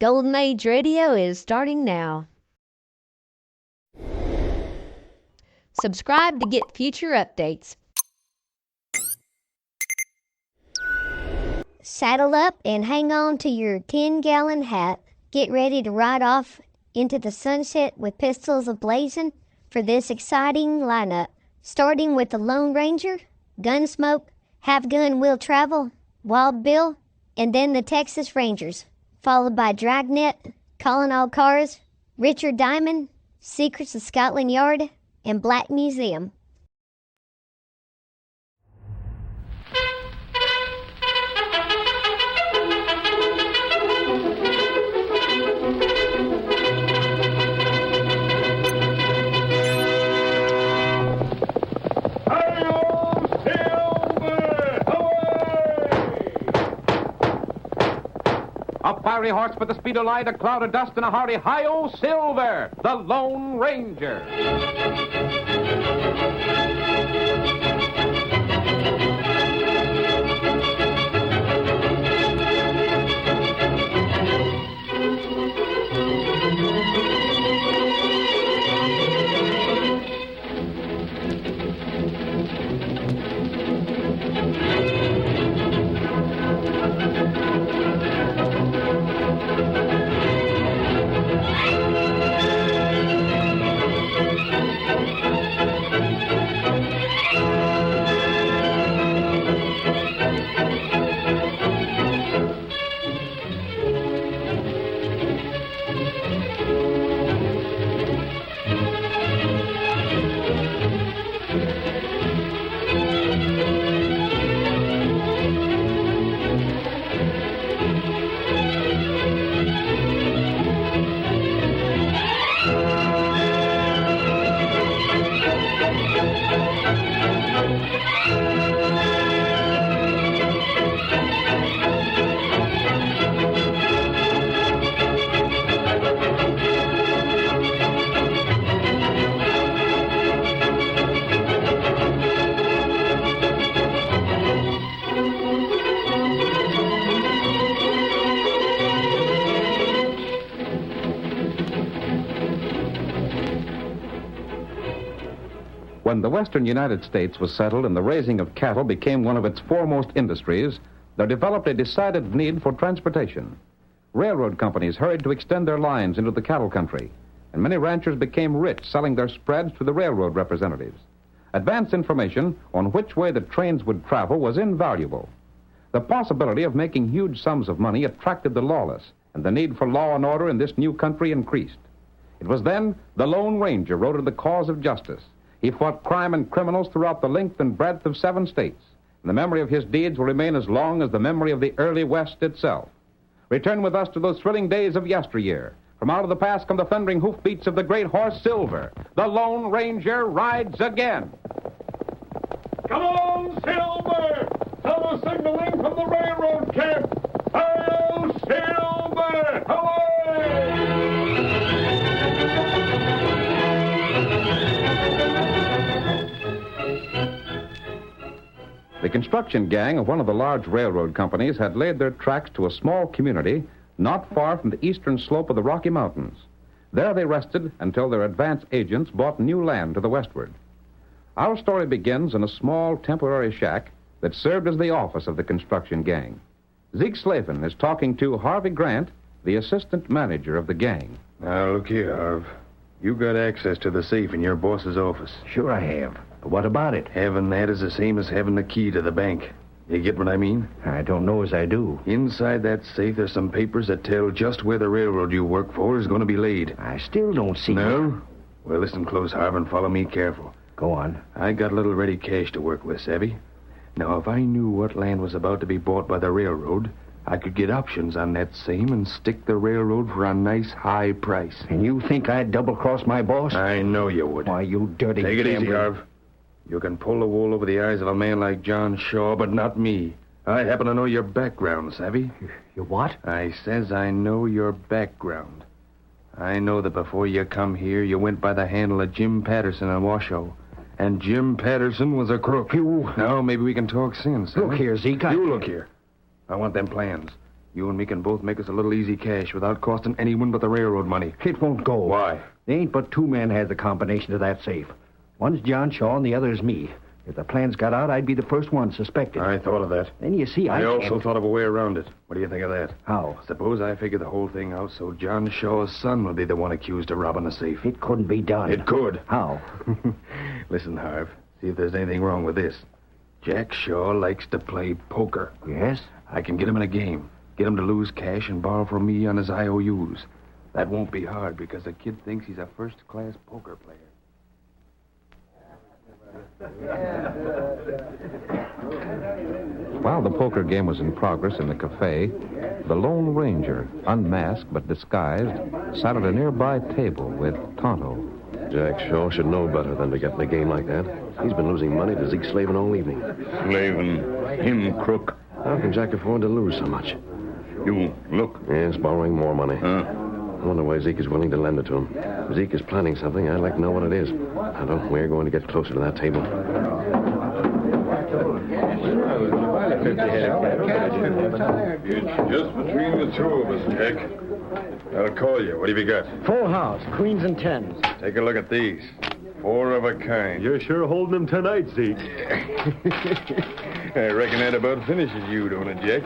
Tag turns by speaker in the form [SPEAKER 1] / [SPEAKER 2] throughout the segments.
[SPEAKER 1] Golden Age Radio is starting now. Subscribe to get future updates.
[SPEAKER 2] Saddle up and hang on to your 10-gallon hat. Get ready to ride off into the sunset with pistols a-blazing for this exciting lineup. Starting with the Lone Ranger, Gunsmoke, Half Gun Will Travel, Wild Bill, and then the Texas Rangers, followed by Dragnet, Calling All Cars, Richard Diamond, Secrets of Scotland Yard, and Black Museum.
[SPEAKER 3] A fiery horse with the speed of light, a cloud of dust, and a hearty hi-yo Silver, the Lone Ranger. When the western United States was settled and the raising of cattle became one of its foremost industries, there developed a decided need for transportation. Railroad companies hurried to extend their lines into the cattle country, and many ranchers became rich selling their spreads to the railroad representatives. Advance information on which way the trains would travel was invaluable. The possibility of making huge sums of money attracted the lawless, and the need for law and order in this new country increased. It was then the Lone Ranger rode in the cause of justice. He fought crime and criminals throughout the length and breadth of 7 states, and the memory of his deeds will remain as long as the memory of the early West itself. Return with us to those thrilling days of yesteryear. From out of the past come the thundering hoofbeats of the great horse Silver. The Lone Ranger rides again.
[SPEAKER 4] Come on, Silver! Fellow signaling from the railroad camp. Hail, Silver! Away!
[SPEAKER 3] The construction gang of one of the large railroad companies had laid their tracks to a small community not far from the eastern slope of the Rocky Mountains. There they rested until their advance agents bought new land to the westward. Our story begins in a small temporary shack that served as the office of the construction gang. Zeke Slavin is talking to Harvey Grant, the assistant manager of the gang.
[SPEAKER 5] Now, look here, Harv. You got access to the safe in your boss's office.
[SPEAKER 6] Sure I have. What about it?
[SPEAKER 5] Having that is the same as having the key to the bank. You get what I mean?
[SPEAKER 6] I don't know as I do.
[SPEAKER 5] Inside that safe, there's some papers that tell just where the railroad you work for is going to be laid.
[SPEAKER 6] I still don't see...
[SPEAKER 5] No? Well, listen close, Harv, and follow me careful.
[SPEAKER 6] Go on.
[SPEAKER 5] I got a little ready cash to work with, savvy? Now, if I knew what land was about to be bought by the railroad, I could get options on that same and stick the railroad for a nice high price.
[SPEAKER 6] And you think I'd double-cross my boss?
[SPEAKER 5] I know you would.
[SPEAKER 6] Why, you dirty
[SPEAKER 5] Take it easy,
[SPEAKER 6] gambler.
[SPEAKER 5] Harv. You can pull the wool over the eyes of a man like John Shaw, but not me. I happen to know your background, savvy?
[SPEAKER 6] You what?
[SPEAKER 5] I says I know your background. I know that before you come here, you went by the handle of Jim Patterson in Washoe. And Jim Patterson was a crook.
[SPEAKER 6] You...
[SPEAKER 5] Now, maybe we can talk sense.
[SPEAKER 6] Look here, Zeke.
[SPEAKER 5] You look here. I want them plans. You and me can both make us a little easy cash without costing anyone but the railroad money.
[SPEAKER 6] It won't go.
[SPEAKER 5] Why?
[SPEAKER 6] There ain't but two men has the combination to that safe. One's John Shaw and the other's me. If the plans got out, I'd be the first one suspected.
[SPEAKER 5] I thought of that.
[SPEAKER 6] Then you see,
[SPEAKER 5] I
[SPEAKER 6] can't-
[SPEAKER 5] also thought of a way around it. What do you think of that?
[SPEAKER 6] How?
[SPEAKER 5] Suppose I figure the whole thing out so John Shaw's son will be the one accused of robbing the safe.
[SPEAKER 6] It couldn't be done.
[SPEAKER 5] It could.
[SPEAKER 6] How?
[SPEAKER 5] Listen, Harv. See if there's anything wrong with this. Jack Shaw likes to play poker.
[SPEAKER 6] Yes?
[SPEAKER 5] I can get him in a game. Get him to lose cash and borrow from me on his IOUs. That won't be hard because the kid thinks he's a first-class poker player.
[SPEAKER 3] While the poker game was in progress in the cafe, the Lone Ranger, unmasked but disguised, sat at a nearby table with Tonto.
[SPEAKER 7] Jack Shaw should know better than to get in a game like that. He's been losing money to Zeke Slavin all evening.
[SPEAKER 4] Slavin, him crook.
[SPEAKER 7] How can Jack afford to lose so much?
[SPEAKER 4] You, look.
[SPEAKER 7] Yes, borrowing more money.
[SPEAKER 4] Huh?
[SPEAKER 7] I wonder why Zeke is willing to lend it to him. If Zeke is planning something, I'd like to know what it is. Tonto, we're going to get closer to that table.
[SPEAKER 4] It's just between the two of us, Jack. I'll call you. What have you got?
[SPEAKER 6] Full house, queens and tens.
[SPEAKER 4] Take a look at these. 4 of a kind.
[SPEAKER 8] You're sure holding them tonight, Zeke.
[SPEAKER 4] I reckon that about finishes you, don't it, Jack?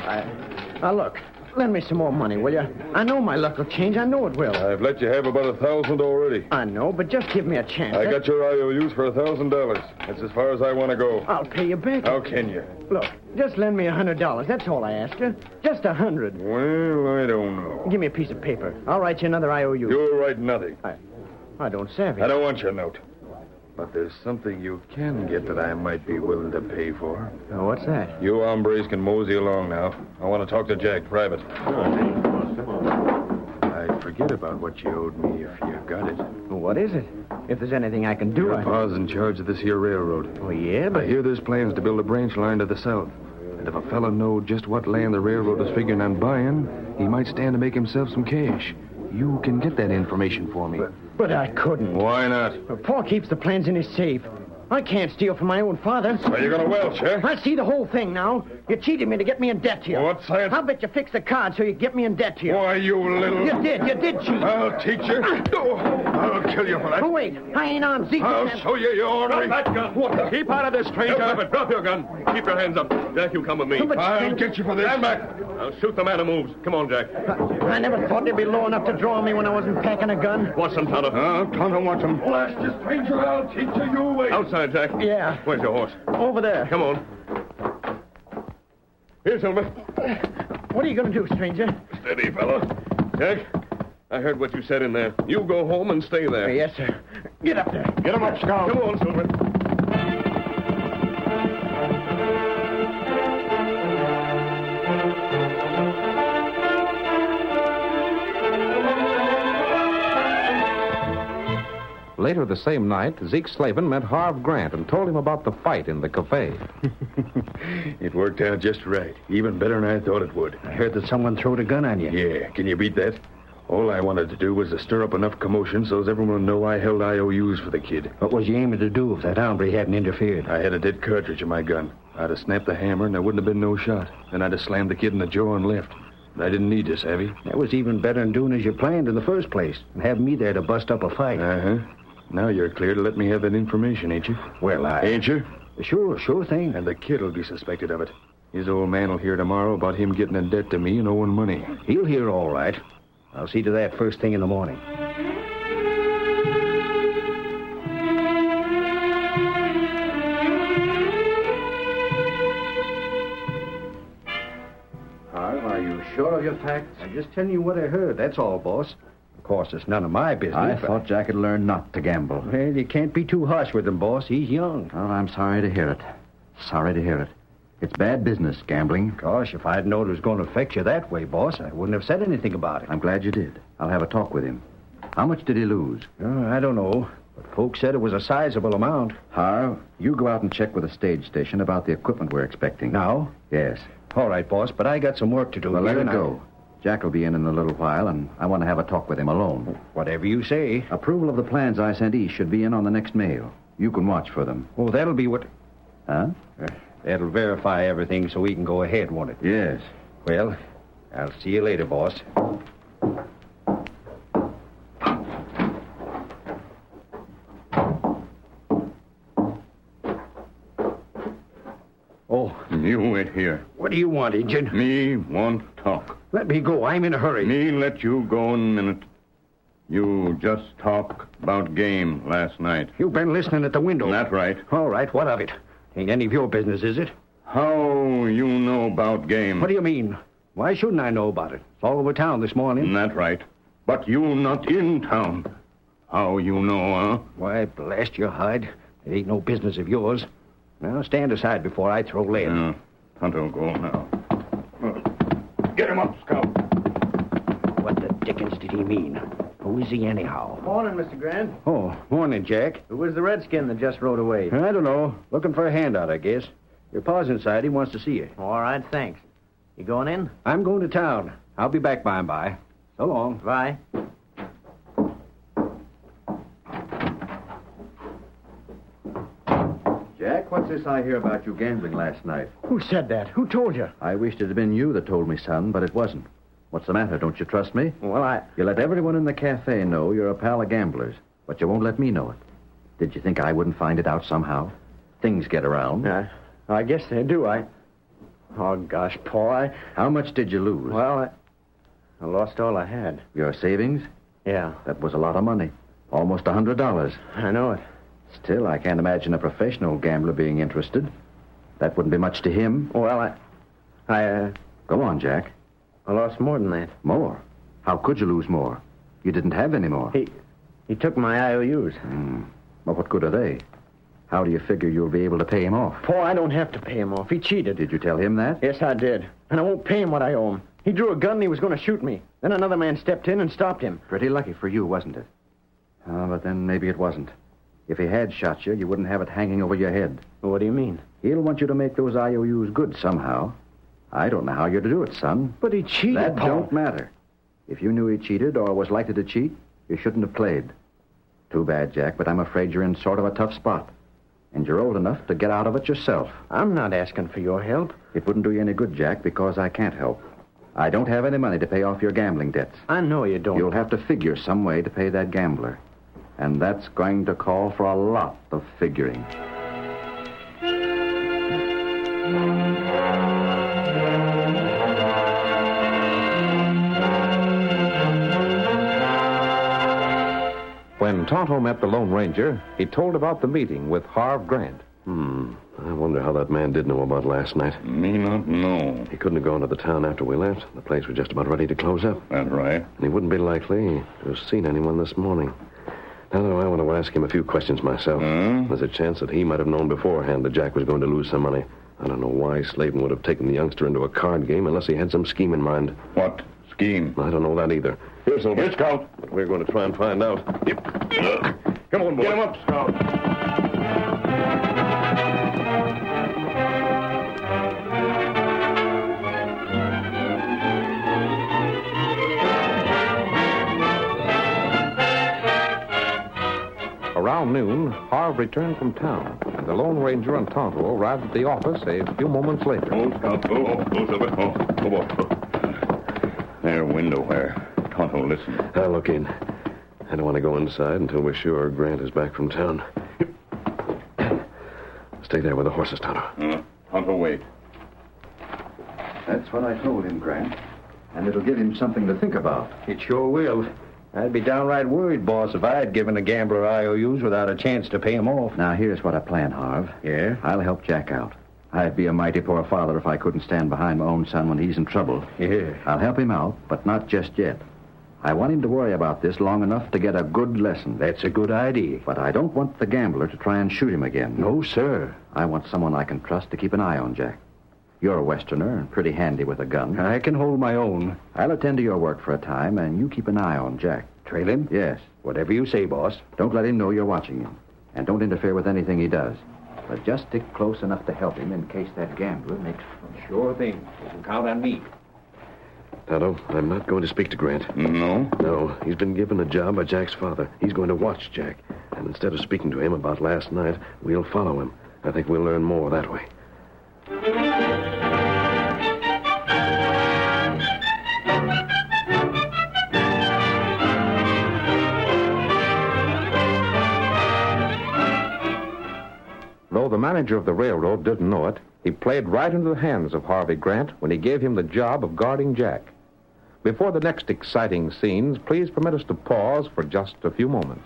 [SPEAKER 6] Now, look. Lend me some more money, will you? I know my luck will change. I know it will.
[SPEAKER 4] I've let you have about 1,000 already.
[SPEAKER 6] I know, but just give me a chance.
[SPEAKER 4] I got your IOUs for $1,000. That's as far as I want to go.
[SPEAKER 6] I'll pay you back.
[SPEAKER 4] How can you?
[SPEAKER 6] Look, just lend me $100. That's all I ask you. Just 100.
[SPEAKER 4] Well, I don't know.
[SPEAKER 6] Give me a piece of paper. I'll write you another IOU.
[SPEAKER 4] You'll write nothing.
[SPEAKER 6] I don't savvy.
[SPEAKER 4] I don't want your note.
[SPEAKER 5] But there's something you can get that I might be willing to pay for.
[SPEAKER 6] Oh, what's that?
[SPEAKER 4] You hombres can mosey along now. I want to talk to Jack private.
[SPEAKER 5] I'd forget about what you owed me if you got it.
[SPEAKER 6] Well, what is it? If there's anything I can do,
[SPEAKER 5] Your pa's in charge of this here railroad.
[SPEAKER 6] Oh, yeah, but...
[SPEAKER 5] I hear there's plans to build a branch line to the south. And if a fella knowed just what land the railroad is figuring on buying, he might stand to make himself some cash. You can get that information for me.
[SPEAKER 6] But I couldn't.
[SPEAKER 4] Why not?
[SPEAKER 6] Pa keeps the plans in his safe. I can't steal from my own father.
[SPEAKER 4] Are you going to welch, eh?
[SPEAKER 6] I see the whole thing now. You cheated me to get me in debt to you.
[SPEAKER 4] What science?
[SPEAKER 6] I'll bet you fixed the card so you get me in debt to you.
[SPEAKER 4] Why, you little...
[SPEAKER 6] You did cheat.
[SPEAKER 4] I'll teach you. I'll kill you for that.
[SPEAKER 6] Oh, wait. I ain't on Zeke.
[SPEAKER 4] I'll show you, you ornery...
[SPEAKER 8] Drop that gun.
[SPEAKER 4] What the...
[SPEAKER 8] Keep out of this, stranger. Drop your gun. Keep your hands up. Jack, you come with me.
[SPEAKER 6] But
[SPEAKER 4] I'll get you for this.
[SPEAKER 8] Stand back. I'll shoot the man who moves. Come on, Jack.
[SPEAKER 6] I never thought they'd be low enough to draw me when I wasn't packing a gun.
[SPEAKER 8] Watch them, Tonto.
[SPEAKER 4] Tonto wants him. Blast you, stranger. I'll teach you. You wait.
[SPEAKER 8] Outside, Jack.
[SPEAKER 6] Yeah.
[SPEAKER 8] Where's your horse?
[SPEAKER 6] Over there.
[SPEAKER 8] Come on. Here, Silver.
[SPEAKER 6] What are you going to do, stranger?
[SPEAKER 8] Steady, fella. Jack, I heard what you said in there. You go home and stay there.
[SPEAKER 6] Yes, sir. Get up there.
[SPEAKER 4] Get him up, Scout.
[SPEAKER 8] Come on, Silver.
[SPEAKER 3] Later the same night, Zeke Slavin met Harv Grant and told him about the fight in the cafe.
[SPEAKER 5] It worked out just right. Even better than I thought it would.
[SPEAKER 6] I heard that someone throwed a gun on you.
[SPEAKER 5] Yeah, can you beat that? All I wanted to do was to stir up enough commotion so as everyone would know I held IOUs for the kid.
[SPEAKER 6] What was you aiming to do if that hombre hadn't interfered?
[SPEAKER 5] I had a dead cartridge in my gun. I'd have snapped the hammer and there wouldn't have been no shot. Then I'd have slammed the kid in the jaw and left. But I didn't need this, Savvy.
[SPEAKER 6] That was even better than doing as you planned in the first place and having me there to bust up a fight.
[SPEAKER 5] Uh-huh. Now you're clear to let me have that information, ain't you?
[SPEAKER 6] Well,
[SPEAKER 5] Ain't you?
[SPEAKER 6] Sure thing.
[SPEAKER 5] And the kid will be suspected of it. His old man will hear tomorrow about him getting in debt to me and owing money.
[SPEAKER 6] He'll hear all right. I'll see to that first thing in the morning.
[SPEAKER 9] Harv, are you sure of your facts?
[SPEAKER 6] I'm just telling you what I heard, that's all, boss. Of course, it's none of my business.
[SPEAKER 9] I
[SPEAKER 6] but-
[SPEAKER 9] thought Jack had learned not to gamble.
[SPEAKER 6] Well, you can't be too harsh with him, boss. He's young.
[SPEAKER 9] Well, I'm sorry to hear it. Sorry to hear it. It's bad business, gambling.
[SPEAKER 6] Gosh, if I'd known it was going to affect you that way, boss, I wouldn't have said anything about it.
[SPEAKER 9] I'm glad you did. I'll have a talk with him. How much did he lose?
[SPEAKER 6] I don't know, but folks said it was a sizable amount.
[SPEAKER 9] Harv, you go out and check with the stage station about the equipment we're expecting.
[SPEAKER 6] Now?
[SPEAKER 9] Yes.
[SPEAKER 6] All right, boss, but I got some work to do.
[SPEAKER 9] Well, let
[SPEAKER 6] here,
[SPEAKER 9] it
[SPEAKER 6] and
[SPEAKER 9] go. Jack will be in a little while, and I want to have a talk with him alone.
[SPEAKER 6] Whatever you say.
[SPEAKER 9] Approval of the plans I sent East should be in on the next mail. You can watch for them.
[SPEAKER 6] Oh, that'll be what...
[SPEAKER 9] Huh?
[SPEAKER 6] That'll verify everything so we can go ahead, won't it?
[SPEAKER 9] Yes.
[SPEAKER 6] Well, I'll see you later, boss. Oh,
[SPEAKER 4] You wait here.
[SPEAKER 6] what do you want, Injun?
[SPEAKER 4] Me want talk.
[SPEAKER 6] Let me go. I'm in a hurry.
[SPEAKER 4] Me let you go in a minute. You just talk about game last night.
[SPEAKER 6] You've been listening at the window.
[SPEAKER 4] That right.
[SPEAKER 6] All right, what of it? Ain't any of your business, is it?
[SPEAKER 4] How you know about game?
[SPEAKER 6] What do you mean? Why shouldn't I know about it? It's all over town this morning.
[SPEAKER 4] That right. But you not in town. How you know, huh?
[SPEAKER 6] Why, blast your hide. It ain't no business of yours. Now, stand aside before I throw lead.
[SPEAKER 4] Tonto, go now. Get him up, Scout.
[SPEAKER 6] What the dickens did he mean? Who is he anyhow?
[SPEAKER 10] Morning, Mr. Grant.
[SPEAKER 6] Oh, morning, Jack.
[SPEAKER 10] Who was the redskin that just rode away?
[SPEAKER 6] I don't know. Looking for a handout, I guess. Your pa's inside. He wants to see you.
[SPEAKER 10] All right, thanks. You going in?
[SPEAKER 6] I'm going to town. I'll be back by and by. So long.
[SPEAKER 10] Bye.
[SPEAKER 9] Jack, what's this I hear about you gambling last night?
[SPEAKER 6] Who said that? Who told you?
[SPEAKER 9] I wished it had been you that told me, son, but it wasn't. What's the matter? Don't you trust me?
[SPEAKER 6] Well,
[SPEAKER 9] You let everyone in the cafe know you're a pal of gamblers, but you won't let me know it. Did you think I wouldn't find it out somehow? Things get around.
[SPEAKER 6] I guess they do. Oh, gosh, Paul,
[SPEAKER 9] How much did you lose?
[SPEAKER 6] Well, I lost all I had.
[SPEAKER 9] Your savings?
[SPEAKER 6] Yeah,
[SPEAKER 9] That was a lot of money. Almost $100.
[SPEAKER 6] I know it.
[SPEAKER 9] Still, I can't imagine a professional gambler being interested. That wouldn't be much to him.
[SPEAKER 6] Well,
[SPEAKER 9] Go on, Jack.
[SPEAKER 6] I lost more than that.
[SPEAKER 9] More? How could you lose more? You didn't have any more.
[SPEAKER 6] He took my IOUs.
[SPEAKER 9] Well, what good are they? How do you figure you'll be able to pay him off?
[SPEAKER 6] Paul, I don't have to pay him off. He cheated.
[SPEAKER 9] Did you tell him that?
[SPEAKER 6] Yes, I did. And I won't pay him what I owe him. He drew a gun and he was going to shoot me. Then another man stepped in and stopped him.
[SPEAKER 9] Pretty lucky for you, wasn't it? But then maybe it wasn't. If he had shot you, you wouldn't have it hanging over your head.
[SPEAKER 6] What do you mean?
[SPEAKER 9] He'll want you to make those IOUs good somehow. I don't know how you're to do it, son.
[SPEAKER 6] But he cheated,
[SPEAKER 9] That
[SPEAKER 6] Paul.
[SPEAKER 9] don't matter. If you knew he cheated or was likely to cheat, you shouldn't have played. Too bad, Jack, but I'm afraid you're in sort of a tough spot. And you're old enough to get out of it yourself.
[SPEAKER 6] I'm not asking for your help.
[SPEAKER 9] It wouldn't do you any good, Jack, because I can't help. I don't have any money to pay off your gambling debts.
[SPEAKER 6] I know you don't.
[SPEAKER 9] You'll have to figure some way to pay that gambler. And that's going to call for a lot of figuring.
[SPEAKER 3] When Tonto met the Lone Ranger, he told about the meeting with Harv Grant.
[SPEAKER 7] I wonder how that man did know about last night.
[SPEAKER 4] Me not know.
[SPEAKER 7] He couldn't have gone to the town after we left. The place was just about ready to close up.
[SPEAKER 4] That right.
[SPEAKER 7] And he wouldn't be likely to have seen anyone this morning. Now, though, I want to ask him a few questions myself. There's a chance that he might have known beforehand that Jack was going to lose some money. I don't know why Slayton would have taken the youngster into a card game unless he had some scheme in mind.
[SPEAKER 4] What scheme?
[SPEAKER 7] I don't know that either. Here, Silver.
[SPEAKER 4] Here, Scout.
[SPEAKER 7] But we're going to try and find out.
[SPEAKER 4] Come on, boy. Get him up, Scout.
[SPEAKER 3] Around noon, Harv returned from town, and the Lone Ranger and Tonto arrived at the office a few moments later.
[SPEAKER 4] Oh, Scout. Oh, Silver. Oh, boy. There, window where. Tonto, listen.
[SPEAKER 7] I'll look in. I don't want to go inside until we're sure Grant is back from town. Stay there with the horses, Tonto.
[SPEAKER 4] Tonto, wait.
[SPEAKER 9] That's what I told him, Grant. And it'll give him something to think about.
[SPEAKER 6] It sure will. I'd be downright worried, boss, if I had given a gambler IOUs without a chance to pay him off.
[SPEAKER 9] Now, here's what I plan, Harv.
[SPEAKER 6] Yeah?
[SPEAKER 9] I'll help Jack out. I'd be a mighty poor father if I couldn't stand behind my own son when he's in trouble.
[SPEAKER 6] Yeah.
[SPEAKER 9] I'll help him out, but not just yet. I want him to worry about this long enough to get a good lesson.
[SPEAKER 6] That's a good idea.
[SPEAKER 9] But I don't want the gambler to try and shoot him again.
[SPEAKER 6] No, sir.
[SPEAKER 9] I want someone I can trust to keep an eye on Jack. You're a Westerner and pretty handy with a gun.
[SPEAKER 6] I can hold my own.
[SPEAKER 9] I'll attend to your work for a time, and you keep an eye on Jack.
[SPEAKER 6] Trail him?
[SPEAKER 9] Yes.
[SPEAKER 6] Whatever you say, boss.
[SPEAKER 9] Don't let him know you're watching him. And don't interfere with anything he does. But just stick close enough to help him in case that gambler makes...
[SPEAKER 6] Sure thing. You can count on me.
[SPEAKER 7] Tonto, I'm not going to speak to Grant.
[SPEAKER 4] No?
[SPEAKER 7] No, he's been given a job by Jack's father. He's going to watch Jack. And instead of speaking to him about last night, we'll follow him. I think we'll learn more that way.
[SPEAKER 3] the manager of the railroad didn't know it, he played right into the hands of Harvey Grant when he gave him the job of guarding Jack. Before the next exciting scenes, please permit us to pause for just a few moments.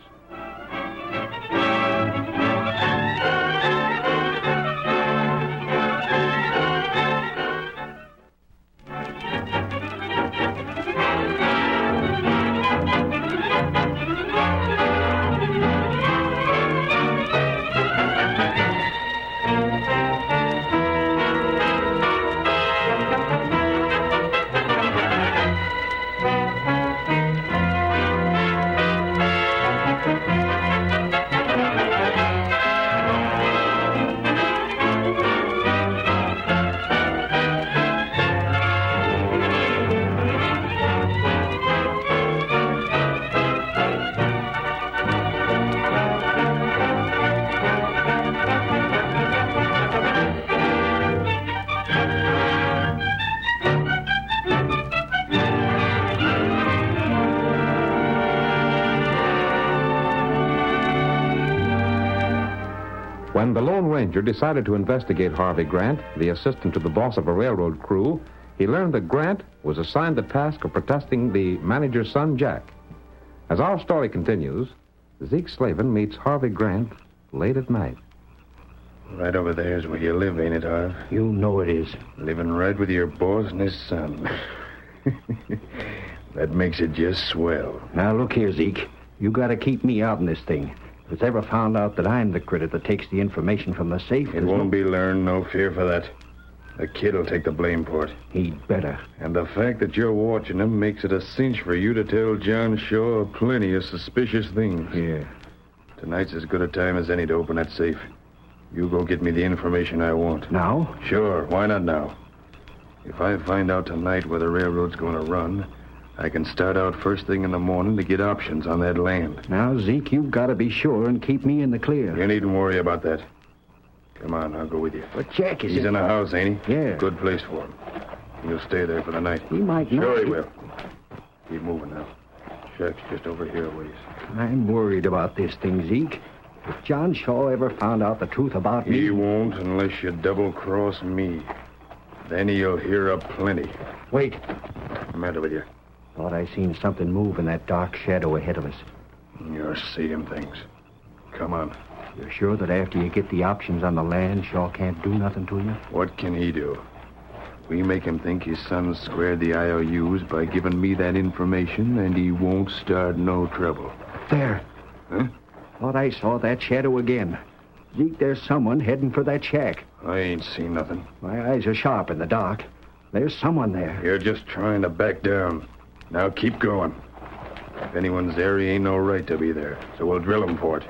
[SPEAKER 3] When the Lone Ranger decided to investigate Harvey Grant, the assistant to the boss of a railroad crew, he learned that Grant was assigned the task of protecting the manager's son, Jack. As our story continues, Zeke Slavin meets Harvey Grant late at night.
[SPEAKER 5] Right over there is where you live, ain't it, Harv?
[SPEAKER 6] You know it is.
[SPEAKER 5] Living right with your boss and his son. That makes it just swell.
[SPEAKER 6] Now, look here, Zeke. You got to keep me out in this thing. If it's ever found out that I'm the critter that takes the information from the safe...
[SPEAKER 5] It won't be learned, no fear for that. The kid'll take the blame for it.
[SPEAKER 6] He'd better.
[SPEAKER 5] And the fact that you're watching him makes it a cinch for you to tell John Shaw plenty of suspicious things.
[SPEAKER 6] Yeah.
[SPEAKER 5] Tonight's as good a time as any to open that safe. You go get me the information I want.
[SPEAKER 6] Now?
[SPEAKER 5] Sure, why not now? If I find out tonight where the railroad's going to run, I can start out first thing in the morning to get options on that land.
[SPEAKER 6] Now, Zeke, you've got to be sure and keep me in the clear.
[SPEAKER 5] You needn't worry about that. Come on, I'll go with you.
[SPEAKER 6] But Jack is...
[SPEAKER 5] He's in the house, ain't he?
[SPEAKER 6] Yeah.
[SPEAKER 5] Good place for him. He'll stay there for the night.
[SPEAKER 6] He might not.
[SPEAKER 5] Sure he will. Keep moving now. Shack's just over here a ways.
[SPEAKER 6] I'm worried about this thing, Zeke. If John Shaw ever found out the truth about me...
[SPEAKER 5] He won't unless you double-cross me. Then he'll hear a plenty.
[SPEAKER 6] Wait.
[SPEAKER 5] What's the matter with you?
[SPEAKER 6] Thought I seen something move in that dark shadow ahead of us.
[SPEAKER 5] You're seeing things. Come on.
[SPEAKER 6] You're sure that after you get the options on the land, Shaw can't do nothing to you?
[SPEAKER 5] What can he do? We make him think his son squared the IOUs by giving me that information, and he won't start no trouble.
[SPEAKER 6] There.
[SPEAKER 5] Huh?
[SPEAKER 6] Thought I saw that shadow again. Zeke, there's someone heading for that shack.
[SPEAKER 5] I ain't seen nothing.
[SPEAKER 6] My eyes are sharp in the dark. There's someone there.
[SPEAKER 5] You're just trying to back down. Now keep going. If anyone's there, he ain't no right to be there, so we'll drill him for it.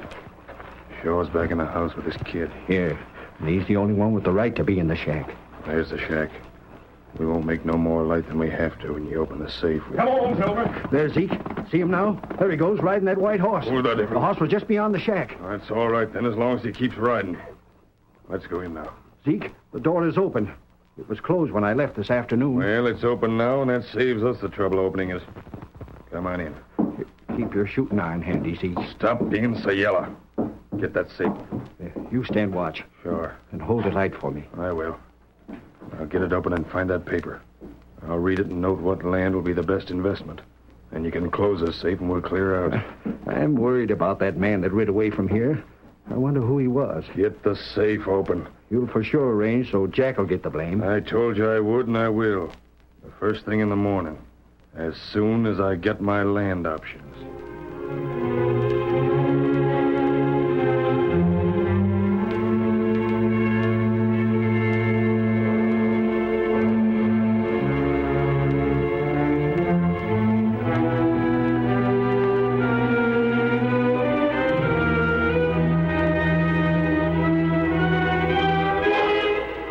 [SPEAKER 5] Shaw's back in the house with his kid.
[SPEAKER 6] Here. And he's the only one with the right to be in the shack.
[SPEAKER 5] There's the shack. We won't make no more light than we have to when you open the safe.
[SPEAKER 4] Come on, Silver.
[SPEAKER 6] There's Zeke. See him now? There he goes, riding that white horse.
[SPEAKER 5] Who's that?
[SPEAKER 6] The horse was just beyond the shack.
[SPEAKER 5] That's all right, then, as long as he keeps riding. Let's go in now.
[SPEAKER 6] Zeke, the door is open. It was closed when I left this afternoon.
[SPEAKER 5] Well, it's open now, and that saves us the trouble opening it. Come on in.
[SPEAKER 6] Keep your shooting iron handy, Zeke.
[SPEAKER 5] Stop being so yellow. Get that safe.
[SPEAKER 6] You stand watch.
[SPEAKER 5] Sure.
[SPEAKER 6] And hold the light for me.
[SPEAKER 5] I will. I'll get it open and find that paper. I'll read it and note what land will be the best investment. And you can close the safe and we'll clear out.
[SPEAKER 6] I'm worried about that man that rid away from here. I wonder who he was.
[SPEAKER 5] Get the safe open.
[SPEAKER 6] You'll for sure arrange so Jack will get the blame.
[SPEAKER 5] I told you I would, and I will. The first thing in the morning. As soon as I get my land options.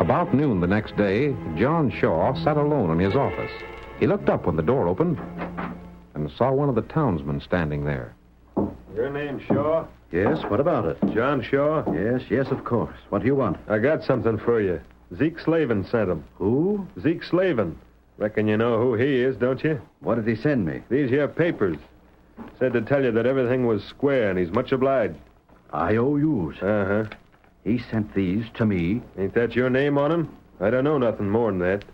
[SPEAKER 3] About noon the next day, John Shaw sat alone in his office. He looked up when the door opened and saw one of the townsmen standing there.
[SPEAKER 11] Your name, Shaw?
[SPEAKER 9] Yes, what about it?
[SPEAKER 11] John Shaw?
[SPEAKER 9] Yes, of course. What do you want?
[SPEAKER 11] I got something for you. Zeke Slavin sent him.
[SPEAKER 9] Who?
[SPEAKER 11] Zeke Slavin. Reckon you know who he is, don't you?
[SPEAKER 9] What did he send me?
[SPEAKER 11] These here papers. Said to tell you that everything was square and he's much obliged.
[SPEAKER 9] IOUs.
[SPEAKER 11] Uh-huh.
[SPEAKER 6] He sent these to me.
[SPEAKER 11] Ain't that your name on 'em? I don't know nothing more than that.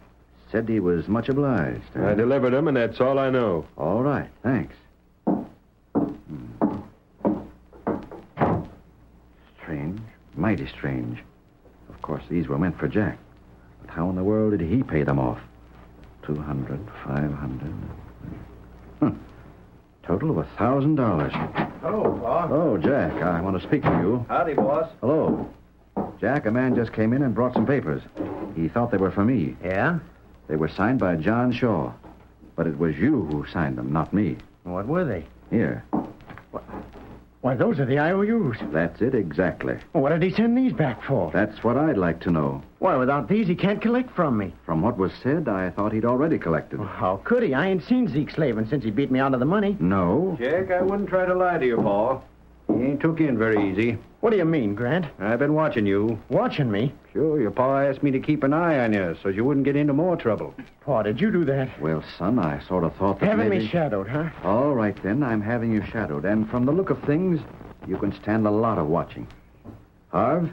[SPEAKER 6] Said he was much obliged.
[SPEAKER 11] I delivered 'em, and that's all I know.
[SPEAKER 6] All right, thanks. Strange, mighty strange. Of course, these were meant for Jack. But how in the world did he pay them off? 200, 500. Total of $1,000.
[SPEAKER 10] Hello, boss.
[SPEAKER 6] Oh, Jack, I want to speak to you.
[SPEAKER 10] Howdy, boss.
[SPEAKER 6] Hello. Jack, a man just came in and brought some papers. He thought they were for me.
[SPEAKER 10] Yeah?
[SPEAKER 6] They were signed by John Shaw. But it was you who signed them, not me.
[SPEAKER 10] What were they?
[SPEAKER 6] Here.
[SPEAKER 12] Why, those are the IOUs.
[SPEAKER 6] That's it exactly.
[SPEAKER 12] Well, what did he send these back for?
[SPEAKER 6] That's what I'd like to know.
[SPEAKER 12] Why, without these, he can't collect from me.
[SPEAKER 6] From what was said, I thought he'd already collected.
[SPEAKER 12] Well, how could he? I ain't seen Zeke Slavin since he beat me out of the money.
[SPEAKER 6] No.
[SPEAKER 5] Jack, I wouldn't try to lie to you, Paul. He ain't took in very easy.
[SPEAKER 12] What do you mean, Grant?
[SPEAKER 5] I've been watching you.
[SPEAKER 12] Watching me?
[SPEAKER 5] Sure, your pa asked me to keep an eye on you so you wouldn't get into more trouble.
[SPEAKER 12] Pa, did you do that?
[SPEAKER 6] Well, son, I sort of thought that
[SPEAKER 12] Having
[SPEAKER 6] maybe...
[SPEAKER 12] me shadowed, huh?
[SPEAKER 6] All right, then. I'm having you shadowed. And from the look of things, you can stand a lot of watching. Harv,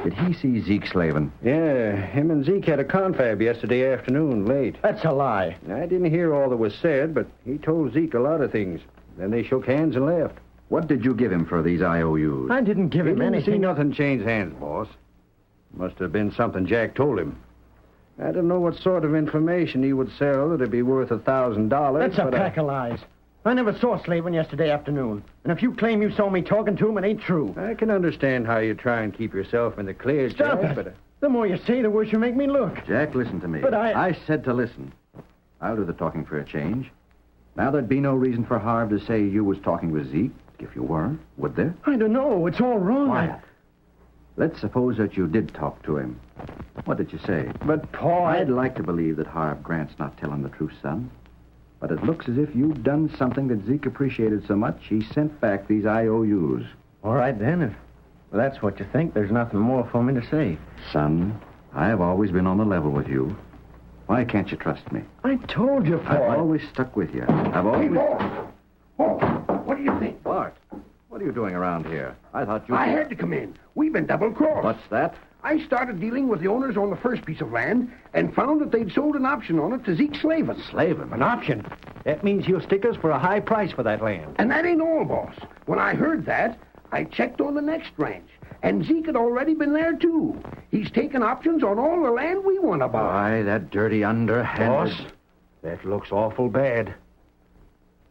[SPEAKER 6] did he see Zeke Slavin?
[SPEAKER 5] Yeah, him and Zeke had a confab yesterday afternoon, late.
[SPEAKER 12] That's a lie.
[SPEAKER 5] I didn't hear all that was said, but he told Zeke a lot of things. Then they shook hands and left.
[SPEAKER 6] What did you give him for these IOUs?
[SPEAKER 12] I didn't give him
[SPEAKER 5] He didn't see
[SPEAKER 12] anything.
[SPEAKER 5] nothing change hands, boss. Must have been something Jack told him. I don't know what sort of information he would sell that'd be worth $1,000.
[SPEAKER 12] That's a pack of lies. I never saw Slavin yesterday afternoon. And if you claim you saw me talking to him, it ain't true.
[SPEAKER 5] I can understand how you try and keep yourself in the clear,
[SPEAKER 12] Stop
[SPEAKER 5] Jack,
[SPEAKER 12] it.
[SPEAKER 5] but...
[SPEAKER 12] The more you say, the worse you make me look.
[SPEAKER 6] Jack, listen to me.
[SPEAKER 12] But
[SPEAKER 6] I said to listen. I'll do the talking for a change. Now, there'd be no reason for Harv to say you was talking with Zeke, if you weren't, would there?
[SPEAKER 12] I don't know. It's all wrong.
[SPEAKER 6] Quiet. Let's suppose that you did talk to him. What did you say?
[SPEAKER 12] But, Paul,
[SPEAKER 6] I'd like to believe that Harv Grant's not telling the truth, son. But it looks as if you've done something that Zeke appreciated so much, he sent back these IOUs.
[SPEAKER 12] All right, then. If that's what you think, there's nothing more for me to say.
[SPEAKER 6] Son, I have always been on the level with you. Why can't you trust me?
[SPEAKER 12] I told you, Paul.
[SPEAKER 6] I've always stuck with you. I've always...
[SPEAKER 13] Hey, boss! What do you think?
[SPEAKER 6] Bart, what are you doing around here? I thought you...
[SPEAKER 13] I had to come in. We've been double-crossed.
[SPEAKER 6] What's that?
[SPEAKER 13] I started dealing with the owners on the first piece of land and found that they'd sold an option on it to Zeke Slavin.
[SPEAKER 6] Slavin?
[SPEAKER 5] An option? That means he'll stick us for a high price for that land.
[SPEAKER 13] And that ain't all, boss. When I heard that, I checked on the next ranch. And Zeke had already been there, too. He's taken options on all the land we want to buy.
[SPEAKER 6] Why, that dirty underhanded...
[SPEAKER 5] Boss, that looks awful bad.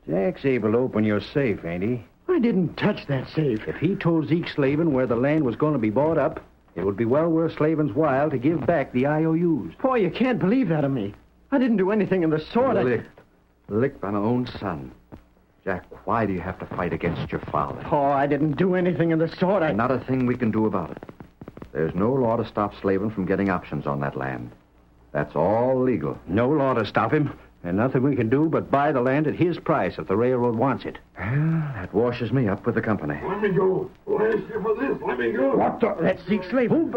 [SPEAKER 5] Jack's able to open your safe, ain't he?
[SPEAKER 12] I didn't touch that safe.
[SPEAKER 5] If he told Zeke Slavin where the land was going to be bought up, it would be well worth Slavin's while to give back the IOUs.
[SPEAKER 12] Paul, you can't believe that of me. I didn't do anything of the sort.
[SPEAKER 6] Licked by my own son. Jack, why do you have to fight against your father?
[SPEAKER 12] Paul, I didn't do anything of the sort.
[SPEAKER 6] Not a thing we can do about it. There's no law to stop Slavin from getting options on that land. That's all legal.
[SPEAKER 5] No law to stop him, and nothing we can do but buy the land at his price if the railroad wants it.
[SPEAKER 6] That washes me up with the company.
[SPEAKER 4] Let me go. Who asked you for this? Let me go.
[SPEAKER 13] What the...
[SPEAKER 12] That's Zeke Slavin.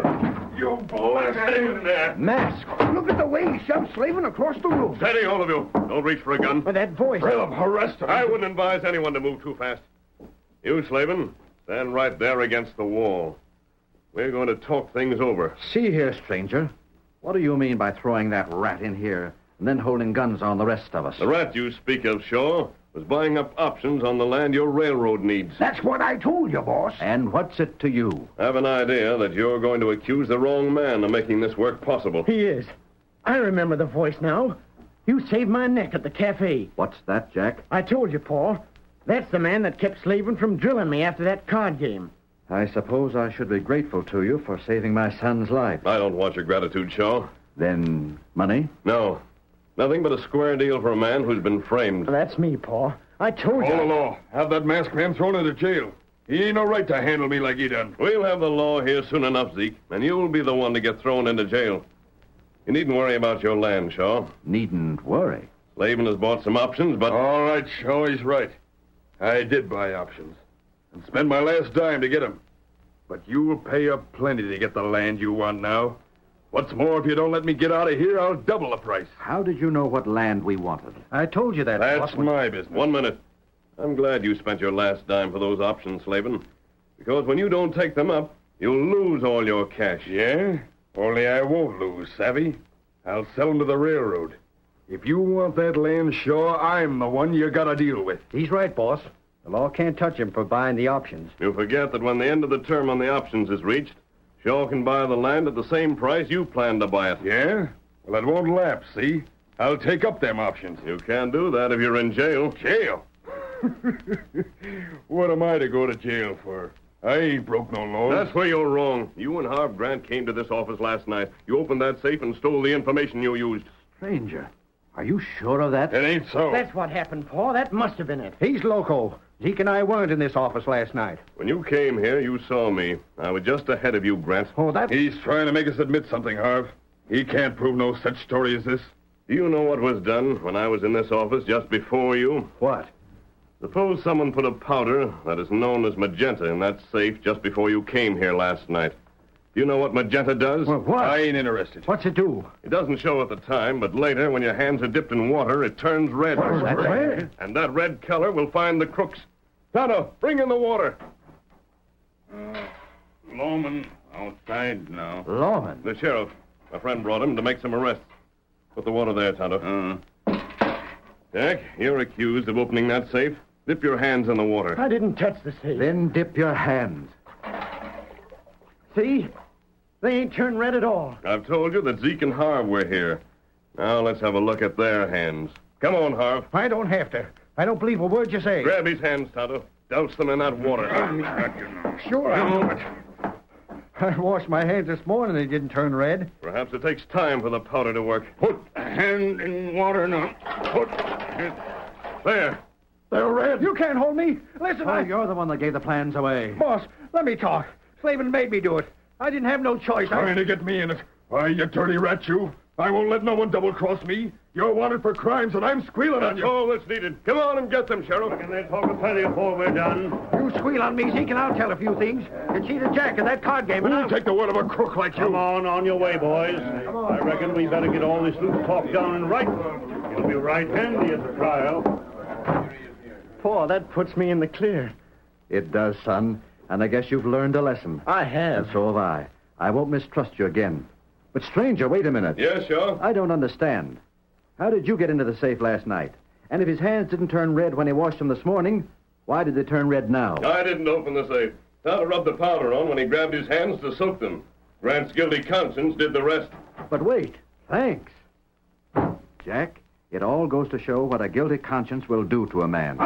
[SPEAKER 4] You blasted in there.
[SPEAKER 6] Mask!
[SPEAKER 13] Look at the way he shoved Slavin across the room.
[SPEAKER 8] Steady, all of you. Don't reach for a gun.
[SPEAKER 12] With that voice.
[SPEAKER 4] Philip, arrest him.
[SPEAKER 8] I wouldn't advise anyone to move too fast. You, Slavin, stand right there against the wall. We're going to talk things over.
[SPEAKER 6] See here, stranger. What do you mean by throwing that rat in here and then holding guns on the rest of us?
[SPEAKER 8] The rat you speak of, Shaw, was buying up options on the land your railroad needs.
[SPEAKER 13] That's what I told you, boss.
[SPEAKER 6] And what's it to you?
[SPEAKER 8] I have an idea that you're going to accuse the wrong man of making this work possible.
[SPEAKER 12] He is. I remember the voice now. You saved my neck at the cafe.
[SPEAKER 6] What's that, Jack?
[SPEAKER 12] I told you, Paul. That's the man that kept Slavin from drilling me after that card game.
[SPEAKER 6] I suppose I should be grateful to you for saving my son's life.
[SPEAKER 8] I don't want your gratitude, Shaw.
[SPEAKER 6] Then, money?
[SPEAKER 8] No. Nothing but a square deal for a man who's been framed.
[SPEAKER 12] That's me, Paul. I told you.
[SPEAKER 4] Hold the law. Have that masked man thrown into jail. He ain't no right to handle me like he done.
[SPEAKER 8] We'll have the law here soon enough, Zeke, and you'll be the one to get thrown into jail. You needn't worry about your land, Shaw.
[SPEAKER 6] Needn't worry.
[SPEAKER 8] Slavin has bought some options, but...
[SPEAKER 4] All right, Shaw, he's right. I did buy options. And spend my last dime to get them. But you'll pay up plenty to get the land you want now. What's more, if you don't let me get out of here, I'll double the price.
[SPEAKER 6] How did you know what land we wanted?
[SPEAKER 5] I told you that,
[SPEAKER 8] That's
[SPEAKER 5] boss.
[SPEAKER 8] my business. 1 minute. I'm glad you spent your last dime for those options, Slavin. Because when you don't take them up, You'll lose all your cash.
[SPEAKER 4] Yeah? Only I won't lose, savvy? I'll sell 'em to the railroad. If you want that land, sure, I'm the one you gotta deal with.
[SPEAKER 12] He's right, boss. The law can't touch him for buying the options.
[SPEAKER 8] You forget that when the end of the term on the options is reached, Shaw can buy the land at the same price you plan to buy it.
[SPEAKER 4] Yeah? Well, it won't lapse, see? I'll take up them options.
[SPEAKER 8] You can't do that if you're in jail.
[SPEAKER 4] Jail? What am I to go to jail for? I ain't broke no laws.
[SPEAKER 8] That's where you're wrong. You and Harv Grant came to this office last night. You opened that safe and stole the information you used.
[SPEAKER 9] Stranger, are you sure of that?
[SPEAKER 4] It ain't so.
[SPEAKER 12] That's what happened, Paul. That must have been it. He's loco. Zeke and I weren't in this office last night.
[SPEAKER 8] When you came here, you saw me. I was just ahead of you, Grant.
[SPEAKER 12] Oh, that...
[SPEAKER 4] He's trying to make us admit something, Harv. He can't prove no such story as this.
[SPEAKER 8] Do you know what was done when I was in this office just before you?
[SPEAKER 12] What?
[SPEAKER 8] Suppose someone put a powder that is known as magenta in that safe just before you came here last night. Do you know what magenta does?
[SPEAKER 12] Well, what?
[SPEAKER 4] I ain't interested.
[SPEAKER 12] What's it do?
[SPEAKER 8] It doesn't show at the time, but later, when your hands are dipped in water, it turns red.
[SPEAKER 12] What is that? Red?
[SPEAKER 8] And that red color will find the crooks. Tonto, bring in the water.
[SPEAKER 4] Lawman outside now.
[SPEAKER 12] Lawman?
[SPEAKER 8] The sheriff. My friend brought him to make some arrests. Put the water there, Tonto. Jack, you're accused of opening that safe. Dip your hands in the water.
[SPEAKER 12] I didn't touch the safe.
[SPEAKER 9] Then dip your hands.
[SPEAKER 12] See? They ain't turned red at all.
[SPEAKER 8] I've told you that Zeke and Harv were here. Now let's have a look at their hands. Come on, Harv.
[SPEAKER 12] I don't have to. I don't believe a word you say.
[SPEAKER 8] Grab his hands, Tonto. Douse them in that water.
[SPEAKER 12] Sure, I'll do it. I washed my hands this morning. They didn't turn red.
[SPEAKER 8] Perhaps it takes time for the powder to work.
[SPEAKER 4] Put a hand in water now. Put...
[SPEAKER 8] There.
[SPEAKER 12] They're red. You can't hold me. Listen,
[SPEAKER 9] You're the one that gave the plans away.
[SPEAKER 12] Boss, let me talk. Slavin made me do it. I didn't have no choice.
[SPEAKER 4] Trying to get me in it. Why, you dirty rat, you. I won't let no one double-cross me. You're wanted for crimes, and I'm squealing on
[SPEAKER 8] That's
[SPEAKER 4] you.
[SPEAKER 8] all that's needed. Come on and get them, Sheriff.
[SPEAKER 11] And they talk a plenty before we're done.
[SPEAKER 12] You squeal on me, Zeke, and I'll tell a few things. You cheated Jack in that card game, and
[SPEAKER 4] Who'll
[SPEAKER 12] I'll...
[SPEAKER 4] take the word of a crook like you?
[SPEAKER 11] Come on your way, boys. I reckon we better get all this loose talk down and right. You'll be right handy at the trial.
[SPEAKER 12] Paul, that puts me in the clear.
[SPEAKER 9] It does, son. And I guess you've learned a lesson.
[SPEAKER 12] I have.
[SPEAKER 9] And so have I. I won't mistrust you again. But, stranger, wait a minute.
[SPEAKER 8] Yes, sure.
[SPEAKER 9] I don't understand. How did you get into the safe last night? And if his hands didn't turn red when he washed them this morning, why did they turn red now?
[SPEAKER 8] I didn't open the safe. Tonto rubbed the powder on when he grabbed his hands to soak them. Grant's guilty conscience did the rest.
[SPEAKER 9] But wait. Thanks. Jack, it all goes to show what a guilty conscience will do to a man.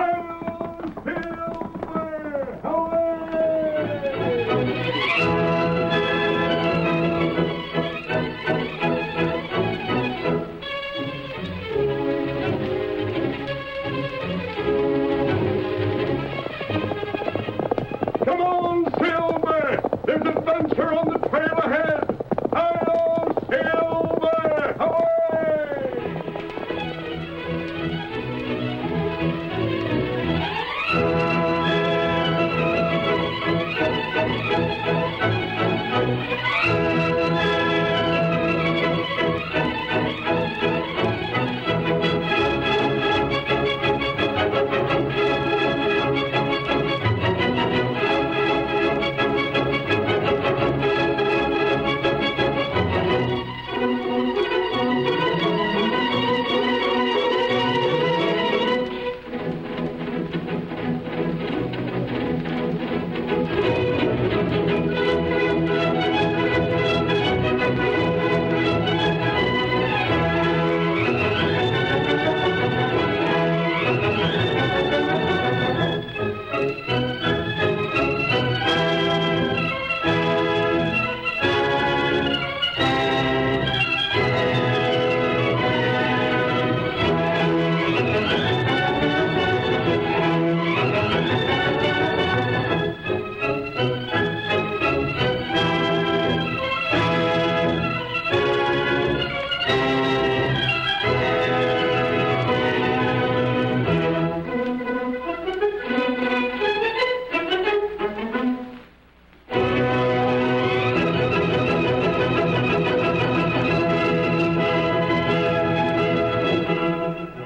[SPEAKER 4] Come on, Silver! There's an adventure on the trail ahead! Hi-yo, Silver! Away!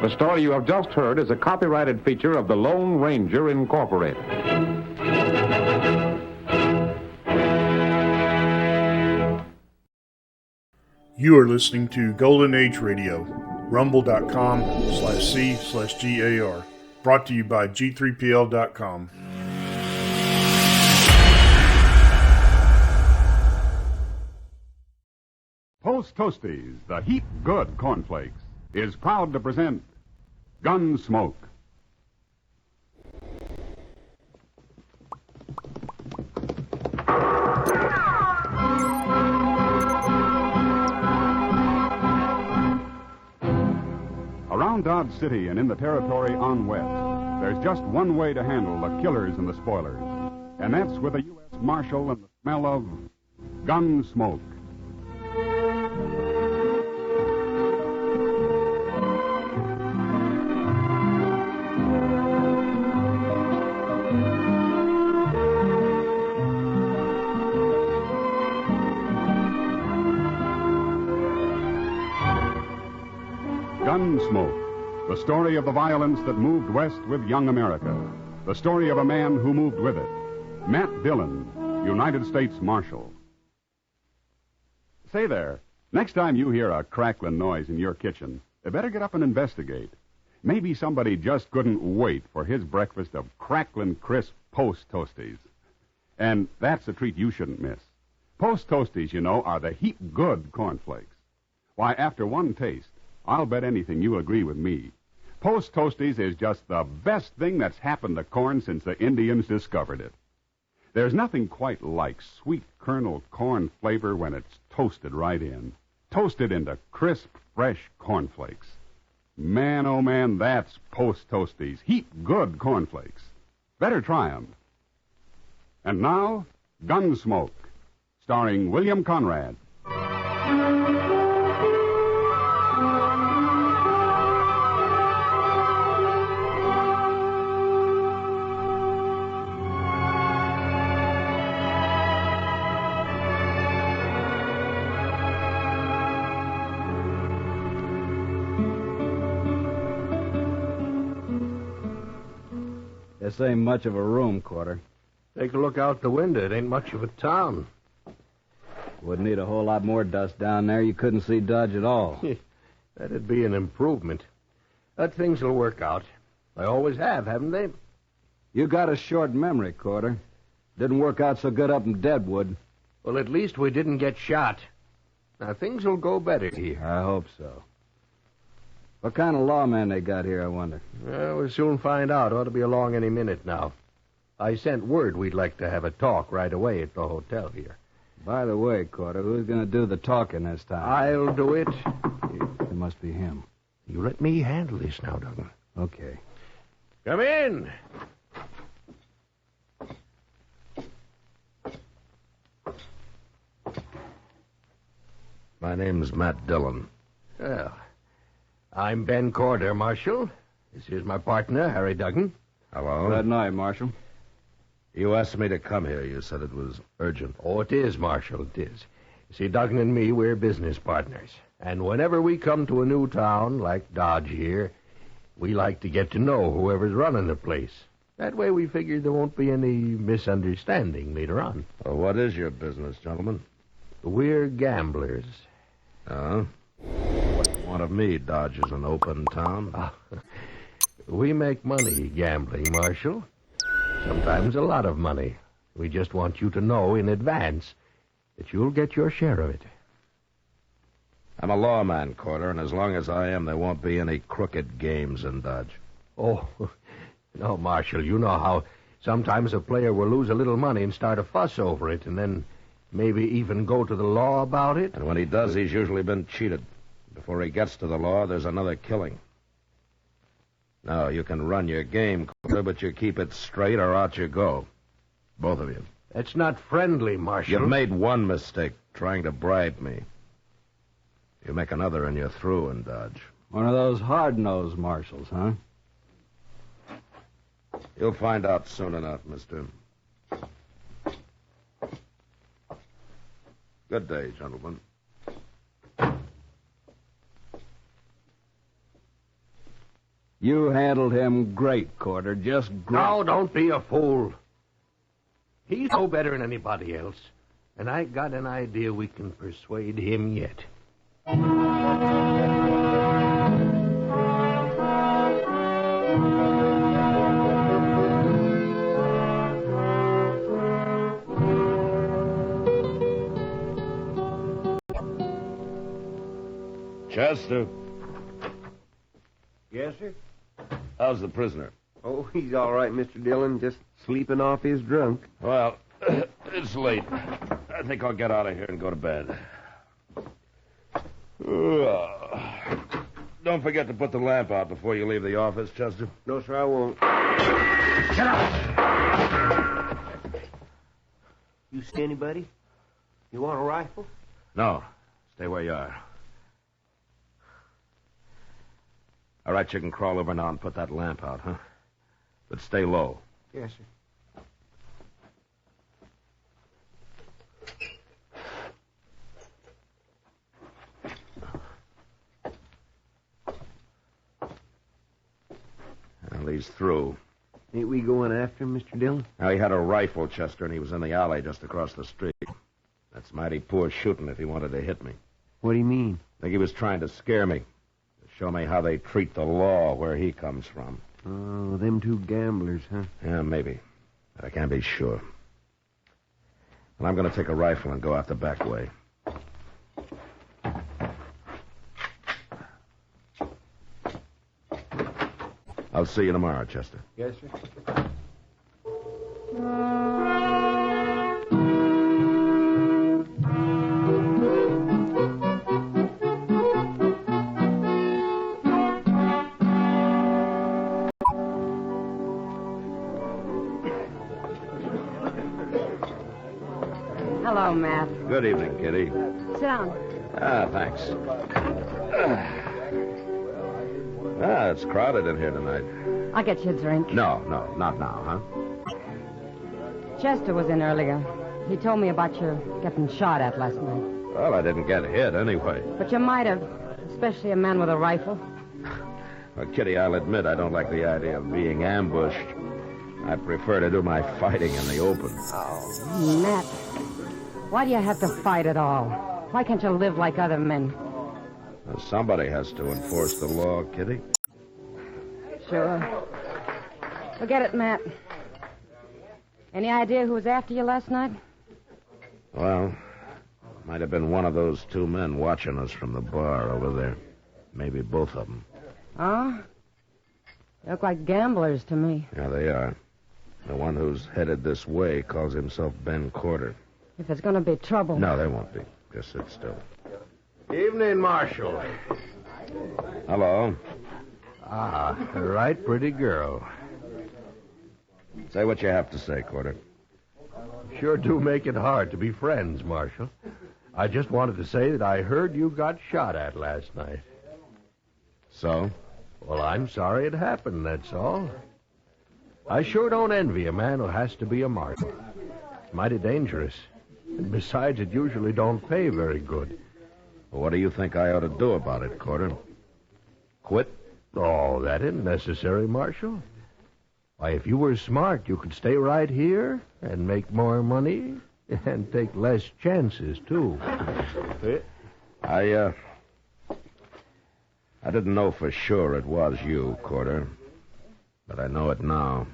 [SPEAKER 3] The story you have just heard is a copyrighted feature of the Lone Ranger Incorporated.
[SPEAKER 11] You are listening to Golden Age Radio, rumble.com/C/GAR. Brought to you by G3PL.com.
[SPEAKER 14] Post Toasties, the heap good cornflakes, is proud to present Gunsmoke. Around Dodge City and in the territory on west, there's just one way to handle the killers and the spoilers, and that's with a U.S. Marshal and the smell of Gunsmoke. Gunsmoke, the story of the violence that moved west with young America. The story of a man who moved with it. Matt Dillon, United States Marshal. Say there, next time you hear a crackling noise in your kitchen, you better get up and investigate. Maybe somebody just couldn't wait for his breakfast of crackling crisp Post Toasties. And that's a treat you shouldn't miss. Post Toasties, you know, are the heap good cornflakes. Why, after one taste, I'll bet anything you'll agree with me. Post Toasties is just the best thing that's happened to corn since the Indians discovered it. There's nothing quite like sweet kernel corn flavor when it's toasted right in. Toasted into crisp, fresh cornflakes. Man, oh man, that's Post Toasties. Heap good cornflakes. Better try 'em. And now, Gunsmoke, starring William Conrad.
[SPEAKER 15] This ain't much of a room, Quarter.
[SPEAKER 10] Take a look out the window. It ain't much of a town.
[SPEAKER 15] Would need a whole lot more dust down there. You couldn't see Dodge at all.
[SPEAKER 10] That'd be an improvement. But things will work out. They always have, haven't they?
[SPEAKER 15] You got a short memory, Quarter. Didn't work out so good up in Deadwood.
[SPEAKER 10] Well, at least we didn't get shot. Now, things will go better here.
[SPEAKER 15] I hope so. What kind of lawman they got here, I wonder?
[SPEAKER 10] Well, we'll soon find out. Ought to be along any minute now. I sent word we'd like to have a talk right away at the hotel here.
[SPEAKER 15] By the way, Quarter, who's going to do the talking this time?
[SPEAKER 10] I'll do it.
[SPEAKER 15] It must be him.
[SPEAKER 10] You let me handle this now, Duggan.
[SPEAKER 15] Okay.
[SPEAKER 10] Come in.
[SPEAKER 5] My name's Matt Dillon.
[SPEAKER 10] Well, I'm Ben Corder, Marshal. This is my partner, Harry Duggan.
[SPEAKER 5] Hello.
[SPEAKER 15] Good night, Marshal.
[SPEAKER 5] You asked me to come here. You said it was urgent.
[SPEAKER 10] Oh, it is, Marshal, it is. You see, Duggan and me, we're business partners. And whenever we come to a new town, like Dodge here, we like to get to know whoever's running the place. That way we figure there won't be any misunderstanding later on.
[SPEAKER 5] Well, what is your business, gentlemen?
[SPEAKER 10] We're gamblers.
[SPEAKER 5] What do you want of me? Dodge is an open town.
[SPEAKER 10] We make money gambling, Marshal. Sometimes a lot of money. We just want you to know in advance that you'll get your share of it.
[SPEAKER 5] I'm a lawman, Corder, and as long as I am, there won't be any crooked games in Dodge.
[SPEAKER 10] Oh, no, Marshal, you know how sometimes a player will lose a little money and start a fuss over it, and then maybe even go to the law about it.
[SPEAKER 5] And when he does, he's usually been cheated. Before he gets to the law, there's another killing. Now, you can run your game, Corder, but you keep it straight or out you go. Both of you.
[SPEAKER 10] That's not friendly, Marshal.
[SPEAKER 5] You've made one mistake, trying to bribe me. You make another and you're through in Dodge.
[SPEAKER 15] One of those hard-nosed marshals, huh?
[SPEAKER 5] You'll find out soon enough, mister. Good day, gentlemen.
[SPEAKER 15] You handled him great, Corder. Just great.
[SPEAKER 10] Now, don't be a fool. He's no better than anybody else. And I got an idea we can persuade him yet. Chester,
[SPEAKER 16] Yes, sir?
[SPEAKER 10] how's the prisoner?
[SPEAKER 16] Oh, he's all right, Mr. Dillon. Just sleeping off his drunk.
[SPEAKER 10] Well, it's late. I think I'll get out of here and go to bed. Don't forget to put the lamp out before you leave the office, Chester.
[SPEAKER 16] No, sir, I won't.
[SPEAKER 10] Get out!
[SPEAKER 16] You see anybody? You want a rifle?
[SPEAKER 10] No. Stay where you are. All right, you can crawl over now and put that lamp out, huh? But stay low.
[SPEAKER 16] Yes, sir.
[SPEAKER 10] Well, he's through.
[SPEAKER 16] Ain't we going after him, Mr. Dillon?
[SPEAKER 10] Now, he had a rifle, Chester, and he was in the alley just across the street. That's mighty poor shooting if he wanted to hit me.
[SPEAKER 16] What do you mean?
[SPEAKER 10] I think he was trying to scare me. To show me how they treat the law where he comes from.
[SPEAKER 16] Oh, them two gamblers, huh?
[SPEAKER 10] Yeah, maybe. But I can't be sure. Well, I'm going to take a rifle and go out the back way. I'll see you tomorrow, Chester.
[SPEAKER 16] Yes, sir.
[SPEAKER 17] Hello, Matt.
[SPEAKER 10] Good evening, Kitty.
[SPEAKER 17] Sit down.
[SPEAKER 10] Thanks. It's crowded in here tonight.
[SPEAKER 17] I'll get you a drink.
[SPEAKER 10] No, not now, huh?
[SPEAKER 17] Chester was in earlier. He told me about your getting shot at last night.
[SPEAKER 10] Well, I didn't get hit anyway.
[SPEAKER 17] But you might have, especially a man with a rifle.
[SPEAKER 10] Well, Kitty, I'll admit I don't like the idea of being ambushed. I prefer to do my fighting in the open.
[SPEAKER 17] Oh, Matt. Why do you have to fight at all? Why can't you live like other men?
[SPEAKER 10] Well, somebody has to enforce the law, Kitty.
[SPEAKER 17] Sure. Forget it, Matt. Any idea who was after you last night?
[SPEAKER 10] Well, might have been one of those two men watching us from the bar over there. Maybe both of them.
[SPEAKER 17] Oh? They look like gamblers to me.
[SPEAKER 10] Yeah, they are. The one who's headed this way calls himself Ben Corder.
[SPEAKER 17] If there's going to be trouble...
[SPEAKER 10] No, there won't be. Just sit still. Evening, Marshal. Hello. Ah, a right pretty girl. Say what you have to say, Corder.
[SPEAKER 18] Sure do make it hard to be friends, Marshal. I just wanted to say that I heard you got shot at last night.
[SPEAKER 10] So?
[SPEAKER 18] Well, I'm sorry it happened, that's all. I sure don't envy a man who has to be a marshal. It's mighty dangerous. And besides, it usually don't pay very good.
[SPEAKER 10] Well, what do you think I ought to do about it, Corder? Quit?
[SPEAKER 18] Oh, that isn't necessary, Marshal. Why, if you were smart, you could stay right here and make more money and take less chances, too.
[SPEAKER 10] I didn't know for sure it was you, Corder. But I know it now.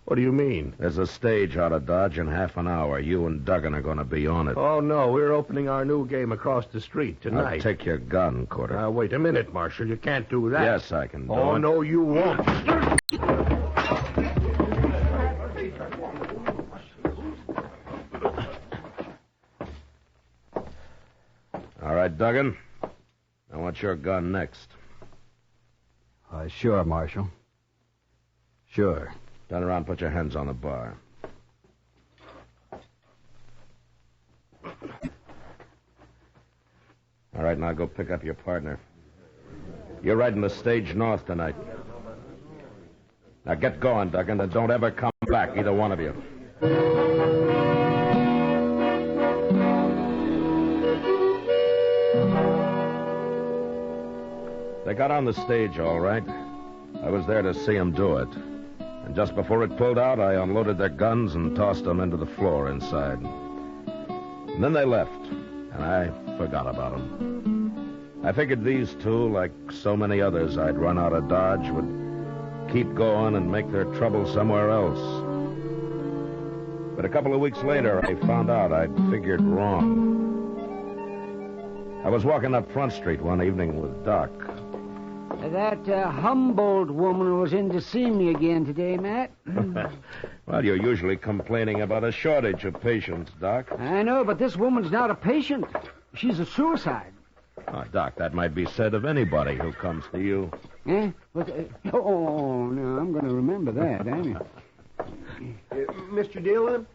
[SPEAKER 18] What do you mean?
[SPEAKER 10] There's a stage out of Dodge in half an hour. You and Duggan are going to be on it.
[SPEAKER 18] Oh, no, we're opening our new game across the street tonight.
[SPEAKER 10] I'll take your gun, Corder.
[SPEAKER 18] Now, wait a minute, Marshal. You can't do that.
[SPEAKER 10] Yes, I can do it.
[SPEAKER 18] Oh, no, you won't.
[SPEAKER 10] All right, Duggan. I want your gun next.
[SPEAKER 15] Sure, Marshal. Sure.
[SPEAKER 10] Turn around and put your hands on the bar. All right, now go pick up your partner. You're riding the stage north tonight. Now get going, Duggan, and don't ever come back, either one of you. They got on the stage all right. I was there to see them do it. And just before it pulled out, I unloaded their guns and tossed them into the floor inside. And then they left,
[SPEAKER 18] and I forgot about them. I figured these two, like so many others I'd run out of Dodge, would keep going and make their trouble somewhere else. But a couple of weeks later, I found out I'd figured wrong. I was walking up Front Street one evening with Doc.
[SPEAKER 19] That Humboldt woman was in to see me again today, Matt.
[SPEAKER 18] Well, you're usually complaining about a shortage of patients, Doc.
[SPEAKER 19] I know, but this woman's not a patient. She's a suicide.
[SPEAKER 18] Oh, Doc, that might be said of anybody who comes to you.
[SPEAKER 19] Eh? What, oh, no, I'm going to remember that, ain't you?
[SPEAKER 16] Mr. Dillon?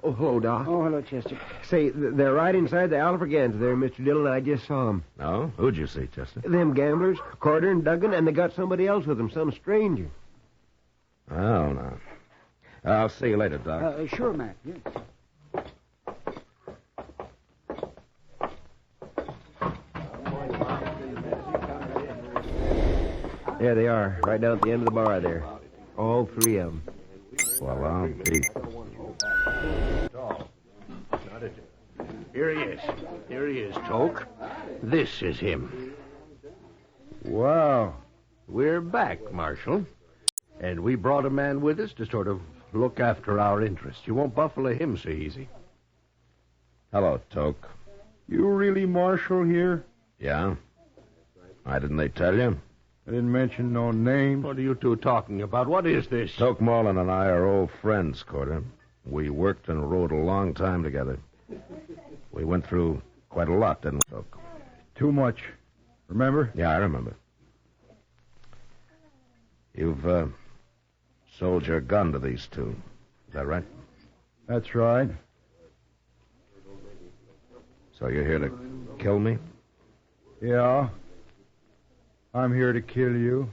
[SPEAKER 16] Oh, hello, Doc.
[SPEAKER 19] Oh, hello, Chester.
[SPEAKER 16] Say, they're right inside the Alfregans there, Mr. Dillon. I just saw them.
[SPEAKER 18] Oh? Who'd you see, Chester?
[SPEAKER 16] Them gamblers, Carter and Duggan, and they got somebody else with them, some stranger.
[SPEAKER 18] Oh, no. I'll see you later, Doc.
[SPEAKER 19] Sure, Matt. Yes.
[SPEAKER 16] There they are, right down at the end of the bar there. All three of them.
[SPEAKER 18] Well, I'll be...
[SPEAKER 10] Here he is. Here he is, Toke. This is him.
[SPEAKER 18] Wow.
[SPEAKER 10] We're back, Marshal. And we brought a man with us to sort of look after our interests. You won't buffalo him so easy.
[SPEAKER 18] Hello, Toke.
[SPEAKER 20] You really Marshal here?
[SPEAKER 18] Yeah? Why didn't they tell you?
[SPEAKER 20] I didn't mention no name.
[SPEAKER 10] What are you two talking about? What is this?
[SPEAKER 18] Toke Marlin and I are old friends, Carter. We worked and rode a long time together. We went through quite a lot, didn't we, Toke?
[SPEAKER 20] Too much. Remember?
[SPEAKER 18] Yeah, I remember. You've sold your gun to these two. Is that right?
[SPEAKER 20] That's right.
[SPEAKER 18] So you're here to kill me?
[SPEAKER 20] Yeah. I'm here to kill you.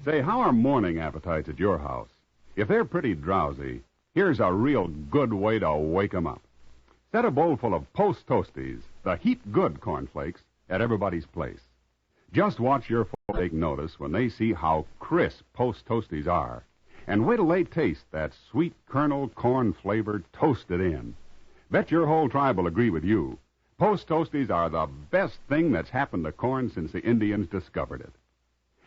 [SPEAKER 14] Say, how are morning appetites at your house? If they're pretty drowsy, here's a real good way to wake 'em up. Set a bowl full of Post Toasties, the heat-good cornflakes, at everybody's place. Just watch your folks take notice when they see how crisp Post Toasties are. And wait till they taste that sweet kernel corn flavor toasted in. Bet your whole tribe will agree with you. Post Toasties are the best thing that's happened to corn since the Indians discovered it.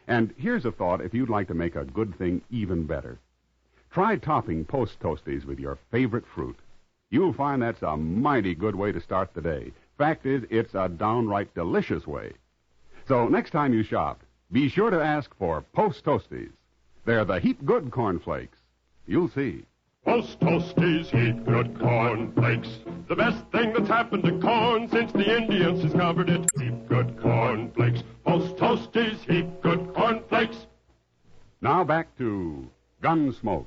[SPEAKER 14] And here's a thought if you'd like to make a good thing even better. Try topping Post Toasties with your favorite fruit. You'll find that's a mighty good way to start the day. Fact is, it's a downright delicious way. So next time you shop, be sure to ask for Post Toasties. They're the heat-good cornflakes. You'll see.
[SPEAKER 8] Post Toasties, heat good cornflakes. The best thing that's happened to corn since the Indians discovered it. Heat good cornflakes. Post Toasties, heat good cornflakes.
[SPEAKER 14] Now back to Gunsmoke.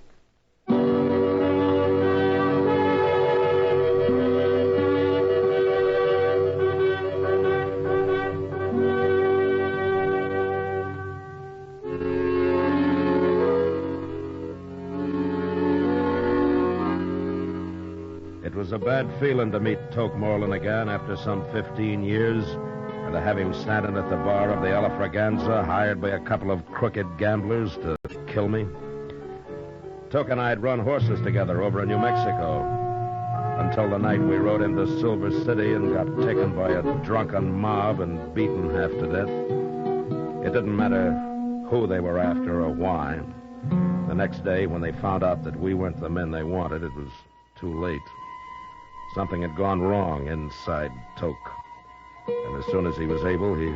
[SPEAKER 18] It was a bad feeling to meet Toke Marlin again after some 15 years, and to have him standing at the bar of the Alfraganza, hired by a couple of crooked gamblers to kill me. Toke and I had run horses together over in New Mexico until the night we rode into Silver City and got taken by a drunken mob and beaten half to death. It didn't matter who they were after or why. The next day, when they found out that we weren't the men they wanted, it was too late. Something had gone wrong inside Toke. And as soon as he was able, he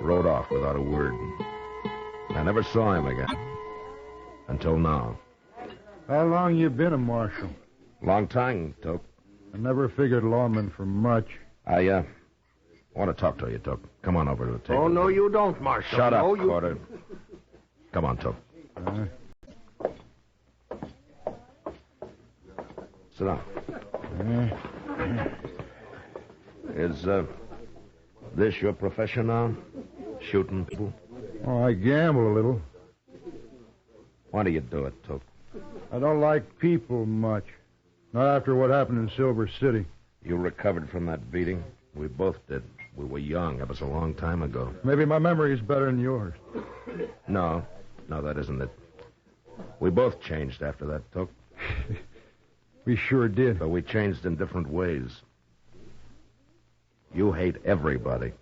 [SPEAKER 18] rode off without a word. I never saw him again. Until now.
[SPEAKER 20] How long you been a marshal?
[SPEAKER 18] Long time, Toke.
[SPEAKER 20] I never figured lawman for much.
[SPEAKER 18] I want to talk to you, Toke. Come on over to the table.
[SPEAKER 10] Oh, no, you don't, Marshal.
[SPEAKER 18] Shut up,
[SPEAKER 10] no, you...
[SPEAKER 18] Carter. Come on, Toke. Sit down. Is this your profession now? Shooting people?
[SPEAKER 20] Oh, I gamble a little.
[SPEAKER 18] Why do you do it, Toke?
[SPEAKER 20] I don't like people much. Not after what happened in Silver City.
[SPEAKER 18] You recovered from that beating? We both did. We were young. That was a long time ago.
[SPEAKER 20] Maybe my memory is better than yours.
[SPEAKER 18] No, that isn't it. We both changed after that, Toke.
[SPEAKER 20] We sure did.
[SPEAKER 18] But we changed in different ways. You hate everybody.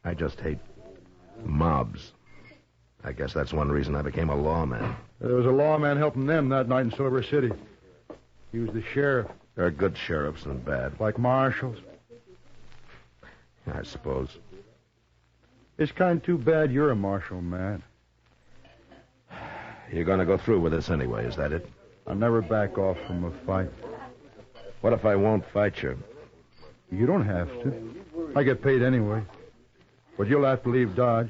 [SPEAKER 18] I just hate mobs. I guess that's one reason I became a lawman.
[SPEAKER 20] There was a lawman helping them that night in Silver City. He was the sheriff.
[SPEAKER 18] There are good sheriffs and bad.
[SPEAKER 20] Like marshals.
[SPEAKER 18] I suppose.
[SPEAKER 20] It's kind of too bad you're a marshal, Matt.
[SPEAKER 18] You're going to go through with this anyway, is that it?
[SPEAKER 20] I'll never back off from a fight.
[SPEAKER 18] What if I won't fight you?
[SPEAKER 20] You don't have to. I get paid anyway. But you'll have to leave Dodge.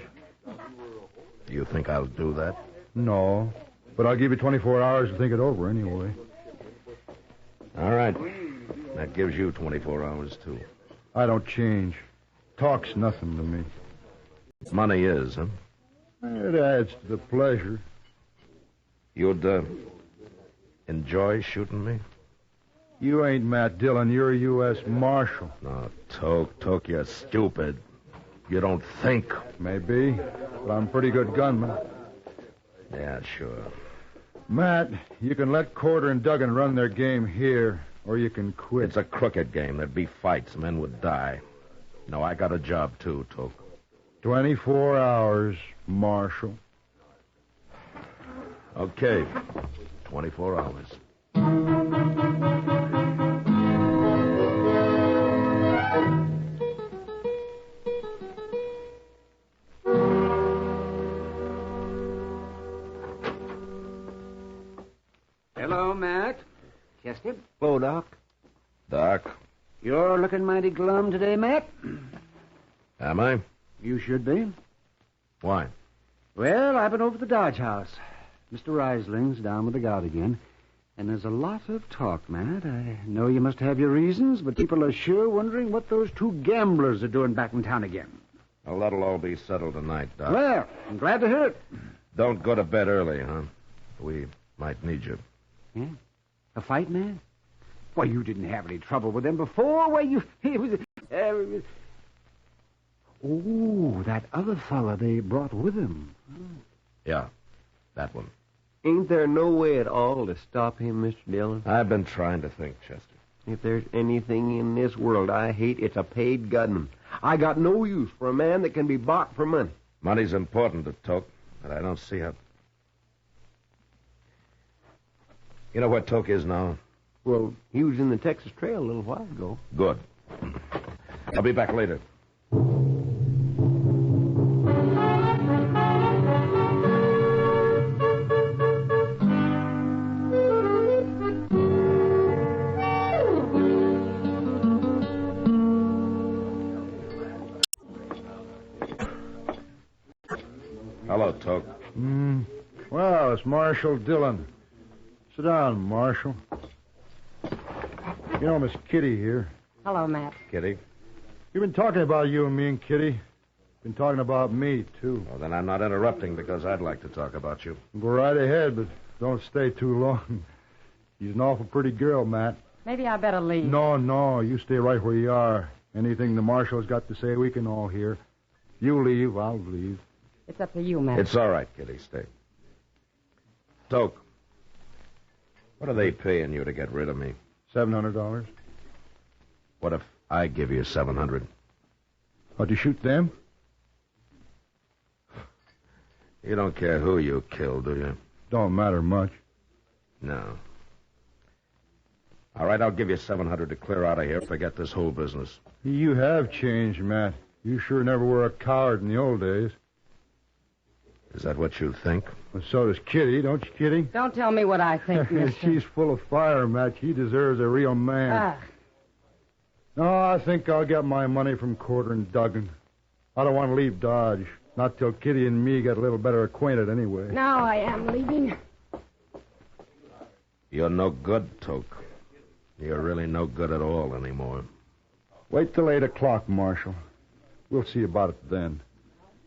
[SPEAKER 18] You think I'll do that?
[SPEAKER 20] No. But I'll give you 24 hours to think it over anyway.
[SPEAKER 18] All right. That gives you 24 hours, too.
[SPEAKER 20] I don't change. Talk's nothing to me.
[SPEAKER 18] Money is, huh?
[SPEAKER 20] It adds to the pleasure.
[SPEAKER 18] You'd, enjoy shooting me?
[SPEAKER 20] You ain't Matt Dillon. You're a U.S. Marshal.
[SPEAKER 18] No, Toke, you're stupid. You don't think.
[SPEAKER 20] Maybe, but I'm a pretty good gunman.
[SPEAKER 18] Yeah, sure.
[SPEAKER 20] Matt, you can let Corder and Duggan run their game here, or you can quit.
[SPEAKER 18] It's a crooked game. There'd be fights. Men would die. No, I got a job, too, Toke.
[SPEAKER 20] 24 hours, Marshal.
[SPEAKER 18] Okay. 24 hours.
[SPEAKER 19] Hello, Matt. Chester?
[SPEAKER 16] Hello, Doc.
[SPEAKER 18] Doc?
[SPEAKER 19] You're looking mighty glum today, Matt.
[SPEAKER 18] Am I?
[SPEAKER 19] You should be.
[SPEAKER 18] Why?
[SPEAKER 19] Well, I've been over to the Dodge House. Mr. Reisling's down with the gout again. And there's a lot of talk, Matt. I know you must have your reasons, but people are sure wondering what those two gamblers are doing back in town again.
[SPEAKER 18] Well, that'll all be settled tonight, Doc.
[SPEAKER 19] Well, I'm glad to hear it.
[SPEAKER 18] Don't go to bed early, huh? We might need you.
[SPEAKER 19] Yeah? A fight, man? Why, you didn't have any trouble with them before. Why, you... It was, oh, that other fella they brought with him.
[SPEAKER 18] Yeah, that one.
[SPEAKER 16] Ain't there no way at all to stop him, Mr. Dillon?
[SPEAKER 18] I've been trying to think, Chester.
[SPEAKER 16] If there's anything in this world I hate, it's a paid gunman. I got no use for a man that can be bought for money.
[SPEAKER 18] Money's important to Toke, but I don't see how... You know where Toke is now?
[SPEAKER 16] Well, he was in the Texas Trail a little while ago.
[SPEAKER 18] Good. I'll be back later. Hello, Toke.
[SPEAKER 20] Well, it's Marshal Dillon. Sit down, Marshal. You know Miss Kitty here.
[SPEAKER 17] Hello, Matt.
[SPEAKER 18] Kitty?
[SPEAKER 20] You've been talking about you and me and Kitty. Been talking about me, too.
[SPEAKER 18] Well, then I'm not interrupting because I'd like to talk about you.
[SPEAKER 20] Go right ahead, but don't stay too long. She's an awful pretty girl, Matt.
[SPEAKER 17] Maybe I better leave.
[SPEAKER 20] No, you stay right where you are. Anything the Marshal's got to say, we can all hear. You leave, I'll leave.
[SPEAKER 17] It's up to you, Matt.
[SPEAKER 18] It's all right, Kitty. Stay. Toke, what are they paying you to get rid of me?
[SPEAKER 20] $700.
[SPEAKER 18] What if I give you $700?
[SPEAKER 20] How'd you shoot them?
[SPEAKER 18] You don't care who you kill, do you?
[SPEAKER 20] Don't matter much.
[SPEAKER 18] No. All right, I'll give you $700 to clear out of here. Forget this whole business.
[SPEAKER 20] You have changed, Matt. You sure never were a coward in the old days.
[SPEAKER 18] Is that what you think?
[SPEAKER 20] Well, so does Kitty, don't you, Kitty?
[SPEAKER 17] Don't tell me what I think, mister.
[SPEAKER 20] She's full of fire, Matt. She deserves a real man.
[SPEAKER 17] Ah.
[SPEAKER 20] No, I think I'll get my money from Corder and Duggan. I don't want to leave Dodge. Not till Kitty and me get a little better acquainted anyway.
[SPEAKER 17] Now I am leaving.
[SPEAKER 18] You're no good, Toke. You're really no good at all anymore.
[SPEAKER 20] Wait till 8 o'clock, Marshal. We'll see about it then.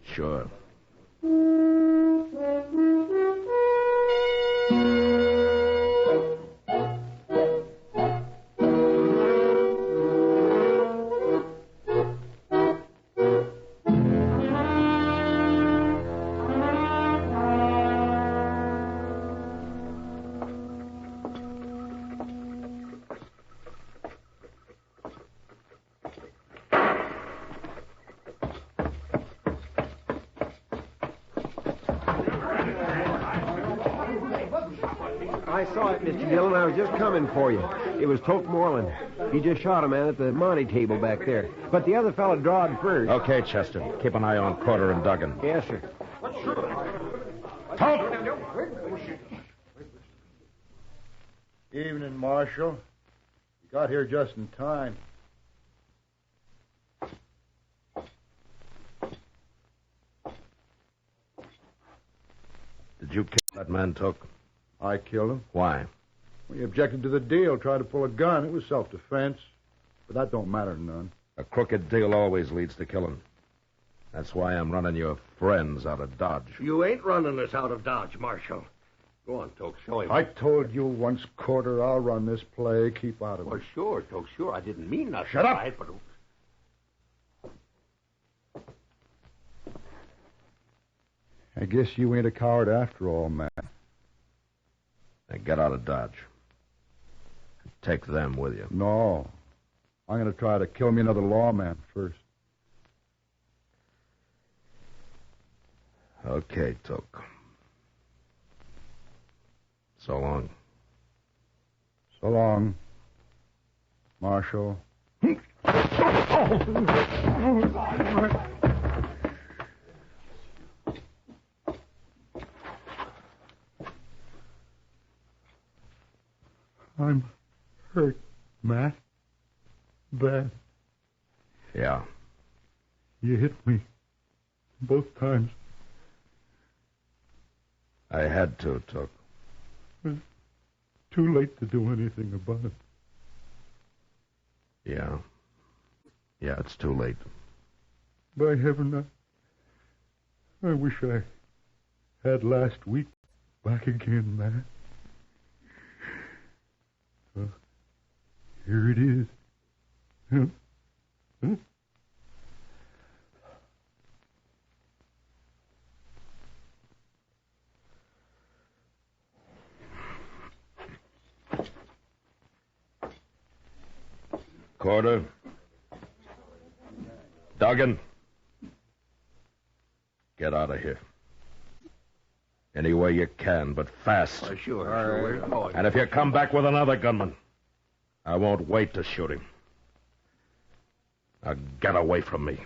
[SPEAKER 18] Sure.
[SPEAKER 16] I saw it, Mr. Dillon. I was just coming for you. It was Toke Moreland. He just shot a man at the Monte table back there. But the other fella drawed first.
[SPEAKER 18] Okay, Chester. Keep an eye on Corder and Duggan.
[SPEAKER 16] Yes, sir.
[SPEAKER 18] Toke!
[SPEAKER 20] Evening, Marshal. You got here just in time.
[SPEAKER 18] Did you kill that man, Toke?
[SPEAKER 20] I killed him.
[SPEAKER 18] Why?
[SPEAKER 20] We objected to the deal, tried to pull a gun. It was self-defense. But that don't matter none.
[SPEAKER 18] A crooked deal always leads to killing. That's why I'm running your friends out of Dodge.
[SPEAKER 13] You ain't running us out of Dodge, Marshal. Go on, Toke, show him.
[SPEAKER 20] I told you once, Corder, I'll run this play. Keep out of it.
[SPEAKER 13] Well, sure, Toke, sure. I didn't mean nothing.
[SPEAKER 20] Shut up!
[SPEAKER 13] Right, but...
[SPEAKER 20] I guess you ain't a coward after all, Matt.
[SPEAKER 18] Now get out of Dodge. Take them with you.
[SPEAKER 20] No. I'm going to try to kill me another lawman first.
[SPEAKER 18] Okay, Toke. So long.
[SPEAKER 20] So long, Marshal. I'm hurt, Matt. Bad.
[SPEAKER 18] Yeah.
[SPEAKER 20] You hit me both times.
[SPEAKER 18] I had to, Toke.
[SPEAKER 20] It's too late to do anything about it.
[SPEAKER 18] Yeah. Yeah, it's too late.
[SPEAKER 20] By heaven, I wish I had last week back again, Matt. Here it is. Huh?
[SPEAKER 18] Corder. Duggan. Get out of here. Any way you can, but fast.
[SPEAKER 13] Sure.
[SPEAKER 18] And if you come back with another gunman, I won't wait to shoot him. Now get away from me.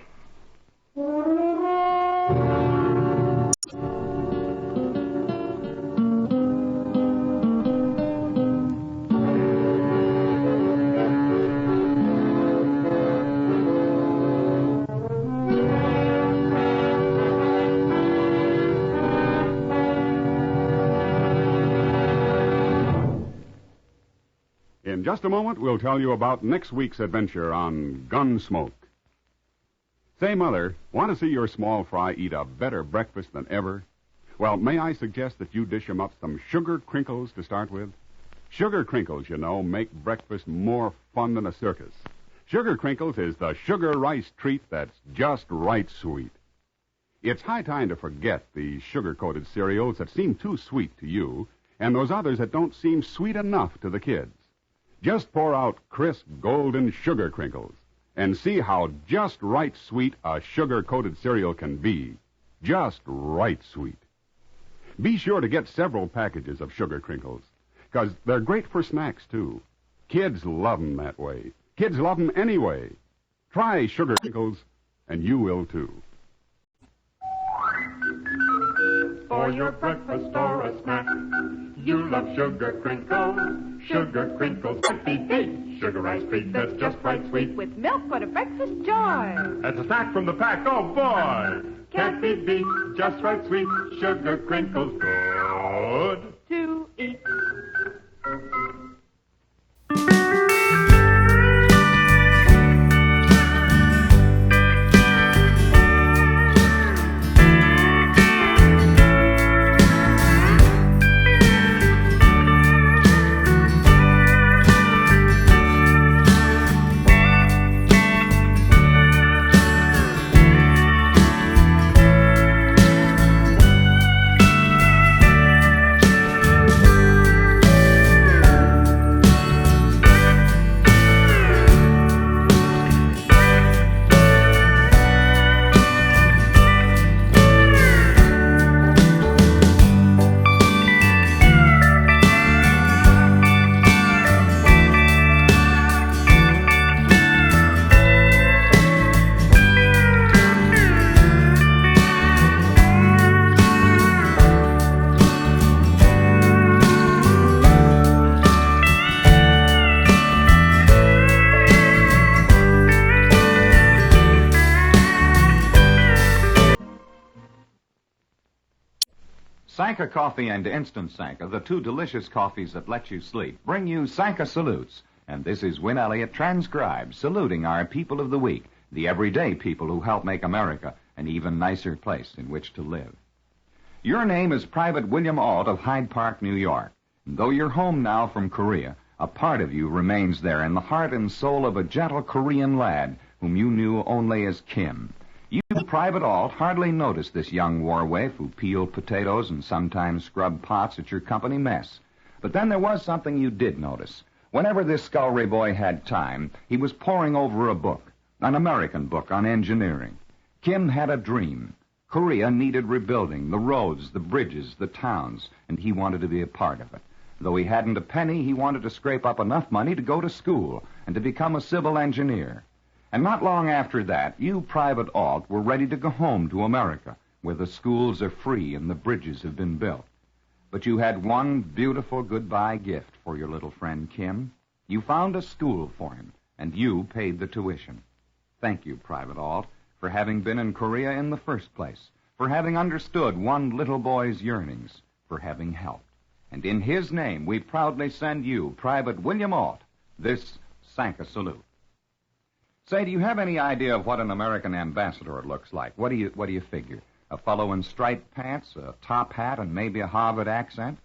[SPEAKER 14] In just a moment, we'll tell you about next week's adventure on Gunsmoke. Say, Mother, want to see your small fry eat a better breakfast than ever? Well, may I suggest that you dish 'em up some sugar crinkles to start with? Sugar crinkles, you know, make breakfast more fun than a circus. Sugar crinkles is the sugar rice treat that's just right sweet. It's high time to forget the sugar-coated cereals that seem too sweet to you and those others that don't seem sweet enough to the kids. Just pour out crisp golden sugar crinkles and see how just right sweet a sugar-coated cereal can be. Just right sweet. Be sure to get several packages of sugar crinkles, because they're great for snacks, too. Kids love 'em that way. Kids love 'em anyway. Try sugar crinkles, and you will, too.
[SPEAKER 8] For your breakfast or a snack, you love sugar crinkles. Sugar crinkles can't be beat. Sugar ice treat that's just right sweet.
[SPEAKER 21] With milk for the breakfast joy.
[SPEAKER 8] That's a snack from the pack, oh boy! Can't be beat, just right sweet. Sugar crinkles good
[SPEAKER 21] to eat.
[SPEAKER 1] Sanka Coffee and Instant Sanka, the two delicious coffees that let you sleep, bring you Sanka Salutes. And this is Win Elliott transcribed, saluting our people of the week, the everyday people who help make America an even nicer place in which to live. Your name is Private William Ault of Hyde Park, New York. And though you're home now from Korea, a part of you remains there in the heart and soul of a gentle Korean lad whom you knew only as Kim. You, Private Ault, hardly noticed this young war waif who peeled potatoes and sometimes scrubbed pots at your company mess. But then there was something you did notice. Whenever this scullery boy had time, he was poring over a book, an American book on engineering. Kim had a dream. Korea needed rebuilding, the roads, the bridges, the towns, and he wanted to be a part of it. Though he hadn't a penny, he wanted to scrape up enough money to go to school and to become a civil engineer. And not long after that, you, Private Ault, were ready to go home to America, where the schools are free and the bridges have been built. But you had one beautiful goodbye gift for your little friend Kim. You found a school for him, and you paid the tuition. Thank you, Private Ault, for having been in Korea in the first place, for having understood one little boy's yearnings, for having helped. And in his name, we proudly send you, Private William Ault, this Sanka salute. Say, do you have any idea of what an American ambassador looks like? What do you figure? A fellow in striped pants, a top hat, and maybe a Harvard accent?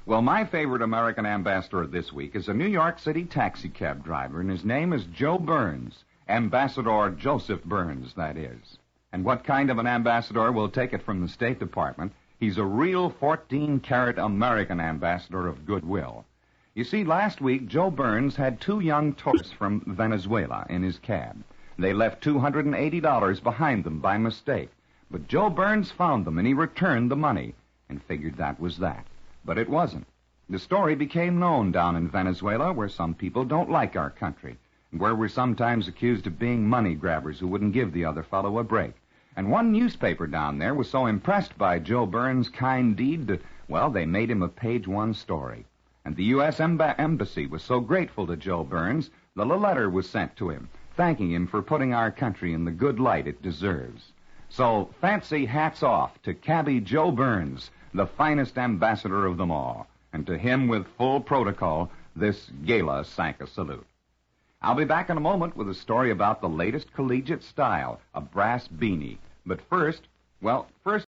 [SPEAKER 1] Well, my favorite American ambassador this week is a New York City taxicab driver, and his name is Joe Burns. Ambassador Joseph Burns, that is. And what kind of an ambassador? We'll take it from the State Department. He's a real 14-carat American ambassador of goodwill. You see, last week, Joe Burns had two young tourists from Venezuela in his cab. They left $280 behind them by mistake. But Joe Burns found them, and he returned the money and figured that was that. But it wasn't. The story became known down in Venezuela, where some people don't like our country, and where we're sometimes accused of being money grabbers who wouldn't give the other fellow a break. And one newspaper down there was so impressed by Joe Burns' kind deed that, well, they made him a page-one story. And the U.S. Embassy was so grateful to Joe Burns that a letter was sent to him, thanking him for putting our country in the good light it deserves. So, fancy hats off to Cabby Joe Burns, the finest ambassador of them all, and to him with full protocol, this gala Sanka salute. I'll be back in a moment with a story about the latest collegiate style, a brass beanie. But first, you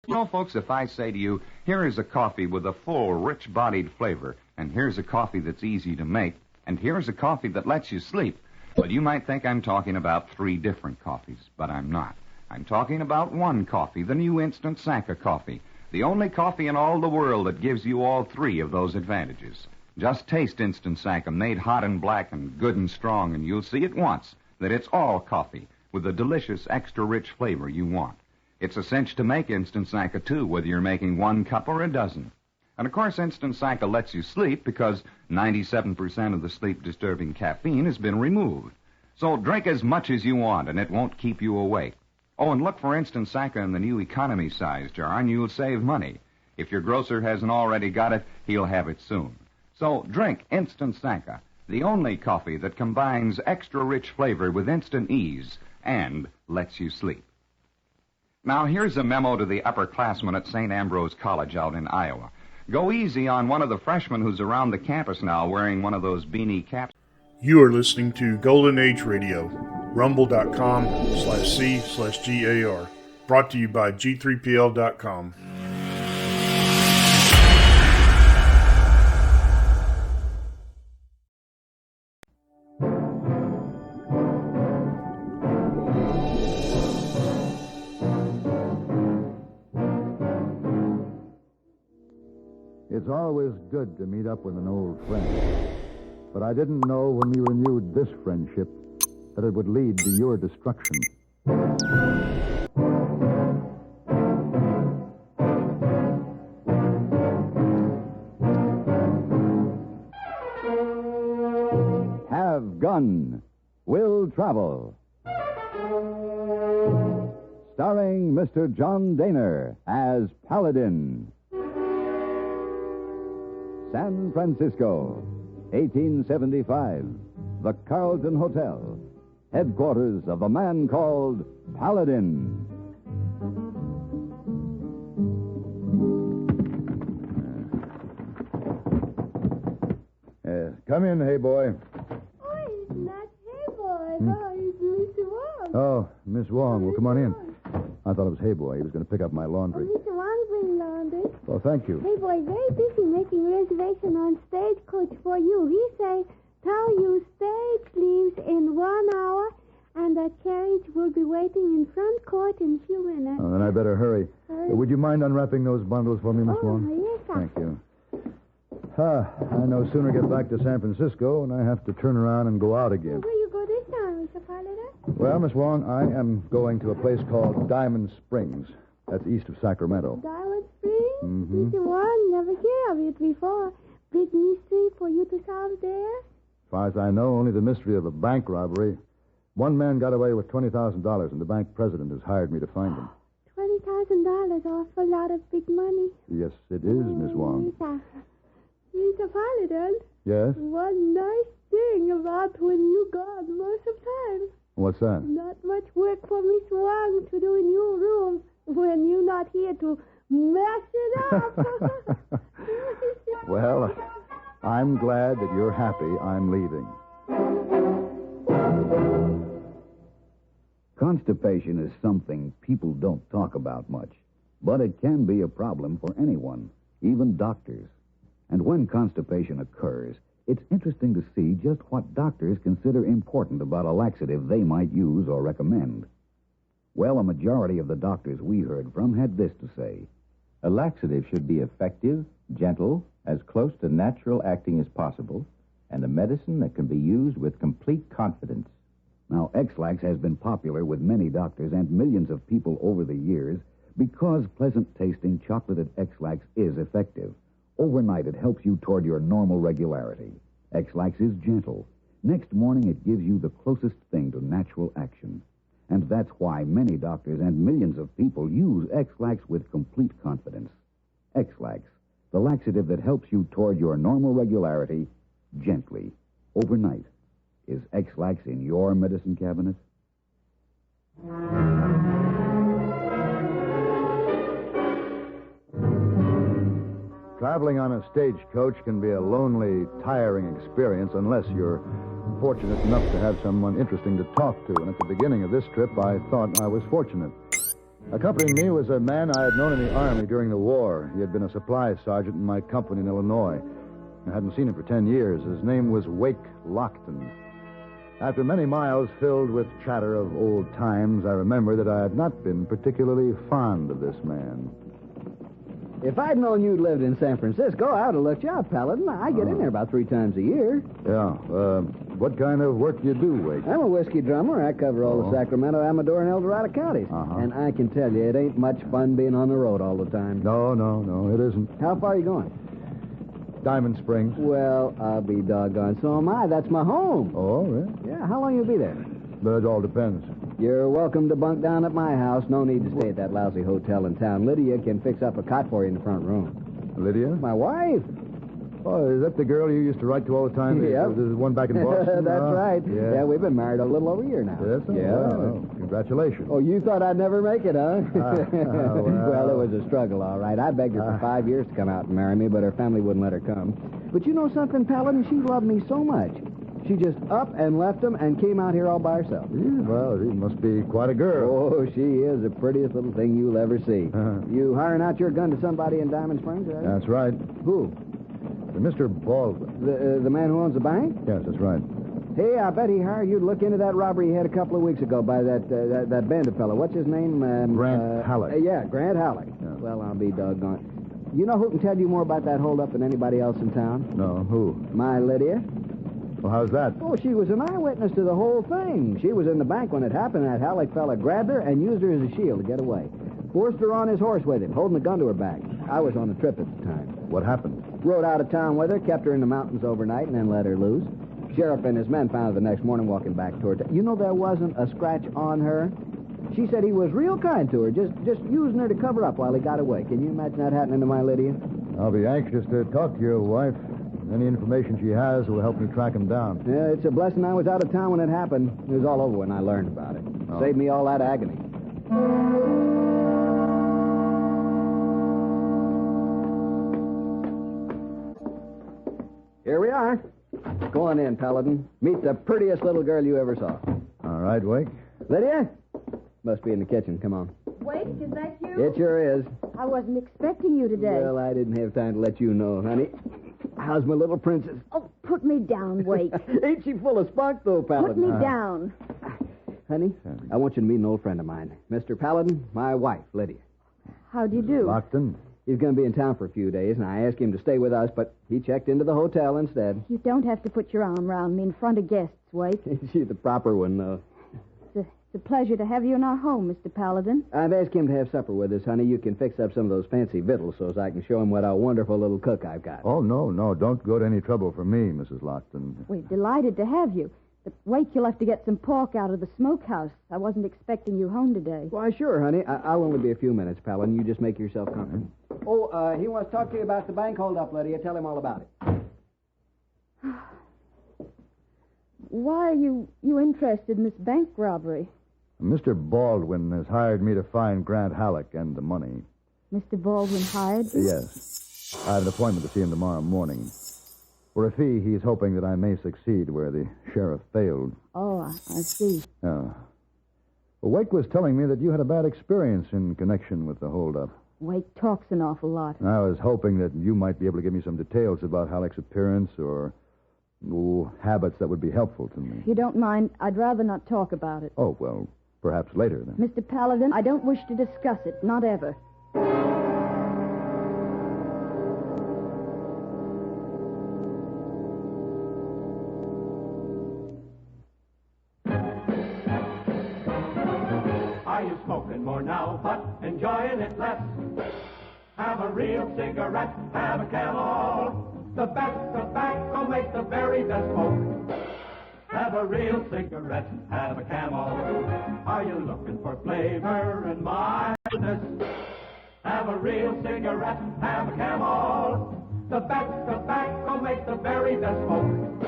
[SPEAKER 1] know, folks, if I say to you, here is a coffee with a full, rich-bodied flavor, and here's a coffee that's easy to make, and here's a coffee that lets you sleep, well, you might think I'm talking about three different coffees, but I'm not. I'm talking about one coffee, the new Instant Sanka coffee, the only coffee in all the world that gives you all three of those advantages. Just taste Instant Sanka, made hot and black and good and strong, and you'll see at once that it's all coffee with the delicious, extra-rich flavor you want. It's a cinch to make Instant Sanka, too, whether you're making 1 cup or a dozen. And, of course, Instant Sanka lets you sleep because 97% of the sleep-disturbing caffeine has been removed. So drink as much as you want, and it won't keep you awake. Oh, and look for Instant Sanka in the new economy size jar, and you'll save money. If your grocer hasn't already got it, he'll have it soon. So drink Instant Sanka, the only coffee that combines extra-rich flavor with instant ease and lets you sleep. Now, here's a memo to the upperclassmen at St. Ambrose College out in Iowa. Go easy on one of the freshmen who's around the campus now wearing one of those beanie caps.
[SPEAKER 11] You are listening to Golden Age Radio, rumble.com/C/GAR. Brought to you by G3PL.com.
[SPEAKER 22] It's always good to meet up with an old friend. But I didn't know when we renewed this friendship that it would lead to your destruction. Have Gun, Will Travel. Starring Mr. John Daner as Paladin. San Francisco, 1875. The Carlton Hotel, headquarters of a man called Paladin. Come in, hey boy.
[SPEAKER 21] Oh, it's not hey boy. Oh, it's Mr. Wong.
[SPEAKER 22] Oh, Miss Wong. Well, come on in. I thought it was hey boy. He was going to pick up my laundry.
[SPEAKER 21] Mr. Wong bring laundry.
[SPEAKER 22] Well, thank you.
[SPEAKER 21] Hey boy, very busy making reservation on Stagecoach for you. He say, tell you stage leaves in 1 hour, and the carriage will be waiting in front court in a few minutes.
[SPEAKER 22] Oh, then I better hurry. Would you mind unwrapping those bundles for me, Miss Wong?
[SPEAKER 21] Yes, sir.
[SPEAKER 22] Thank you. I no sooner get back to San Francisco and I have to turn around and go out again.
[SPEAKER 21] Where you go this time, Mr. Pilot?
[SPEAKER 22] Well, Miss Wong, I am going to a place called Diamond Springs. That's east of Sacramento.
[SPEAKER 21] Diamond Springs?
[SPEAKER 22] Mm-hmm.
[SPEAKER 21] Mr. Wong, never hear of it before. Big mystery for you to solve there?
[SPEAKER 22] As far as I know, only the mystery of a bank robbery. One man got away with $20,000, and the bank president has hired me to find him.
[SPEAKER 21] $20,000, awful lot of big money.
[SPEAKER 22] Yes, it is, Miss Wong.
[SPEAKER 21] Mr. Paladin.
[SPEAKER 22] Yes?
[SPEAKER 21] One nice thing about when you gone most of time.
[SPEAKER 22] What's that?
[SPEAKER 21] Not much work for Miss Wong to do in your room when you're not here to mess it up.
[SPEAKER 22] Well, I'm glad that you're happy I'm leaving.
[SPEAKER 2] Constipation is something people don't talk about much, but it can be a problem for anyone, even doctors. And when constipation occurs, it's interesting to see just what doctors consider important about a laxative they might use or recommend. Well, a majority of the doctors we heard from had this to say.
[SPEAKER 7] A laxative should be effective, gentle, as close to natural acting as possible, and a medicine that can be used with complete confidence.
[SPEAKER 2] Now, X-Lax has been popular with many doctors and millions of people over the years because pleasant-tasting chocolated X-Lax is effective. Overnight, it helps you toward your normal regularity. X-Lax is gentle. Next morning, it gives you the closest thing to natural action. And that's why many doctors and millions of people use X-Lax with complete confidence. X-Lax, the laxative that helps you toward your normal regularity gently, overnight. Is X-Lax in your medicine cabinet?
[SPEAKER 22] Traveling on a stagecoach can be a lonely, tiring experience unless you're fortunate enough to have someone interesting to talk to. And at the beginning of this trip, I thought I was fortunate. Accompanying me was a man I had known in the Army during the war. He had been a supply sergeant in my company in Illinois. I hadn't seen him for 10 years. His name was Wake Lockton. After many miles filled with chatter of old times, I remember that I had not been particularly fond of this man.
[SPEAKER 23] If I'd known you'd lived in San Francisco, I would have looked you up, Paladin. I get in there about 3 times a year.
[SPEAKER 22] Yeah. What kind of work do you do, Wake?
[SPEAKER 23] I'm a whiskey drummer. I cover all the Sacramento, Amador, and El Dorado counties. And I can tell you, it ain't much fun being on the road all the time.
[SPEAKER 22] No, it isn't.
[SPEAKER 23] How far are you going?
[SPEAKER 22] Diamond Springs.
[SPEAKER 23] Well, I'll be doggone. So am I. That's my home.
[SPEAKER 22] Oh, really?
[SPEAKER 23] Yeah, how long you be there?
[SPEAKER 22] But it all depends.
[SPEAKER 23] You're welcome to bunk down at my house. No need to stay at that lousy hotel in town. Lydia can fix up a cot for you in the front room.
[SPEAKER 22] Lydia?
[SPEAKER 23] My wife.
[SPEAKER 22] Oh, is that the girl you used to write to all the time?
[SPEAKER 23] Yep.
[SPEAKER 22] There's one back in Boston?
[SPEAKER 23] That's right.
[SPEAKER 22] Yeah.
[SPEAKER 23] We've been married a little over a year now.
[SPEAKER 22] Yes?
[SPEAKER 23] Yeah.
[SPEAKER 22] Well, congratulations.
[SPEAKER 23] Oh, you thought I'd never make it, huh? Well, it was a struggle, all right. I begged her for 5 years to come out and marry me, but her family wouldn't let her come. But you know something, Paladin? She loved me so much. She just up and left him and came out here all by herself.
[SPEAKER 22] Yeah, well, she must be quite a girl.
[SPEAKER 23] Oh, she is the prettiest little thing you'll ever see. You hiring out your gun to somebody in Diamond Springs?
[SPEAKER 22] That's right.
[SPEAKER 23] Who?
[SPEAKER 22] Mr. Baldwin.
[SPEAKER 23] The man who owns the bank?
[SPEAKER 22] Yes, that's right.
[SPEAKER 23] Hey, I bet he hired you to look into that robbery he had a couple of weeks ago by that bandit fellow. What's his name?
[SPEAKER 22] Grant Halleck.
[SPEAKER 23] Yeah, Grant Halleck. Yeah. Well, I'll be doggone. You know who can tell you more about that holdup than anybody else in town?
[SPEAKER 22] No, who?
[SPEAKER 23] My Lydia.
[SPEAKER 22] Well, how's that?
[SPEAKER 23] Oh, she was an eyewitness to the whole thing. She was in the bank when it happened. That Halleck fella grabbed her and used her as a shield to get away. Forced her on his horse with him, holding a gun to her back. I was on the trip at the time.
[SPEAKER 22] What happened?
[SPEAKER 23] Rode out of town with her, kept her in the mountains overnight, and then let her loose. Sheriff and his men found her the next morning walking back toward town. You know there wasn't a scratch on her? She said he was real kind to her, just using her to cover up while he got away. Can you imagine that happening to my Lydia?
[SPEAKER 22] I'll be anxious to talk to your wife. Any information she has will help me track him down.
[SPEAKER 23] Yeah, it's a blessing I was out of town when it happened. It was all over when I learned about it.
[SPEAKER 22] Oh.
[SPEAKER 23] Saved me all that agony. Here we are. Go on in, Paladin. Meet the prettiest little girl you ever saw.
[SPEAKER 22] All right, Wake.
[SPEAKER 23] Lydia? Must be in the kitchen. Come on.
[SPEAKER 17] Wake, is that you?
[SPEAKER 23] It sure is.
[SPEAKER 17] I wasn't expecting you today.
[SPEAKER 23] Well, I didn't have time to let you know, honey. How's my little princess?
[SPEAKER 17] Oh, put me down, Wake.
[SPEAKER 23] Ain't she full of spunk, though, Paladin?
[SPEAKER 17] Put me down.
[SPEAKER 23] Honey, I want you to meet an old friend of mine. Mr. Paladin, my wife, Lydia.
[SPEAKER 17] How do you do?
[SPEAKER 22] Lockton?
[SPEAKER 23] He's going to be in town for a few days, and I asked him to stay with us, but he checked into the hotel instead.
[SPEAKER 17] You don't have to put your arm around me in front of guests, Wake.
[SPEAKER 23] She's the proper one, though.
[SPEAKER 17] It's a pleasure to have you in our home, Mr. Paladin.
[SPEAKER 23] I've asked him to have supper with us, honey. You can fix up some of those fancy victuals so as I can show him what a wonderful little cook I've got.
[SPEAKER 22] Oh, no. Don't go to any trouble for me, Mrs. Lockton.
[SPEAKER 17] We're delighted to have you. But Wake, you'll have to get some pork out of the smokehouse. I wasn't expecting you home today.
[SPEAKER 23] Why, sure, honey. I'll only be a few minutes, Paladin. You just make yourself comfortable. Oh, he wants to talk to you about the bank holdup, Lydia. Tell him all about it.
[SPEAKER 17] Why are you interested in this bank robbery?
[SPEAKER 22] Mr. Baldwin has hired me to find Grant Halleck and the money.
[SPEAKER 17] Mr. Baldwin hired you?
[SPEAKER 22] Yes. I have an appointment to see him tomorrow morning. For a fee, he's hoping that I may succeed where the sheriff failed.
[SPEAKER 17] Oh, I see.
[SPEAKER 22] Well, Wake was telling me that you had a bad experience in connection with the holdup.
[SPEAKER 17] Wake talks an awful lot.
[SPEAKER 22] I was hoping that you might be able to give me some details about Halleck's appearance or habits that would be helpful to me.
[SPEAKER 17] If you don't mind, I'd rather not talk about it.
[SPEAKER 22] Oh, well, perhaps later, then.
[SPEAKER 17] Mr. Paladin, I don't wish to discuss it. Not ever.
[SPEAKER 8] Are you smoking more now, but enjoying it less? Have a real cigarette, have a Camel. The best tobacco makes the very best smoke. Have a real cigarette, have a Camel. Are you looking for flavor and mildness? Have a real cigarette, have a Camel. The best tobacco makes the very best smoke.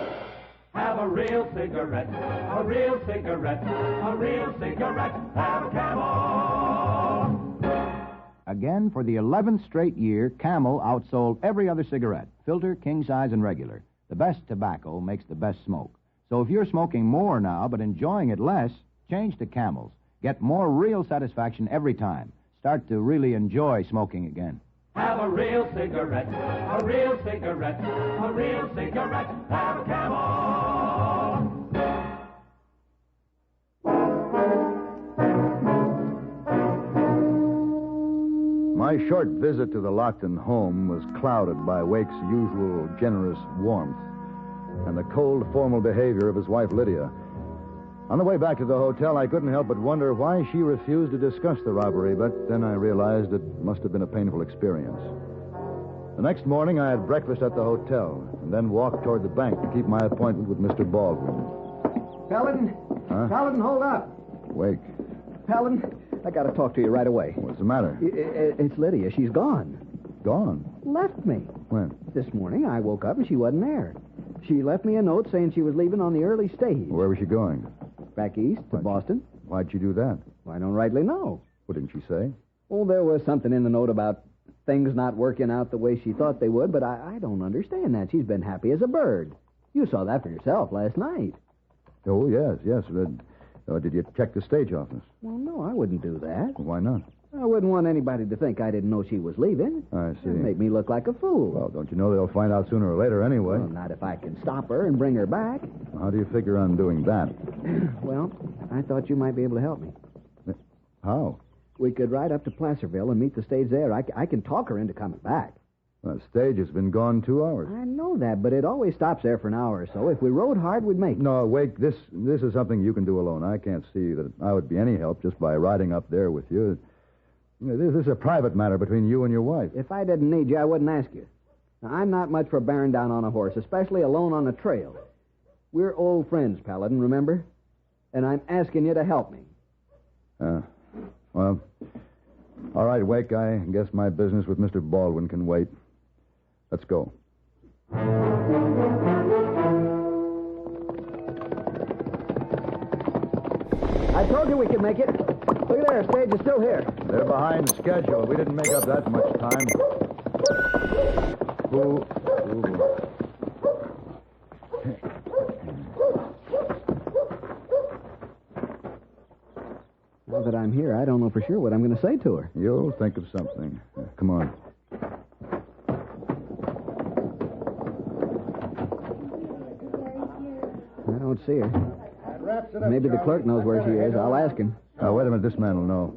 [SPEAKER 8] Have a real cigarette, a real cigarette, a real cigarette, have a Camel.
[SPEAKER 6] Again, for the 11th straight year, Camel outsold every other cigarette, filter, king size, and regular. The best tobacco makes the best smoke. So if you're smoking more now but enjoying it less, change to Camels. Get more real satisfaction every time. Start to really enjoy smoking again.
[SPEAKER 8] Have a real cigarette, a real cigarette, a real cigarette, have a Camel.
[SPEAKER 22] My short visit to the Lockton home was clouded by Wake's usual generous warmth and the cold, formal behavior of his wife, Lydia. On the way back to the hotel, I couldn't help but wonder why she refused to discuss the robbery, but then I realized it must have been a painful experience. The next morning, I had breakfast at the hotel and then walked toward the bank to keep my appointment with Mr. Baldwin.
[SPEAKER 23] Paladin?
[SPEAKER 22] Huh?
[SPEAKER 23] Paladin, hold up.
[SPEAKER 22] Wake.
[SPEAKER 23] Paladin, I got to talk to you right away.
[SPEAKER 22] What's the matter?
[SPEAKER 23] It's Lydia. She's gone.
[SPEAKER 22] Gone?
[SPEAKER 23] Left me.
[SPEAKER 22] When?
[SPEAKER 23] This morning, I woke up and she wasn't there. She left me a note saying she was leaving on the early stage.
[SPEAKER 22] Where was she going?
[SPEAKER 23] Back east to Boston.
[SPEAKER 22] Why'd she do that?
[SPEAKER 23] Well, I don't rightly know.
[SPEAKER 22] What didn't she say?
[SPEAKER 23] Oh, there was something in the note about things not working out the way she thought they would, but I don't understand that. She's been happy as a bird. You saw that for yourself last night.
[SPEAKER 22] Oh, yes. Did you check the stage office?
[SPEAKER 23] Well, no, I wouldn't do that.
[SPEAKER 22] Why not?
[SPEAKER 23] I wouldn't want anybody to think I didn't know she was leaving.
[SPEAKER 22] I see.
[SPEAKER 23] It'd make me look like a fool.
[SPEAKER 22] Well, don't you know they'll find out sooner or later anyway?
[SPEAKER 23] Well, not if I can stop her and bring her back.
[SPEAKER 22] How do you figure on doing that?
[SPEAKER 23] Well, I thought you might be able to help me.
[SPEAKER 22] How?
[SPEAKER 23] We could ride up to Placerville and meet the stage there. I can talk her into coming back.
[SPEAKER 22] The stage has been gone 2 hours.
[SPEAKER 23] I know that, but it always stops there for an hour or so. If we rode hard, we'd make it.
[SPEAKER 22] No, Wake, this is something you can do alone. I can't see that I would be any help just by riding up there with you. This is a private matter between you and your wife.
[SPEAKER 23] If I didn't need you, I wouldn't ask you. Now, I'm not much for bearing down on a horse, especially alone on a trail. We're old friends, Paladin, remember? And I'm asking you to help me.
[SPEAKER 22] Well, all right, Wake, I guess my business with Mr. Baldwin can wait. Let's go.
[SPEAKER 23] I told you we could make it. Look at there, stage is still here.
[SPEAKER 22] They're behind schedule. We didn't make up that much time.
[SPEAKER 23] Now that I'm here, I don't know for sure what I'm going to say to her.
[SPEAKER 22] You'll think of something. Come on.
[SPEAKER 23] I don't see her. Maybe the clerk knows where she is. I'll ask him.
[SPEAKER 22] Wait a minute. This man will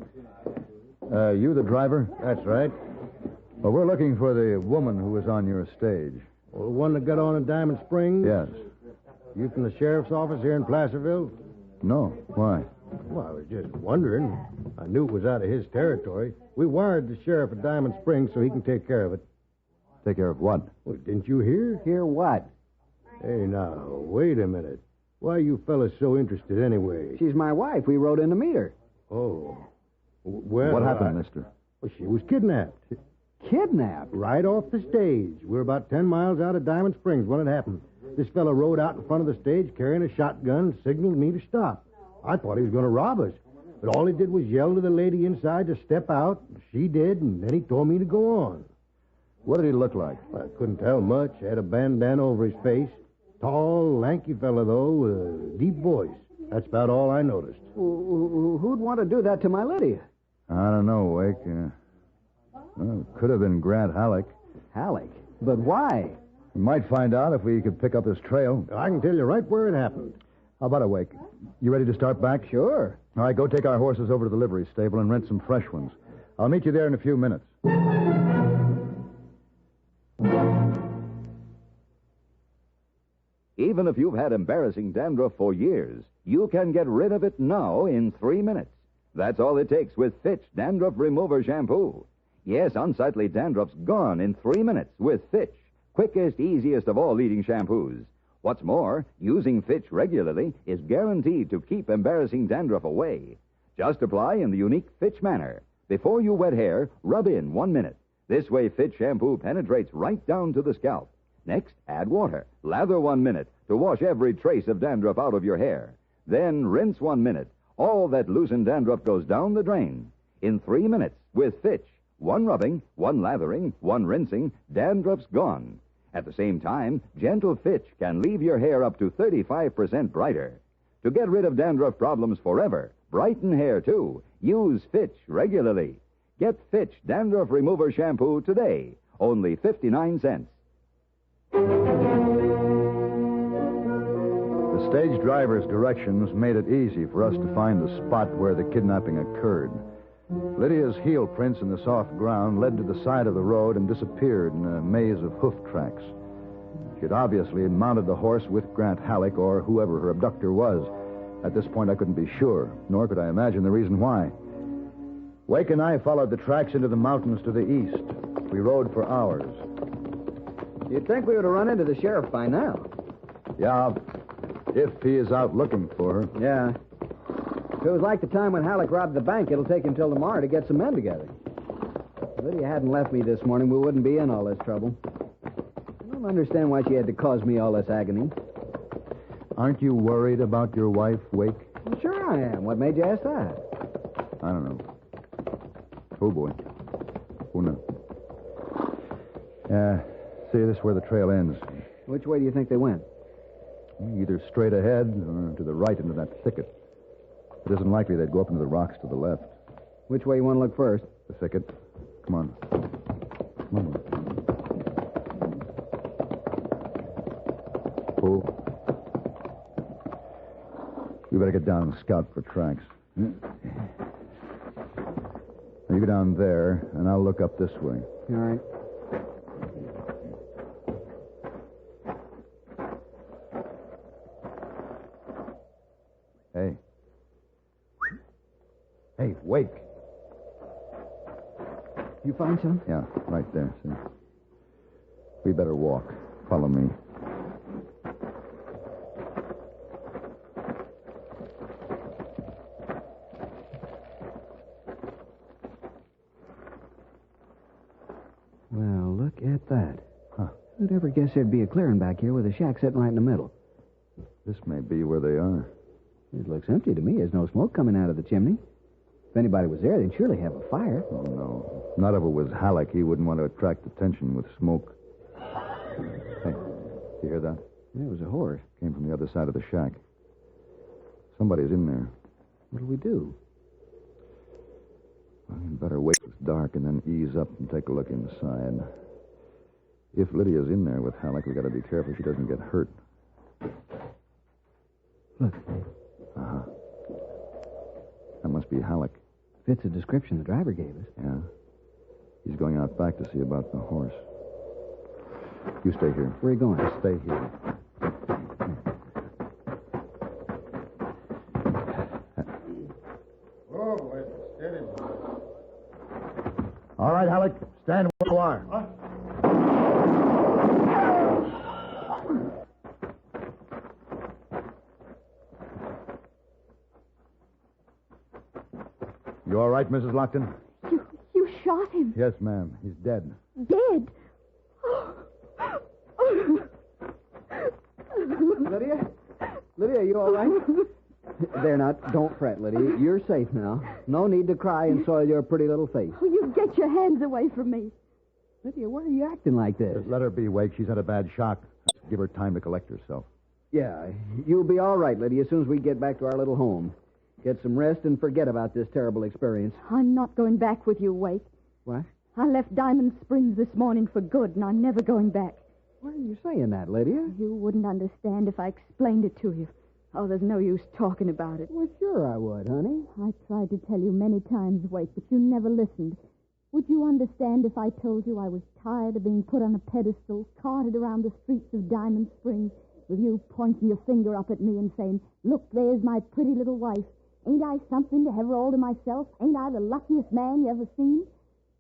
[SPEAKER 22] know. You the driver?
[SPEAKER 4] That's right.
[SPEAKER 22] Well, we're looking for the woman who was on your stage.
[SPEAKER 4] Well, the one that got on in Diamond Springs?
[SPEAKER 22] Yes.
[SPEAKER 4] You from the sheriff's office here in Placerville?
[SPEAKER 22] No. Why?
[SPEAKER 4] Well, I was just wondering. I knew it was out of his territory. We wired the sheriff at Diamond Springs so he can take care of it.
[SPEAKER 22] Take care of what?
[SPEAKER 4] Well, didn't you hear?
[SPEAKER 23] Hear what?
[SPEAKER 4] Hey, now, wait a minute. Why are you fellas so interested anyway?
[SPEAKER 23] She's my wife. We rode in to meet her.
[SPEAKER 4] Oh. Well,
[SPEAKER 22] what happened, mister?
[SPEAKER 4] Well, she was kidnapped.
[SPEAKER 23] Kidnapped?
[SPEAKER 4] Right off the stage. We're about 10 miles out of Diamond Springs when it happened. This fellow rode out in front of the stage carrying a shotgun, signaled me to stop. I thought he was going to rob us. But all he did was yell to the lady inside to step out. She did, and then he told me to go on.
[SPEAKER 22] What did he look like?
[SPEAKER 4] I couldn't tell much. Had a bandana over his face. Tall, lanky fellow, though, with a deep voice. That's about all I noticed.
[SPEAKER 23] Who'd want to do that to my Lydia?
[SPEAKER 22] I don't know, Wake. Well, it could have been Grant Halleck.
[SPEAKER 23] Halleck? But why?
[SPEAKER 22] We might find out if we could pick up his trail.
[SPEAKER 4] I can tell you right where it happened.
[SPEAKER 22] How about it, Wake? You ready to start back?
[SPEAKER 23] Sure.
[SPEAKER 22] All right, go take our horses over to the livery stable and rent some fresh ones. I'll meet you there in a few minutes.
[SPEAKER 2] Even if you've had embarrassing dandruff for years, you can get rid of it now in 3 minutes. That's all it takes with Fitch Dandruff Remover Shampoo. Yes, unsightly dandruff's gone in 3 minutes with Fitch. Quickest, easiest of all leading shampoos. What's more, using Fitch regularly is guaranteed to keep embarrassing dandruff away. Just apply in the unique Fitch manner. Before you wet hair, rub in 1 minute. This way, Fitch shampoo penetrates right down to the scalp. Next, add water. Lather 1 minute to wash every trace of dandruff out of your hair. Then rinse 1 minute. All that loosened dandruff goes down the drain. In 3 minutes, with Fitch. 1 rubbing, 1 lathering, 1 rinsing, dandruff's gone. At the same time, gentle Fitch can leave your hair up to 35% brighter. To get rid of dandruff problems forever, brighten hair too, use Fitch regularly. Get Fitch Dandruff Remover Shampoo today. Only 59 cents.
[SPEAKER 22] The stage driver's directions made it easy for us to find the spot where the kidnapping occurred. Lydia's heel prints in the soft ground led to the side of the road and disappeared in a maze of hoof tracks. She had obviously mounted the horse with Grant Halleck or whoever her abductor was. At this point, I couldn't be sure, nor could I imagine the reason why. Wake and I followed the tracks into the mountains to the east. We rode for hours.
[SPEAKER 23] You'd think we would have run into the sheriff by now.
[SPEAKER 22] Yeah, if he is out looking for her.
[SPEAKER 23] Yeah. If it was like the time when Halleck robbed the bank, it'll take him till tomorrow to get some men together. If Lydia hadn't left me this morning, we wouldn't be in all this trouble. I don't understand why she had to cause me all this agony.
[SPEAKER 22] Aren't you worried about your wife, Wake?
[SPEAKER 23] Well, sure I am. What made you ask that?
[SPEAKER 22] I don't know. Oh, boy. Oh, no. See, this is where the trail ends.
[SPEAKER 23] Which way do you think they went?
[SPEAKER 22] Either straight ahead or to the right into that thicket. It isn't likely they'd go up into the rocks to the left.
[SPEAKER 23] Which way you want to look first?
[SPEAKER 22] The thicket. Come on. Come on. Pull. We better get down and scout for tracks. Now you go down there, and I'll look up this way.
[SPEAKER 23] All right.
[SPEAKER 22] Hey. Hey, Wake.
[SPEAKER 23] You find some?
[SPEAKER 22] Yeah, right there, see. We better walk. Follow me.
[SPEAKER 23] Well, look at that.
[SPEAKER 22] Huh.
[SPEAKER 23] Who'd ever guess there'd be a clearing back here with a shack sitting right in the middle?
[SPEAKER 22] This may be where they are.
[SPEAKER 23] It looks empty to me. There's no smoke coming out of the chimney. If anybody was there, they'd surely have a fire.
[SPEAKER 22] Oh, no. Not if it was Halleck. He wouldn't want to attract attention with smoke. Hey, you hear that?
[SPEAKER 23] There was a horse.
[SPEAKER 22] Came from the other side of the shack. Somebody's in there.
[SPEAKER 23] What'll we do?
[SPEAKER 22] Better wait till it's dark and then ease up and take a look inside. If Lydia's in there with Halleck, we got to be careful she doesn't get hurt.
[SPEAKER 23] Look.
[SPEAKER 22] Uh-huh. That must be Halleck.
[SPEAKER 23] Fits the description the driver gave us.
[SPEAKER 22] Yeah. He's going out back to see about the horse. You stay here.
[SPEAKER 23] Where are you going?
[SPEAKER 22] Just stay here.
[SPEAKER 4] Oh, boy. Steady.
[SPEAKER 22] All right, Halleck. Stand where you are. You all right, Mrs. Lockton?
[SPEAKER 21] You shot him.
[SPEAKER 22] Yes, ma'am. He's dead.
[SPEAKER 21] Dead.
[SPEAKER 23] Lydia? Lydia, you all right? There, now, don't fret, Lydia. You're safe now. No need to cry and soil your pretty little face.
[SPEAKER 21] Oh, you get your hands away from me.
[SPEAKER 23] Lydia, why are you acting like this?
[SPEAKER 22] Just let her be, Wake. She's had a bad shock. Give her time to collect herself.
[SPEAKER 23] Yeah, you'll be all right, Lydia, as soon as we get back to our little home. Get some rest and forget about this terrible experience.
[SPEAKER 21] I'm not going back with you, Wake.
[SPEAKER 23] What?
[SPEAKER 21] I left Diamond Springs this morning for good, and I'm never going back.
[SPEAKER 23] Why are you saying that, Lydia?
[SPEAKER 21] You wouldn't understand if I explained it to you. Oh, there's no use talking about it.
[SPEAKER 23] Well, sure I would, honey.
[SPEAKER 21] I tried to tell you many times, Wake, but you never listened. Would you understand if I told you I was tired of being put on a pedestal, carted around the streets of Diamond Springs, with you pointing your finger up at me and saying, "Look, there's my pretty little wife. Ain't I something to have her all to myself? Ain't I the luckiest man you ever seen?"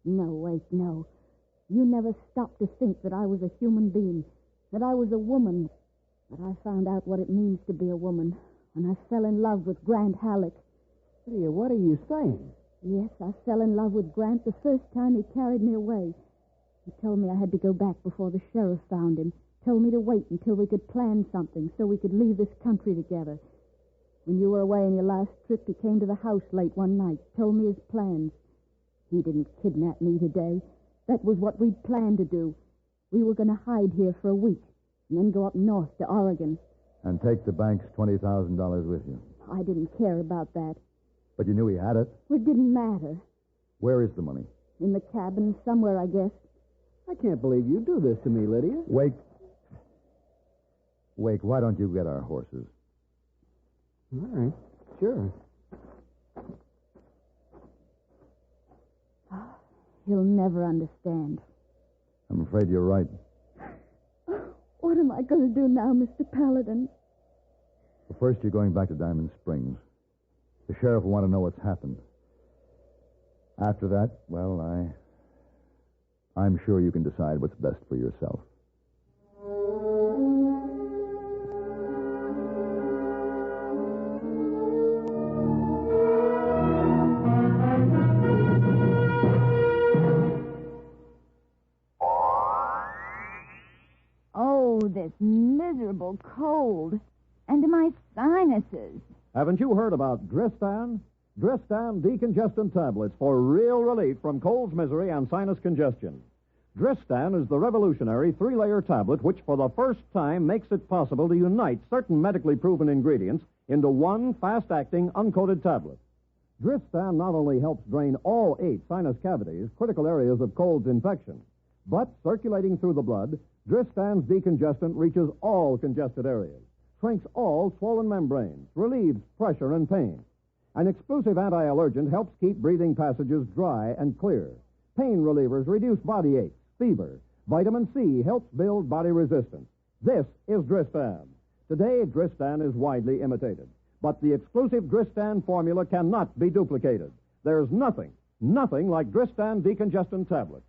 [SPEAKER 21] No, Wake, no. You never stopped to think that I was a human being, that I was a woman. But I found out what it means to be a woman when I fell in love with Grant Halleck.
[SPEAKER 23] Lydia, what are you saying?
[SPEAKER 21] Yes, I fell in love with Grant the first time he carried me away. He told me I had to go back before the sheriff found him. Told me to wait until we could plan something so we could leave this country together. When you were away on your last trip, he came to the house late one night, told me his plans. He didn't kidnap me today. That was what we'd planned to do. We were going to hide here for a week and then go up north to Oregon.
[SPEAKER 22] And take the bank's $20,000 with you.
[SPEAKER 21] I didn't care about that.
[SPEAKER 22] But you knew he had it.
[SPEAKER 21] It didn't matter.
[SPEAKER 22] Where is the money?
[SPEAKER 21] In the cabin somewhere, I guess.
[SPEAKER 23] I can't believe you do this to me, Lydia.
[SPEAKER 22] Wake, why don't you get our horses?
[SPEAKER 23] All right, sure.
[SPEAKER 21] He'll never understand.
[SPEAKER 22] I'm afraid you're right.
[SPEAKER 21] What am I going to do now, Mr. Paladin?
[SPEAKER 22] Well, first, you're going back to Diamond Springs. The sheriff will want to know what's happened. After that, well, I'm sure you can decide what's best for yourself.
[SPEAKER 3] Oh, this miserable cold. And my sinuses.
[SPEAKER 9] Haven't you heard about Dristan? Dristan decongestant tablets for real relief from cold's misery and sinus congestion. Dristan is the revolutionary three-layer tablet which for the first time makes it possible to unite certain medically proven ingredients into one fast-acting, uncoated tablet. Dristan not only helps drain all 8 sinus cavities, critical areas of cold's infection, but circulating through the blood, Dristan's decongestant reaches all congested areas, shrinks all swollen membranes, relieves pressure and pain. An exclusive anti-allergent helps keep breathing passages dry and clear. Pain relievers reduce body aches, fever. Vitamin C helps build body resistance. This is Dristan. Today, Dristan is widely imitated. But the exclusive Dristan formula cannot be duplicated. There's nothing like Dristan decongestant tablets.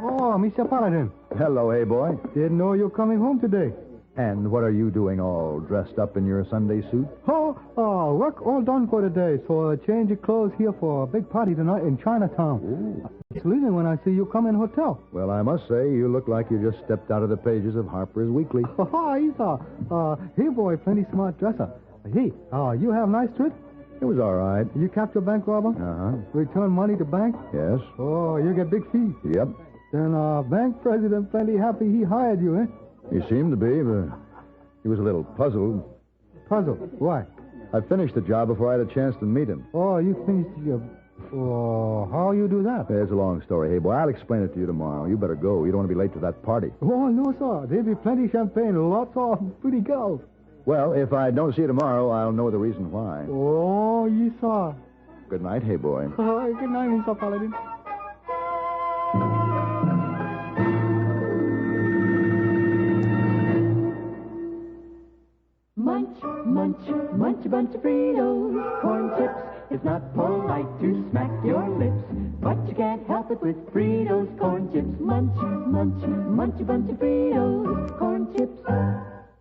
[SPEAKER 12] Oh, Mr. Paladin.
[SPEAKER 22] Hello, hey boy.
[SPEAKER 12] Didn't know you're coming home today.
[SPEAKER 22] And what are you doing all dressed up in your Sunday suit?
[SPEAKER 12] Work all done for the day, so change of clothes here for a big party tonight in Chinatown.
[SPEAKER 22] Ooh.
[SPEAKER 12] It's leaving when I see you come in hotel.
[SPEAKER 22] Well, I must say, you look like you just stepped out of the pages of Harper's Weekly.
[SPEAKER 12] Hey, boy, plenty smart dresser. Hey, you have nice trip?
[SPEAKER 22] It was all right.
[SPEAKER 12] You capture bank robber?
[SPEAKER 22] Uh-huh.
[SPEAKER 12] Return money to bank?
[SPEAKER 22] Yes.
[SPEAKER 12] Oh, you get big fee?
[SPEAKER 22] Yep.
[SPEAKER 12] Then bank president plenty happy he hired you, eh?
[SPEAKER 22] You seem to be, but He was a little puzzled.
[SPEAKER 12] Puzzled? Why?
[SPEAKER 22] I finished the job before I had a chance to meet him.
[SPEAKER 12] Oh, you finished your... Oh, how you do that?
[SPEAKER 22] It's a long story. Hey, boy, I'll explain it to you tomorrow. You better go. You don't want to be late to that party.
[SPEAKER 12] Oh, no, sir. There'll be plenty of champagne and lots of pretty girls.
[SPEAKER 22] Well, if I don't see you tomorrow, I'll know the reason why.
[SPEAKER 12] Oh, yes, sir.
[SPEAKER 22] Good night, hey, boy.
[SPEAKER 12] Good night, Mr. Paladin.
[SPEAKER 5] Munch, munch, munch a bunch of Fritos, corn chips. It's not polite to smack your lips, but you can't help it with Fritos, corn chips. Munch, munch, munch a bunch of Fritos, corn chips.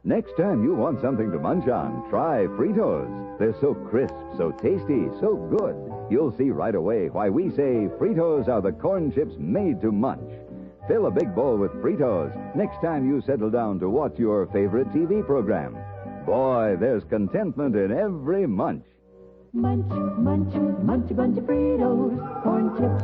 [SPEAKER 2] Next time you want something to munch on, try Fritos. They're so crisp, so tasty, so good. You'll see right away why we say Fritos are the corn chips made to munch. Fill a big bowl with Fritos next time you settle down to watch your favorite TV program. Boy, there's contentment in every munch.
[SPEAKER 5] Munch, munch, munch a bunch of Fritos, corn chips.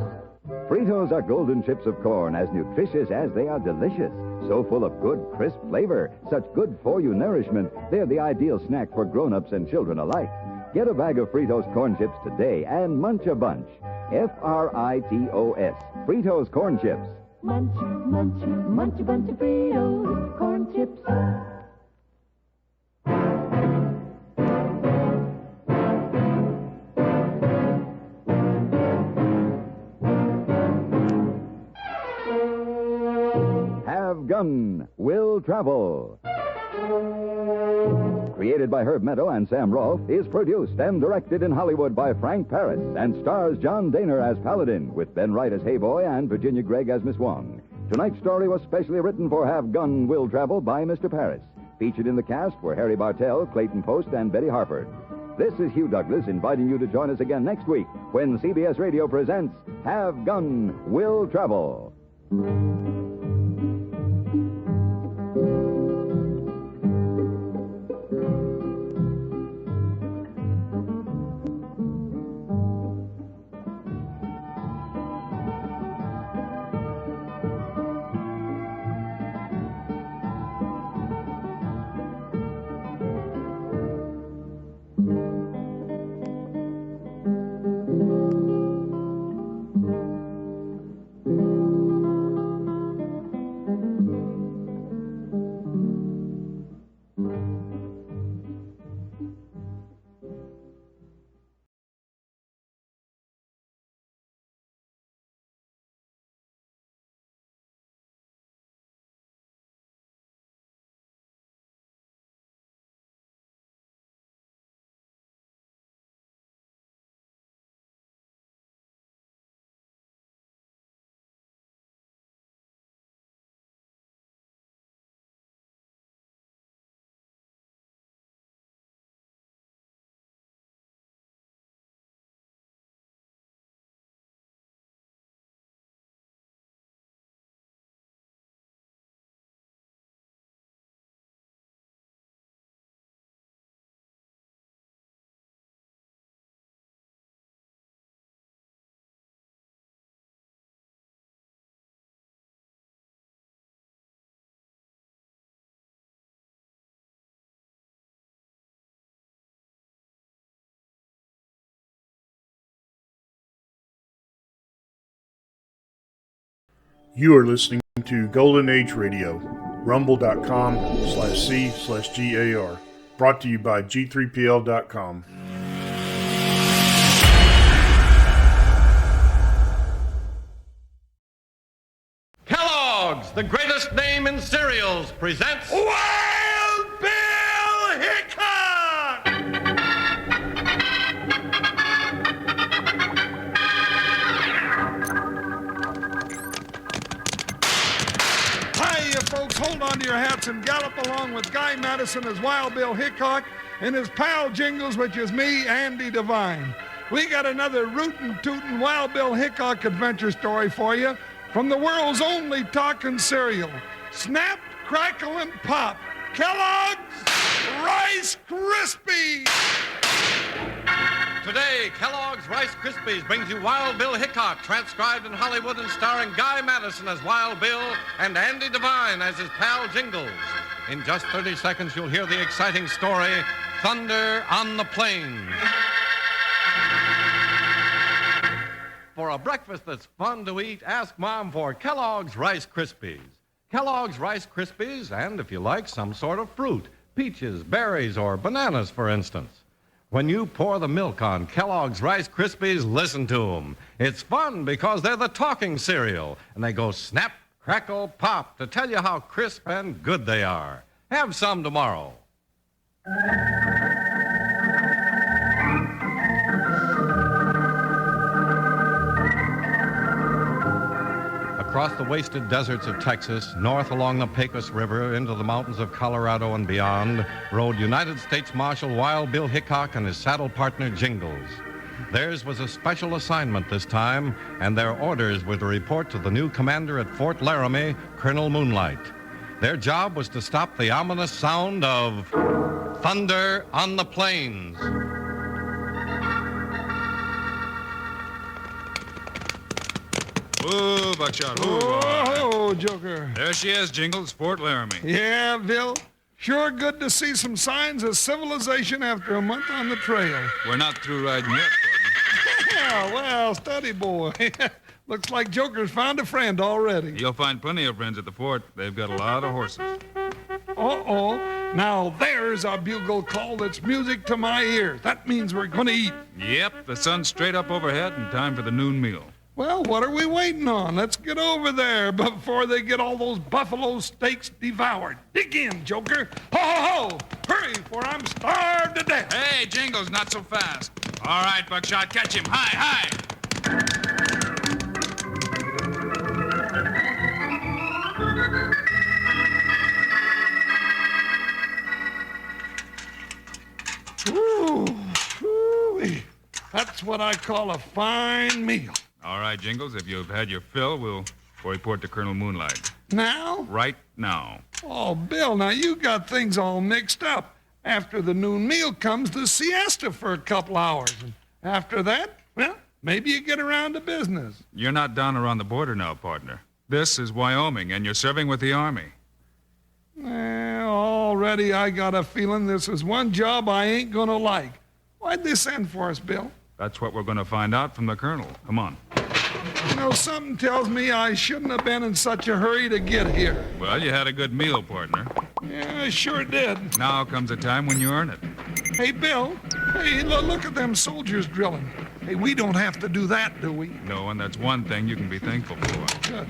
[SPEAKER 2] Fritos are golden chips of corn, as nutritious as they are delicious. So full of good, crisp flavor, such good-for-you nourishment, they're the ideal snack for grown-ups and children alike. Get a bag of Fritos corn chips today and munch a bunch. Fritos, Fritos corn chips.
[SPEAKER 5] Munch, munch, munch a bunch of Fritos, corn chips.
[SPEAKER 2] Have Gun Will Travel. Created by Herb Meadow and Sam Rolfe, is produced and directed in Hollywood by Frank Paris and stars John Daner as Paladin, with Ben Wright as Hayboy and Virginia Gregg as Miss Wong. Tonight's story was specially written for Have Gun Will Travel by Mr. Paris. Featured in the cast were Harry Bartell, Clayton Post, and Betty Harford. This is Hugh Douglas inviting you to join us again next week when CBS Radio presents Have Gun Will Travel.
[SPEAKER 11] You are listening to Golden Age Radio, rumble.com/C/GAR. Brought to you by G3PL.com.
[SPEAKER 10] Kellogg's, the greatest name in cereals, presents Wild Bill Hickok!
[SPEAKER 15] Hiya, folks. Hold on to your hats and gallop along with Guy Madison as Wild Bill Hickok and his pal Jingles, which is me, Andy Devine. We got another rootin' tootin' Wild Bill Hickok adventure story for you from the world's only talking cereal. Snap, crackle, and pop. Kellogg's Rice Krispies!
[SPEAKER 10] Today, Kellogg's Rice Krispies brings you Wild Bill Hickok, transcribed in Hollywood and starring Guy Madison as Wild Bill and Andy Devine as his pal Jingles. In just 30 seconds, you'll hear the exciting story, Thunder on the Plains. For a breakfast that's fun to eat, ask Mom for Kellogg's Rice Krispies. Kellogg's Rice Krispies, and if you like, some sort of fruit, peaches, berries, or bananas, for instance. When you pour the milk on Kellogg's Rice Krispies, listen to them. It's fun because they're the talking cereal, and they go snap, crackle, pop to tell you how crisp and good they are. Have some tomorrow. Across the wasted deserts of Texas, north along the Pecos River, into the mountains of Colorado and beyond, rode United States Marshal Wild Bill Hickok and his saddle partner Jingles. Theirs was a special assignment this time, and their orders were to report to the new commander at Fort Laramie, Colonel Moonlight. Their job was to stop the ominous sound of thunder on the plains.
[SPEAKER 16] Whoa, Buckshot, whoa.
[SPEAKER 15] Whoa, Joker.
[SPEAKER 16] There she is, Jingles, Fort Laramie.
[SPEAKER 15] Yeah, Bill. Sure good to see some signs of civilization after a month on the trail.
[SPEAKER 16] We're not through riding yet, partner.
[SPEAKER 15] Yeah, well, steady, boy. Looks like Joker's found a friend already.
[SPEAKER 16] You'll find plenty of friends at the fort. They've got a lot of horses.
[SPEAKER 15] Uh-oh. Now there's a bugle call that's music to my ears. That means we're going to eat.
[SPEAKER 16] Yep, the sun's straight up overhead and time for the noon meal.
[SPEAKER 15] Well, what are we waiting on? Let's get over there before they get all those buffalo steaks devoured. Dig in, Joker. Ho, ho, ho! Hurry, for I'm starved to death.
[SPEAKER 16] Hey, Jingles, not so fast. All right, Buckshot, catch him. High, high.
[SPEAKER 15] Ooh, ooh-wee. That's what I call a fine meal.
[SPEAKER 16] All right, Jingles, if you've had your fill, we'll report to Colonel Moonlight.
[SPEAKER 15] Now?
[SPEAKER 16] Right now.
[SPEAKER 15] Oh, Bill, now you got things all mixed up. After the noon meal comes the siesta for a couple hours. And after that, well, maybe you get around to business.
[SPEAKER 16] You're not down around the border now, partner. This is Wyoming, and you're serving with the Army.
[SPEAKER 15] Well, already I got a feeling this is one job I ain't gonna like. Why'd they send for us, Bill?
[SPEAKER 16] That's what we're going to find out from the Colonel. Come on.
[SPEAKER 15] You know, something tells me I shouldn't have been in such a hurry to get here.
[SPEAKER 16] Well, you had a good meal, partner.
[SPEAKER 15] Yeah, I sure did.
[SPEAKER 16] Now comes a time when you earn it.
[SPEAKER 15] Hey, Bill. Hey, look at them soldiers drilling. Hey, we don't have to do that, do we?
[SPEAKER 16] No, and that's one thing you can be thankful for.
[SPEAKER 15] Good.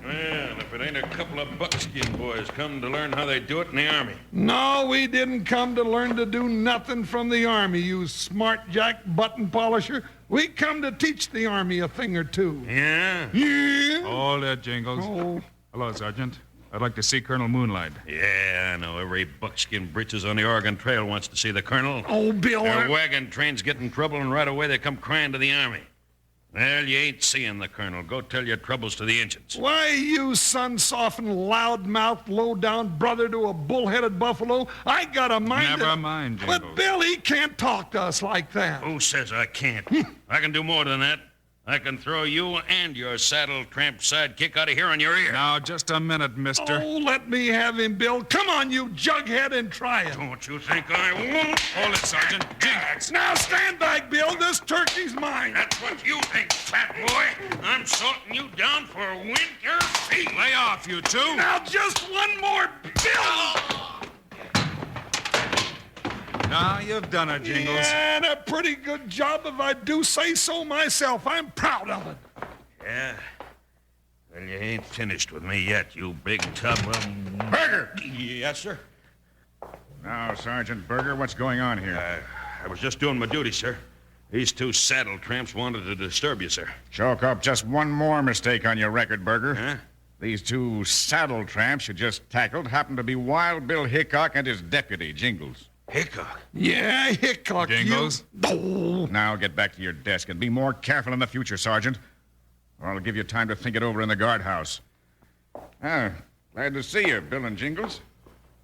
[SPEAKER 19] Well, if it ain't a couple of buckskin boys come to learn how they do it in the Army.
[SPEAKER 15] No, we didn't come to learn to do nothing from the Army, you smart jack button polisher. We come to teach the Army a thing or two.
[SPEAKER 19] Yeah?
[SPEAKER 15] Yeah?
[SPEAKER 16] Hold it, Jingles.
[SPEAKER 15] Oh.
[SPEAKER 16] Hello, Sergeant. I'd like to see Colonel Moonlight.
[SPEAKER 19] Yeah, I know. Every buckskin britches on the Oregon Trail wants to see the Colonel.
[SPEAKER 15] Oh, Bill.
[SPEAKER 19] Their wagon trains get in trouble, and right away they come crying to the Army. Well, you ain't seeing the Colonel. Go tell your troubles to the engines.
[SPEAKER 15] Why, you sun-softened, loud-mouthed, low-down brother to a bull-headed buffalo, I got a mind
[SPEAKER 16] Never mind, Jingles.
[SPEAKER 15] But Bill, he can't talk to us like that.
[SPEAKER 19] Who says I can't? I can do more than that. I can throw you and your saddle tramp sidekick out of here on your ear.
[SPEAKER 16] Now, just a minute, mister.
[SPEAKER 15] Oh, let me have him, Bill. Come on, you jughead, and try it.
[SPEAKER 19] Don't you think I won't?
[SPEAKER 16] Hold it, Sergeant. Jinx.
[SPEAKER 15] Now stand back, Bill. This turkey's mine.
[SPEAKER 19] That's what you think, fat boy. I'm salting you down for winter feet.
[SPEAKER 16] Lay off, you two.
[SPEAKER 15] Now just one more, Bill.
[SPEAKER 16] Now you've done it, Jingles.
[SPEAKER 15] Yeah, and a pretty good job if I do say so myself. I'm proud of it.
[SPEAKER 19] Yeah? Well, you ain't finished with me yet, you big tub of... Berger! Yes, sir?
[SPEAKER 14] Now, Sergeant Berger, what's going on here?
[SPEAKER 19] I was just doing my duty, sir. These two saddle tramps wanted to disturb you, sir.
[SPEAKER 14] Chalk up just one more mistake on your record, Berger.
[SPEAKER 19] Huh?
[SPEAKER 14] These two saddle tramps you just tackled happen to be Wild Bill Hickok and his deputy, Jingles.
[SPEAKER 19] Hickok?
[SPEAKER 15] Yeah, Hickok.
[SPEAKER 16] Jingles?
[SPEAKER 15] Oh.
[SPEAKER 14] Now get back to your desk and be more careful in the future, Sergeant. Or I'll give you time to think it over in the guardhouse. Ah, glad to see you, Bill and Jingles.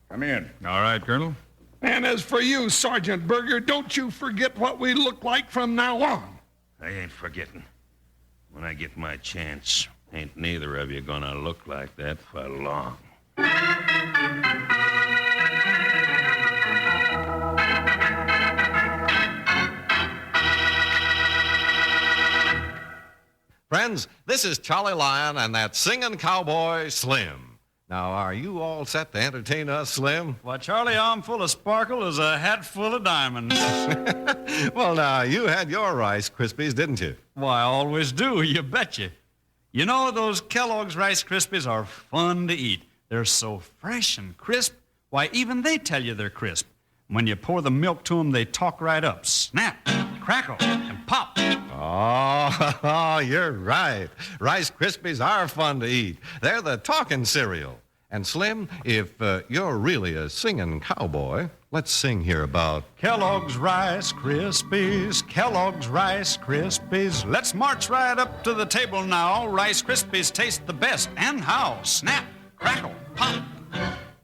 [SPEAKER 14] Come in.
[SPEAKER 16] All right, Colonel.
[SPEAKER 15] And as for you, Sergeant Berger, don't you forget what we look like from now on.
[SPEAKER 19] I ain't forgetting. When I get my chance, ain't neither of you gonna look like that for long.
[SPEAKER 10] friends. This is Charlie Lyon and that singing cowboy, Slim. Now, are you all set to entertain us, Slim?
[SPEAKER 13] Why, Charlie, I'm full of sparkle as a hat full of diamonds.
[SPEAKER 10] Well, now, you had your Rice Krispies, didn't you?
[SPEAKER 13] Why, I always do, you betcha. You know, those Kellogg's Rice Krispies are fun to eat. They're so fresh and crisp. Why, even they tell you they're crisp. When you pour the milk to them, they talk right up. Snap, crackle, and pop.
[SPEAKER 10] Oh, you're right. Rice Krispies are fun to eat. They're the talking cereal. And Slim, if you're really a singing cowboy, let's sing here about
[SPEAKER 13] Kellogg's Rice Krispies, Kellogg's Rice Krispies. Let's march right up to the table now. Rice Krispies taste the best. And how? Snap, crackle, pop.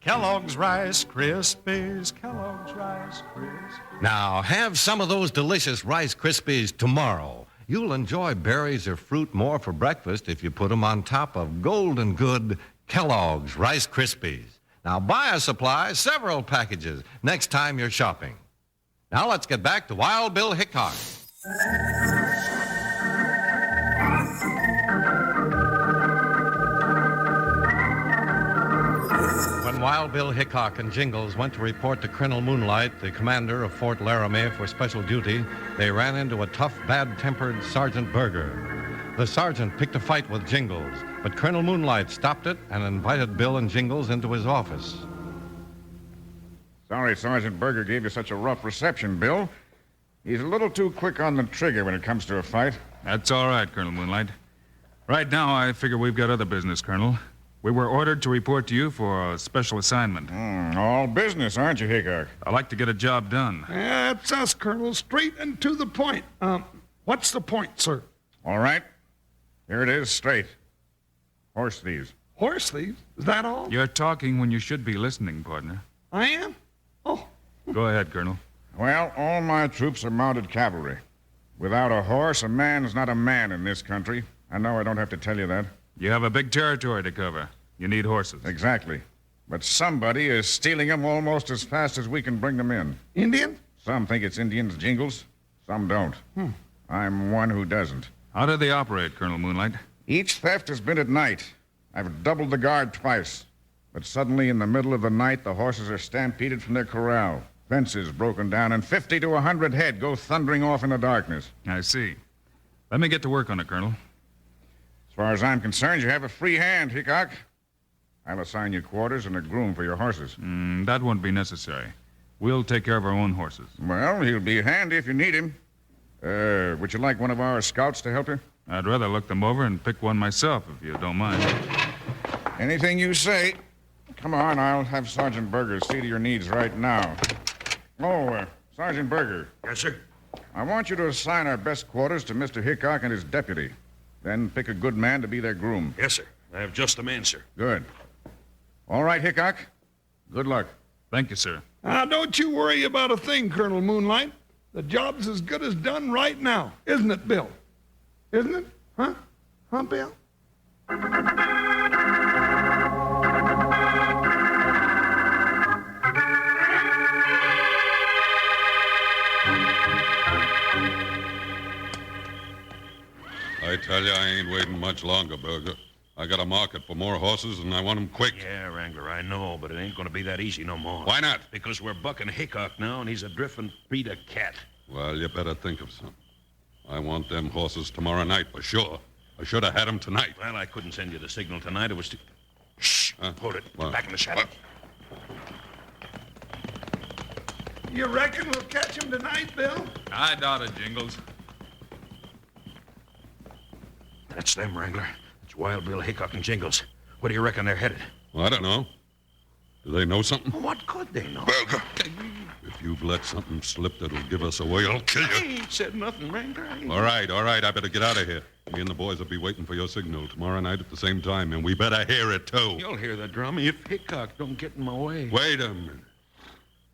[SPEAKER 13] Kellogg's Rice Krispies, Kellogg's Rice Krispies.
[SPEAKER 10] Now, have some of those delicious Rice Krispies tomorrow. You'll enjoy berries or fruit more for breakfast if you put them on top of golden good Kellogg's Rice Krispies. Now, buy a supply, several packages, next time you're shopping. Now, let's get back to Wild Bill Hickok. When Wild Bill Hickok and Jingles went to report to Colonel Moonlight, the commander of Fort Laramie, for special duty, they ran into a tough, bad-tempered Sergeant Berger. The sergeant picked a fight with Jingles, but Colonel Moonlight stopped it and invited Bill and Jingles into his office.
[SPEAKER 18] Sorry Sergeant Berger gave you such a rough reception, Bill. He's a little too quick on the trigger when it comes to a fight.
[SPEAKER 16] That's all right, Colonel Moonlight. Right now, I figure we've got other business, Colonel. We were ordered to report to you for a special assignment.
[SPEAKER 18] All business, aren't you, Hickok?
[SPEAKER 16] I like to get a job done.
[SPEAKER 15] That's us, Colonel. Straight and to the point. What's the point, sir?
[SPEAKER 18] All right. Here it is, straight. Horse thieves.
[SPEAKER 15] Horse thieves? Is that all?
[SPEAKER 16] You're talking when you should be listening, partner.
[SPEAKER 15] I am? Oh.
[SPEAKER 16] Go ahead, Colonel.
[SPEAKER 18] Well, all my troops are mounted cavalry. Without a horse, a man's not a man in this country. I know I don't have to tell you that.
[SPEAKER 16] You have a big territory to cover. You need horses.
[SPEAKER 18] Exactly. But somebody is stealing them almost as fast as we can bring them in.
[SPEAKER 15] Indians?
[SPEAKER 18] Some think it's Indians, Jingles. Some don't. I'm one who doesn't.
[SPEAKER 16] How do they operate, Colonel Moonlight?
[SPEAKER 18] Each theft has been at night. I've doubled the guard twice. But suddenly, in the middle of the night, the horses are stampeded from their corral. Fences broken down, and 50 to 100 head go thundering off in the darkness.
[SPEAKER 16] I see. Let me get to work on it, Colonel.
[SPEAKER 18] As far as I'm concerned, you have a free hand, Hickok. I'll assign you quarters and a groom for your horses.
[SPEAKER 16] That won't be necessary. We'll take care of our own horses.
[SPEAKER 18] Well, he'll be handy if you need him. Would you like one of our scouts to help you?
[SPEAKER 16] I'd rather look them over and pick one myself, if you don't mind.
[SPEAKER 18] Anything you say. Come on, I'll have Sergeant Berger see to your needs right now. Sergeant Berger.
[SPEAKER 19] Yes, sir?
[SPEAKER 18] I want you to assign our best quarters to Mr. Hickok and his deputy. Then pick a good man to be their groom.
[SPEAKER 19] Yes, sir. I have just the man, sir.
[SPEAKER 18] Good. All right, Hickok. Good luck.
[SPEAKER 16] Thank you, sir.
[SPEAKER 15] Don't you worry about a thing, Colonel Moonlight. The job's as good as done right now. Isn't it, Bill? Isn't it? Huh? Huh, Bill?
[SPEAKER 20] I tell you, I ain't waiting much longer, Berger. I got a market for more horses, and I want them quick.
[SPEAKER 19] Yeah, Wrangler, I know, but it ain't going to be that easy no more.
[SPEAKER 20] Why not?
[SPEAKER 19] Because we're bucking Hickok now, and he's a drifting breed of cat.
[SPEAKER 20] Well, you better think of something. I want them horses tomorrow night for sure. I should have had them tonight.
[SPEAKER 19] Well, I couldn't send you the signal tonight. It was too... Shh! Hold it.
[SPEAKER 20] What?
[SPEAKER 19] Back in the saddle.
[SPEAKER 15] You reckon we'll catch him tonight, Bill?
[SPEAKER 16] I doubt it, Jingles.
[SPEAKER 19] That's them, Wrangler. It's Wild Bill Hickok and Jingles. Where do you reckon they're headed?
[SPEAKER 20] Well, I don't know. Do they know something?
[SPEAKER 19] What could they know?
[SPEAKER 20] Berger, if you've let something slip that'll give us away, I'll kill you.
[SPEAKER 19] I ain't said nothing, Wrangler.
[SPEAKER 20] All right. I better get out of here. Me and the boys will be waiting for your signal tomorrow night at the same time, and we better hear it, too.
[SPEAKER 19] You'll hear the drum if Hickok don't get in my way.
[SPEAKER 20] Wait a minute.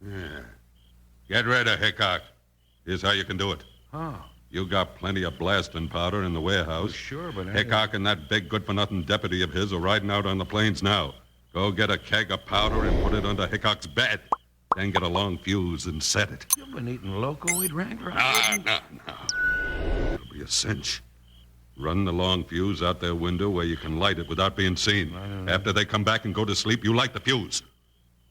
[SPEAKER 20] Yeah. Get ready, Hickok. Here's how you can do it.
[SPEAKER 19] How?
[SPEAKER 20] You got plenty of blasting powder in the warehouse.
[SPEAKER 19] Well, sure, but...
[SPEAKER 20] Hickok and that big good-for-nothing deputy of his are riding out on the plains now. Go get a keg of powder and put it under Hickok's bed. Then get a long fuse and set it.
[SPEAKER 19] You've been eating loco weed, Wrangler?
[SPEAKER 20] No. It'll be a cinch. Run the long fuse out their window where you can light it without being seen. After they come back and go to sleep, you light the fuse.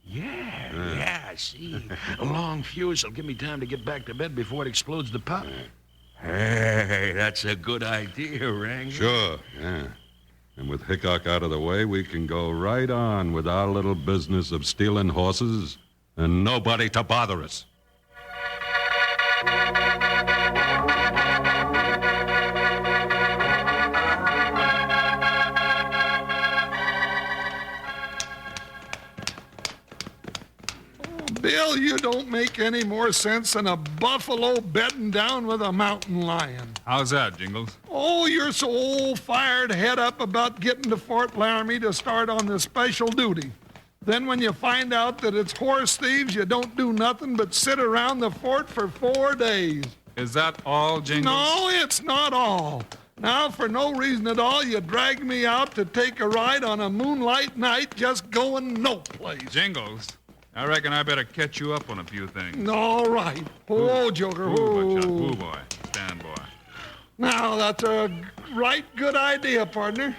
[SPEAKER 19] Yeah, see. A long fuse will give me time to get back to bed before it explodes the pop. Hey, that's a good idea, Wrangler.
[SPEAKER 20] Sure, yeah. And with Hickok out of the way, we can go right on with our little business of stealing horses and nobody to bother us.
[SPEAKER 15] Bill, you don't make any more sense than a buffalo bedding down with a mountain lion.
[SPEAKER 16] How's that, Jingles?
[SPEAKER 15] Oh, you're so old-fired head up about getting to Fort Laramie to start on the special duty. Then when you find out that it's horse thieves, you don't do nothing but sit around the fort for 4 days.
[SPEAKER 16] Is that all, Jingles?
[SPEAKER 15] No, it's not all. Now, for no reason at all, you dragged me out to take a ride on a moonlight night just going no place.
[SPEAKER 16] Jingles, I reckon I better catch you up on a few things.
[SPEAKER 15] All right. Whoa, Joker. Whoa.
[SPEAKER 16] Whoa, boy. Stand, boy.
[SPEAKER 15] Now, that's a right good idea, partner.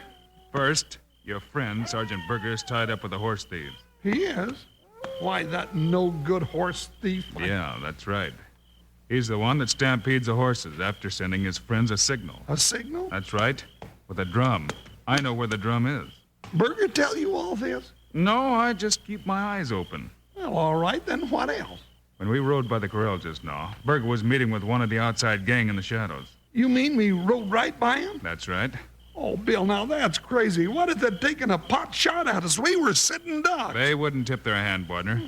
[SPEAKER 16] First, your friend, Sergeant Berger, is tied up with the horse thieves.
[SPEAKER 15] He is? Why, that no-good horse thief?
[SPEAKER 16] Yeah, that's right. He's the one that stampedes the horses after sending his friends a signal.
[SPEAKER 15] A signal?
[SPEAKER 16] That's right. With a drum. I know where the drum is.
[SPEAKER 15] Berger tell you all this?
[SPEAKER 16] No, I just keep my eyes open.
[SPEAKER 15] Well, all right, then what else?
[SPEAKER 16] When we rode by the corral just now, Berger was meeting with one of the outside gang in the shadows.
[SPEAKER 15] You mean we rode right by him?
[SPEAKER 16] That's right.
[SPEAKER 15] Oh, Bill, now that's crazy. What if they'd taken a pot shot at us? We were sitting ducks.
[SPEAKER 16] They wouldn't tip their hand, partner.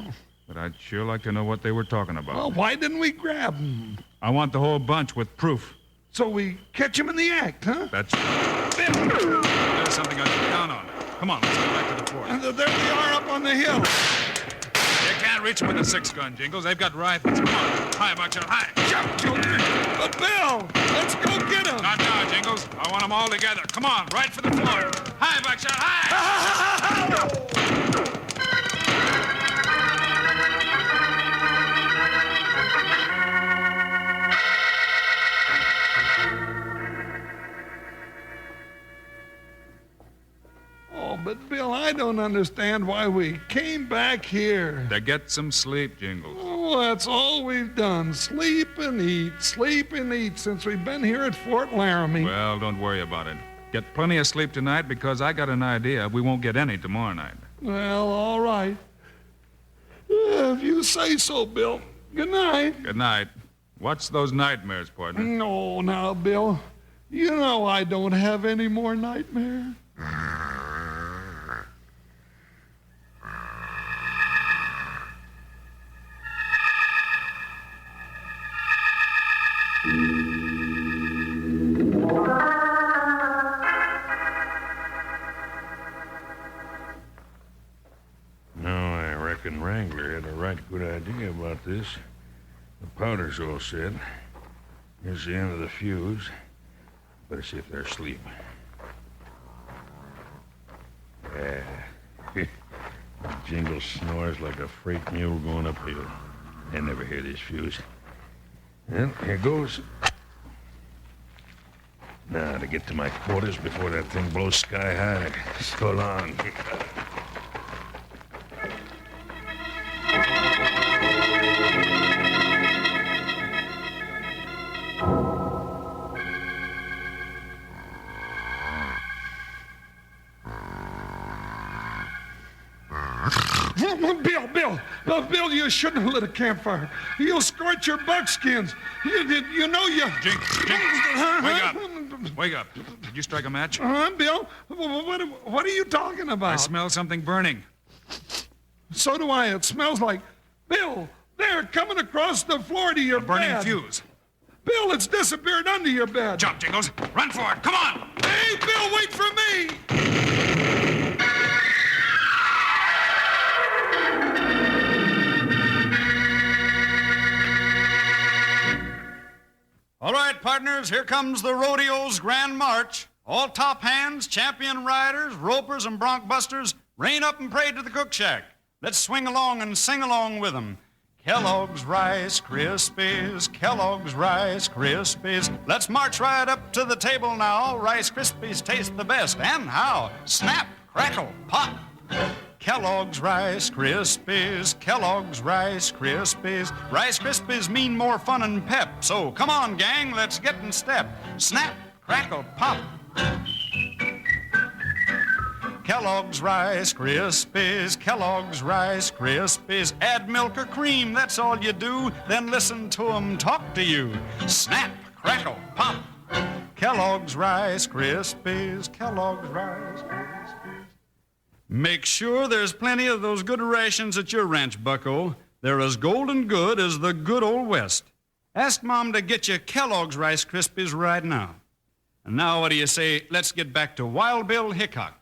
[SPEAKER 16] But I'd sure like to know what they were talking about.
[SPEAKER 15] Well, why didn't we grab them?
[SPEAKER 16] I want the whole bunch with proof.
[SPEAKER 15] So we catch them in the act, huh?
[SPEAKER 16] That's right. Bill! There's something I can count on. Come on, let's go back to the fort.
[SPEAKER 15] And there they are up on the hill.
[SPEAKER 16] You can't reach them with a 6-gun, Jingles. They've got rifles. Come on. Hi, Buckshot. Hi.
[SPEAKER 15] Jump, Joker. But, Bill, let's go get them.
[SPEAKER 16] Not now, Jingles. I want them all together. Come on, right for the floor. Hi, Buckshot. Hi.
[SPEAKER 15] But, Bill, I don't understand why we came back here.
[SPEAKER 16] To get some sleep, Jingles.
[SPEAKER 15] Oh, that's all we've done. Sleep and eat since we've been here at Fort Laramie.
[SPEAKER 16] Well, don't worry about it. Get plenty of sleep tonight because I got an idea we won't get any tomorrow night.
[SPEAKER 15] Well, all right. If you say so, Bill. Good night.
[SPEAKER 16] Good night. What's those nightmares, partner?
[SPEAKER 15] No, now, Bill. You know I don't have any more nightmares.
[SPEAKER 19] Wrangler had a right good idea about this. The powder's all set. Here's the end of the fuse. Better see if they're asleep. Yeah. Jingle snores like a freight mule going uphill. I never hear this fuse. Well, here goes. Now, to get to my quarters before that thing blows sky high. So long.
[SPEAKER 15] Bill, you shouldn't have lit a campfire. You'll scorch your buckskins. You know you...
[SPEAKER 16] Jinx, wake up. Wake up. Did you strike a match?
[SPEAKER 15] Bill, what are you talking about?
[SPEAKER 16] I smell something burning.
[SPEAKER 15] So do I. It smells like... Bill, they're coming across the floor to your bed.
[SPEAKER 16] Burning fuse.
[SPEAKER 15] Bill, it's disappeared under your bed.
[SPEAKER 16] Jump, Jingles. Run for it. Come on.
[SPEAKER 15] Hey, Bill, wait for me.
[SPEAKER 13] All right, partners, here comes the rodeo's grand march. All top hands, champion riders, ropers, and bronc busters, rein up and pray to the cook shack. Let's swing along and sing along with them. Kellogg's Rice Krispies, Kellogg's Rice Krispies. Let's march right up to the table now. Rice Krispies taste the best. And how? Snap, crackle, pop. Kellogg's Rice Krispies, Kellogg's Rice Krispies. Rice Krispies mean more fun and pep. So come on, gang, let's get in step. Snap, crackle, pop. Kellogg's Rice Krispies, Kellogg's Rice Krispies. Add milk or cream, that's all you do. Then listen to 'em talk to you. Snap, crackle, pop. Kellogg's Rice Krispies, Kellogg's Rice Krispies. Make sure there's plenty of those good rations at your ranch, bucko. They're as golden good as the good old West. Ask Mom to get you Kellogg's Rice Krispies right now. And now what do you say, let's get back to Wild Bill Hickok.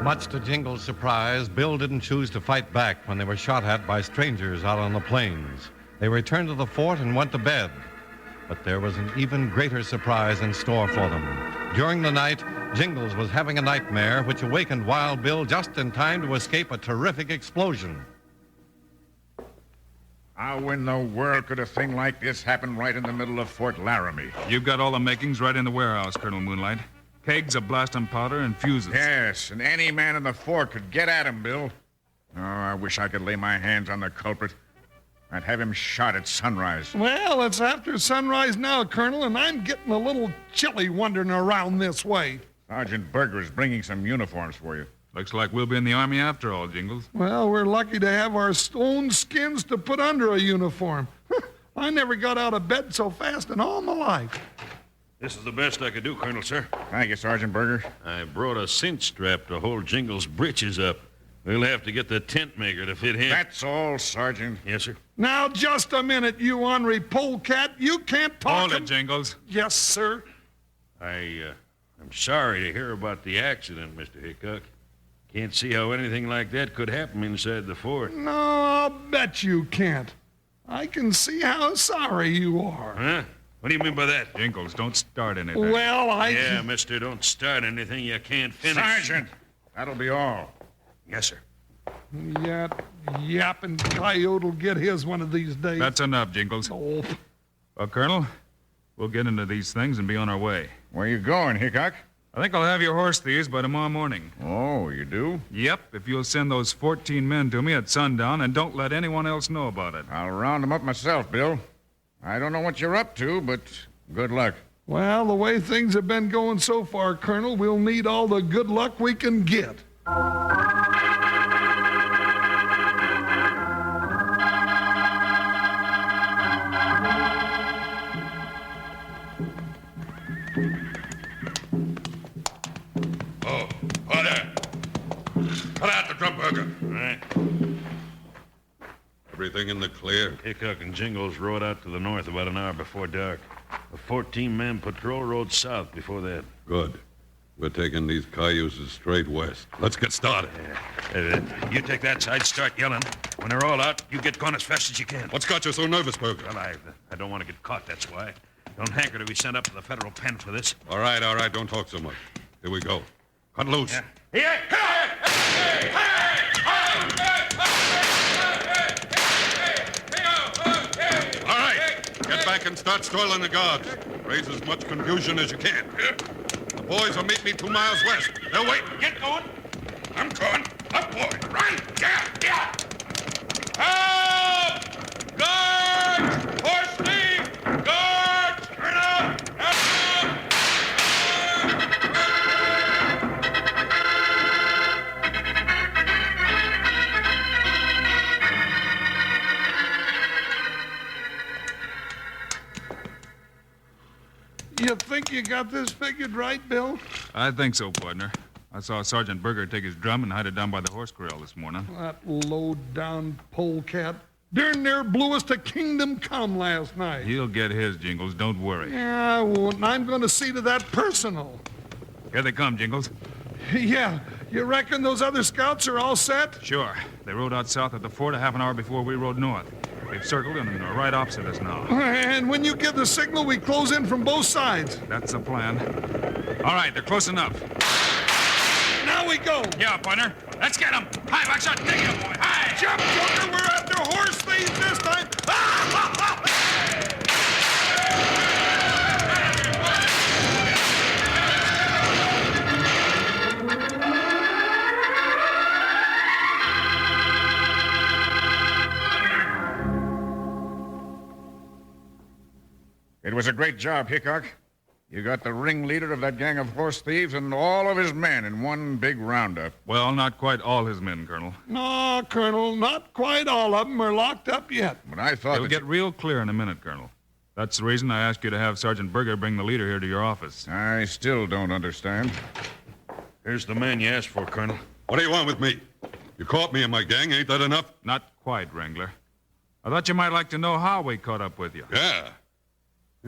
[SPEAKER 10] Much to Jingle's surprise, Bill didn't choose to fight back when they were shot at by strangers out on the plains. They returned to the fort and went to bed. But there was an even greater surprise in store for them. During the night, Jingles was having a nightmare which awakened Wild Bill just in time to escape a terrific explosion.
[SPEAKER 18] How in the world could a thing like this happen right in the middle of Fort Laramie?
[SPEAKER 16] You've got all the makings right in the warehouse, Colonel Moonlight. Kegs of blasting powder and fuses.
[SPEAKER 18] Yes, and any man in the fort could get at him, Bill. Oh, I wish I could lay my hands on the culprit. I'd have him shot at sunrise.
[SPEAKER 15] Well, it's after sunrise now, Colonel, and I'm getting a little chilly wandering around this way.
[SPEAKER 18] Sergeant Berger's bringing some uniforms for you.
[SPEAKER 16] Looks like we'll be in the Army after all, Jingles.
[SPEAKER 15] Well, we're lucky to have our own skins to put under a uniform. I never got out of bed so fast in all my life.
[SPEAKER 19] This is the best I could do, Colonel, sir.
[SPEAKER 18] Thank you, Sergeant Berger.
[SPEAKER 19] I brought a cinch strap to hold Jingle's breeches up. We'll have to get the tent maker to fit him.
[SPEAKER 18] That's all, Sergeant.
[SPEAKER 19] Yes, sir.
[SPEAKER 15] Now, just a minute, you ornery polecat. You can't talk...
[SPEAKER 16] Hold it, Jingles.
[SPEAKER 15] Yes, sir.
[SPEAKER 19] I'm sorry to hear about the accident, Mr. Hickok. Can't see how anything like that could happen inside the fort.
[SPEAKER 15] No, I'll bet you can't. I can see how sorry you are.
[SPEAKER 19] Huh? What do you mean by that?
[SPEAKER 16] Jingles, don't start anything.
[SPEAKER 15] Well,
[SPEAKER 19] Yeah, mister, don't start anything you can't finish.
[SPEAKER 18] Sergeant, that'll be all.
[SPEAKER 19] Yes, sir.
[SPEAKER 15] Yapping coyote'll get his one of these days.
[SPEAKER 16] That's enough, Jingles.
[SPEAKER 15] Oh.
[SPEAKER 16] Well, Colonel, we'll get into these things and be on our way.
[SPEAKER 18] Where you going, Hickok?
[SPEAKER 16] I think I'll have your horse thieves by tomorrow morning.
[SPEAKER 18] Oh, you do?
[SPEAKER 16] Yep, if you'll send those 14 men to me at sundown and don't let anyone else know about it.
[SPEAKER 18] I'll round them up myself, Bill. I don't know what you're up to, but good luck.
[SPEAKER 15] Well, the way things have been going so far, Colonel, we'll need all the good luck we can get.
[SPEAKER 19] Oh, order. Put out the drum burger. All right.
[SPEAKER 20] Everything in the clear?
[SPEAKER 19] Hickok and Jingles rode out to the north about an hour before dark. A 14-man patrol rode south before that.
[SPEAKER 20] Good. We're taking these cayuses straight west. Let's get started.
[SPEAKER 19] You take that side, start yelling. When they're all out, you get going as fast as you can.
[SPEAKER 20] What's got you so nervous, Berger?
[SPEAKER 19] Well, I don't want to get caught, that's why. Don't hanker to be sent up to the federal pen for this.
[SPEAKER 20] All right, don't talk so much. Here we go. Cut loose.
[SPEAKER 19] Yeah.
[SPEAKER 20] All right, get back and start spoiling the guards. Raise as much confusion as you can. The boys will meet me 2 miles west. They'll wait.
[SPEAKER 19] Get going. I'm going. Up, boy. Run. Yeah. Help! Guards! Horse thief! Guards! Turn out!
[SPEAKER 15] You think you got this figured right, Bill?
[SPEAKER 16] I think so, partner. I saw Sergeant Berger take his drum and hide it down by the horse corral this morning.
[SPEAKER 15] That low-down polecat darn near blew us to kingdom come last night.
[SPEAKER 16] He'll get his, Jingles. Don't worry.
[SPEAKER 15] Yeah, I won't, and I'm going to see to that personal.
[SPEAKER 16] Here they come, Jingles.
[SPEAKER 15] Yeah, you reckon those other scouts are all set?
[SPEAKER 16] Sure. They rode out south at the fort a half an hour before we rode north. They've circled and are right opposite us now.
[SPEAKER 15] And when you give the signal, we close in from both sides.
[SPEAKER 16] That's the plan. All right, they're close enough.
[SPEAKER 15] Now we go.
[SPEAKER 16] Yeah, partner. Let's get them. Hi, Buckshot. Dig it, boy. Hi.
[SPEAKER 15] Jump, Joker. We're after horse thieves this time.
[SPEAKER 18] It was a great job, Hickok. You got the ringleader of that gang of horse thieves and all of his men in one big roundup.
[SPEAKER 16] Well, not quite all his men, Colonel.
[SPEAKER 15] No, Colonel, not quite all of them are locked up yet.
[SPEAKER 18] But I thought
[SPEAKER 16] It'll get real clear in a minute, Colonel. That's the reason I asked you to have Sergeant Berger bring the leader here to your office.
[SPEAKER 18] I still don't understand.
[SPEAKER 19] Here's the man you asked for, Colonel.
[SPEAKER 20] What do you want with me? You caught me and my gang. Ain't that enough?
[SPEAKER 16] Not quite, Wrangler. I thought you might like to know how we caught up with you.
[SPEAKER 20] Yeah,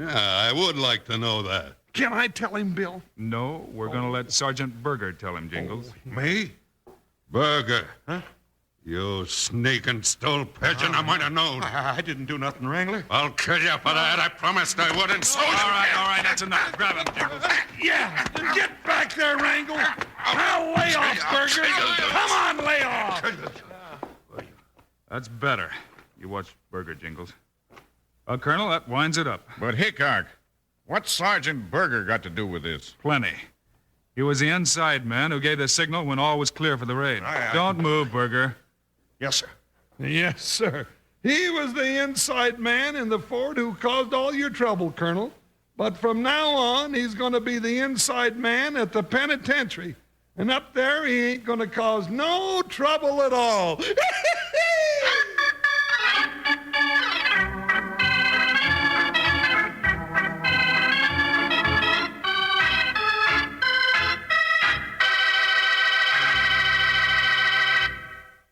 [SPEAKER 20] I would like to know that.
[SPEAKER 15] Can I tell him, Bill?
[SPEAKER 16] No, we're going to let Sergeant Berger tell him, Jingles.
[SPEAKER 20] Me? Berger? Huh? You sneaking stool pigeon, I might have known.
[SPEAKER 19] I didn't do nothing, Wrangler.
[SPEAKER 20] I'll kill you for that. I promised I wouldn't. So
[SPEAKER 16] all right, that's enough. Grab him, Jingles.
[SPEAKER 15] Yeah, get back there, Wrangler. Now lay off, Berger. Come on, lay off.
[SPEAKER 16] That's better. You watch Berger, Jingles. Colonel, that winds it up.
[SPEAKER 18] But Hickok, what's Sergeant Berger got to do with this?
[SPEAKER 16] Plenty. He was the inside man who gave the signal when all was clear for the raid. Don't move, Berger.
[SPEAKER 19] Yes, sir.
[SPEAKER 15] Yes, sir. He was the inside man in the fort who caused all your trouble, Colonel. But from now on, he's going to be the inside man at the penitentiary. And up there, he ain't going to cause no trouble at all.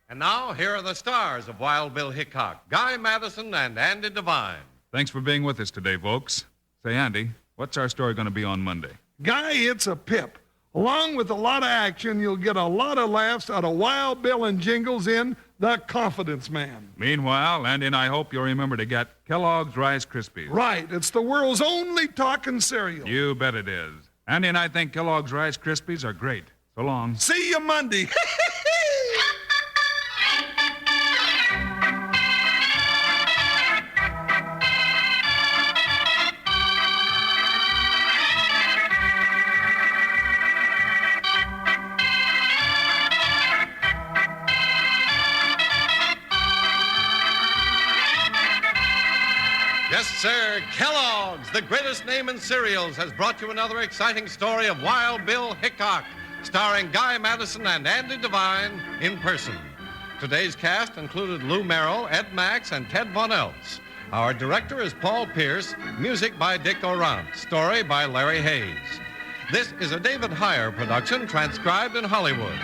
[SPEAKER 10] And now, here are the stars of Wild Bill Hickok, Guy Madison and Andy Devine.
[SPEAKER 16] Thanks for being with us today, folks. Say, Andy, what's our story going to be on Monday?
[SPEAKER 15] Guy, it's a pip. Along with a lot of action, you'll get a lot of laughs out of Wild Bill and Jingles in The Confidence Man.
[SPEAKER 16] Meanwhile, Andy and I hope you'll remember to get Kellogg's Rice Krispies.
[SPEAKER 15] Right. It's the world's only talking cereal.
[SPEAKER 16] You bet it is. Andy and I think Kellogg's Rice Krispies are great. So long.
[SPEAKER 15] See you Monday.
[SPEAKER 10] Yes, sir. Kellogg's, the greatest name in cereals, has brought you another exciting story of Wild Bill Hickok, starring Guy Madison and Andy Devine in person. Today's cast included Lou Merrill, Ed Max, and Ted Von Eltz. Our director is Paul Pierce, music by Dick Orant, story by Larry Hayes. This is a David Heyer production transcribed in Hollywood.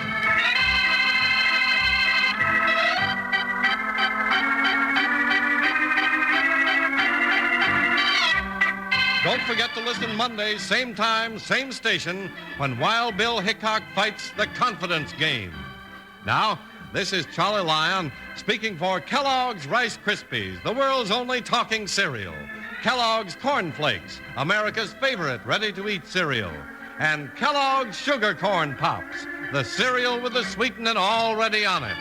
[SPEAKER 10] Don't forget to listen Monday, same time, same station, when Wild Bill Hickok fights the confidence game. Now, this is Charlie Lyon speaking for Kellogg's Rice Krispies, the world's only talking cereal. Kellogg's Corn Flakes, America's favorite ready-to-eat cereal. And Kellogg's Sugar Corn Pops, the cereal with the sweetening already on it.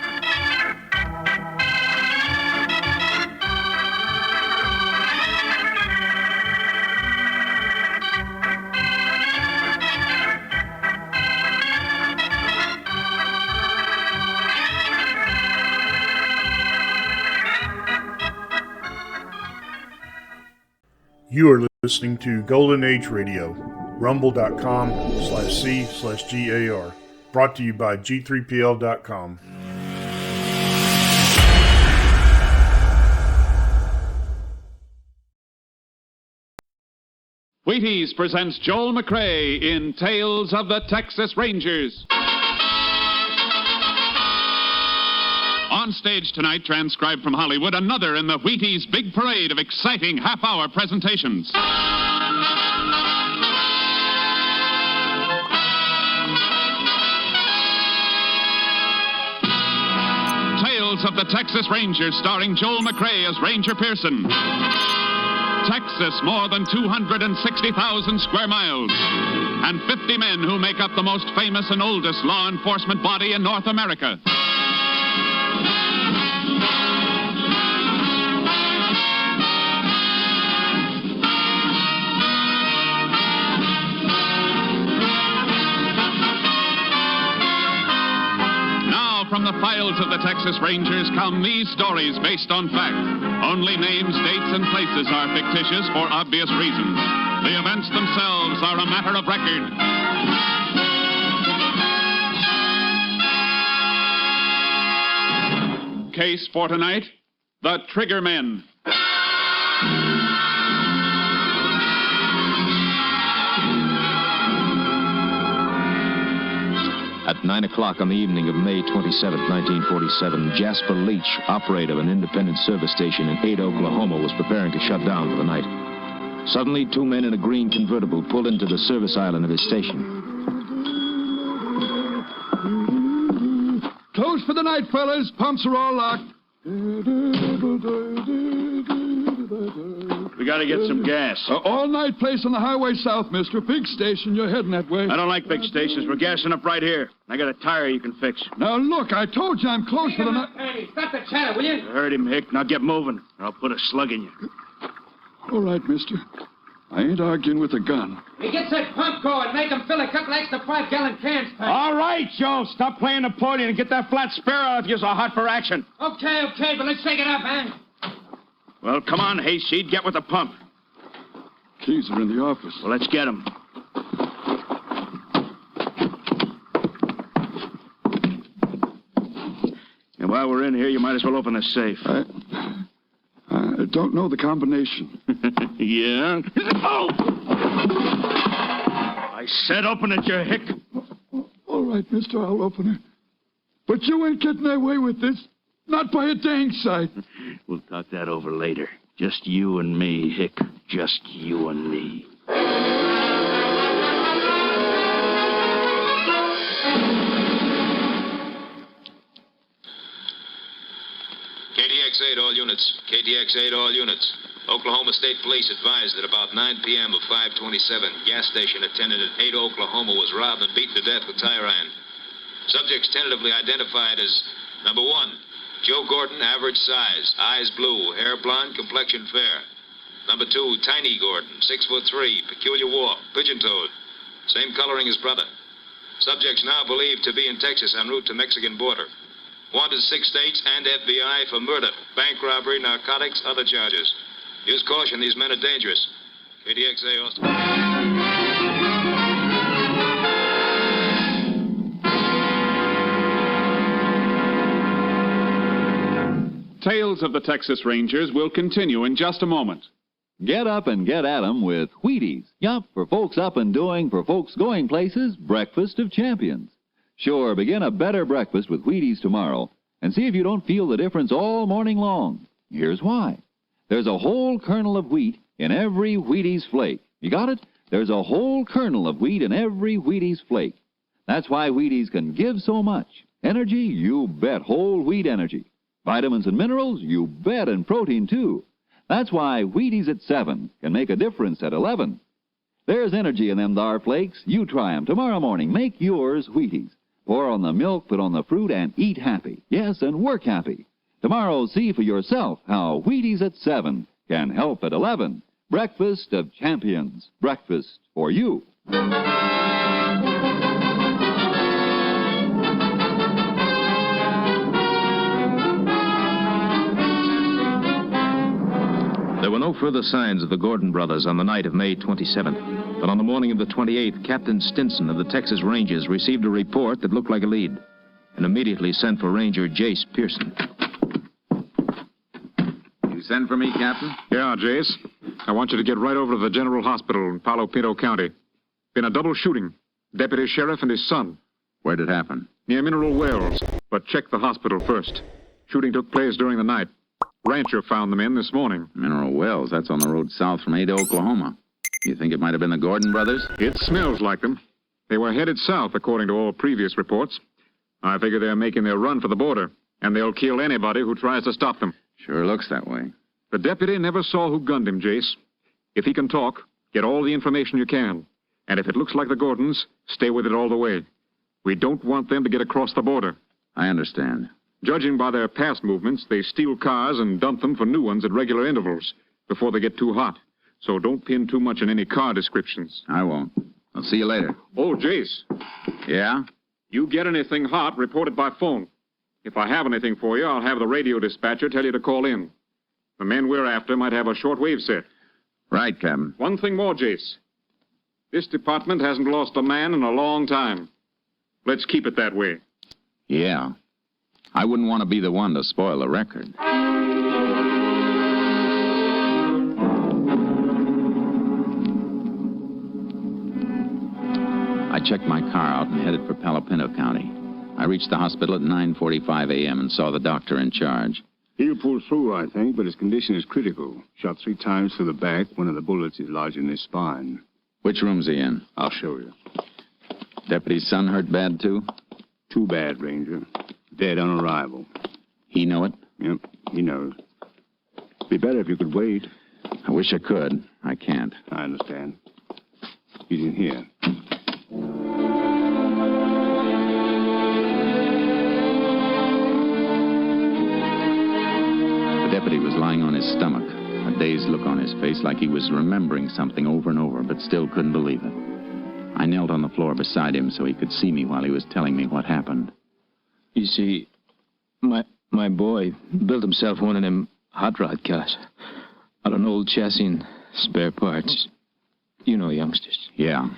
[SPEAKER 1] You are listening to Golden Age Radio, rumble.com/C/GAR, brought to you by G3PL.com.
[SPEAKER 7] Wheaties presents Joel McRae in Tales of the Texas Rangers. On stage tonight, transcribed from Hollywood, another in the Wheaties big parade of exciting half-hour presentations. Tales of the Texas Rangers, starring Joel McRae as Ranger Pearson. Texas Texas more than 260,000 square miles, and 50 men who make up the most famous and oldest law enforcement body in North America. From the files of the Texas Rangers come these stories based on fact. Only names, dates, and places are fictitious for obvious reasons. The events themselves are a matter of record. Case for tonight, the Trigger Men.
[SPEAKER 6] At 9 o'clock on the evening of May 27, 1947, Jasper Leach, operator of an independent service station in Ada, Oklahoma, was preparing to shut down for the night. Suddenly, two men in a green convertible pulled into the service island of his station.
[SPEAKER 15] Closed for the night, fellas. Pumps are all locked.
[SPEAKER 11] We gotta get some gas.
[SPEAKER 15] All-night place on the highway south, mister. Big station. You're heading that way.
[SPEAKER 11] I don't like big stations. We're gassing up right here. I got a tire you can fix.
[SPEAKER 15] Now, look, I told you I'm close for the night.
[SPEAKER 8] Hey, stop the chatter, will you?
[SPEAKER 11] You heard him, Hick. Now get moving, or I'll put a slug in you.
[SPEAKER 15] All right, mister. I ain't arguing with a gun.
[SPEAKER 8] He gets that pump going. Make him fill a couple extra 5-gallon cans.
[SPEAKER 11] All right, Joe. Stop playing the podium and get that flat spare out if you're so hot for action.
[SPEAKER 8] Okay, but let's take it up, man.
[SPEAKER 11] Well, come on, Hayseed. Get with the pump.
[SPEAKER 15] Keys are in the office.
[SPEAKER 11] Well, let's get them. And while we're in here, you might as well open the safe.
[SPEAKER 15] I don't know the combination.
[SPEAKER 11] Yeah? Oh! I said open it, you hick.
[SPEAKER 15] All right, mister, I'll open it. But you ain't getting away with this. Not by a dang sight.
[SPEAKER 11] We'll talk that over later. Just you and me, Hick. Just you and me.
[SPEAKER 17] KTX-8, all units. KTX-8, all units. Oklahoma State Police advised that about 9 p.m. of 5/27, gas station attendant at 8, Oklahoma was robbed and beaten to death with tire iron. Subjects tentatively identified as number 1, Joe Gordon, average size, eyes blue, hair blonde, complexion fair. Number 2, Tiny Gordon, 6'3", peculiar walk, pigeon-toed, same coloring as brother. Subjects now believed to be in Texas en route to Mexican border. Wanted 6 states and FBI for murder, bank robbery, narcotics, other charges. Use caution, these men are dangerous. KDXA, Austin.
[SPEAKER 7] Tales of the Texas Rangers will continue in just a moment.
[SPEAKER 24] Get up and get at 'em with Wheaties. Yup, for folks up and doing, for folks going places, breakfast of champions. Sure, begin a better breakfast with Wheaties tomorrow and see if you don't feel the difference all morning long. Here's why. There's a whole kernel of wheat in every Wheaties flake. You got it? There's a whole kernel of wheat in every Wheaties flake. That's why Wheaties can give so much. Energy? You bet, whole wheat energy. Vitamins and minerals? You bet, and protein, too. That's why Wheaties at 7 can make a difference at 11. There's energy in them thar flakes. You try 'em tomorrow morning. Make yours Wheaties. Pour on the milk, put on the fruit, and eat happy. Yes, and work happy. Tomorrow, see for yourself how Wheaties at 7 can help at 11. Breakfast of champions. Breakfast for you.
[SPEAKER 6] There were no further signs of the Gordon brothers on the night of May 27th. But on the morning of the 28th, Captain Stinson of the Texas Rangers received a report that looked like a lead and immediately sent for Ranger Jace Pearson.
[SPEAKER 25] You send for me, Captain?
[SPEAKER 26] Yeah, Jace. I want you to get right over to the General Hospital in Palo Pinto County. Been a double shooting. Deputy Sheriff and his son.
[SPEAKER 25] Where'd it happen?
[SPEAKER 26] Near Mineral Wells. But check the hospital first. Shooting took place during the night. Rancher found the men this morning.
[SPEAKER 25] Mineral Wells, that's on the road south from Ada, Oklahoma. You think it might have been the Gordon brothers?
[SPEAKER 26] It smells like them. They were headed south, according to all previous reports. I figure they're making their run for the border, and they'll kill anybody who tries to stop them.
[SPEAKER 25] Sure looks that way.
[SPEAKER 26] The deputy never saw who gunned him, Jace. If he can talk, get all the information you can. And if it looks like the Gordons, stay with it all the way. We don't want them to get across the border.
[SPEAKER 25] I understand.
[SPEAKER 26] Judging by their past movements, they steal cars and dump them for new ones at regular intervals before they get too hot. So don't pin too much on any car descriptions.
[SPEAKER 25] I won't. I'll see you later.
[SPEAKER 26] Oh, Jace.
[SPEAKER 25] Yeah?
[SPEAKER 26] You get anything hot, report it by phone. If I have anything for you, I'll have the radio dispatcher tell you to call in. The men we're after might have a shortwave set.
[SPEAKER 25] Right, Captain.
[SPEAKER 26] One thing more, Jace. This department hasn't lost a man in a long time. Let's keep it that way.
[SPEAKER 25] Yeah. I wouldn't want to be the one to spoil the record. I checked my car out and headed for Palo Pinto County. I reached the hospital at 9:45 a.m. and saw the doctor in charge.
[SPEAKER 3] He'll pull through, I think, but his condition is critical. Shot 3 times through the back. One of the bullets is lodged in his spine.
[SPEAKER 25] Which room's he in?
[SPEAKER 3] I'll show you.
[SPEAKER 25] Deputy's son hurt bad, too?
[SPEAKER 3] Too bad, Ranger. Dead on arrival.
[SPEAKER 25] He know it?
[SPEAKER 3] Yep, he knows. Be better if you could wait.
[SPEAKER 25] I wish I could. I can't.
[SPEAKER 3] I understand. He's in here.
[SPEAKER 25] The deputy was lying on his stomach, a dazed look on his face like he was remembering something over and over, but still couldn't believe it. I knelt on the floor beside him so he could see me while he was telling me what happened.
[SPEAKER 4] You see, my boy built himself one of them hot rod cars out of an old chassis and spare parts. You know youngsters.
[SPEAKER 25] Yeah.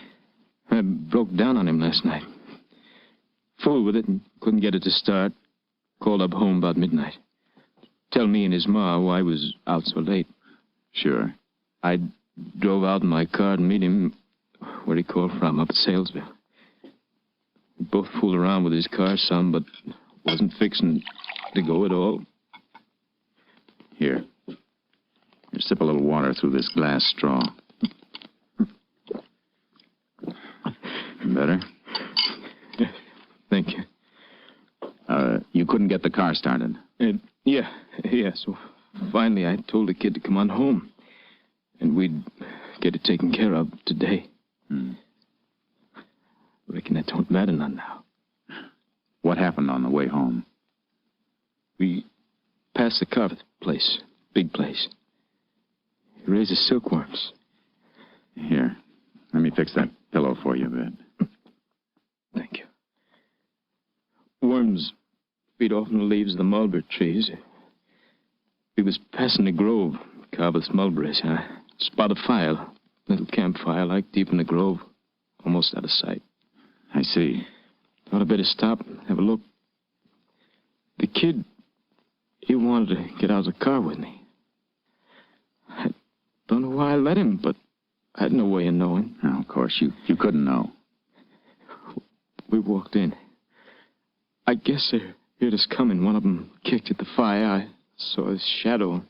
[SPEAKER 4] I broke down on him last night. Full with it and couldn't get it to start. Called up home about midnight. Tell me and his ma why I was out so late.
[SPEAKER 25] Sure.
[SPEAKER 4] I drove out in my car to meet him where he called from, up at Salesville. We both fooled around with his car some, but wasn't fixing to go at all.
[SPEAKER 25] Here. Here, sip a little water through this glass straw. Better?
[SPEAKER 4] Thank you.
[SPEAKER 25] You couldn't get the car started?
[SPEAKER 4] Yeah. So finally I told the kid to come on home. And we'd get it taken care of today. Reckon that don't matter none now.
[SPEAKER 25] What happened on the way home?
[SPEAKER 4] We passed the carpet place. Big place. He raises silkworms.
[SPEAKER 25] Here. Let me fix that pillow for you a bit.
[SPEAKER 4] Thank you. Worms feed off in the leaves of the mulberry trees. We was passing the grove, Carver's mulberries. I spotted a fire, little campfire like deep in the grove, almost out of sight.
[SPEAKER 25] I see.
[SPEAKER 4] Thought I'd better stop and have a look. The kid, he wanted to get out of the car with me. I don't know why I let him, but I had no way of knowing.
[SPEAKER 25] No, of course, you couldn't know.
[SPEAKER 4] We walked in. I guess they heard us coming. One of them kicked at the fire. I saw his shadow.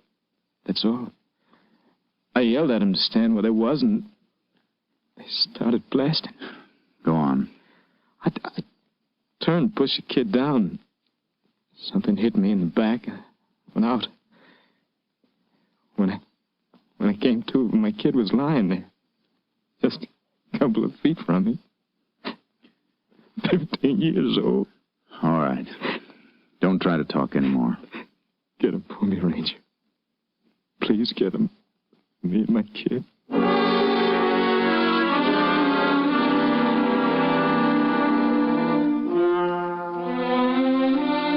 [SPEAKER 4] That's all. I yelled at him to stand where they was, and they started blasting.
[SPEAKER 25] Go on.
[SPEAKER 4] I turned, pushed the kid down. Something hit me in the back. I went out. When I came to, my kid was lying there, just a couple of feet from me. 15 years old.
[SPEAKER 25] All right. Don't try to talk anymore.
[SPEAKER 4] Get him for me, Ranger. Please get him. Me and my kid.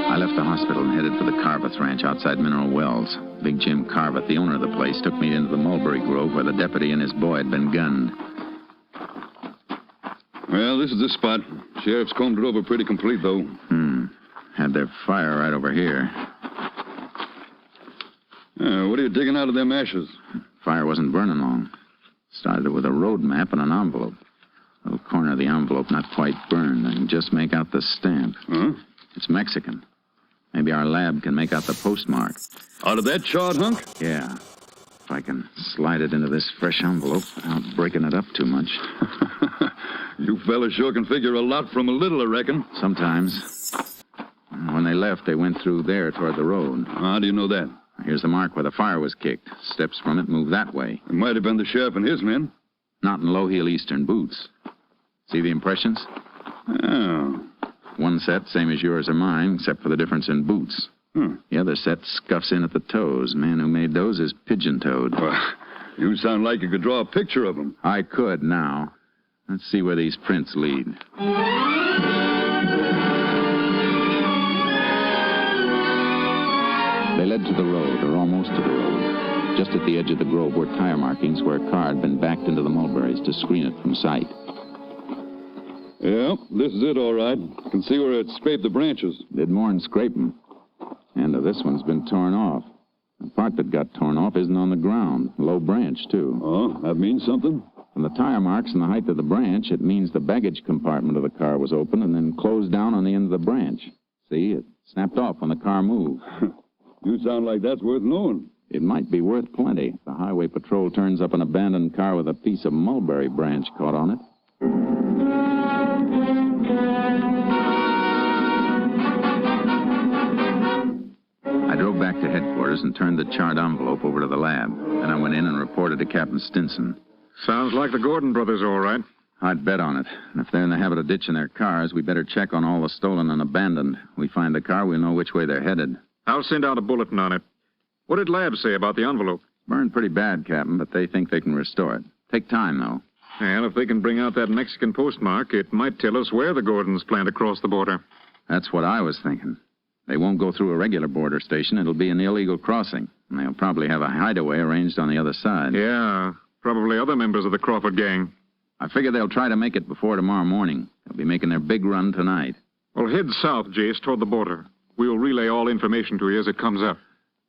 [SPEAKER 25] I left the hospital and headed for the Carveth Ranch outside Mineral Wells. Big Jim Carveth, the owner of the place, took me into the mulberry grove where the deputy and his boy had been gunned.
[SPEAKER 9] Well, this is the spot. Sheriff's combed it over pretty complete, though.
[SPEAKER 25] Had their fire right over here.
[SPEAKER 9] What are you digging out of them ashes?
[SPEAKER 25] Fire wasn't burning long. Started it with a road map and an envelope. A little corner of the envelope not quite burned. I can just make out the stamp.
[SPEAKER 9] Huh?
[SPEAKER 25] It's Mexican. Maybe our lab can make out the postmark.
[SPEAKER 9] Out of that charred hunk?
[SPEAKER 25] Yeah. If I can slide it into this fresh envelope without breaking it up too much.
[SPEAKER 9] You fellas sure can figure a lot from a little, I reckon.
[SPEAKER 25] Sometimes. When they left, they went through there toward the road.
[SPEAKER 9] How do you know that?
[SPEAKER 25] I Here's the mark where the fire was kicked. Steps from it move that way.
[SPEAKER 9] It might have been the sheriff and his men.
[SPEAKER 25] Not in low-heel Eastern boots. See the impressions?
[SPEAKER 9] Oh.
[SPEAKER 25] One set, same as yours or mine, except for the difference in boots. The other set scuffs in at the toes. Man who made those is pigeon-toed.
[SPEAKER 9] Well, you sound like you could draw a picture of them.
[SPEAKER 25] I could now. Let's see where these prints lead. They led to the road, or almost to the road. Just at the edge of the grove were tire markings where a car had been backed into the mulberries to screen it from sight.
[SPEAKER 9] Yeah, this is it, all right. Can see where it scraped the branches.
[SPEAKER 25] Did more than scrape them. End of this one's been torn off. The part that got torn off isn't on the ground. Low branch, too.
[SPEAKER 9] Oh, that means something?
[SPEAKER 25] From the tire marks and the height of the branch, it means the baggage compartment of the car was open and then closed down on the end of the branch. See, it snapped off when the car moved.
[SPEAKER 9] You sound like that's worth knowing.
[SPEAKER 25] It might be worth plenty. The highway patrol turns up an abandoned car with a piece of mulberry branch caught on it. I drove back to headquarters and turned the charred envelope over to the lab. Then I went in and reported to Captain Stinson.
[SPEAKER 26] Sounds like the Gordon brothers, all right.
[SPEAKER 25] I'd bet on it. And if they're in the habit of ditching their cars, we better check on all the stolen and abandoned. We find the car, we'll know which way they're headed.
[SPEAKER 26] I'll send out a bulletin on it. What did Lab say about the envelope?
[SPEAKER 25] Burned pretty bad, Captain, but they think they can restore it. Take time, though.
[SPEAKER 26] And if they can bring out that Mexican postmark, it might tell us where the Gordons plan to cross the border.
[SPEAKER 25] That's what I was thinking. They won't go through a regular border station. It'll be an illegal crossing. And they'll probably have a hideaway arranged on the other side.
[SPEAKER 26] Yeah, probably other members of the Crawford gang.
[SPEAKER 25] I figure they'll try to make it before tomorrow morning. They'll be making their big run tonight.
[SPEAKER 26] Well, head south, Jace, toward the border. We'll relay all information to you as it comes up.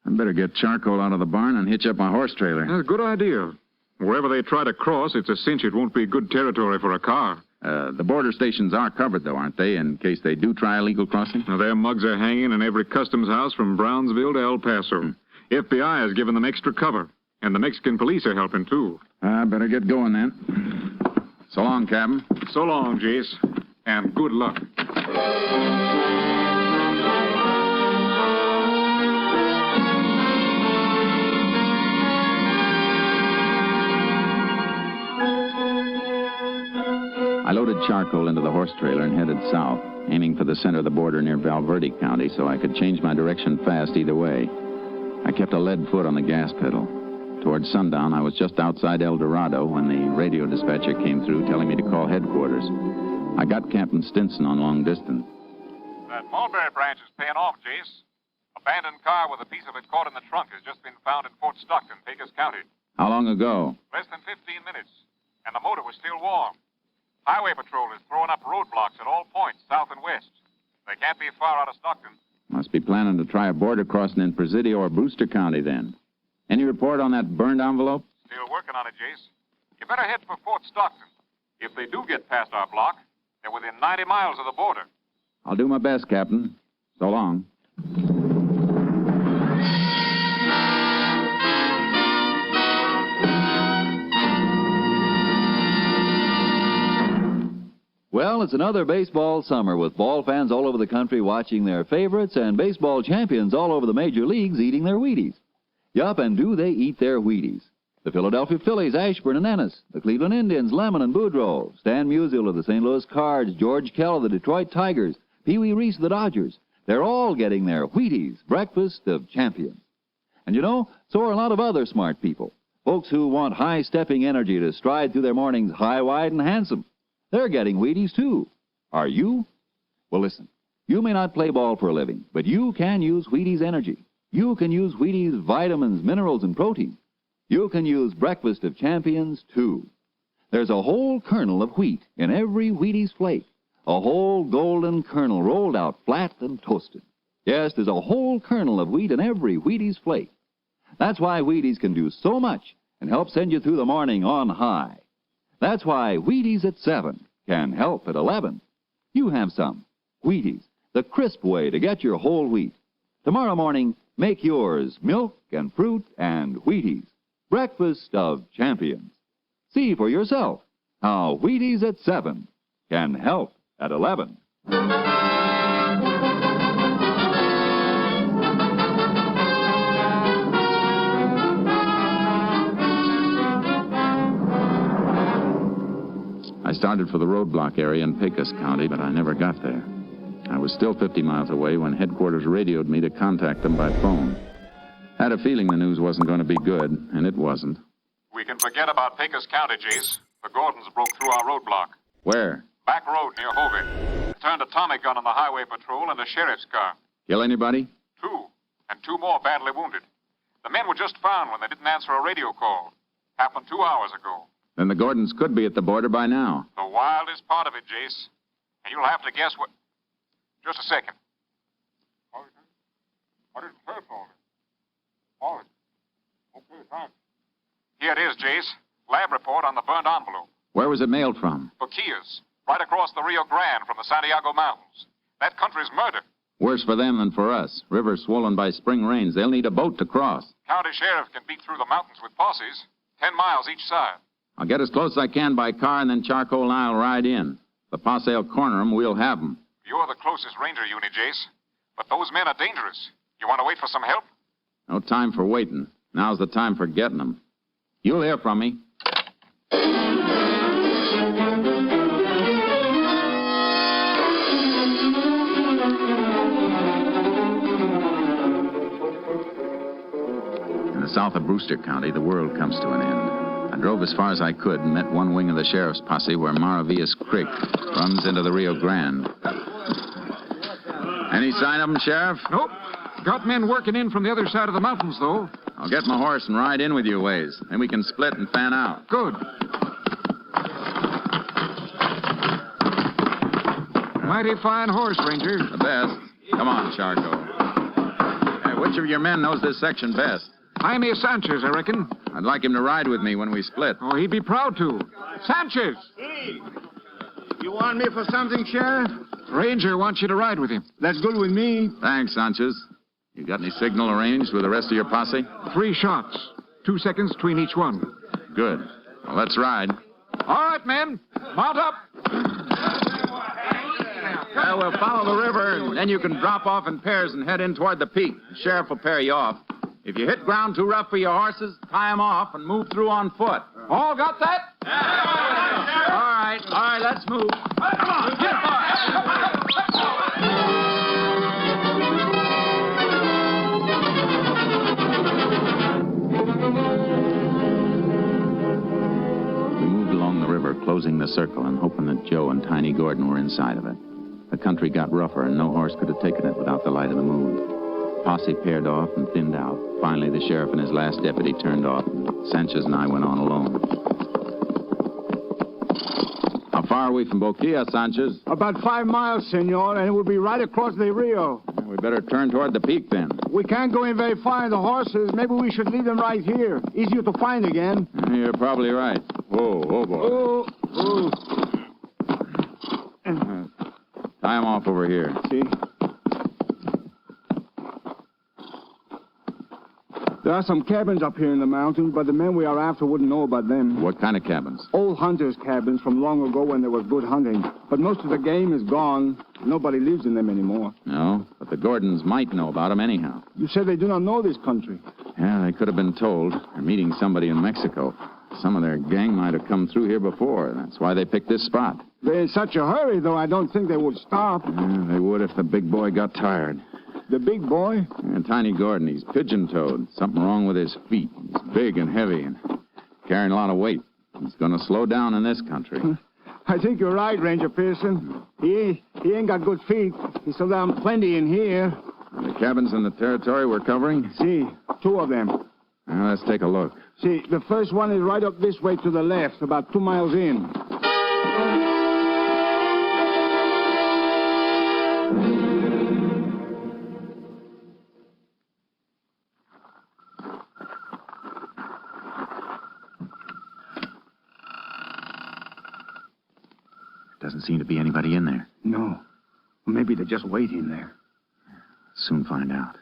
[SPEAKER 25] I'd better get charcoal out of the barn and hitch up my horse trailer.
[SPEAKER 26] That's a good idea. Wherever they try to cross, it's a cinch it won't be good territory for a car.
[SPEAKER 25] The border stations are covered, though, aren't they, in case they do try illegal crossing?
[SPEAKER 26] Now, their mugs are hanging in every customs house from Brownsville to El Paso. FBI has given them extra cover, and the Mexican police are helping, too.
[SPEAKER 25] I better get going, then. So long, Captain.
[SPEAKER 26] So long, Jace, and good luck.
[SPEAKER 25] I loaded charcoal into the horse trailer and headed south, aiming for the center of the border near Valverde County so I could change my direction fast either way. I kept a lead foot on the gas pedal. Towards sundown, I was just outside El Dorado when the radio dispatcher came through telling me to call headquarters. I got Captain Stinson on long distance.
[SPEAKER 26] That mulberry branch is paying off, Jace. Abandoned car with a piece of it caught in the trunk has just been found in Fort Stockton, Pecos County.
[SPEAKER 25] How long ago?
[SPEAKER 26] Less than 15 minutes, and the motor was still warm. Highway Patrol is throwing up roadblocks at all points, south and west. They can't be far out of Stockton.
[SPEAKER 25] Must be planning to try a border crossing in Presidio or Brewster County, then. Any report on that burned envelope?
[SPEAKER 26] Still working on it, Jace. You better head for Fort Stockton. If they do get past our block, they're within 90 miles of the border.
[SPEAKER 25] I'll do my best, Captain. So long.
[SPEAKER 24] Well, it's another baseball summer with ball fans all over the country watching their favorites and baseball champions all over the major leagues eating their Wheaties. Yup, and do they eat their Wheaties? The Philadelphia Phillies, Ashburn and Ennis. The Cleveland Indians, Lemon and Boudreaux. Stan Musial of the St. Louis Cards. George Kell of the Detroit Tigers. Pee Wee Reese of the Dodgers. They're all getting their Wheaties, breakfast of champions. And you know, so are a lot of other smart people. Folks who want high-stepping energy to stride through their mornings high, wide, and handsome. They're getting Wheaties, too. Are you? Well, listen. You may not play ball for a living, but you can use Wheaties energy. You can use Wheaties vitamins, minerals, and protein. You can use Breakfast of Champions, too. There's a whole kernel of wheat in every Wheaties flake. A whole golden kernel rolled out flat and toasted. Yes, there's a whole kernel of wheat in every Wheaties flake. That's why Wheaties can do so much and help send you through the morning on high. That's why Wheaties at 7 can help at 11. You have some. Wheaties, the crisp way to get your whole wheat. Tomorrow morning, make yours milk and fruit and Wheaties. Breakfast of champions. See for yourself how Wheaties at 7 can help at 11.
[SPEAKER 25] started for the roadblock area in Pecos County, but I never got there. I was still 50 miles away when headquarters radioed me to contact them by phone. Had a feeling the news wasn't going to be good, and it wasn't.
[SPEAKER 26] We can forget about Pecos County, Jace. The Gordons broke through our roadblock.
[SPEAKER 25] Where?
[SPEAKER 26] Back road near Hovey. They turned a Tommy gun on the highway patrol and a sheriff's car.
[SPEAKER 25] Kill anybody?
[SPEAKER 26] 2, and 2 more badly wounded. The men were just found when they didn't answer a radio call. Happened 2 hours ago.
[SPEAKER 25] Then the Gordons could be at the border by now.
[SPEAKER 26] The wildest part of it, Jace. And you'll have to guess what... Just a second. I didn't say for me. All right. Okay, thanks. Here it is, Jace. Lab report on the burned envelope.
[SPEAKER 25] Where was it mailed from?
[SPEAKER 26] Baquias, right across the Rio Grande from the Santiago Mountains. That country's murder.
[SPEAKER 25] Worse for them than for us. River swollen by spring rains. They'll need a boat to cross.
[SPEAKER 26] County sheriff can beat through the mountains with posses. 10 miles each side.
[SPEAKER 25] I'll get as close as I can by car, and then Charcoal and I'll ride in. The posse will corner them. We'll have them.
[SPEAKER 26] You're the closest ranger unit, Jace. But those men are dangerous. You want to wait for some help?
[SPEAKER 25] No time for waiting. Now's the time for getting them. You'll hear from me. In the south of Brewster County, the world comes to an end. I drove as far as I could and met one wing of the sheriff's posse where Maravillas Creek runs into the Rio Grande. Any sign of them, Sheriff?
[SPEAKER 26] Nope. Got men working in from the other side of the mountains, though.
[SPEAKER 25] I'll get my horse and ride in with you a ways. Then we can split and fan out.
[SPEAKER 26] Good. Mighty fine horse, Ranger.
[SPEAKER 25] The best. Come on, Charcoal. Hey, which of your men knows this section best?
[SPEAKER 26] Jaime Sanchez, I reckon.
[SPEAKER 25] I'd like him to ride with me when we split.
[SPEAKER 26] Oh, he'd be proud to. Sanchez!
[SPEAKER 2] Hey, you want me for something, Sheriff?
[SPEAKER 26] Ranger wants you to ride with him.
[SPEAKER 2] That's good with me.
[SPEAKER 25] Thanks, Sanchez. You got any signal arranged with the rest of your posse?
[SPEAKER 26] 3 shots. 2 seconds between each one.
[SPEAKER 25] Good. Well, let's ride.
[SPEAKER 26] All right, men. Mount up.
[SPEAKER 25] We'll follow the river, and then you can drop off in pairs and head in toward the peak. The sheriff will pair you off. If you hit ground too rough for your horses, tie them off and move through on foot.
[SPEAKER 26] All got that?
[SPEAKER 25] All right, let's move.
[SPEAKER 26] Come on, get
[SPEAKER 25] We moved along the river, closing the circle and hoping that Joe and Tiny Gordon were inside of it. The country got rougher, and no horse could have taken it without the light of the moon. Posse paired off and thinned out. Finally, the sheriff and his last deputy turned off, and Sanchez and I went on alone. How far are we from Boquilla, Sanchez?
[SPEAKER 2] About 5 miles, senor, and it will be right across the Rio.
[SPEAKER 25] We better turn toward the peak, then.
[SPEAKER 2] We can't go in very far in the horses. Maybe we should leave them right here. Easier to find again.
[SPEAKER 25] You're probably right. Whoa, boy.
[SPEAKER 2] Oh.
[SPEAKER 25] Tie him off over here.
[SPEAKER 2] See? There are some cabins up here in the mountains, but the men we are after wouldn't know about them.
[SPEAKER 25] What kind of cabins?
[SPEAKER 2] Old hunters' cabins from long ago when there was good hunting. But most of the game is gone. Nobody lives in them anymore.
[SPEAKER 25] No, but the Gordons might know about them anyhow.
[SPEAKER 2] You said they do not know this country.
[SPEAKER 25] Yeah, they could have been told. They're meeting somebody in Mexico. Some of their gang might have come through here before. That's why they picked this spot.
[SPEAKER 2] They're in such a hurry, though, I don't think they would stop.
[SPEAKER 25] Yeah, they would if the big boy got tired.
[SPEAKER 2] The big boy?
[SPEAKER 25] Yeah, Tiny Gordon, he's pigeon-toed. Something wrong with his feet. He's big and heavy and carrying a lot of weight. He's going to slow down in this country.
[SPEAKER 2] I think you're right, Ranger Pearson. He ain't got good feet. He slow down plenty in here.
[SPEAKER 25] The cabins in the territory we're covering?
[SPEAKER 2] See, 2 of them.
[SPEAKER 25] Now, let's take a look.
[SPEAKER 2] See, the first one is right up this way to the left, about 2 miles in.
[SPEAKER 25] Doesn't seem to be anybody in there.
[SPEAKER 2] No. Maybe they're just waiting there.
[SPEAKER 25] Soon find out.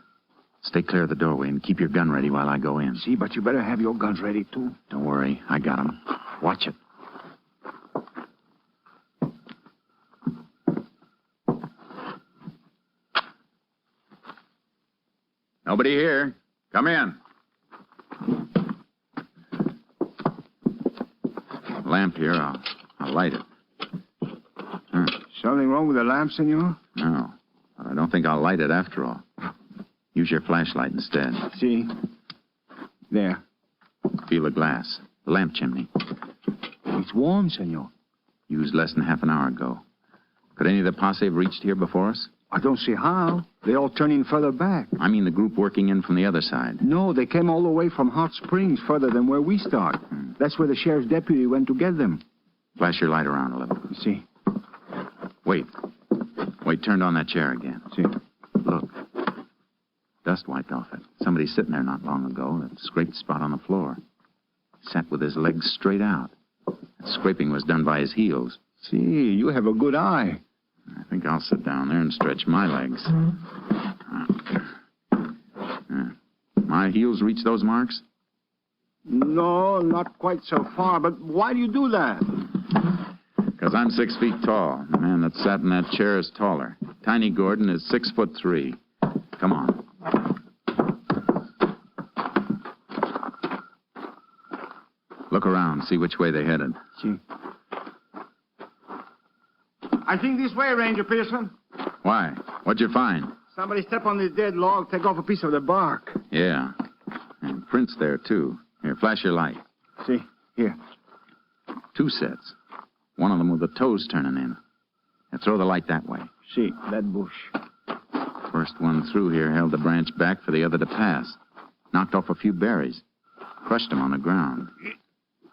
[SPEAKER 25] Stay clear of the doorway and keep your gun ready while I go in.
[SPEAKER 2] See, but you better have your guns ready, too.
[SPEAKER 25] Don't worry. I got them. Watch it. Nobody here. Come in. Lamp here. I'll light it.
[SPEAKER 2] Something wrong with the lamp, senor?
[SPEAKER 25] No. But I don't think I'll light it after all. Use your flashlight instead.
[SPEAKER 2] See? There.
[SPEAKER 25] Feel the glass. The lamp chimney.
[SPEAKER 2] It's warm, senor.
[SPEAKER 25] Used less than half an hour ago. Could any of the posse have reached here before us?
[SPEAKER 2] I don't see how. They all turn in further back.
[SPEAKER 25] I mean the group working in from the other side.
[SPEAKER 2] No, they came all the way from Hot Springs, further than where we start. That's where the sheriff's deputy went to get them.
[SPEAKER 25] Flash your light around a little.
[SPEAKER 2] See?
[SPEAKER 25] Wait. Wait, turned on that chair again.
[SPEAKER 2] See?
[SPEAKER 25] Look. Dust wiped off it. Somebody sitting there not long ago, that scraped spot on the floor. Sat with his legs straight out. That scraping was done by his heels.
[SPEAKER 2] See, you have a good eye.
[SPEAKER 25] I think I'll sit down there and stretch my legs. My heels reach those marks?
[SPEAKER 2] No, not quite so far, but why do you do that?
[SPEAKER 25] Because I'm 6 feet tall. The man that sat in that chair is taller. Tiny Gordon is 6'3". Come on. Look around, see which way they headed.
[SPEAKER 2] See. I think this way, Ranger Pearson.
[SPEAKER 25] Why? What'd you find?
[SPEAKER 2] Somebody step on this dead log, take off a piece of the bark.
[SPEAKER 25] Yeah. And prints there, too. Here, flash your light.
[SPEAKER 2] See? Here.
[SPEAKER 25] 2 sets. One of them with the toes turning in. Now throw the light that way.
[SPEAKER 2] See, that bush.
[SPEAKER 25] First one through here held the branch back for the other to pass. Knocked off a few berries. Crushed them on the ground.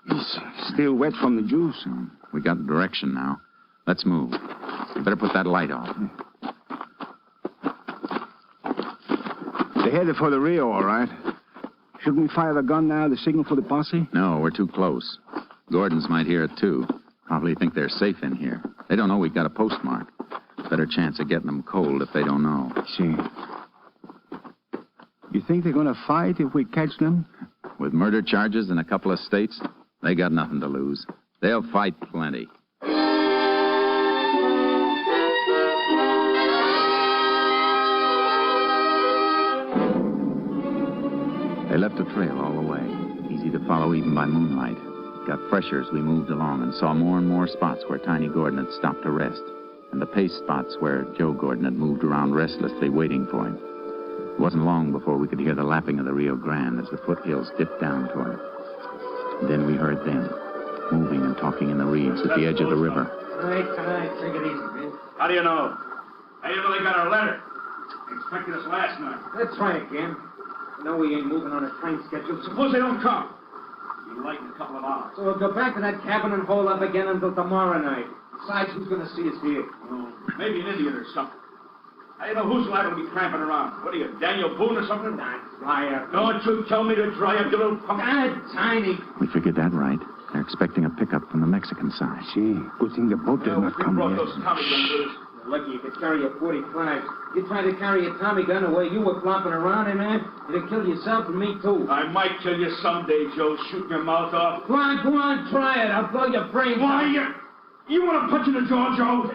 [SPEAKER 2] He's still wet from the juice.
[SPEAKER 25] We got the direction now. Let's move. You better put that light off.
[SPEAKER 2] They're headed for the Rio, all right. Shouldn't we fire the gun now, the signal for the posse?
[SPEAKER 25] No, we're too close. Gordons might hear it, too. Probably think they're safe in here. They don't know we've got a postmark. Better chance of getting them cold if they don't know.
[SPEAKER 2] See. You think they're going to fight if we catch them?
[SPEAKER 25] With murder charges in a couple of states, they got nothing to lose. They'll fight plenty. They left a trail all the way, easy to follow even by moonlight. Got fresher as we moved along and saw more and more spots where Tiny Gordon had stopped to rest, and the pace spots where Joe Gordon had moved around restlessly waiting for him. It wasn't long before we could hear the lapping of the Rio Grande as the foothills dipped down toward it. And then we heard them, moving and talking in the reeds at the edge of the river.
[SPEAKER 8] Tonight, take it easy, man.
[SPEAKER 11] How do you know? How do you know they got our letter? They expected us last night.
[SPEAKER 8] Let's try again. No, we ain't moving on a train schedule.
[SPEAKER 11] Suppose they don't come. Be light in a couple of hours.
[SPEAKER 8] So we'll go back to that cabin and hold up again until tomorrow night. Besides, who's going to see us here?
[SPEAKER 11] Maybe an Indian or something. How do you know who's liable to be tramping around? What are you, Daniel Boone or something?
[SPEAKER 8] Dry up.
[SPEAKER 11] Don't you tell me to dry up, you little punk.
[SPEAKER 8] Tiny.
[SPEAKER 25] We figured that right. They're expecting a pickup from the Mexican side.
[SPEAKER 2] See, good thing the boat did not come
[SPEAKER 11] brought
[SPEAKER 2] yet.
[SPEAKER 11] those Tommy guns with us.
[SPEAKER 8] You're lucky you could carry a .45. You tried to carry a Tommy gun the way you were flopping around, eh, man? You'd have killed yourself and me, too.
[SPEAKER 11] I might kill you someday, Joe, shooting your mouth off.
[SPEAKER 8] Go on, try it. I'll blow your brains
[SPEAKER 11] Why,
[SPEAKER 8] out.
[SPEAKER 11] you want to punch in the jaw, Joe?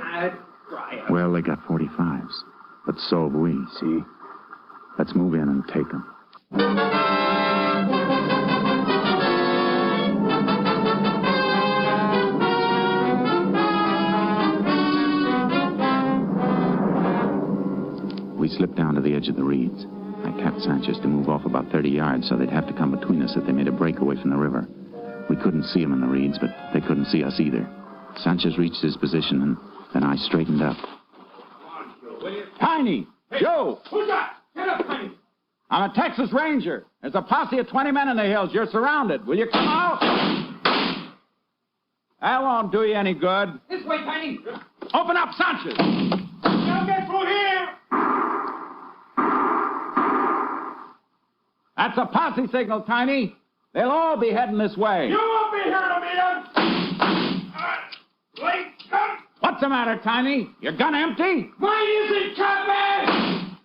[SPEAKER 8] Try it.
[SPEAKER 25] Well, they got 45s, but so have we. See? Let's move in and take them. We slipped down to the edge of the reeds. I tapped Sanchez to move off about 30 yards so they'd have to come between us if they made a break away from the river. We couldn't see them in the reeds, but they couldn't see us either. Sanchez reached his position, and then I straightened up.
[SPEAKER 5] Tiny!
[SPEAKER 11] Hey,
[SPEAKER 5] Joe!
[SPEAKER 11] Who's that? Get up, Tiny!
[SPEAKER 5] I'm a Texas Ranger. There's a posse of 20 men in the hills. You're surrounded. Will you come out? That won't do you any good.
[SPEAKER 8] This way, Tiny.
[SPEAKER 5] Open up, Sanchez!
[SPEAKER 11] Don't get through here!
[SPEAKER 5] That's a posse signal, Tiny. They'll all be heading this way.
[SPEAKER 11] You won't be here to meet us! Late gun!
[SPEAKER 5] What's the matter, Tiny? Your gun empty?
[SPEAKER 11] Mine isn't, Chapman!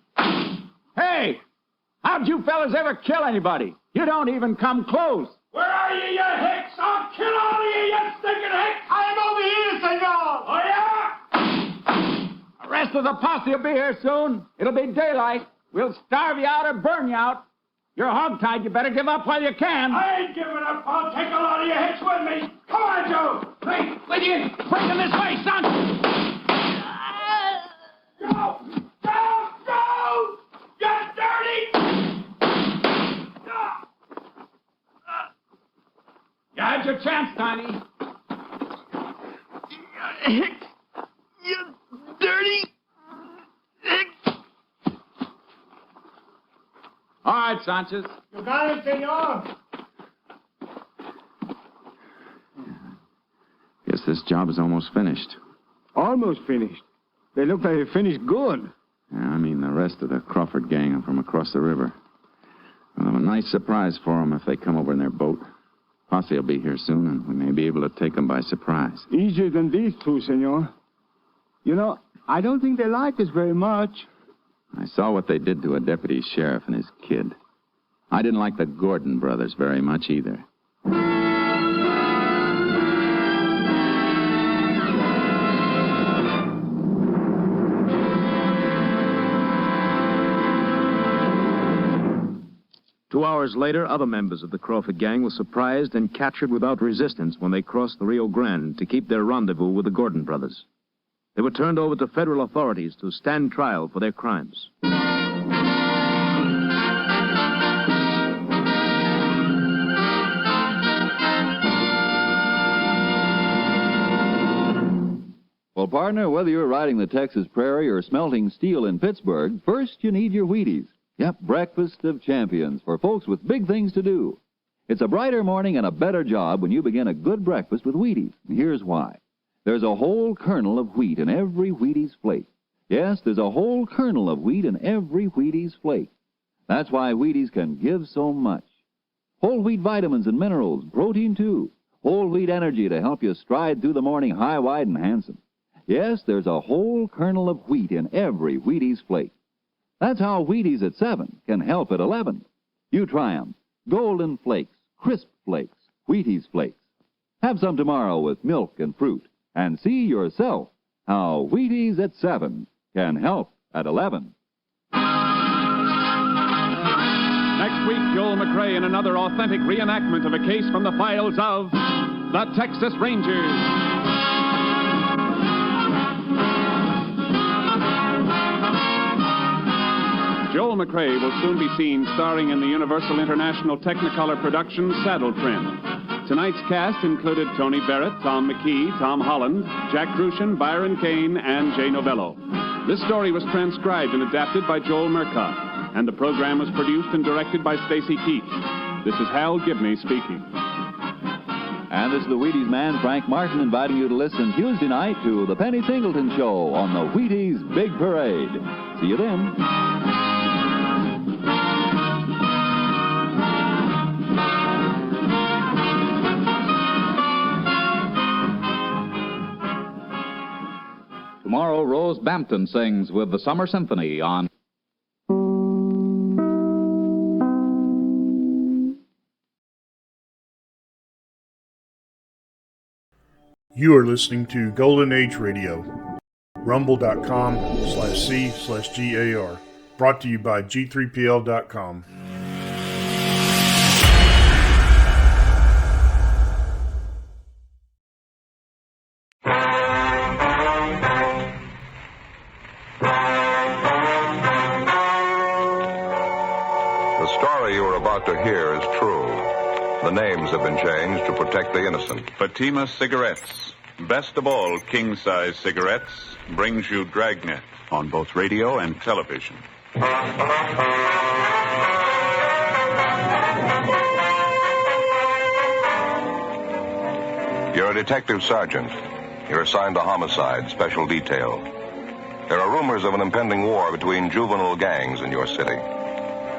[SPEAKER 5] Hey! How'd you fellas ever kill anybody? You don't even come close.
[SPEAKER 11] Where are you, you hicks? I'll kill all of you, you stinking hicks! I am over here, senor! Oh, yeah?
[SPEAKER 5] The rest of the posse will be here soon. It'll be daylight. We'll starve you out or burn you out. You're hogtied. You better give up while you can.
[SPEAKER 11] I ain't giving up. I'll take a lot of you hicks with me. Come on, Joe.
[SPEAKER 8] Hey, will you?
[SPEAKER 5] Bring them this way, son.
[SPEAKER 11] Hicks, you dirty Hicks.
[SPEAKER 5] All right, Sanchez.
[SPEAKER 11] You got it, senor.
[SPEAKER 25] Guess this job is almost finished.
[SPEAKER 2] Almost finished. They look like they finished good.
[SPEAKER 25] Yeah, I mean, the rest of the Crawford gang are from across the river. We'll have a nice surprise for them if they come over in their boat. Posse will be here soon, and we may be able to take them by surprise.
[SPEAKER 2] Easier than these two, senor. You know, I don't think they like us very much.
[SPEAKER 25] I saw what they did to a deputy sheriff and his kid. I didn't like the Gordon brothers very much either.
[SPEAKER 12] Two hours later, other members of the Crawford gang were surprised and captured without resistance when they crossed the Rio Grande to keep their rendezvous with the Gordon brothers. They were turned over to federal authorities to stand trial for their crimes.
[SPEAKER 24] Well, partner, whether you're riding the Texas prairie or smelting steel in Pittsburgh, first you need your Wheaties. Yep, breakfast of champions for folks with big things to do. It's a brighter morning and a better job when you begin a good breakfast with Wheaties. And here's why. There's a whole kernel of wheat in every Wheaties flake. Yes, there's a whole kernel of wheat in every Wheaties flake. That's why Wheaties can give so much. Whole wheat vitamins and minerals, protein too. Whole wheat energy to help you stride through the morning high, wide, and handsome. Yes, there's a whole kernel of wheat in every Wheaties flake. That's how Wheaties at 7 can help at 11. You try 'em. Golden Flakes, Crisp Flakes, Wheaties Flakes. Have some tomorrow with milk and fruit. And see yourself how Wheaties at 7 can help at 11.
[SPEAKER 7] Next week, Joel McRae in another authentic reenactment of a case from the files of the Texas Rangers. Joel McRae will soon be seen starring in the Universal International Technicolor production Saddle Trim. Tonight's cast included Tony Barrett, Tom McKee, Tom Holland, Jack Crucian, Byron Kane, and Jay Novello. This story was transcribed and adapted by Joel Murcott, and the program was produced and directed by Stacy Keach. This is Hal Gibney speaking.
[SPEAKER 24] And this is the Wheaties man, Frank Martin, inviting you to listen Tuesday night to The Penny Singleton Show on the Wheaties Big Parade. See you then.
[SPEAKER 13] Tomorrow, Rose Bampton sings with the Summer Symphony on...
[SPEAKER 1] You are listening to Golden Age Radio, rumble.com/C/GAR, brought to you by G3PL.com.
[SPEAKER 14] The story you are about to hear is true. The names have been changed to protect the innocent.
[SPEAKER 21] Fatima Cigarettes, best of all king-size cigarettes, brings you Dragnet on both radio and television.
[SPEAKER 14] You're a detective sergeant. You're assigned to homicide, special detail. There are rumors of an impending war between juvenile gangs in your city.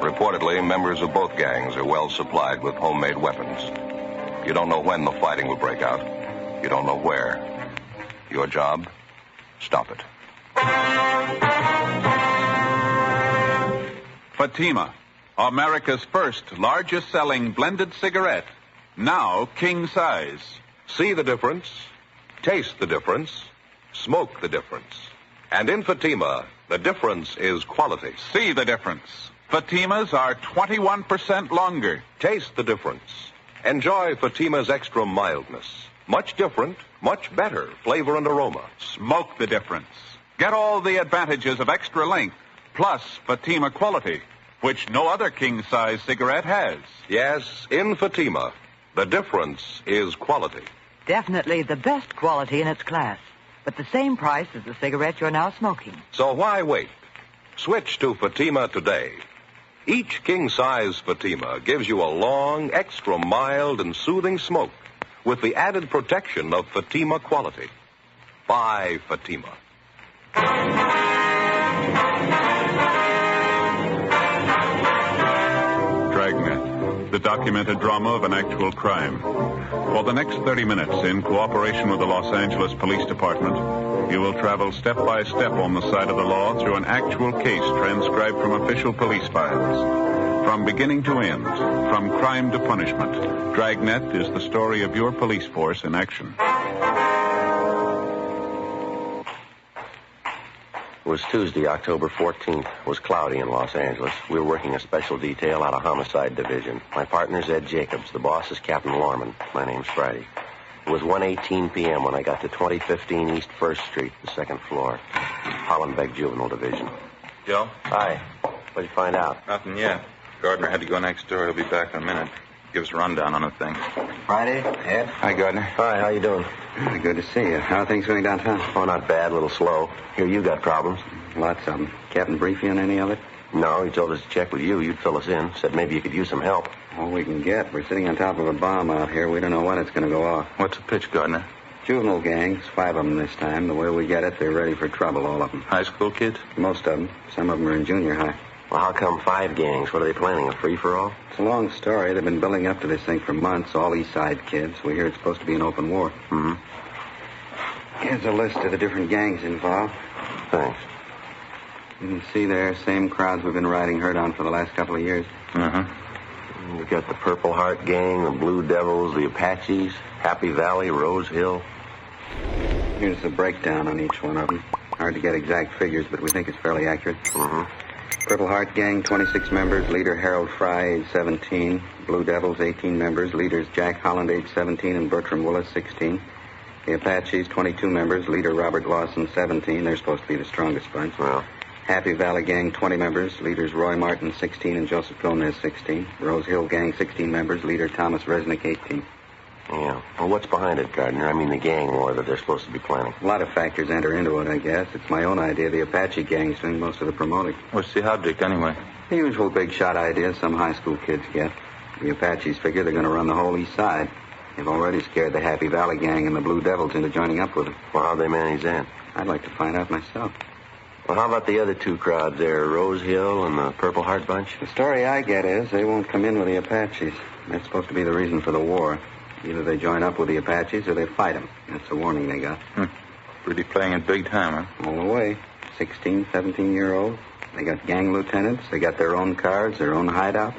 [SPEAKER 14] Reportedly, members of both gangs are well supplied with homemade weapons. You don't know when the fighting will break out. You don't know where. Your job? Stop it.
[SPEAKER 21] Fatima, America's first largest-selling blended cigarette, now king-size.
[SPEAKER 14] See the difference, taste the difference, smoke the difference. And in Fatima, the difference is quality.
[SPEAKER 21] See the difference. Fatimas are 21% longer.
[SPEAKER 14] Taste the difference. Enjoy Fatima's extra mildness. Much different, much better flavor and aroma.
[SPEAKER 21] Smoke the difference. Get all the advantages of extra length, plus Fatima quality, which no other king-size cigarette has.
[SPEAKER 14] Yes, in Fatima, the difference is quality.
[SPEAKER 22] Definitely the best quality in its class.
[SPEAKER 16] but the same price as the cigarette you're now smoking.
[SPEAKER 14] So why wait? Switch to Fatima today. Each king-size Fatima gives you a long, extra mild, and soothing smoke with the added protection of Fatima quality. Buy Fatima.
[SPEAKER 21] Dragnet, the documented drama of an actual crime. For the next 30 minutes, in cooperation with the Los Angeles Police Department, you will travel step by step on the side of the law through an actual case transcribed from official police files. From beginning to end, from crime to punishment, Dragnet is the story of your police force in action.
[SPEAKER 18] It was Tuesday, October 14th. It was cloudy in Los Angeles. We were working a special detail out of Homicide Division. My partner's Ed Jacobs. The boss is Captain Lorman. My name's Friday. It was 1:18 p.m. when I got to 2015 East 1st Street, the second floor. Hollenbeck Juvenile Division.
[SPEAKER 19] Joe?
[SPEAKER 18] Hi. What'd you find out?
[SPEAKER 19] Nothing yet. Gardner had to go next door. He'll be back in a minute. Give us a rundown on the thing.
[SPEAKER 18] Friday, Ed?
[SPEAKER 19] Hi, Gardner.
[SPEAKER 18] Hi, how you doing?
[SPEAKER 20] Good to see you. How are things going downtown?
[SPEAKER 18] Oh, not bad, a little slow. Hear you got problems.
[SPEAKER 20] Lots of them. Captain brief you on any of it?
[SPEAKER 18] No, he told us to check with you. You'd fill us in. Said maybe you could use some help.
[SPEAKER 20] All we can get. We're sitting on top of a bomb out here. We don't know when it's going to go off.
[SPEAKER 19] What's the pitch, Gardner?
[SPEAKER 20] Juvenile gangs, 5 of them this time. The way we get it, they're ready for trouble, all of them.
[SPEAKER 19] High school kids?
[SPEAKER 20] Most of them. Some of them are in junior high.
[SPEAKER 18] Well, how come 5 gangs? What are they planning, a free-for-all?
[SPEAKER 20] It's a long story. They've been building up to this thing for months, all East Side kids. We hear it's supposed to be an open war.
[SPEAKER 18] Mm-hmm.
[SPEAKER 20] Here's a list of the different gangs involved.
[SPEAKER 18] Thanks.
[SPEAKER 20] You can see there, same crowds we've been riding herd on for the last couple of years.
[SPEAKER 18] Mm-hmm. We've got the Purple Heart Gang, the Blue Devils, the Apaches, Happy Valley, Rose Hill.
[SPEAKER 20] Here's the breakdown on each one of them. Hard to get exact figures, but we think it's fairly accurate.
[SPEAKER 18] Mm-hmm.
[SPEAKER 20] Purple Heart Gang, 26 members. Leader Harold Fry, age 17. Blue Devils, 18 members. Leaders Jack Holland, age 17, and Bertram Willis, 16. The Apaches, 22 members. Leader Robert Lawson, 17. They're supposed to be the strongest bunch.
[SPEAKER 18] Well.
[SPEAKER 20] Happy Valley Gang, 20 members. Leaders Roy Martin, 16, and Joseph Gomez, 16. Rose Hill Gang, 16 members. Leader Thomas Resnick, 18.
[SPEAKER 18] Yeah. Well, what's behind it, Gardner? I mean, the gang war that they're supposed to be planning.
[SPEAKER 20] A lot of factors enter into it, I guess. It's my own idea. The Apache gang's doing most of the promoting.
[SPEAKER 19] What's the object, anyway?
[SPEAKER 20] The usual big shot ideas some high school kids get. The Apaches figure they're going to run the whole East Side. They've already scared the Happy Valley Gang and the Blue Devils into joining up with them.
[SPEAKER 18] Well, how'd they manage that?
[SPEAKER 20] I'd like to find out myself.
[SPEAKER 18] Well, how about the other 2 crowds there, Rose Hill and the Purple Heart Bunch?
[SPEAKER 20] The story I get is they won't come in with the Apaches. That's supposed to be the reason for the war. Either they join up with the Apaches or they fight them. That's the warning they got.
[SPEAKER 19] Really playing it big time, huh?
[SPEAKER 20] All the way. 16, 17-year-olds. They got gang lieutenants. They got their own cars, their own hideouts.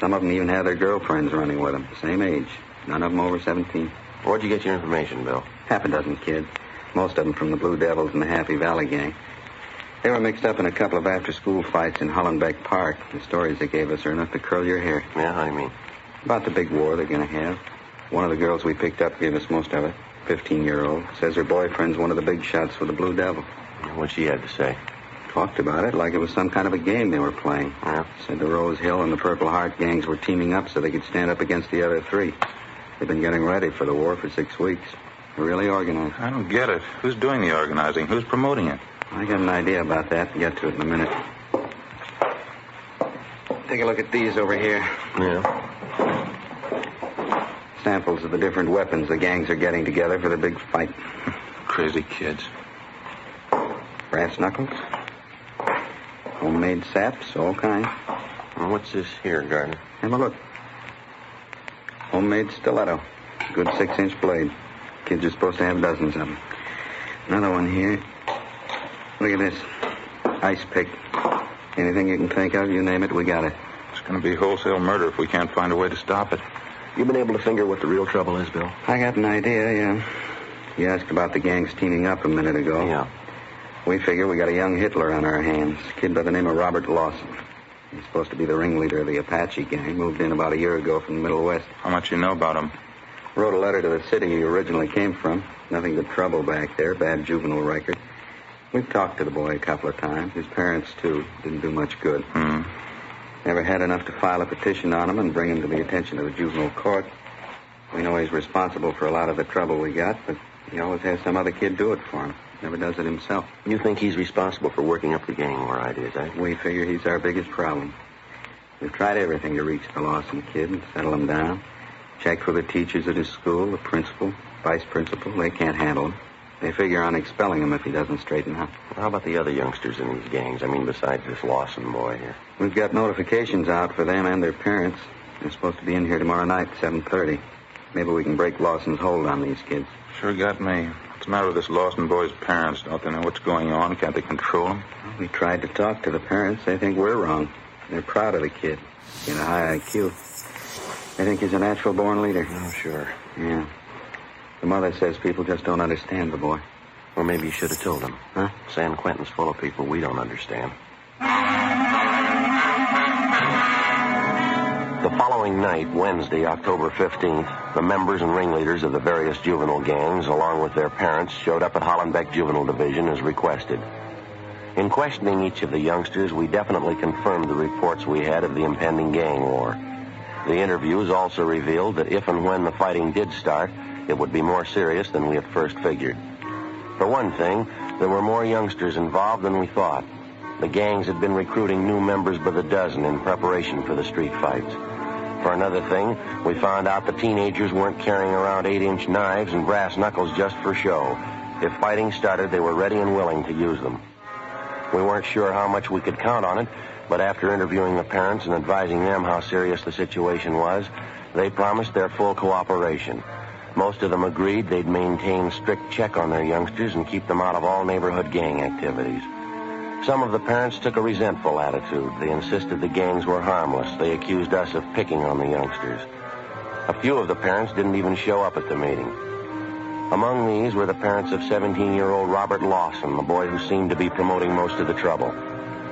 [SPEAKER 20] Some of them even have their girlfriends running with them, same age. None of them over 17.
[SPEAKER 18] Where'd you get your information, Bill?
[SPEAKER 20] Half a dozen kids. Most of them from the Blue Devils and the Happy Valley Gang. They were mixed up in a couple of after-school fights in Hollenbeck Park. The stories they gave us are enough to curl your hair.
[SPEAKER 18] Yeah, how do you mean?
[SPEAKER 20] About the big war they're going to have. One of the girls we picked up gave us most of it. 15-year-old. Says her boyfriend's one of the big shots for the Blue Devil.
[SPEAKER 18] What'd she have to say?
[SPEAKER 20] Talked about it like it was some kind of a game they were playing.
[SPEAKER 18] Yeah.
[SPEAKER 20] Said the Rose Hill and the Purple Heart gangs were teaming up so they could stand up against the other 3. They've been getting ready for the war for 6 weeks. They're really organized.
[SPEAKER 19] I don't get it. Who's doing the organizing? Who's promoting it?
[SPEAKER 20] I got an idea about that. Get to it in a minute. Take a look at these over here.
[SPEAKER 18] Yeah.
[SPEAKER 20] Samples of the different weapons the gangs are getting together for the big fight.
[SPEAKER 19] Crazy kids.
[SPEAKER 20] Brass knuckles. Homemade saps, all kinds.
[SPEAKER 18] Well, what's this here, Gardner?
[SPEAKER 20] Have a look. Homemade stiletto. Good 6-inch blade. Kids are supposed to have dozens of them. Another one here. Look at this. Ice pick. Anything you can think of, you name it, we got it.
[SPEAKER 19] It's going to be wholesale murder if we can't find a way to stop it.
[SPEAKER 18] You been able to figure what the real trouble is, Bill?
[SPEAKER 20] I got an idea, yeah. You asked about the gangs teaming up a minute ago.
[SPEAKER 18] Yeah.
[SPEAKER 20] We figure we got a young Hitler on our hands. A kid by the name of Robert Lawson. He's supposed to be the ringleader of the Apache gang. Moved in about a year ago from the Middle West.
[SPEAKER 19] How much you know about him?
[SPEAKER 20] Wrote a letter to the city he originally came from. Nothing but trouble back there. Bad juvenile record. We've talked to the boy a couple of times. His parents, too. Didn't do much good. Never had enough to file a petition on him and bring him to the attention of the juvenile court. We know he's responsible for a lot of the trouble we got, but He always has some other kid do it for him. Never does it himself.
[SPEAKER 18] You think he's responsible for working up the gang war ideas, eh?
[SPEAKER 20] We figure he's our biggest problem. We've tried everything to reach the Lawson kid and settle him down. Checked with the teachers at his school, the principal, vice principal. They can't handle him. They figure on expelling him if he doesn't straighten up.
[SPEAKER 18] How about the other youngsters in these gangs? I mean, besides this Lawson boy here.
[SPEAKER 20] We've got notifications out for them and their parents. They're supposed to be in here tomorrow night at 7:30. Maybe we can break Lawson's hold on these kids.
[SPEAKER 19] Sure got me. What's the matter with this Lawson boy's parents? Don't they know what's going on? Can't they control him?
[SPEAKER 20] Well, we tried to talk to the parents. They think we're wrong. They're proud of the kid. He's got a high IQ. They think he's a natural-born leader.
[SPEAKER 18] Oh, sure.
[SPEAKER 20] Yeah. The mother says people just don't understand the boy.
[SPEAKER 18] Well, maybe you should have told him.
[SPEAKER 20] Huh?
[SPEAKER 18] San Quentin's full of people we don't understand. The following night, Wednesday, October 15th, the members and ringleaders of the various juvenile gangs, along with their parents, showed up at Hollenbeck Juvenile Division as requested. In questioning each of the youngsters, we definitely confirmed the reports we had of the impending gang war. The interviews also revealed that if and when the fighting did start, it would be more serious than we at first figured. For one thing, there were more youngsters involved than we thought. The gangs had been recruiting new members by the dozen in preparation for the street fights. For another thing, we found out the teenagers weren't carrying around 8-inch knives and brass knuckles just for show. If fighting started, they were ready and willing to use them. We weren't sure how much we could count on it, but after interviewing the parents and advising them how serious the situation was, they promised their full cooperation. Most of them agreed they'd maintain strict check on their youngsters and keep them out of all neighborhood gang activities. Some of the parents took a resentful attitude. They insisted the gangs were harmless. They accused us of picking on the youngsters. A few of the parents didn't even show up at the meeting. Among these were the parents of 17-year-old Robert Lawson, the boy who seemed to be promoting most of the trouble.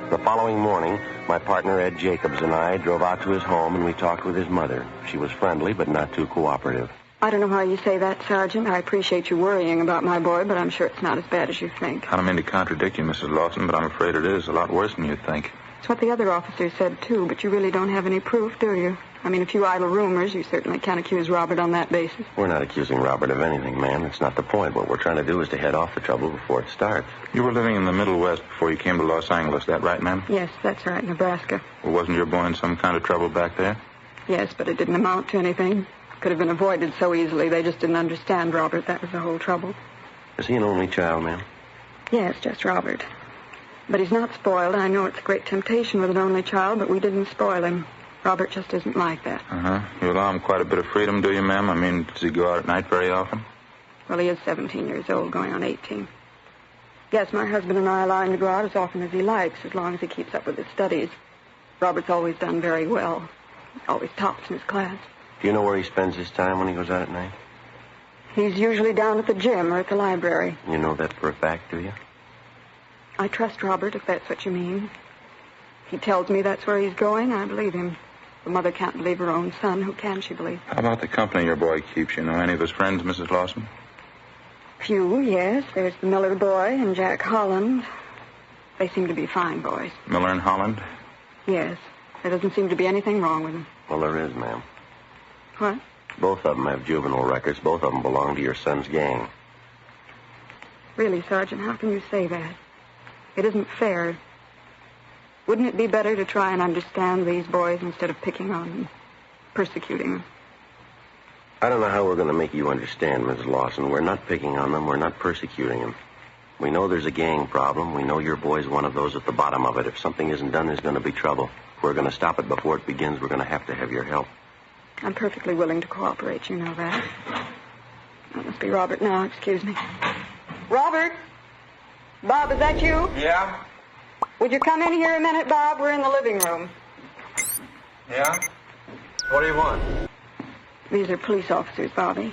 [SPEAKER 18] The following morning, my partner Ed Jacobs and I drove out to his home and we talked with his mother. She was friendly but not too cooperative.
[SPEAKER 6] I don't know how you say that, Sergeant. I appreciate you worrying about my boy, but I'm sure it's not as bad as you think.
[SPEAKER 19] I don't mean to contradict you, Mrs. Lawson, but I'm afraid it is a lot worse than you think.
[SPEAKER 6] It's what the other officers said, too, but you really don't have any proof, do you? I mean, a few idle rumors. You certainly can't accuse Robert on that basis.
[SPEAKER 18] We're not accusing Robert of anything, ma'am. It's not the point. What we're trying to do is to head off the trouble before it starts.
[SPEAKER 19] You were living in the Middle West before you came to Los Angeles, that right, ma'am?
[SPEAKER 6] Yes, that's right, Nebraska.
[SPEAKER 19] Well, wasn't your boy in some kind of trouble back there?
[SPEAKER 6] Yes, but it didn't amount to anything. Could have been avoided so easily. They just didn't understand Robert. That was the whole trouble.
[SPEAKER 18] Is he an only child, ma'am?
[SPEAKER 6] Yes, just Robert. But he's not spoiled. I know it's a great temptation with an only child, but we didn't spoil him. Robert just isn't like that.
[SPEAKER 19] Uh-huh. You allow him quite a bit of freedom, do you, ma'am? I mean, does he go out at night very often?
[SPEAKER 6] Well, he is 17 years old, going on 18. Yes, my husband and I allow him to go out as often as he likes, as long as he keeps up with his studies. Robert's always done very well. Always tops in his class.
[SPEAKER 18] Do you know where he spends his time when he goes out at night?
[SPEAKER 6] He's usually down at the gym or at the library.
[SPEAKER 18] You know that for a fact, do you?
[SPEAKER 6] I trust Robert, if that's what you mean. If he tells me that's where he's going, I believe him. The mother can't believe her own son. Who can she believe?
[SPEAKER 19] How about the company your boy keeps? You know any of his friends, Mrs. Lawson?
[SPEAKER 6] Few, yes. There's the Miller boy and Jack Holland. They seem to be fine boys.
[SPEAKER 19] Miller and Holland?
[SPEAKER 6] Yes. There doesn't seem to be anything wrong with them.
[SPEAKER 18] Well, there is, ma'am.
[SPEAKER 6] What?
[SPEAKER 18] Both of them have juvenile records. Both of them belong to your son's gang.
[SPEAKER 6] Really, Sergeant, how can you say that? It isn't fair. Wouldn't it be better to try and understand these boys instead of picking on them, persecuting them?
[SPEAKER 18] I don't know how we're going to make you understand, Mrs. Lawson. We're not picking on them. We're not persecuting them. We know there's a gang problem. We know your boy's one of those at the bottom of it. If something isn't done, there's going to be trouble. If we're going to stop it before it begins, we're going to have your help.
[SPEAKER 6] I'm perfectly willing to cooperate, you know that. That must be Robert now, excuse me. Robert? Bob, is that you?
[SPEAKER 10] Yeah?
[SPEAKER 6] Would you come in here a minute, Bob? We're in the living room.
[SPEAKER 10] Yeah? What do you want?
[SPEAKER 6] These are police officers, Bobby.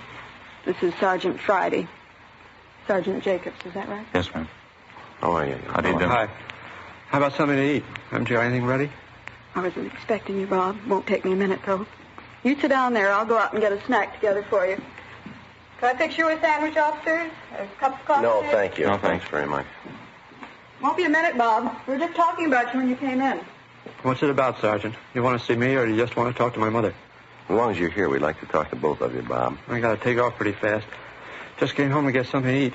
[SPEAKER 6] This is Sergeant Friday. Sergeant Jacobs, is that right?
[SPEAKER 19] Yes, ma'am.
[SPEAKER 18] How are you?
[SPEAKER 19] How do you do?
[SPEAKER 10] Hi. How about something to eat? Haven't you got anything ready?
[SPEAKER 6] I wasn't expecting you, Bob. Won't take me a minute, though. You sit down there. I'll go out and get a snack together for you. Can I fix you a sandwich, officers? A cup of coffee?
[SPEAKER 18] No, thank you. No, thanks very much.
[SPEAKER 6] Won't be a minute, Bob. We were just talking about you when you came in.
[SPEAKER 10] What's it about, Sergeant? You want to see me, or do you just want to talk to my mother?
[SPEAKER 18] As long as you're here, we'd like to talk to both of you, Bob.
[SPEAKER 10] I got to take off pretty fast. Just came home to get something to eat.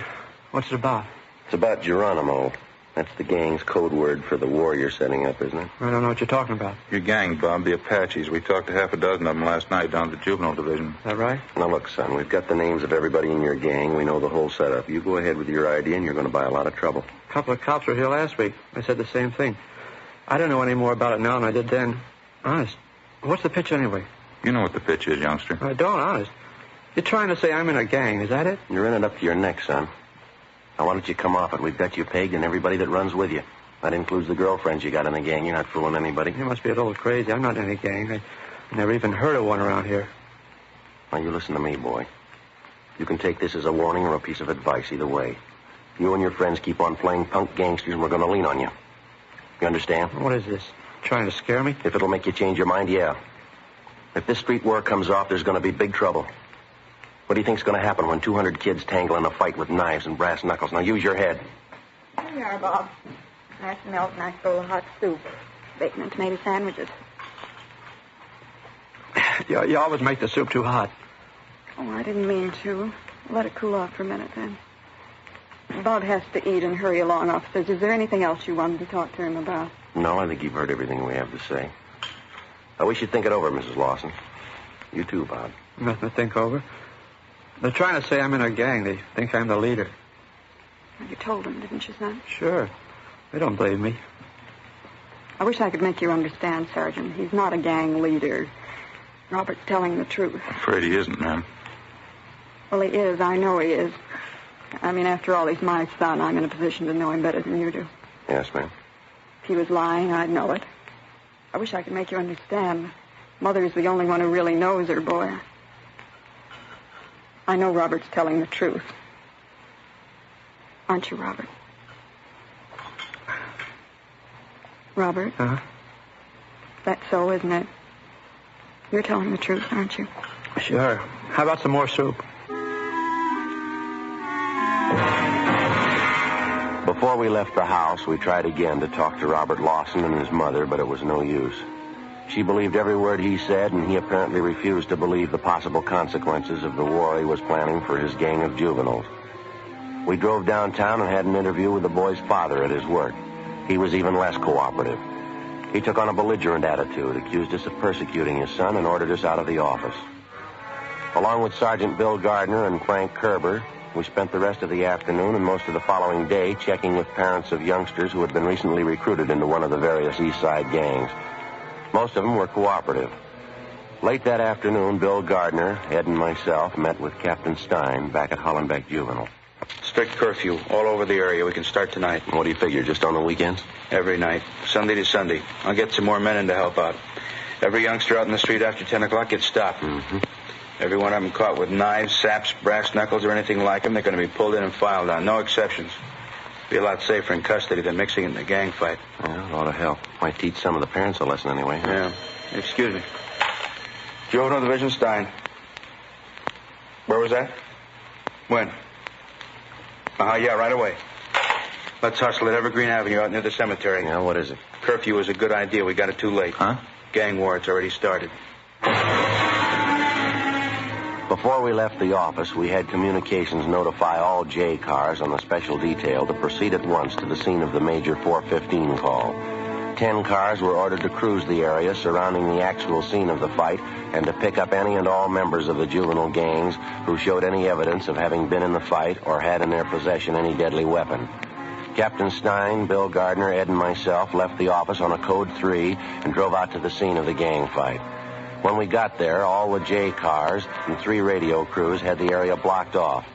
[SPEAKER 10] What's it about?
[SPEAKER 18] It's about Geronimo. That's the gang's code word for the war you're setting up, isn't it?
[SPEAKER 10] I don't know what you're talking about.
[SPEAKER 19] Your gang, Bob, the Apaches. We talked to half a dozen of them last night down at the juvenile division.
[SPEAKER 10] Is that right?
[SPEAKER 18] Now, look, son, we've got the names of everybody in your gang. We know the whole setup. You go ahead with your idea, and you're going to buy a lot of trouble.
[SPEAKER 10] A couple of cops were here last week. They said the same thing. I don't know any more about it now than I did then. Honest. What's the pitch anyway?
[SPEAKER 19] You know what the pitch is, youngster.
[SPEAKER 10] I don't, honest. You're trying to say I'm in a gang, is that it?
[SPEAKER 18] You're in it up to your neck, son. Now, why don't you come off it? We've got you pegged and everybody that runs with you. That includes the girlfriends you got in the gang. You're not fooling anybody.
[SPEAKER 10] You must be a little crazy. I'm not in any gang. I never even heard of one around here.
[SPEAKER 18] Now, you listen to me, boy. You can take this as a warning or a piece of advice, either way. You and your friends keep on playing punk gangsters, and we're going to lean on you. You understand?
[SPEAKER 10] What is this? Trying to scare me?
[SPEAKER 18] If it'll make you change your mind, yeah. If this street war comes off, there's going to be big trouble. What do you think's going to happen when 200 kids tangle in a fight with knives and brass knuckles? Now, use your head.
[SPEAKER 6] Here you are, Bob. Nice milk, nice bowl of hot soup. Bacon and tomato sandwiches.
[SPEAKER 10] You always make the soup too hot.
[SPEAKER 6] Oh, I didn't mean to. Let it cool off for a minute, then. Bob has to eat and hurry along, officers. Is there anything else you wanted to talk to him about?
[SPEAKER 18] No, I think you've heard everything we have to say. We should think it over, Mrs. Lawson. You too, Bob.
[SPEAKER 10] Nothing to think over. They're trying to say I'm in a gang. They think I'm the leader.
[SPEAKER 6] You told them, didn't you, son?
[SPEAKER 10] Sure. They don't believe me.
[SPEAKER 6] I wish I could make you understand, Sergeant. He's not a gang leader. Robert's telling the truth.
[SPEAKER 19] I'm afraid he isn't, ma'am.
[SPEAKER 6] Well, he is. I know he is. I mean, after all, he's my son. I'm in a position to know him better than you do.
[SPEAKER 18] Yes, ma'am.
[SPEAKER 6] If he was lying, I'd know it. I wish I could make you understand. Mother's the only one who really knows her boy. I know Robert's telling the truth. Aren't you, Robert? Robert?
[SPEAKER 10] Huh?
[SPEAKER 6] That's so, isn't it? You're telling the truth, aren't you?
[SPEAKER 10] Sure. How about some more soup?
[SPEAKER 18] Before we left the house, we tried again to talk to Robert Lawson and his mother, but it was no use. She believed every word he said, and he apparently refused to believe the possible consequences of the war he was planning for his gang of juveniles. We drove downtown and had an interview with the boy's father at his work. He was even less cooperative. He took on a belligerent attitude, accused us of persecuting his son, and ordered us out of the office. Along with Sergeant Bill Gardner and Frank Kerber, we spent the rest of the afternoon and most of the following day checking with parents of youngsters who had been recently recruited into one of the various East Side gangs. Most of them were cooperative. Late that afternoon, Bill Gardner, Ed, and myself met with Captain Stein back at Hollenbeck Juvenile.
[SPEAKER 20] Strict curfew all over the area. We can start tonight.
[SPEAKER 18] What do you figure, just on the weekends?
[SPEAKER 20] Every night, Sunday to Sunday. I'll get some more men in to help out. Every youngster out in the street after 10 o'clock gets stopped.
[SPEAKER 18] Mm-hmm.
[SPEAKER 20] Every one of them caught with knives, saps, brass knuckles, or anything like them, they're going to be pulled in and filed on. No exceptions. Be a lot safer in custody than mixing it in a gang fight.
[SPEAKER 18] Yeah, a lot of help. Might teach some of the parents a lesson anyway. Huh?
[SPEAKER 20] Yeah. Excuse me. Juvenile Division, Stein. Where was that? When? Yeah, right away. Let's hustle at Evergreen Avenue out near the cemetery.
[SPEAKER 18] Yeah, what is it?
[SPEAKER 20] Curfew was a good idea. We got it too late.
[SPEAKER 18] Huh?
[SPEAKER 20] Gang war, it's already started.
[SPEAKER 18] Before we left the office, we had communications notify all J cars on the special detail to proceed at once to the scene of the Major 415 call. 10 cars were ordered to cruise the area surrounding the actual scene of the fight and to pick up any and all members of the juvenile gangs who showed any evidence of having been in the fight or had in their possession any deadly weapon. Captain Stein, Bill Gardner, Ed, and myself left the office on a Code 3 and drove out to the scene of the gang fight. When we got there, all the J cars and 3 radio crews had the area blocked off.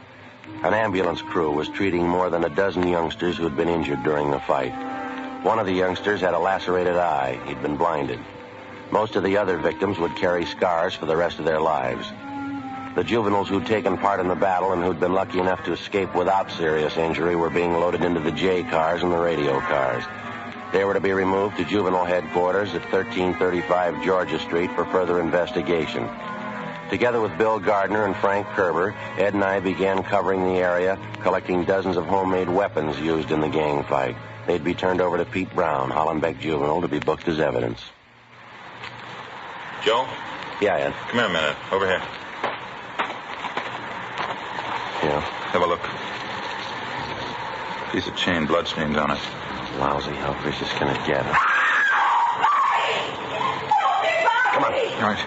[SPEAKER 18] An ambulance crew was treating more than a dozen youngsters who had been injured during the fight. One of the youngsters had a lacerated eye. He'd been blinded. Most of the other victims would carry scars for the rest of their lives. The juveniles who'd taken part in the battle and who'd been lucky enough to escape without serious injury were being loaded into the J cars and the radio cars. They were to be removed to juvenile headquarters at 1335 Georgia Street for further investigation. Together with Bill Gardner and Frank Kerber, Ed and I began covering the area, collecting dozens of homemade weapons used in the gang fight. They'd be turned over to Pete Brown, Hollenbeck Juvenile, to be booked as evidence.
[SPEAKER 19] Joe?
[SPEAKER 18] Yeah, Ed?
[SPEAKER 19] Come here a minute. Over here.
[SPEAKER 18] Yeah?
[SPEAKER 19] Have a look. Piece of chain, bloodstains on it.
[SPEAKER 18] Lousy, how vicious can it get? Come on.
[SPEAKER 19] All right.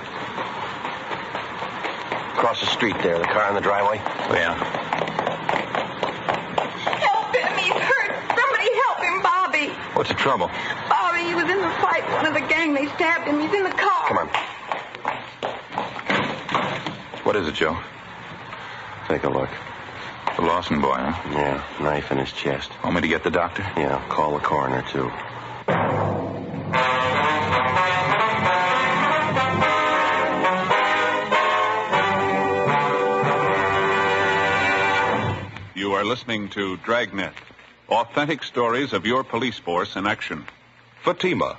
[SPEAKER 18] Across the street there, the car in the driveway?
[SPEAKER 19] Yeah.
[SPEAKER 6] Help him. He's hurt. Somebody help him, Bobby.
[SPEAKER 19] What's the trouble?
[SPEAKER 6] Bobby, he was in the fight. One of the gang, they stabbed him. He's in the car.
[SPEAKER 18] Come on.
[SPEAKER 19] What is it, Joe?
[SPEAKER 18] Take a look.
[SPEAKER 19] The Lawson boy, huh?
[SPEAKER 18] Yeah, knife in his chest.
[SPEAKER 19] Want me to get the doctor?
[SPEAKER 18] Yeah, call the coroner, too.
[SPEAKER 21] You are listening to Dragnet, authentic stories of your police force in action.
[SPEAKER 14] Fatima,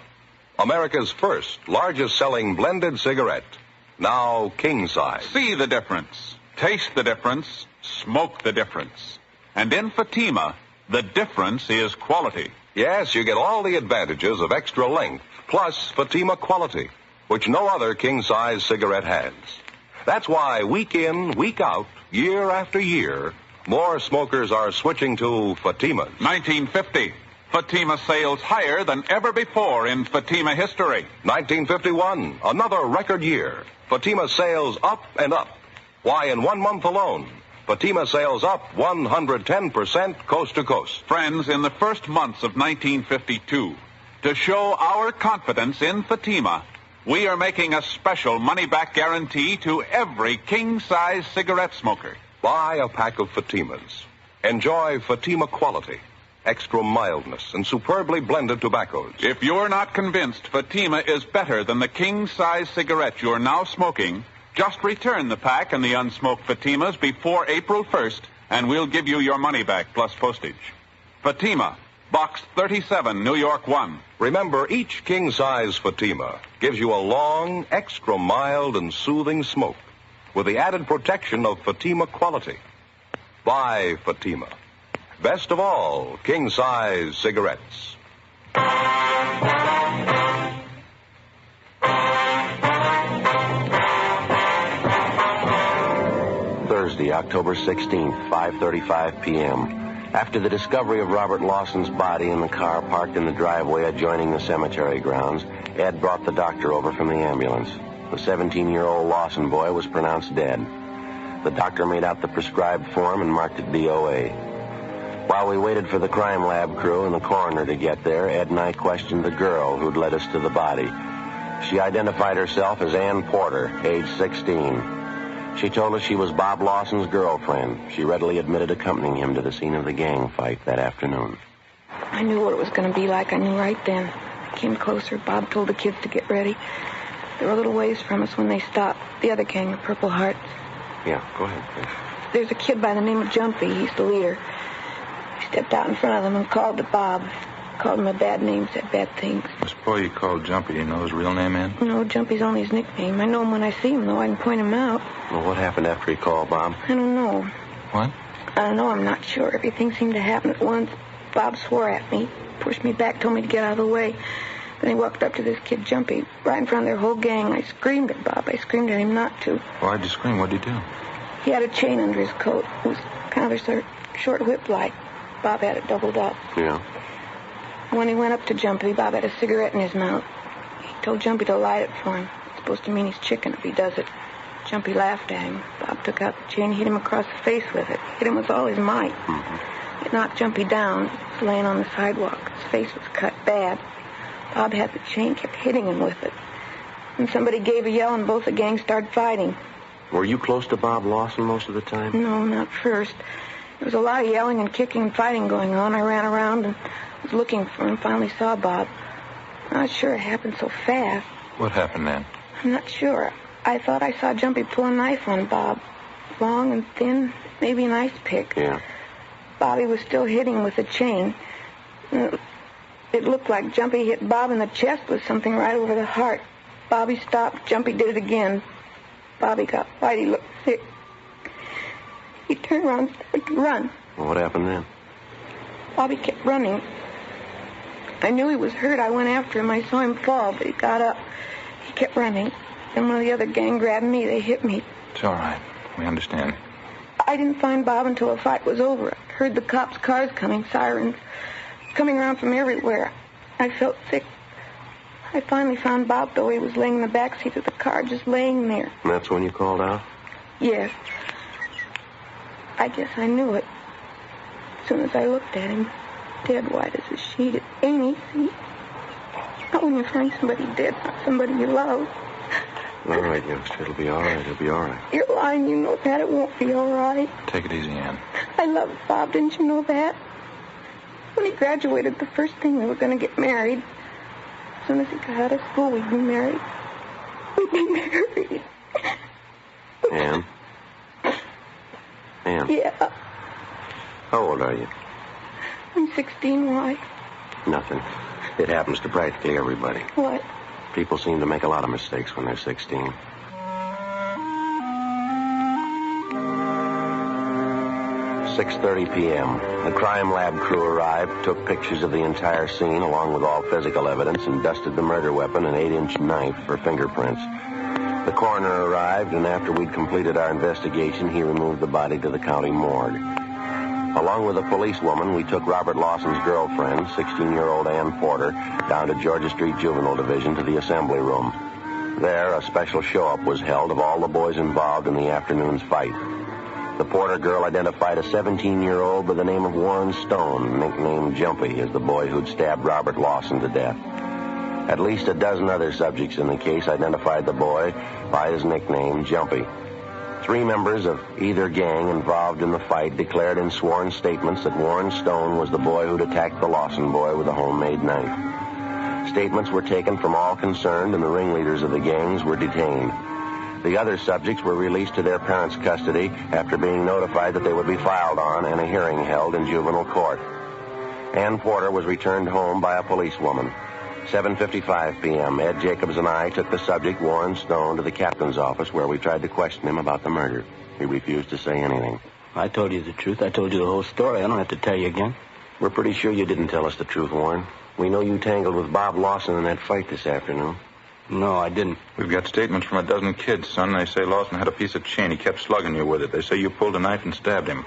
[SPEAKER 14] America's first largest-selling blended cigarette, now king size.
[SPEAKER 21] See the difference, taste the difference, smoke the difference. And in Fatima, the difference is quality.
[SPEAKER 14] Yes, you get all the advantages of extra length, plus Fatima quality, which no other king-size cigarette has. That's why week in, week out, year after year, more smokers are switching to Fatimas.
[SPEAKER 21] 1950, Fatima sales higher than ever before in Fatima history.
[SPEAKER 14] 1951, another record year. Fatima sales up and up. Why, in 1 month alone, Fatima sales up 110% coast to coast.
[SPEAKER 21] Friends, in the first months of 1952, to show our confidence in Fatima, we are making a special money-back guarantee to every king-size cigarette smoker.
[SPEAKER 14] Buy a pack of Fatimas. Enjoy Fatima quality, extra mildness, and superbly blended tobaccos.
[SPEAKER 21] If you're not convinced Fatima is better than the king-size cigarette you're now smoking, just return the pack and the unsmoked Fatimas before April 1st, and we'll give you your money back plus postage. Fatima, Box 37, New York 1.
[SPEAKER 14] Remember, each king-size Fatima gives you a long, extra mild, and soothing smoke with the added protection of Fatima quality. Buy Fatima. Best of all, king-size cigarettes.
[SPEAKER 18] Thursday, October 16th, 5:35 p.m. After the discovery of Robert Lawson's body in the car parked in the driveway adjoining the cemetery grounds, Ed brought the doctor over from the ambulance. The 17-year-old Lawson boy was pronounced dead. The doctor made out the prescribed form and marked it DOA. While we waited for the crime lab crew and the coroner to get there, Ed and I questioned the girl who'd led us to the body. She identified herself as Ann Porter, age 16. She told us she was Bob Lawson's girlfriend. She readily admitted accompanying him to the scene of the gang fight that afternoon.
[SPEAKER 6] I knew what it was going to be like. I knew right then. I came closer. Bob told the kids to get ready. They were a little ways from us when they stopped. The other gang, the Purple Hearts.
[SPEAKER 18] Yeah, go ahead, please.
[SPEAKER 6] There's a kid by the name of Jumpy. He's the leader. He stepped out in front of them and called to Bob. Called him a bad name, said bad things.
[SPEAKER 19] This boy you called Jumpy, you know his real name, Ann?
[SPEAKER 6] No, Jumpy's only his nickname. I know him when I see him, though. I can point him out.
[SPEAKER 18] Well, what happened after he called Bob?
[SPEAKER 6] I don't know.
[SPEAKER 19] What?
[SPEAKER 6] I don't know. I'm not sure. Everything seemed to happen at once. Bob swore at me, pushed me back, told me to get out of the way. Then he walked up to this kid, Jumpy, right in front of their whole gang. I screamed at Bob. I screamed at him not to.
[SPEAKER 19] Why'd you scream? What'd he do?
[SPEAKER 6] He had a chain under his coat. It was kind of a short whip-like. Bob had it doubled up.
[SPEAKER 18] Yeah.
[SPEAKER 6] When he went up to Jumpy, Bob had a cigarette in his mouth. He told Jumpy to light it for him. It's supposed to mean he's chicken if he does it. Jumpy laughed at him. Bob took out the chain, hit him across the face with it. Hit him with all his might.
[SPEAKER 18] Mm-hmm.
[SPEAKER 6] It knocked Jumpy down. He was laying on the sidewalk. His face was cut bad. Bob had the chain, kept hitting him with it. And somebody gave a yell, and both the gangs started fighting.
[SPEAKER 18] Were you close to Bob Lawson most of the time?
[SPEAKER 6] No, not first. There was a lot of yelling and kicking and fighting going on. I ran around and was looking for him. Finally saw Bob. I'm not sure it happened so fast.
[SPEAKER 19] What happened then?
[SPEAKER 6] I'm not sure. I thought I saw Jumpy pull a knife on Bob. Long and thin, maybe an ice pick.
[SPEAKER 18] Yeah.
[SPEAKER 6] Bobby was still hitting with the chain. It looked like Jumpy hit Bob in the chest with something right over the heart. Bobby stopped. Jumpy did it again. Bobby got white. He looked sick. He turned around and started to run.
[SPEAKER 18] Well, what happened then?
[SPEAKER 6] Bobby kept running. I knew he was hurt. I went after him. I saw him fall, but he got up. He kept running. Then one of the other gang grabbed me. They hit me.
[SPEAKER 19] It's all right. We understand.
[SPEAKER 6] I I didn't find Bob until the fight was over. I heard the cops' cars coming, sirens, coming around from everywhere. I felt sick. I finally found Bob, though. He was laying in the back seat of the car, just laying there.
[SPEAKER 18] And that's when you called out?
[SPEAKER 6] Yes. I guess I knew it. As soon as I looked at him, dead white as a sheet. It ain't easy. Not when you find somebody dead, not somebody you love.
[SPEAKER 18] All right, youngster. It'll be all right. It'll be all right.
[SPEAKER 6] You're lying. You know that. It won't be all right.
[SPEAKER 19] Take it easy, Ann.
[SPEAKER 6] I loved Bob. Didn't you know that? When he graduated, the first thing we were going to get married. As soon as he got out of school, we'd be married. We'd be married.
[SPEAKER 18] Ann? Ann?
[SPEAKER 6] Yeah.
[SPEAKER 18] How old are you?
[SPEAKER 6] I'm 16. Why?
[SPEAKER 18] Nothing. It happens to practically everybody.
[SPEAKER 6] What?
[SPEAKER 18] People seem to make a lot of mistakes when they're 16. "6:30 p.m. The crime lab crew arrived, took pictures of the entire scene along with all physical evidence, and dusted the murder weapon, an 8-inch knife, for fingerprints. The coroner arrived, and after we'd completed our investigation, he removed the body to the county morgue. Along with a policewoman, we took Robert Lawson's girlfriend, 16-year-old Ann Porter, down to Georgia Street Juvenile Division to the assembly room. There, a special show-up was held of all the boys involved in the afternoon's fight. The Porter girl identified a 17-year-old by the name of Warren Stone, nicknamed Jumpy, as the boy who'd stabbed Robert Lawson to death. At least a dozen other subjects in the case identified the boy by his nickname, Jumpy. 3 members of either gang involved in the fight declared in sworn statements that Warren Stone was the boy who'd attacked the Lawson boy with a homemade knife. Statements were taken from all concerned, and the ringleaders of the gangs were detained. The other subjects were released to their parents' custody after being notified that they would be filed on and a hearing held in juvenile court. Ann Porter was returned home by a policewoman. 7:55 p.m., Ed Jacobs and I took the subject, Warren Stone, to the captain's office where we tried to question him about the murder. He refused to say anything.
[SPEAKER 3] I told you the truth. I told you the whole story. I don't have to tell you again.
[SPEAKER 18] We're pretty sure you didn't tell us the truth, Warren. We know you tangled with Bob Lawson in that fight this afternoon.
[SPEAKER 3] No, I didn't.
[SPEAKER 19] We've got statements from a dozen kids, son. They say Lawson had a piece of chain. He kept slugging you with it. They say you pulled a knife and stabbed him.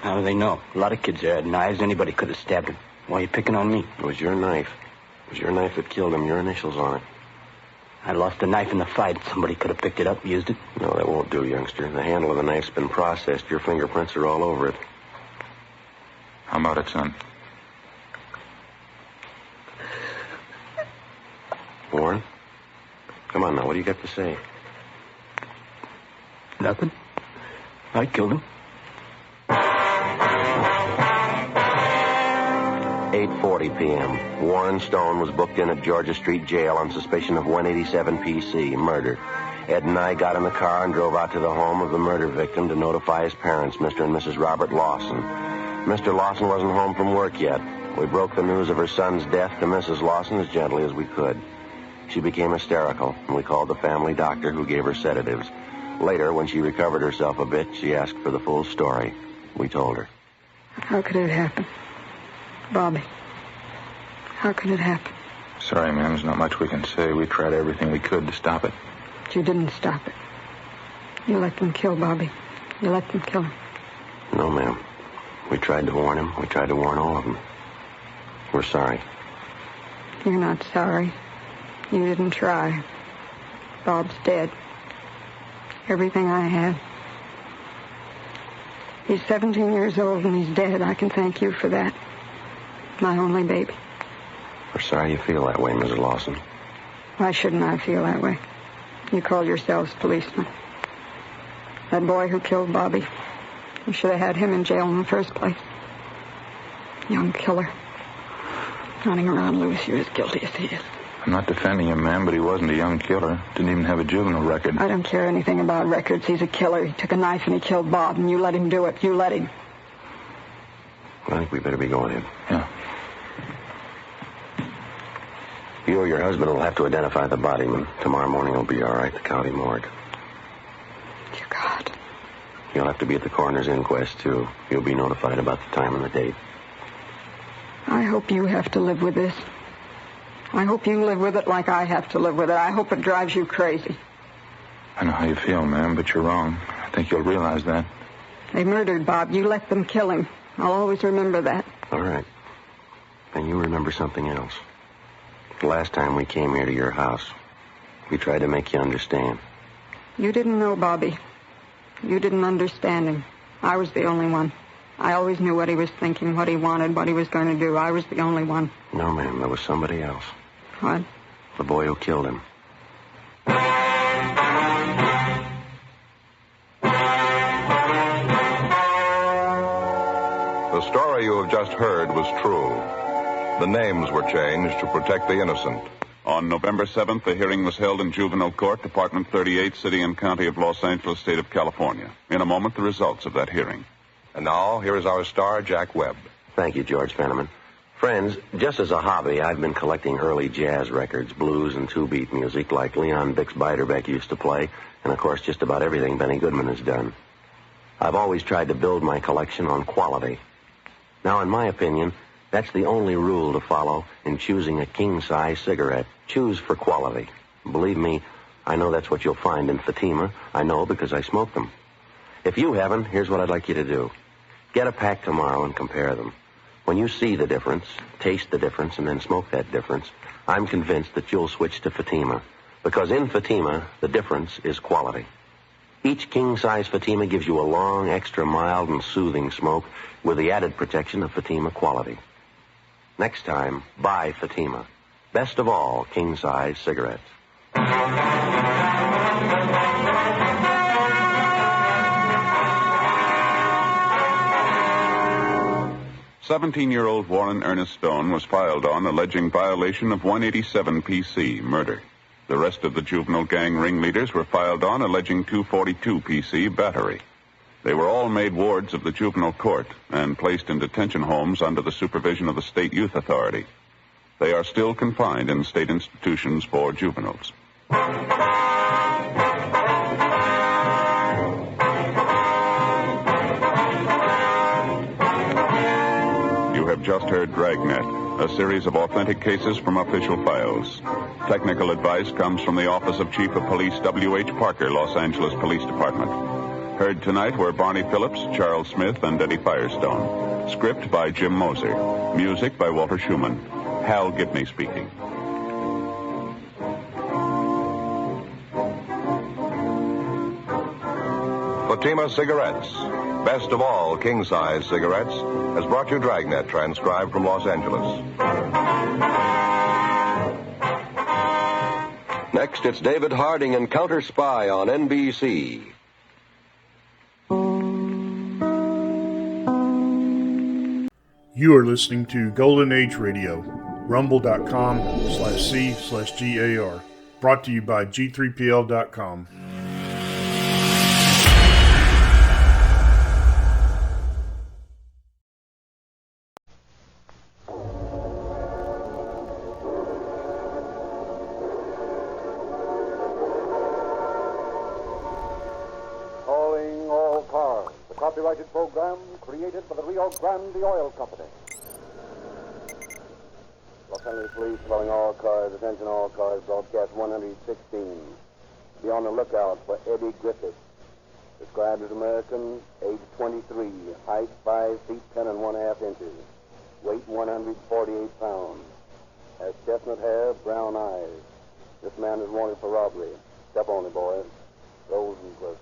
[SPEAKER 3] How do they know? A lot of kids there had knives. Anybody could have stabbed him. Why are you picking on me?
[SPEAKER 18] It was your knife. It was your knife that killed him. Your initials on it.
[SPEAKER 3] I lost the knife in the fight. Somebody could have picked it up, used it.
[SPEAKER 18] No, that won't do, youngster. The handle of the knife's been processed. Your fingerprints are all over it.
[SPEAKER 19] How about it, son?
[SPEAKER 18] Warren? Come on now, what do you got to say?
[SPEAKER 3] Nothing. I killed him.
[SPEAKER 18] 8:40 p.m. Warren Stone was booked in at Georgia Street Jail on suspicion of 187 PC, murder. Ed and I got in the car and drove out to the home of the murder victim to notify his parents, Mr. and Mrs. Robert Lawson. Mr. Lawson wasn't home from work yet. We broke the news of her son's death to Mrs. Lawson as gently as we could. She became hysterical, and we called the family doctor, who gave her sedatives. Later, when she recovered herself a bit, she asked for the full story. We told her.
[SPEAKER 6] How could it happen? Bobby, how could it happen?
[SPEAKER 19] Sorry, ma'am. There's not much we can say. We tried everything we could to stop it.
[SPEAKER 6] But you didn't stop it. You let them kill Bobby. You let them kill him.
[SPEAKER 18] No, ma'am. We tried to warn him. We tried to warn all of them. We're sorry.
[SPEAKER 6] You're not sorry. You didn't try. Bob's dead. Everything I had. He's 17 years old and he's dead. I can thank you for that. My only baby.
[SPEAKER 18] We're sorry you feel that way, Mrs. Lawson.
[SPEAKER 6] Why shouldn't I feel that way? You call yourselves policemen. That boy who killed Bobby, you should have had him in jail in the first place. Young killer. Running around loose, you're as guilty as he is.
[SPEAKER 19] I'm not defending him, ma'am, but he wasn't a young killer. Didn't even have a juvenile record.
[SPEAKER 6] I don't care anything about records. He's a killer. He took a knife and he killed Bob, and you let him do it. You let him.
[SPEAKER 18] I think we better be going in.
[SPEAKER 19] Yeah.
[SPEAKER 18] You or your husband will have to identify the body, and tomorrow morning will be all right, the county morgue.
[SPEAKER 6] Dear God.
[SPEAKER 18] You'll have to be at the coroner's inquest, too. You'll be notified about the time and the date.
[SPEAKER 6] I hope you have to live with this. I hope you live with it like I have to live with it. I hope it drives you crazy.
[SPEAKER 19] I know how you feel, ma'am, but you're wrong. I think you'll realize that.
[SPEAKER 6] They murdered Bob. You let them kill him. I'll always remember that.
[SPEAKER 18] All right. And you remember something else. The last time we came here to your house, we tried to make you understand.
[SPEAKER 6] You didn't know Bobby. You didn't understand him. I was the only one. I always knew what he was thinking, what he wanted, what he was going to do. I was the only one.
[SPEAKER 18] No, ma'am, there was somebody else.
[SPEAKER 6] What?
[SPEAKER 18] The boy who killed him.
[SPEAKER 14] The story you have just heard was true. The names were changed to protect the innocent.
[SPEAKER 21] On November 7th, the hearing was held in Juvenile Court, Department 38, City and County of Los Angeles, State of California. In a moment, the results of that hearing.
[SPEAKER 14] And now, here is our star, Jack Webb.
[SPEAKER 18] Thank you, George Fenneman. Friends, just as a hobby, I've been collecting early jazz records, blues and two-beat music like Leon Bix Beiderbecke used to play, and of course just about everything Benny Goodman has done. I've always tried to build my collection on quality. Now, in my opinion, that's the only rule to follow in choosing a king-size cigarette. Choose for quality. Believe me, I know that's what you'll find in Fatima. I know because I smoke them. If you haven't, here's what I'd like you to do. Get a pack tomorrow and compare them. When you see the difference, taste the difference, and then smoke that difference, I'm convinced that you'll switch to Fatima. Because in Fatima, the difference is quality. Each king-size Fatima gives you a long, extra mild and soothing smoke with the added protection of Fatima quality. Next time, buy Fatima. Best of all, king-size cigarettes.
[SPEAKER 21] 17-year-old Warren Ernest Stone was filed on alleging violation of 187 PC, murder. The rest of the juvenile gang ringleaders were filed on alleging 242 PC, battery. They were all made wards of the juvenile court and placed in detention homes under the supervision of the State Youth Authority. They are still confined in state institutions for juveniles. You have just heard Dragnet, a series of authentic cases from official files. Technical advice comes from the Office of Chief of Police W.H. Parker, Los Angeles Police Department. Heard tonight were Barney Phillips, Charles Smith, and Eddie Firestone. Script by Jim Moser. Music by Walter Schumann. Hal Gibney speaking.
[SPEAKER 14] Fatima Cigarettes, best of all king-size cigarettes, has brought you Dragnet, transcribed from Los Angeles.
[SPEAKER 4] Next, it's David Harding and Counter Spy on NBC.
[SPEAKER 1] You are listening to Golden Age Radio, rumble.com/C/GAR. Brought to you by G3PL.com.
[SPEAKER 9] Calling all cars. The copyrighted program created by the Rio Grande Oil Company. Los Angeles Police calling all cars. Attention all cars. Broadcast 116. Be on the lookout for Eddie Griffith. Described as American, age 23, height 5 feet 10 and 1/2 inches, weight 148 pounds, has chestnut hair, brown eyes. This man is wanted for robbery. Step on it, boys. Rosenquist.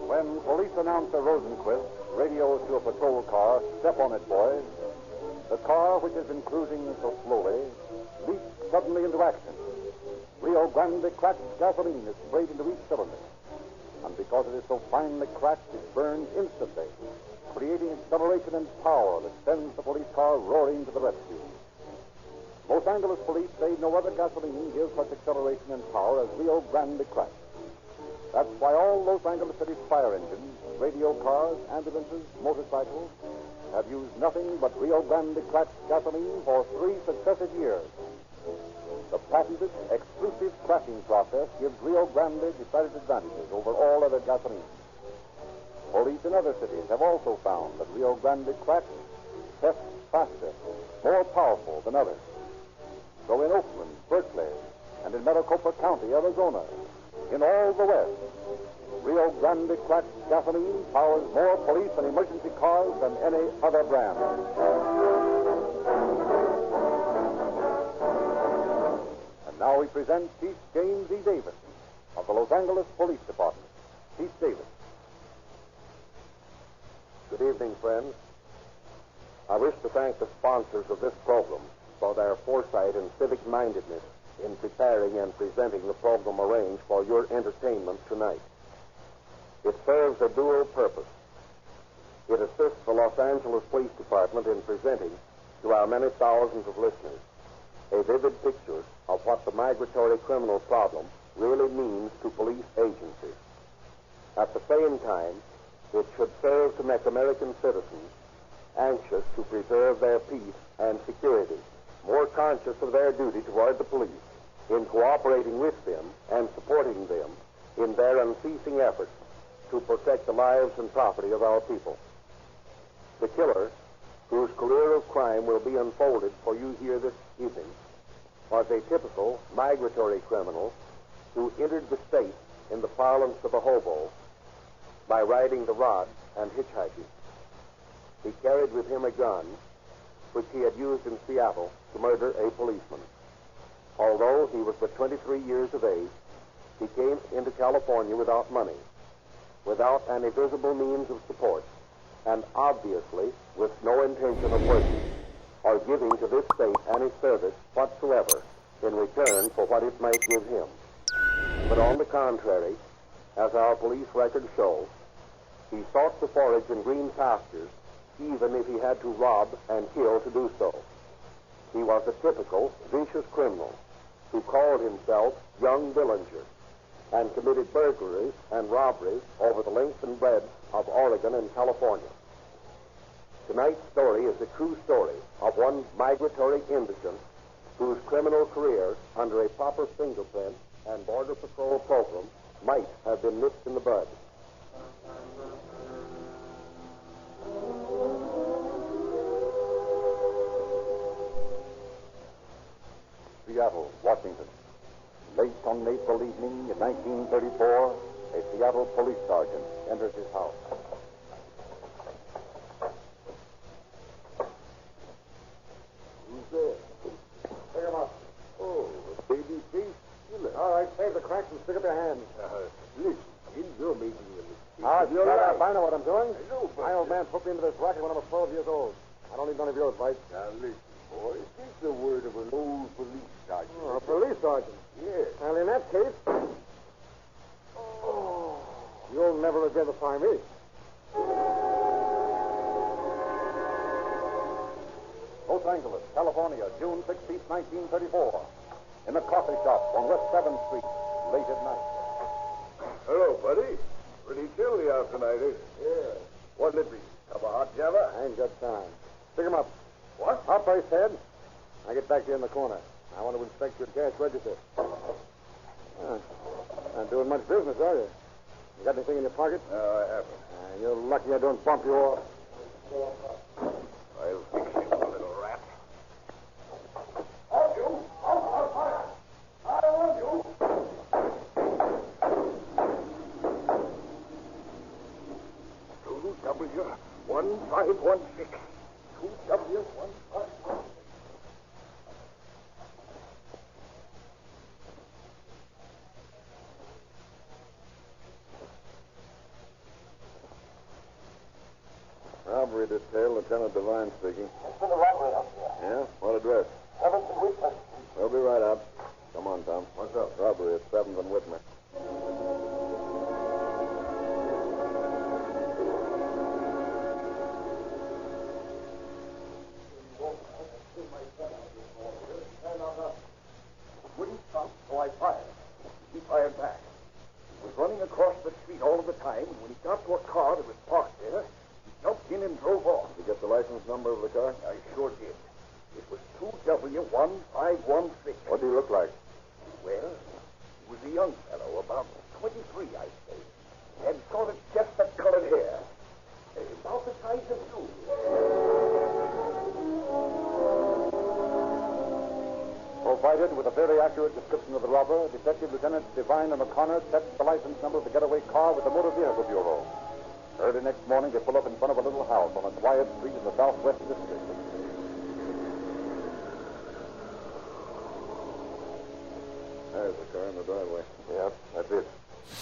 [SPEAKER 9] When police announcer Rosenquist radios to a patrol car, "Step on it, boys," the car, which has been cruising so slowly, leaps suddenly into action. Rio Grande cracked gasoline is sprayed into each cylinder. And because it is so finely cracked, it burns instantly, creating acceleration and power that sends the police car roaring to the rescue. Los Angeles police say no other gasoline gives such acceleration and power as Rio Grande cracked. That's why all Los Angeles City's fire engines, radio cars, ambulances, motorcycles have used nothing but Rio Grande cracked gasoline for 3 successive years. The patented, exclusive cracking process gives Rio Grande decided advantages over all other gasoline. Police in other cities have also found that Rio Grande crack tests faster, more powerful than others. So in Oakland, Berkeley, and in Maricopa County, Arizona, in all the West, Rio Grande cracked gasoline powers more police and emergency cars than any other brand. And now we present Chief James E. Davis of the Los Angeles Police Department. Chief Davis.
[SPEAKER 8] Good evening, friends. I wish to thank the sponsors of this program for their foresight and civic-mindedness in preparing and presenting the program arranged for your entertainment tonight. It serves a dual purpose. It assists the Los Angeles Police Department in presenting to our many thousands of listeners a vivid picture of what the migratory criminal problem really means to police agencies. At the same time, it should serve to make American citizens anxious to preserve their peace and security, more conscious of their duty toward the police in cooperating with them and supporting them in their unceasing efforts to protect the lives and property of our people. The killer, whose career of crime will be unfolded for you here this evening, was a typical migratory criminal who entered the state in the parlance of a hobo by riding the rod and hitchhiking. He carried with him a gun which he had used in Seattle to murder a policeman. Although he was but 23 years of age, he came into California without money, without any visible means of support, and obviously with no intention of working or giving to this state any service whatsoever in return for what it might give him. But on the contrary, as our police records show, he sought to forage in green pastures even if he had to rob and kill to do so. He was a typical, vicious criminal who called himself Young Dillinger and committed burglaries and robberies over the length and breadth of Oregon and California. Tonight's story is the true story of one migratory indigent whose criminal career under a proper fingerprint and Border Patrol program might have been nipped in the bud.
[SPEAKER 9] Seattle, Washington. Late on April evening in 1934, a Seattle police sergeant enters his house. Who's there? Pick him up. Oh, a baby face killer. All right, save the cracks and stick up your hands. Listen, you're making a mistake.
[SPEAKER 2] Ah, shut up. I know what I'm doing.
[SPEAKER 9] I know, but...
[SPEAKER 2] My old man put me into this racket when I was 12 years old. I don't need none of your advice.
[SPEAKER 9] Now, listen, boy, take the word of an old police sergeant.
[SPEAKER 2] Oh, a police sergeant?
[SPEAKER 9] Yes.
[SPEAKER 2] Well, in that case, you'll never identify me.
[SPEAKER 9] Los Angeles, California, June 16, 1934. In a coffee shop on West 7th Street, late at night.
[SPEAKER 15] Hello, buddy. Pretty chilly out tonight, eh?
[SPEAKER 9] Yeah.
[SPEAKER 15] What'll it be? Cup of hot java?
[SPEAKER 2] I ain't got time. Pick him up.
[SPEAKER 15] What?
[SPEAKER 2] Up, first head. I'll get back to you in the corner. I want to inspect your cash register. Not doing much business, are you? You got anything in your pocket?
[SPEAKER 15] No, I haven't.
[SPEAKER 2] You're lucky I don't bump you off.
[SPEAKER 15] I'll fix you, little rat.
[SPEAKER 11] On you! I'll fire! I want you!
[SPEAKER 15] 2W1516. 2W1516.
[SPEAKER 9] Robbery detail, Lieutenant Devine speaking.
[SPEAKER 11] There's been a robbery up here.
[SPEAKER 9] Yeah? What address?
[SPEAKER 11] 7th and Whitman.
[SPEAKER 9] We'll be right up. Come on, Tom. What's up? Robbery at 7th and Whitmer.
[SPEAKER 15] Wouldn't stop, so I fired. He fired back. He was running across the street all of the time, and when he got to a car that was parked there, he jumped in and drove off.
[SPEAKER 9] Did you get the license number of the car?
[SPEAKER 15] I sure did. It was 2W1516.
[SPEAKER 9] What do you look like?
[SPEAKER 15] Well, he was a young fellow, about 23, I'd say. Had sort of chestnut-colored red hair. About the size of you.
[SPEAKER 9] Provided with a very accurate description of the robber, Detective Lieutenant Devine and O'Connor set the license number of the getaway car with the Motor Vehicle Bureau. Early next morning, they pull up in front of a little house on a quiet street in the southwest district.
[SPEAKER 8] There's the car in the driveway. Yep, that's it.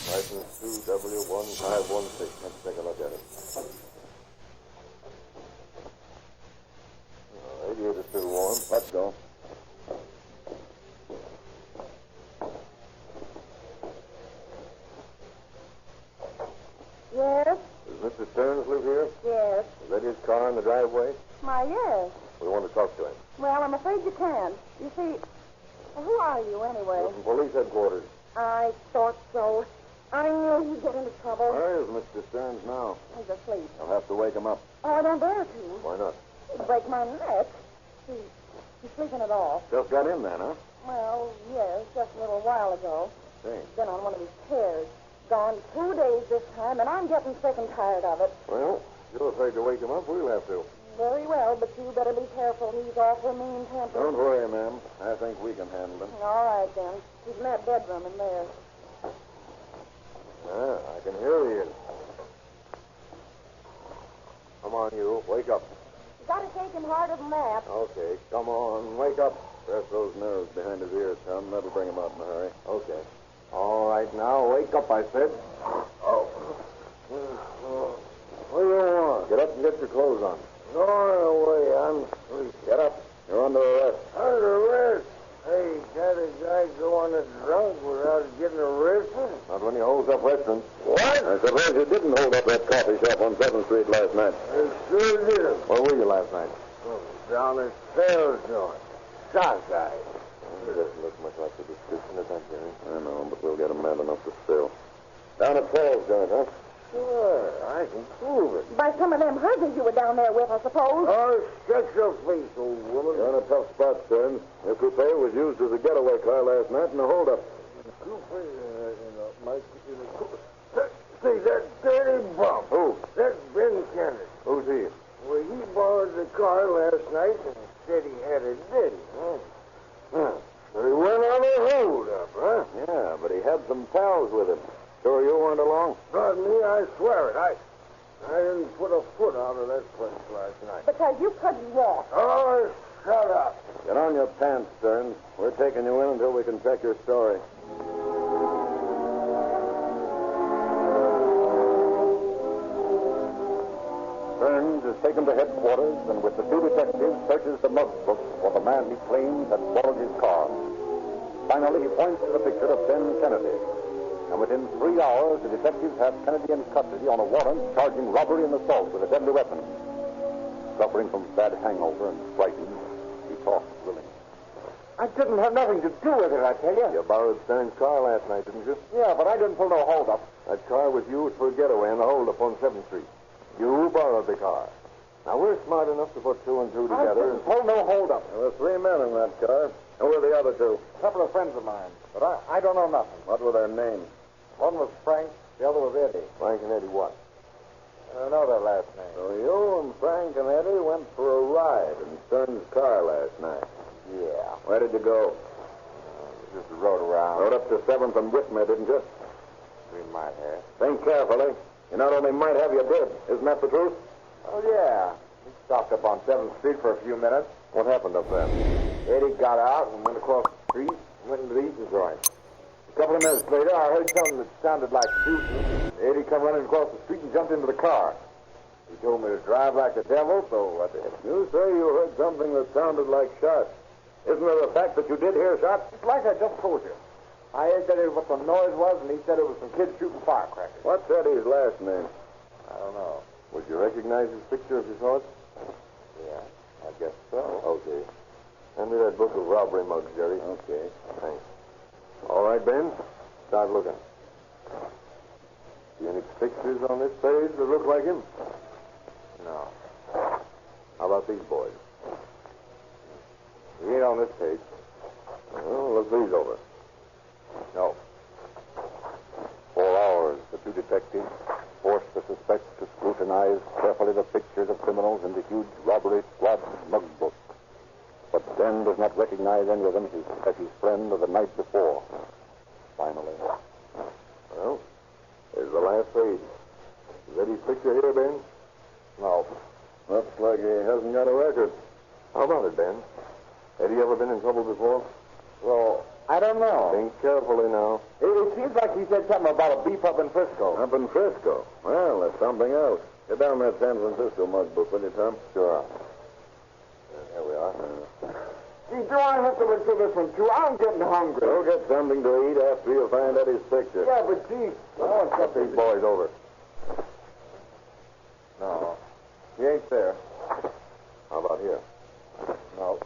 [SPEAKER 8] License 2W1516. Let's take a look at it. Radiator's still warm. Let's go.
[SPEAKER 6] Yes?
[SPEAKER 8] Does Mr. Stearns live here?
[SPEAKER 6] Yes.
[SPEAKER 8] Is that his car in the driveway?
[SPEAKER 6] My, yes.
[SPEAKER 8] We want to talk to him.
[SPEAKER 6] Well, I'm afraid you can't. You see, who are you anyway?
[SPEAKER 8] We're from police headquarters.
[SPEAKER 6] I thought so. I knew he'd get into trouble.
[SPEAKER 8] Where is Mr. Stearns now?
[SPEAKER 6] He's asleep.
[SPEAKER 8] I'll have to wake him up.
[SPEAKER 6] Oh, I don't dare to.
[SPEAKER 8] Why not?
[SPEAKER 6] He'd break my neck. He's sleeping it off.
[SPEAKER 8] Just got in then, huh?
[SPEAKER 6] Well, yes, just a little while ago.
[SPEAKER 8] Hey.
[SPEAKER 6] He's been on one of his tears. Gone 2 days this time, and I'm getting sick and tired of it.
[SPEAKER 8] Well, if you're afraid to wake him up, we'll have to.
[SPEAKER 6] Very well, but you better be careful. He's awful mean-tempered.
[SPEAKER 8] Don't worry, ma'am. I think we can handle him.
[SPEAKER 6] All right, then. He's in that bedroom in there.
[SPEAKER 8] I can hear he is. Come on, you. Wake up.
[SPEAKER 6] You gotta take him harder than that.
[SPEAKER 8] Okay, come on. Wake up. Press those nerves behind his ears, Tom. That'll bring him out in a hurry. Okay. All right, now, wake up, I said. Oh. What do you want? Get up and get your clothes on.
[SPEAKER 15] No way, I'm asleep.
[SPEAKER 8] Get up. You're under arrest.
[SPEAKER 15] Under arrest? Hey, can't a guy go on a drunk without getting arrested?
[SPEAKER 8] Not when he holds up restaurants.
[SPEAKER 15] What?
[SPEAKER 8] I suppose you didn't hold up that coffee shop on 7th Street last night.
[SPEAKER 15] I sure did.
[SPEAKER 8] Where were you last night?
[SPEAKER 15] Down at sales joint. Sockeye.
[SPEAKER 8] It doesn't look much like the description of that, Jerry. I know, but we'll get him mad enough to spill. Down at Paul's joint, huh?
[SPEAKER 15] Sure, I can prove it.
[SPEAKER 6] By some of them husbands you were down there with, I suppose.
[SPEAKER 15] Oh, shut your face, old woman.
[SPEAKER 8] You're in a tough spot, Stearns. Your coupe was used as a getaway car last night in a holdup.
[SPEAKER 15] See, that dirty bum.
[SPEAKER 8] Who?
[SPEAKER 15] That's Ben Kennedy.
[SPEAKER 8] Who's he?
[SPEAKER 15] Well, he borrowed the car last night and said he had it ready. So he went on a holdup, huh?
[SPEAKER 8] Yeah, but he had some pals with him. Sure you weren't along?
[SPEAKER 15] Pardon me, I swear it. I didn't put a foot out of that place last night.
[SPEAKER 6] Because you couldn't walk.
[SPEAKER 15] Oh, shut up.
[SPEAKER 8] Get on your pants, Stearns. We're taking you in until we can check your story. Stearns is taken to headquarters and with the two detectives searches the notebook for the man he claims had borrowed his car. Finally, he points to the picture of Ben Kennedy. And within 3 hours, the detectives have Kennedy in custody on a warrant charging robbery and assault with a deadly weapon. Suffering from bad hangover and frightened, he talks willing.
[SPEAKER 15] I didn't have nothing to do with it, I tell you.
[SPEAKER 8] You borrowed Stern's car last night, didn't you?
[SPEAKER 15] Yeah, but I didn't pull no holdup.
[SPEAKER 8] That car was used for a getaway in the holdup on 7th Street. You borrowed the car. Now, we're smart enough to put 2 and 2 together.
[SPEAKER 15] I didn't pull no holdup.
[SPEAKER 8] There were 3 men in that car. Who were the other 2?
[SPEAKER 15] A couple of friends of mine, but I don't know nothing.
[SPEAKER 8] What were their names?
[SPEAKER 15] One was Frank, the other was Eddie.
[SPEAKER 8] Frank and Eddie what?
[SPEAKER 15] I don't know their last name.
[SPEAKER 8] So you and Frank and Eddie went for a ride in Stern's car last night.
[SPEAKER 15] Yeah.
[SPEAKER 8] Where did you go?
[SPEAKER 15] Just rode around.
[SPEAKER 8] Rode up to 7th and Whitmer, didn't you?
[SPEAKER 15] We might have.
[SPEAKER 8] Think carefully. You not only might have, you did. Isn't that the truth?
[SPEAKER 15] Oh, yeah. We stopped up on 7th Street for a few minutes.
[SPEAKER 8] What happened up there?
[SPEAKER 15] Eddie got out and went across the street and went into the eating joint. A couple of minutes later, I heard something that sounded like shooting. Eddie come running across the street and jumped into the car. He told me to drive like the devil, so I did.
[SPEAKER 8] You say you heard something that sounded like shots. Isn't it a fact that you did hear shots?
[SPEAKER 15] It's like I just told you. I heard that it was what the noise was, and he said it was some kids shooting firecrackers.
[SPEAKER 8] What's Eddie's last name?
[SPEAKER 15] I don't know.
[SPEAKER 8] Would you recognize his picture if you saw it?
[SPEAKER 15] Yeah, I guess so.
[SPEAKER 8] Okay. Hand me that book of robbery mugs, Jerry.
[SPEAKER 15] Okay.
[SPEAKER 8] Thanks. All right, Ben. Start looking. See any pictures on this page that look like him?
[SPEAKER 15] No.
[SPEAKER 8] How about these boys?
[SPEAKER 15] He ain't on this page.
[SPEAKER 8] Well, look these over.
[SPEAKER 15] No.
[SPEAKER 8] 4 hours, the 2 detectives forced the suspense
[SPEAKER 9] suspects to scrutinize carefully the pictures of criminals in the huge robbery squad mug book. But Ben does not recognize any of them as his friend of the night before. Finally.
[SPEAKER 15] Well, here's the last page. Is Eddie's picture here, Ben?
[SPEAKER 9] No.
[SPEAKER 15] Looks like he hasn't got a record. How about it, Ben? Eddie ever been in trouble before?
[SPEAKER 9] Well, I don't know.
[SPEAKER 15] Think carefully now.
[SPEAKER 9] It seems like he said something about a beef up in Frisco.
[SPEAKER 15] Up in Frisco? Well, that's something else. Get down that San Francisco mug book, will you, Tom?
[SPEAKER 9] Sure. Here we are. Gee, do I have to look through this one, too? I'm getting hungry.
[SPEAKER 15] Go get something to eat after you find Eddie's picture.
[SPEAKER 9] Yeah, but gee, I want
[SPEAKER 15] Get these boys over.
[SPEAKER 9] No, he ain't there.
[SPEAKER 15] How about here?
[SPEAKER 9] No.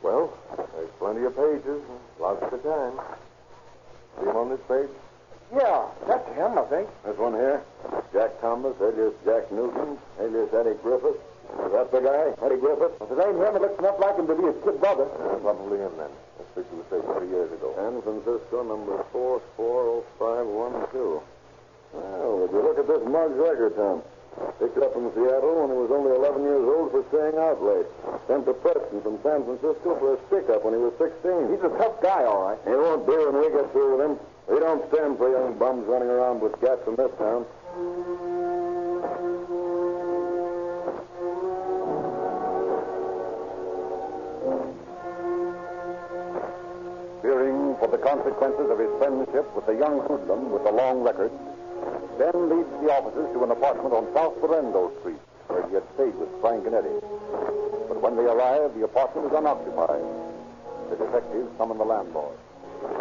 [SPEAKER 15] Well, there's plenty of pages, lots of time. See him on this page?
[SPEAKER 9] Yeah, that's him, I think.
[SPEAKER 15] This one here? Jack Thomas, alias Jack Newton, alias Eddie Griffith. Is that the guy, Eddie Griffith?
[SPEAKER 9] If it ain't him, it looks enough like him to be his kid brother.
[SPEAKER 15] Probably him, then. This picture was taken 3 years ago. San Francisco, number 440512. Well, would you look at this mug's record, Tom? Picked up in Seattle when he was only 11 years old for staying out late. Sent to Preston from San Francisco for a stick-up when he was 16.
[SPEAKER 9] He's a tough guy, all right.
[SPEAKER 15] He won't be when we get through with him. We don't stand for young bums running around with gats in this town.
[SPEAKER 9] Fearing for the consequences of his friendship with the young hoodlum with the long record, Ben leads the officers to an apartment on South Berendo Street, where he had stayed with Frank and Eddie. But when they arrive, the apartment is unoccupied. The detectives summon the landlord.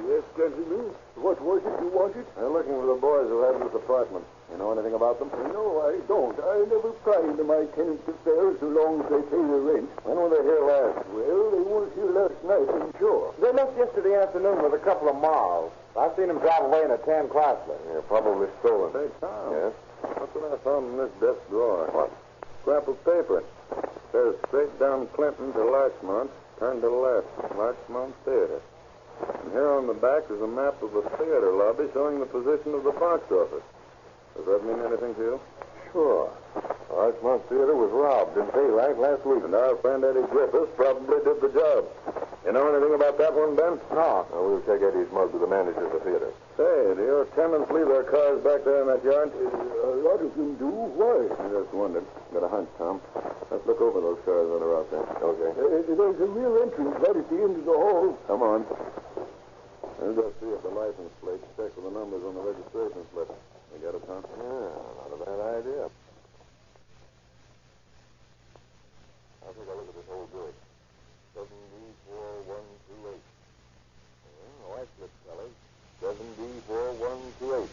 [SPEAKER 15] Yes, gentlemen. What was it you wanted? They're looking for the boys who had this apartment. You know anything about them?
[SPEAKER 9] No, I don't. I never pry into my tenants' affairs so long as they pay the rent.
[SPEAKER 15] When were they here last?
[SPEAKER 9] Well, they weren't here last night, I'm sure. They left yesterday afternoon with a couple of miles. I seen them drive away in a tan Chrysler.
[SPEAKER 15] Yeah, probably stolen.
[SPEAKER 9] Hey, Tom.
[SPEAKER 15] Yes? That's what I found in this desk drawer. What? Scrap of paper. It says straight down Clinton to Larchmont, turn to left. Larchmont Theater. And here on the back is a map of the theater lobby showing the position of the box office. Does that mean anything to you?
[SPEAKER 9] Sure.
[SPEAKER 15] Larchmont Theater was robbed in daylight last week, and our friend Eddie Griffith probably did the job. You know anything about that one, Ben?
[SPEAKER 9] No.
[SPEAKER 15] Well, we'll take Eddie's mug to the manager of the theater. Say, do your tenants leave their cars back there in that yard?
[SPEAKER 9] A lot of them do. Why?
[SPEAKER 15] I just wondered. Got a hunch, Tom. Let's look over those cars that are out there. Okay.
[SPEAKER 9] There's a rear entrance right at the end of the hall.
[SPEAKER 15] Come on. Let's go see if the license plates check with the numbers on the registration slip. You got it, Tom? Yeah, not a bad idea. I'll take a look at this whole good. 7D4128. The white slip, fellas. 7D4128.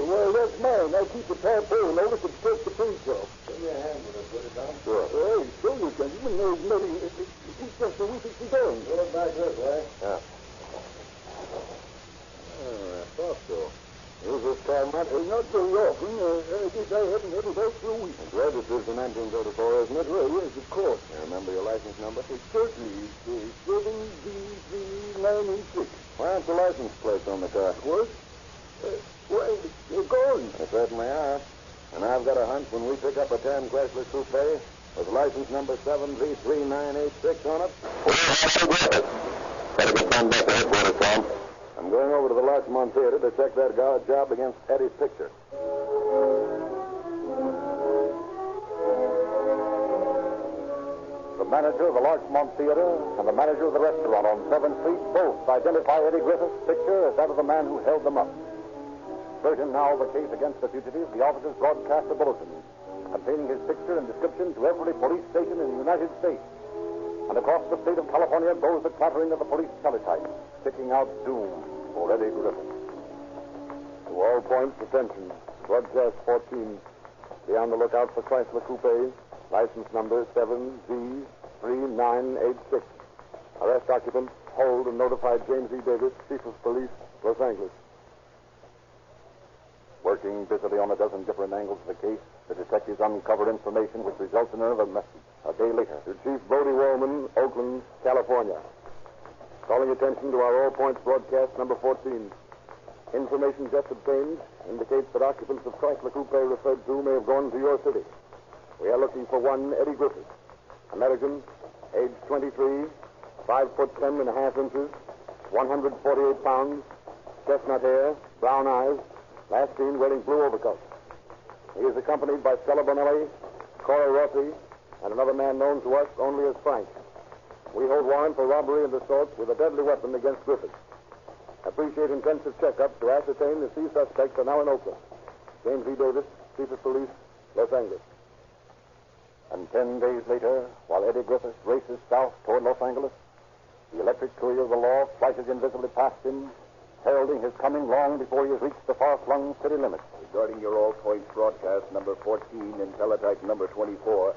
[SPEAKER 9] Well, that's mine. I keep the tarpaulin over to protect the paint off.
[SPEAKER 15] Give me a hand with it, will you, Tom? Sure.
[SPEAKER 9] Hey, show you, gentlemen. There's nothing. It's just a week it's done.
[SPEAKER 15] Pull it back this way. Yeah. I thought so. Use this car much?
[SPEAKER 9] Not very often. I guess I haven't had it out for a week.
[SPEAKER 15] It's registered in 1934, isn't it?
[SPEAKER 9] Well, yes, of course.
[SPEAKER 15] You remember your license number?
[SPEAKER 9] Certainly. It's 7D3986.
[SPEAKER 15] Why aren't the license plates on the car?
[SPEAKER 9] What? Well, they're gone.
[SPEAKER 15] They certainly are. And I've got a hunch when we pick up a tan Chrysler Coupe with license number 7D3986 on it. Better get down back to headquarters, Tom. I'm going over to the Larchmont Theater to check that job against Eddie's picture.
[SPEAKER 9] The manager of the Larchmont Theater and the manager of the restaurant on 7th Street both identify Eddie Griffith's picture as that of the man who held them up. Certain now of the case against the fugitive, the officers broadcast a bulletin containing his picture and description to every police station in the United States. And across the state of California goes the clattering of the police teletype, sticking out doom for Eddie Griffith. To all points, attention. Broadcast 14. Be on the lookout for Chrysler Coupe, license number 7Z3986. Arrest occupant, hold and notify James E. Davis, Chief of Police, Los Angeles. Working busily on a dozen different angles of the case, the detectives uncover information which results in another message a day later to Chief Bodie Wallman, Oakland, California. Calling attention to our All Points broadcast number 14.
[SPEAKER 8] Information just obtained indicates that occupants of Chrysler Coupe referred to may have gone to your city. We are looking for one Eddie Griffith, American, age 23, 5'10.5" 148 pounds, chestnut hair, brown eyes, last seen wearing blue overcoat. He is accompanied by Stella Bonelli, Cora Rossi, and another man known to us only as Frank. We hold warrant for robbery and assault with a deadly weapon against Griffith. Appreciate intensive checkup to ascertain the C suspects are now in Oakland. James E. Davis, Chief of Police, Los Angeles.
[SPEAKER 9] And 10 days later, while Eddie Griffith races south toward Los Angeles, the electric courier of the law flashes invisibly past him, heralding his coming long before he has reached the far-flung city limits.
[SPEAKER 8] Regarding your all-points broadcast number 14 in teletype number 24,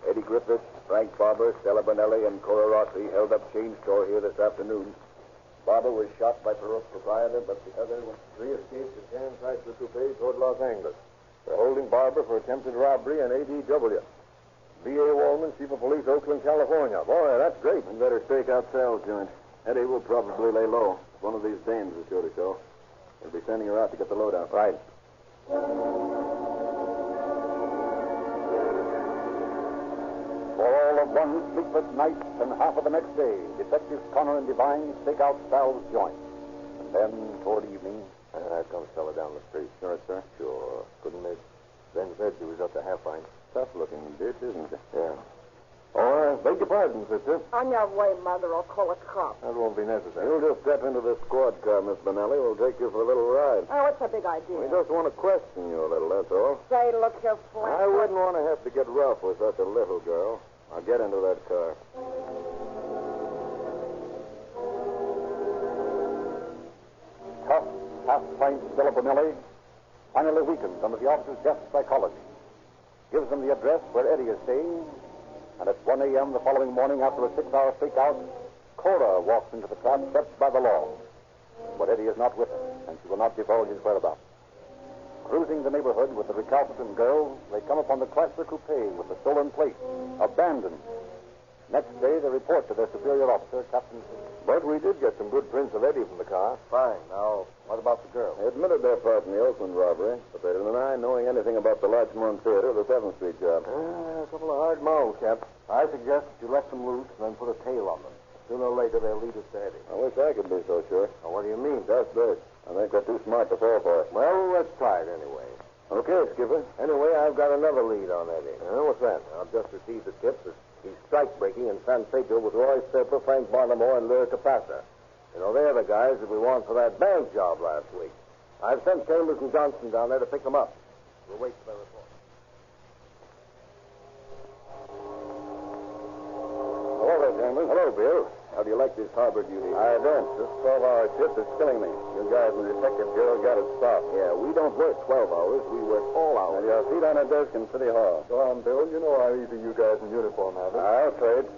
[SPEAKER 8] Eddie Griffith, Frank Barber, Stella Bonelli, and Cora Rossi held up chain store here this afternoon. Barber was shot by proprietor, but the other three escaped to San Chrysler Coupe toward Los Angeles. They're holding Barber for attempted robbery and ADW. B.A. Wallman, Chief of Police, Oakland, California. Boy, that's great. We better stake out Sal's joint. Eddie will probably lay low. One of these dames is sure to show. We'll be sending her out to get the load out. Right.
[SPEAKER 9] For all of one sleepless night and half of the next day, Detectives Connor and Devine stake out Sal's joint. And then, toward evening...
[SPEAKER 8] There comes Stella down the street. Sure, sir? Sure. Couldn't miss. Ben said she was up to half-pint. Tough-looking bitch, isn't it? Yeah. Oh, beg your pardon, sister.
[SPEAKER 5] On your way, Mother. I'll call a cop.
[SPEAKER 8] That won't be necessary. You'll just step into the squad car, Miss Bonelli. We'll take you for a little ride.
[SPEAKER 5] Oh, what's the big idea?
[SPEAKER 8] We just want to question you a little, that's all.
[SPEAKER 5] Say, look here, Flint.
[SPEAKER 8] I wouldn't want to have to get rough with such a little girl. I'll get into that car.
[SPEAKER 9] Tough, half-pint Stella Bonelli finally weakens under the officer's deft psychology. Gives them the address where Eddie is staying, and at 1 a.m. the following morning, after a 6-hour stakeout, Cora walks into the trap set by the law. But Eddie is not with her, and she will not divulge his whereabouts. Cruising the neighborhood with the recalcitrant girl, they come upon the Chrysler Coupe with the stolen plate, abandoned. Next day, they report to their superior officer, Captain...
[SPEAKER 8] But we did get some good prints of Eddie from the car.
[SPEAKER 9] Fine. Now, what about the girl?
[SPEAKER 8] They admitted their part in the Oakland robbery, but they didn't deny knowing anything about the Larchmont Theater or the 7th Street job.
[SPEAKER 9] A couple of hard mouths, Cap. I suggest that you let them loose and then put a tail on them. Sooner or later, they'll lead us to Eddie.
[SPEAKER 8] I wish I could be so sure.
[SPEAKER 9] Now, what do you mean?
[SPEAKER 8] Just this. I think they're too smart to fall for it.
[SPEAKER 9] Well, let's try it anyway.
[SPEAKER 8] Okay, Skipper.
[SPEAKER 9] Anyway, I've got another lead on Eddie.
[SPEAKER 8] What's that?
[SPEAKER 9] I've just received a tip that he's strike-breaking in San Pedro with Roy Serper, Frank Barnamore, and Lure Capassa. You know, they're the guys that we won for that bank job last week. I've sent Chambers and Johnson down there to pick them up. We'll wait for their report.
[SPEAKER 8] Hello there, Chambers. Hello, Bill. How do you like this harbor duty? I don't. This 12-hour shift is killing me. You guys in the detective bureau got it stopped. Yeah, we don't work 12 hours. We work all hours. And your feet on a desk in City Hall.
[SPEAKER 9] Go on, Bill. You know how easy you guys in uniform have it.
[SPEAKER 8] I'll trade.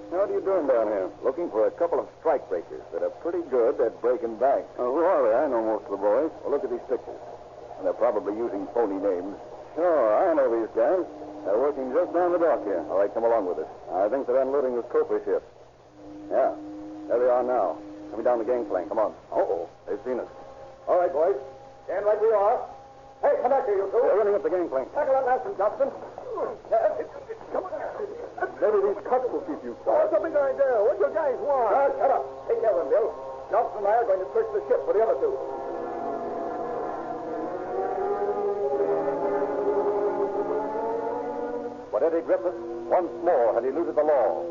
[SPEAKER 8] What are you doing down here? Looking for a couple of strike breakers that are pretty good at breaking banks. Oh, who are they? I know most of the boys. Well, look at these pictures. And they're probably using phony names. Sure, I know these guys. They're working just down the dock here. All right, come along with us. I think they're unloading this Copa ship. Yeah, there they are now. Coming down the gangplank. Come on. Uh-oh, they've seen us. All right, boys. Stand right where you are. Hey, come back here, you two. They're running up the gangplank. Tackle that last one, Johnson. Come on. Maybe these cuts will keep you quiet.
[SPEAKER 9] What's the big idea? What do you guys want?
[SPEAKER 8] Shut up. Take care of them, Bill. Johnson and I are going to search the ship for the other two.
[SPEAKER 9] But Eddie Griffith once more had eluded the law.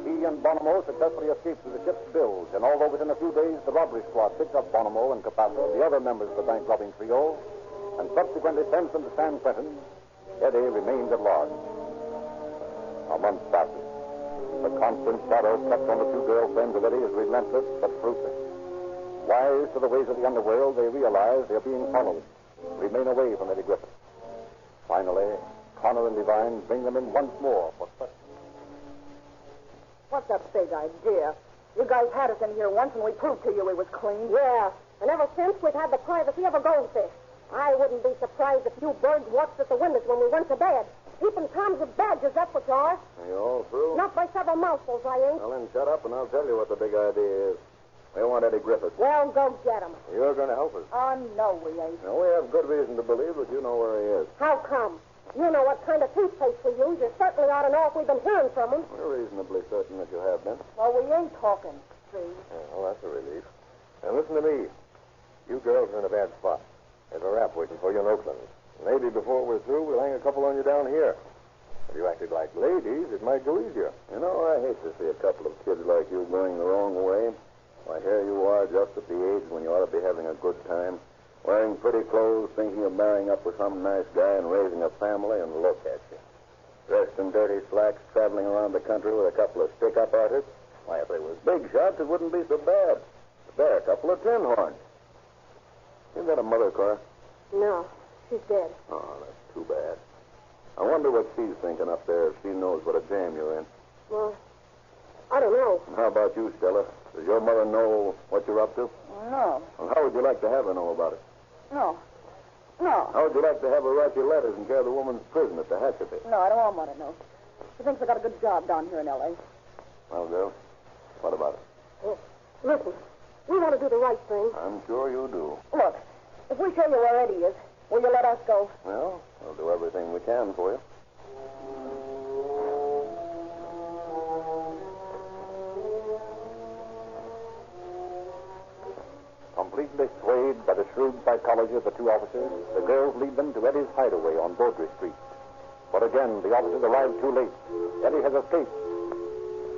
[SPEAKER 9] He and Bonomo successfully escaped through the ship's bilge, and although within a few days the robbery squad picked up Bonomo and Capassa, the other members of the bank robbing trio, and subsequently sent them to San Quentin, Eddie remained at large. A month passes. The constant shadow kept on the two girlfriends of Eddie is relentless but fruitless. Wise to the ways of the underworld, they realize they're being followed. Remain away from Eddie Griffith. Finally, Connor and Devine bring them in once more for questioning.
[SPEAKER 5] What's that big idea? You guys had us in here once, and we proved to you we was clean.
[SPEAKER 17] Yeah, and ever since, we've had the privacy of a goldfish. I wouldn't be surprised if you birds watched at the windows when we went to bed. Keeping Toms with badgers, that's what you are.
[SPEAKER 8] Are you all through?
[SPEAKER 17] Not by several mouthfuls, I ain't.
[SPEAKER 8] Well, then shut up, and I'll tell you what the big idea is.
[SPEAKER 15] We want Eddie Griffiths.
[SPEAKER 17] Well, go get him.
[SPEAKER 15] You're going to help us.
[SPEAKER 17] Oh, no, we ain't.
[SPEAKER 15] Now, we have good reason to believe that you know where he is.
[SPEAKER 17] How come? You know what kind of toothpaste we use. You certainly ought to know if we've been hearing from him.
[SPEAKER 15] We're reasonably certain that you have been.
[SPEAKER 17] Well, we ain't talking, see?
[SPEAKER 15] Well, that's a relief. Now, listen to me. You girls are in a bad spot. There's a rap waiting for you in Oakland. Maybe before we're through, we'll hang a couple on you down here. If you acted like ladies, it might go easier. You know, I hate to see a couple of kids like you going the wrong way. Why, here you are, just at the age when you ought to be having a good time, wearing pretty clothes, thinking of marrying up with some nice guy and raising a family, and look at you. Dressed in dirty slacks, traveling around the country with a couple of stick-up artists. Why, if they was big shots, it wouldn't be so bad. But they're a couple of tin horns. You got a mother, Cora?
[SPEAKER 17] No, she's dead.
[SPEAKER 15] Oh, that's too bad. I wonder what she's thinking up there if she knows what a jam you're in.
[SPEAKER 17] Well, I don't know.
[SPEAKER 15] How about you, Stella? Does your mother know what you're up to?
[SPEAKER 5] No.
[SPEAKER 15] Well, how would you like to have her know about it?
[SPEAKER 5] No. No.
[SPEAKER 15] How would you like to have her write you letters and carry the woman's prison at the hatchet?
[SPEAKER 5] No, I don't want Mother to know. She thinks I got a good job down here in L.A.
[SPEAKER 15] Well, girl, what about it?
[SPEAKER 17] Well, listen, we want to do the right thing.
[SPEAKER 15] I'm sure you do.
[SPEAKER 5] Look, if we show you where Eddie is, will you let us go?
[SPEAKER 15] Well, we'll do everything we can for you.
[SPEAKER 9] Completely swayed by the shrewd psychology of the two officers, the girls lead them to Eddie's hideaway on Bordry Street. But again, the officers arrive too late. Eddie has escaped.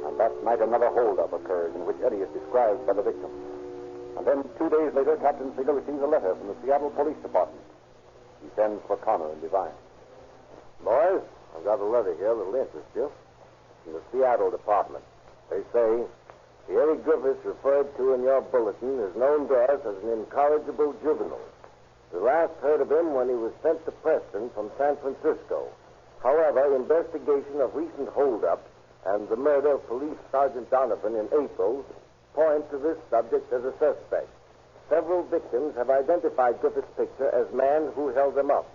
[SPEAKER 9] And that night, another holdup occurs in which Eddie is described by the victim. And then 2 days later, Captain Siegel receives a letter from the Seattle Police Department. He sends for Connor and Devine.
[SPEAKER 15] Boys, I've got a letter here that'll interest you. From the Seattle Department. They say, the Eddie Griffiths referred to in your bulletin is known to us as an incorrigible juvenile. We last heard of him when he was sent to Preston from San Francisco. However, investigation of recent holdup and the murder of Police Sergeant Donovan in April point to this subject as a suspect. Several victims have identified Griffith's picture as man who held them up.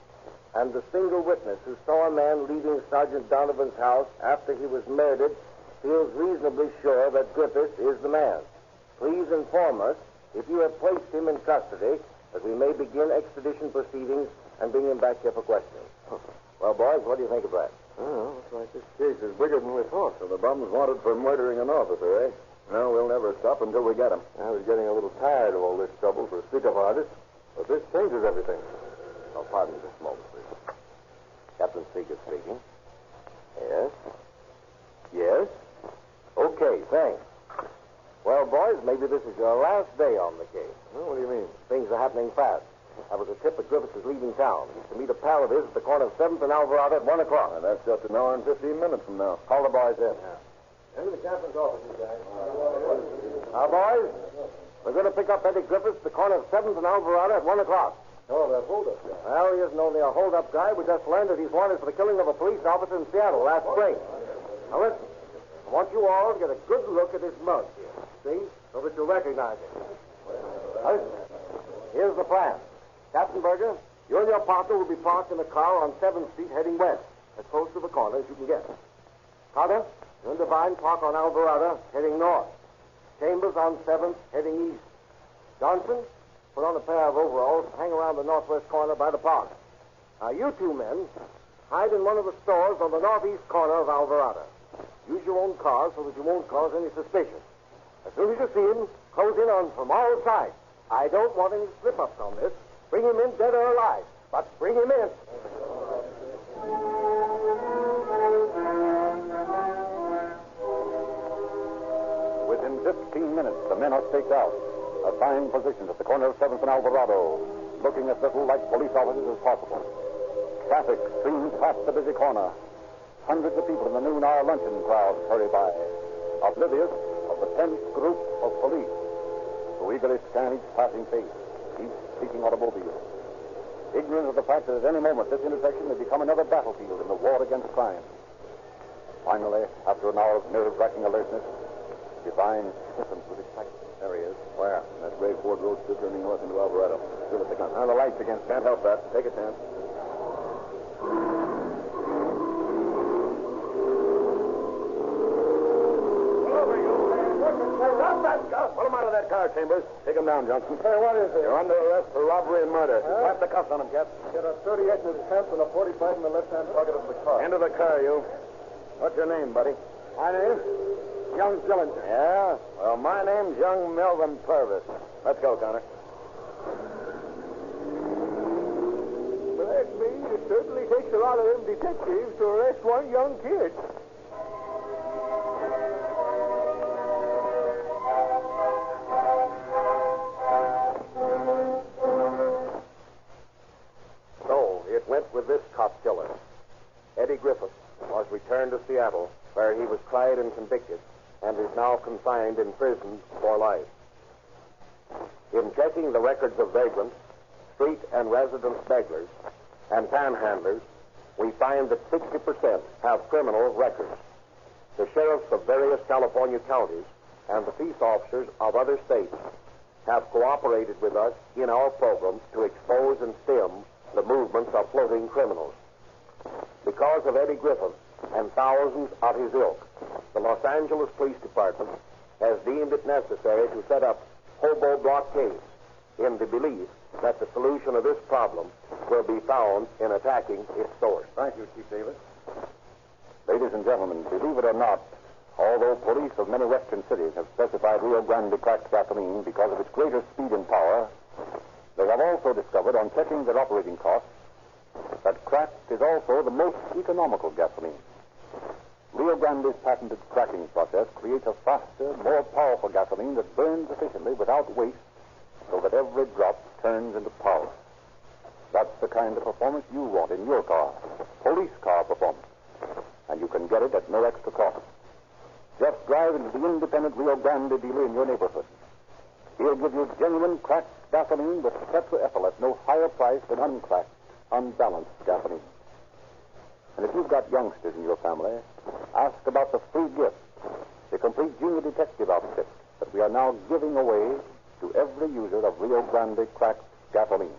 [SPEAKER 15] And the single witness who saw a man leaving Sergeant Donovan's house after he was murdered feels reasonably sure that Griffith is the man. Please inform us if you have placed him in custody, that we may begin extradition proceedings and bring him back here for questioning. Well, boys, what do you think of that? Oh, looks like this case is bigger than we thought. So the bum's wanted for murdering an officer, eh? No, we'll never stop until we get him. I was getting a little tired of all this trouble for stick-up artists, but this changes everything. Oh, pardon me just a moment, please. Captain Seeger speaking. Yes? Yes? Okay, thanks. Well, boys, maybe this is your last day on the case. Well, what do you mean? Things are happening fast. That was a tip that Griffiths is leaving town. He's to meet a pal of his at the corner of 7th and Alvarado at 1 o'clock. That's just an hour and 15 minutes from now. Call the boys in. Yeah. Into the captain's office, you guys. Now, boys, we're going to pick up Eddie Griffiths at the corner of 7th and Alvarado at 1 o'clock. Oh, that hold-up guy. Well, he isn't only a hold-up guy. We just learned that he's wanted for the killing of a police officer in Seattle last spring. Now, listen. I want you all to get a good look at his mug here. See? So that you'll recognize him. Now, listen. Here's the plan. Captain Berger, you and your partner will be parked in a car on 7th Street heading west, as close to the corner as you can get. Carter, you and Devine park on Alvarado heading north. Chambers on 7th heading east. Johnson, put on a pair of overalls and hang around the northwest corner by the park. Now, you two men, hide in one of the stores on the northeast corner of Alvarado. Use your own car so that you won't cause any suspicion. As soon as you see him, close in on from all sides. I don't want any slip-ups on this. Bring him in dead or alive, but bring him in.
[SPEAKER 9] Within 15 minutes, the men are staked out, assigned positions at the corner of 7th and Alvarado, looking as little like police officers as possible. Traffic streams past the busy corner. Hundreds of people in the noon-hour luncheon crowd hurry by, oblivious of the tense group of police who eagerly scan each passing face, each speaking automobile, ignorant of the fact that at any moment this intersection may become another battlefield in the war against crime. Finally, after an hour of nerve-wracking alertness, Devine stiffens with excitement. There he is. Where? That gray Ford Roadster turning north into Alvarado. Still at the gun. Now, the lights again. Can't help that. Take a chance.
[SPEAKER 11] Drop that gun. Put him out of
[SPEAKER 8] of that car, Chambers. Take him down, Johnson.
[SPEAKER 9] Hey, what is it?
[SPEAKER 8] You're under arrest for robbery and murder.
[SPEAKER 9] Huh?
[SPEAKER 8] Slap the cuffs on him, Cap.
[SPEAKER 9] Got a 38 in his pants and a 45 in the left-hand pocket of the car.
[SPEAKER 8] Into the car, you. What's your name, buddy?
[SPEAKER 9] My name? Young Dillinger.
[SPEAKER 8] Yeah? Well, my name's young Melvin Purvis. Let's go, Connor.
[SPEAKER 9] Bless me, it certainly takes a lot of them detectives to arrest one young kid.
[SPEAKER 8] So, it went with this cop killer. Eddie Griffith was returned to Seattle, where he was tried and convicted, and is now confined in prison for life. In checking the records of vagrants, street and residence beggars, and panhandlers, we find that 60% have criminal records. The sheriffs of various California counties and the peace officers of other states have cooperated with us in our program to expose and stem the movements of floating criminals. Because of Eddie Griffith and thousands of his ilk, the Los Angeles Police Department has deemed it necessary to set up hobo blockades in the belief that the solution of this problem will be found in attacking its source.
[SPEAKER 9] Thank you, Chief Davis. Ladies and gentlemen, believe it or not, although police of many western cities have specified Rio Grande cracked gasoline because of its greater speed and power, they have also discovered on checking their operating costs that cracked is also the most economical gasoline. Rio Grande's patented cracking process creates a faster, more powerful gasoline that burns efficiently without waste, so that every drop turns into power. That's the kind of performance you want in your car. Police car performance. And you can get it at no extra cost. Just drive into the independent Rio Grande dealer in your neighborhood. He'll give you genuine cracked gasoline with tetraethyl at no higher price than uncracked, unbalanced gasoline. And if you've got youngsters in your family, ask about the free gift, the complete junior detective outfit that we are now giving away to every user of Rio Grande cracked gasoline.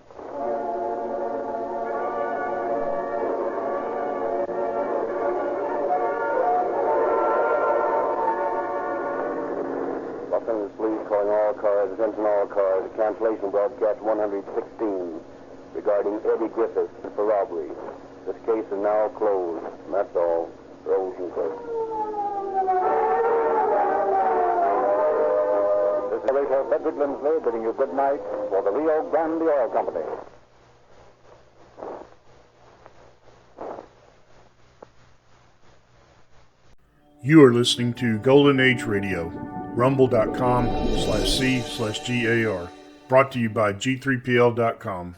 [SPEAKER 8] Los Angeles Police calling all cars, attention all cars, cancellation broadcast 116 regarding Eddie Griffith for robbery. This case is now closed. And that's all. Rosenquist.
[SPEAKER 9] This is Operator Frederick Lindsley bidding you good night for the Rio Grande Oil Company.
[SPEAKER 1] You are listening to Golden Age Radio, rumble.com/C/GAR. Brought to you by G3PL.com.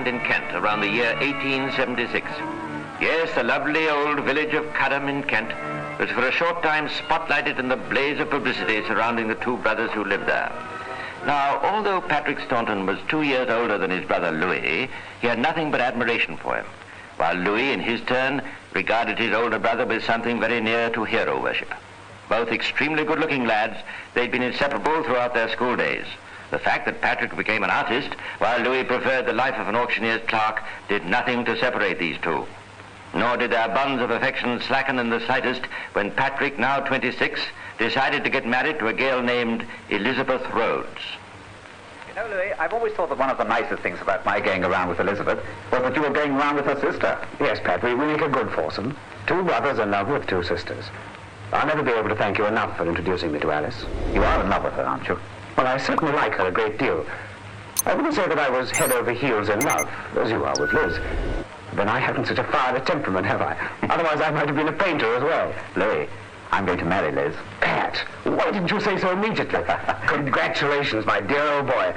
[SPEAKER 7] land in Kent around the year 1876. Yes, the lovely old village of Curram in Kent was for a short time spotlighted in the blaze of publicity surrounding the two brothers who lived there. Now, although Patrick Staunton was 2 years older than his brother Louis, he had nothing but admiration for him, while Louis, in his turn, regarded his older brother with something very near to hero worship. Both extremely good-looking lads, they'd been inseparable throughout their school days. The fact that Patrick became an artist, while Louis preferred the life of an auctioneer's clerk, did nothing to separate these two. Nor did their bonds of affection slacken in the slightest when Patrick, now 26, decided to get married to a girl named Elizabeth Rhodes.
[SPEAKER 12] You know, Louis, I've always thought that one of the nicest things about my going around with Elizabeth was that you were going around with her sister.
[SPEAKER 22] Yes, Pat, we make a good foursome. Two brothers in love with two sisters. I'll never be able to thank you enough for introducing me to Alice.
[SPEAKER 12] You are in love with her, aren't you?
[SPEAKER 22] Well, I certainly like her a great deal. I wouldn't say that I was head over heels in love, as you are with Liz. Then I haven't such a fiery temperament, have I? Otherwise, I might have been a painter as well.
[SPEAKER 12] Louis, I'm going to marry Liz.
[SPEAKER 22] Pat, why didn't you say so immediately? Congratulations, my dear old boy.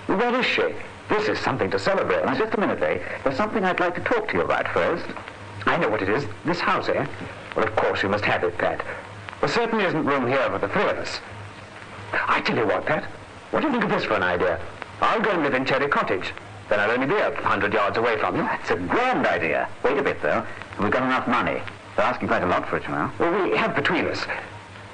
[SPEAKER 22] Where is she? This is something to celebrate.
[SPEAKER 12] Now, just a minute, eh? There's something I'd like to talk to you about first.
[SPEAKER 22] I know what it is. This house, eh? Well, of course you must have it, Pat. There certainly isn't room here for the three of us. I tell you what, Pat. What do you think of this for an idea? I'll go and live in Cherry Cottage. Then I'll only be 100 yards away from you.
[SPEAKER 12] That's a grand idea. Wait a bit, though. We've got enough money. They're asking quite a lot for it, you know.
[SPEAKER 22] Well, we have between us.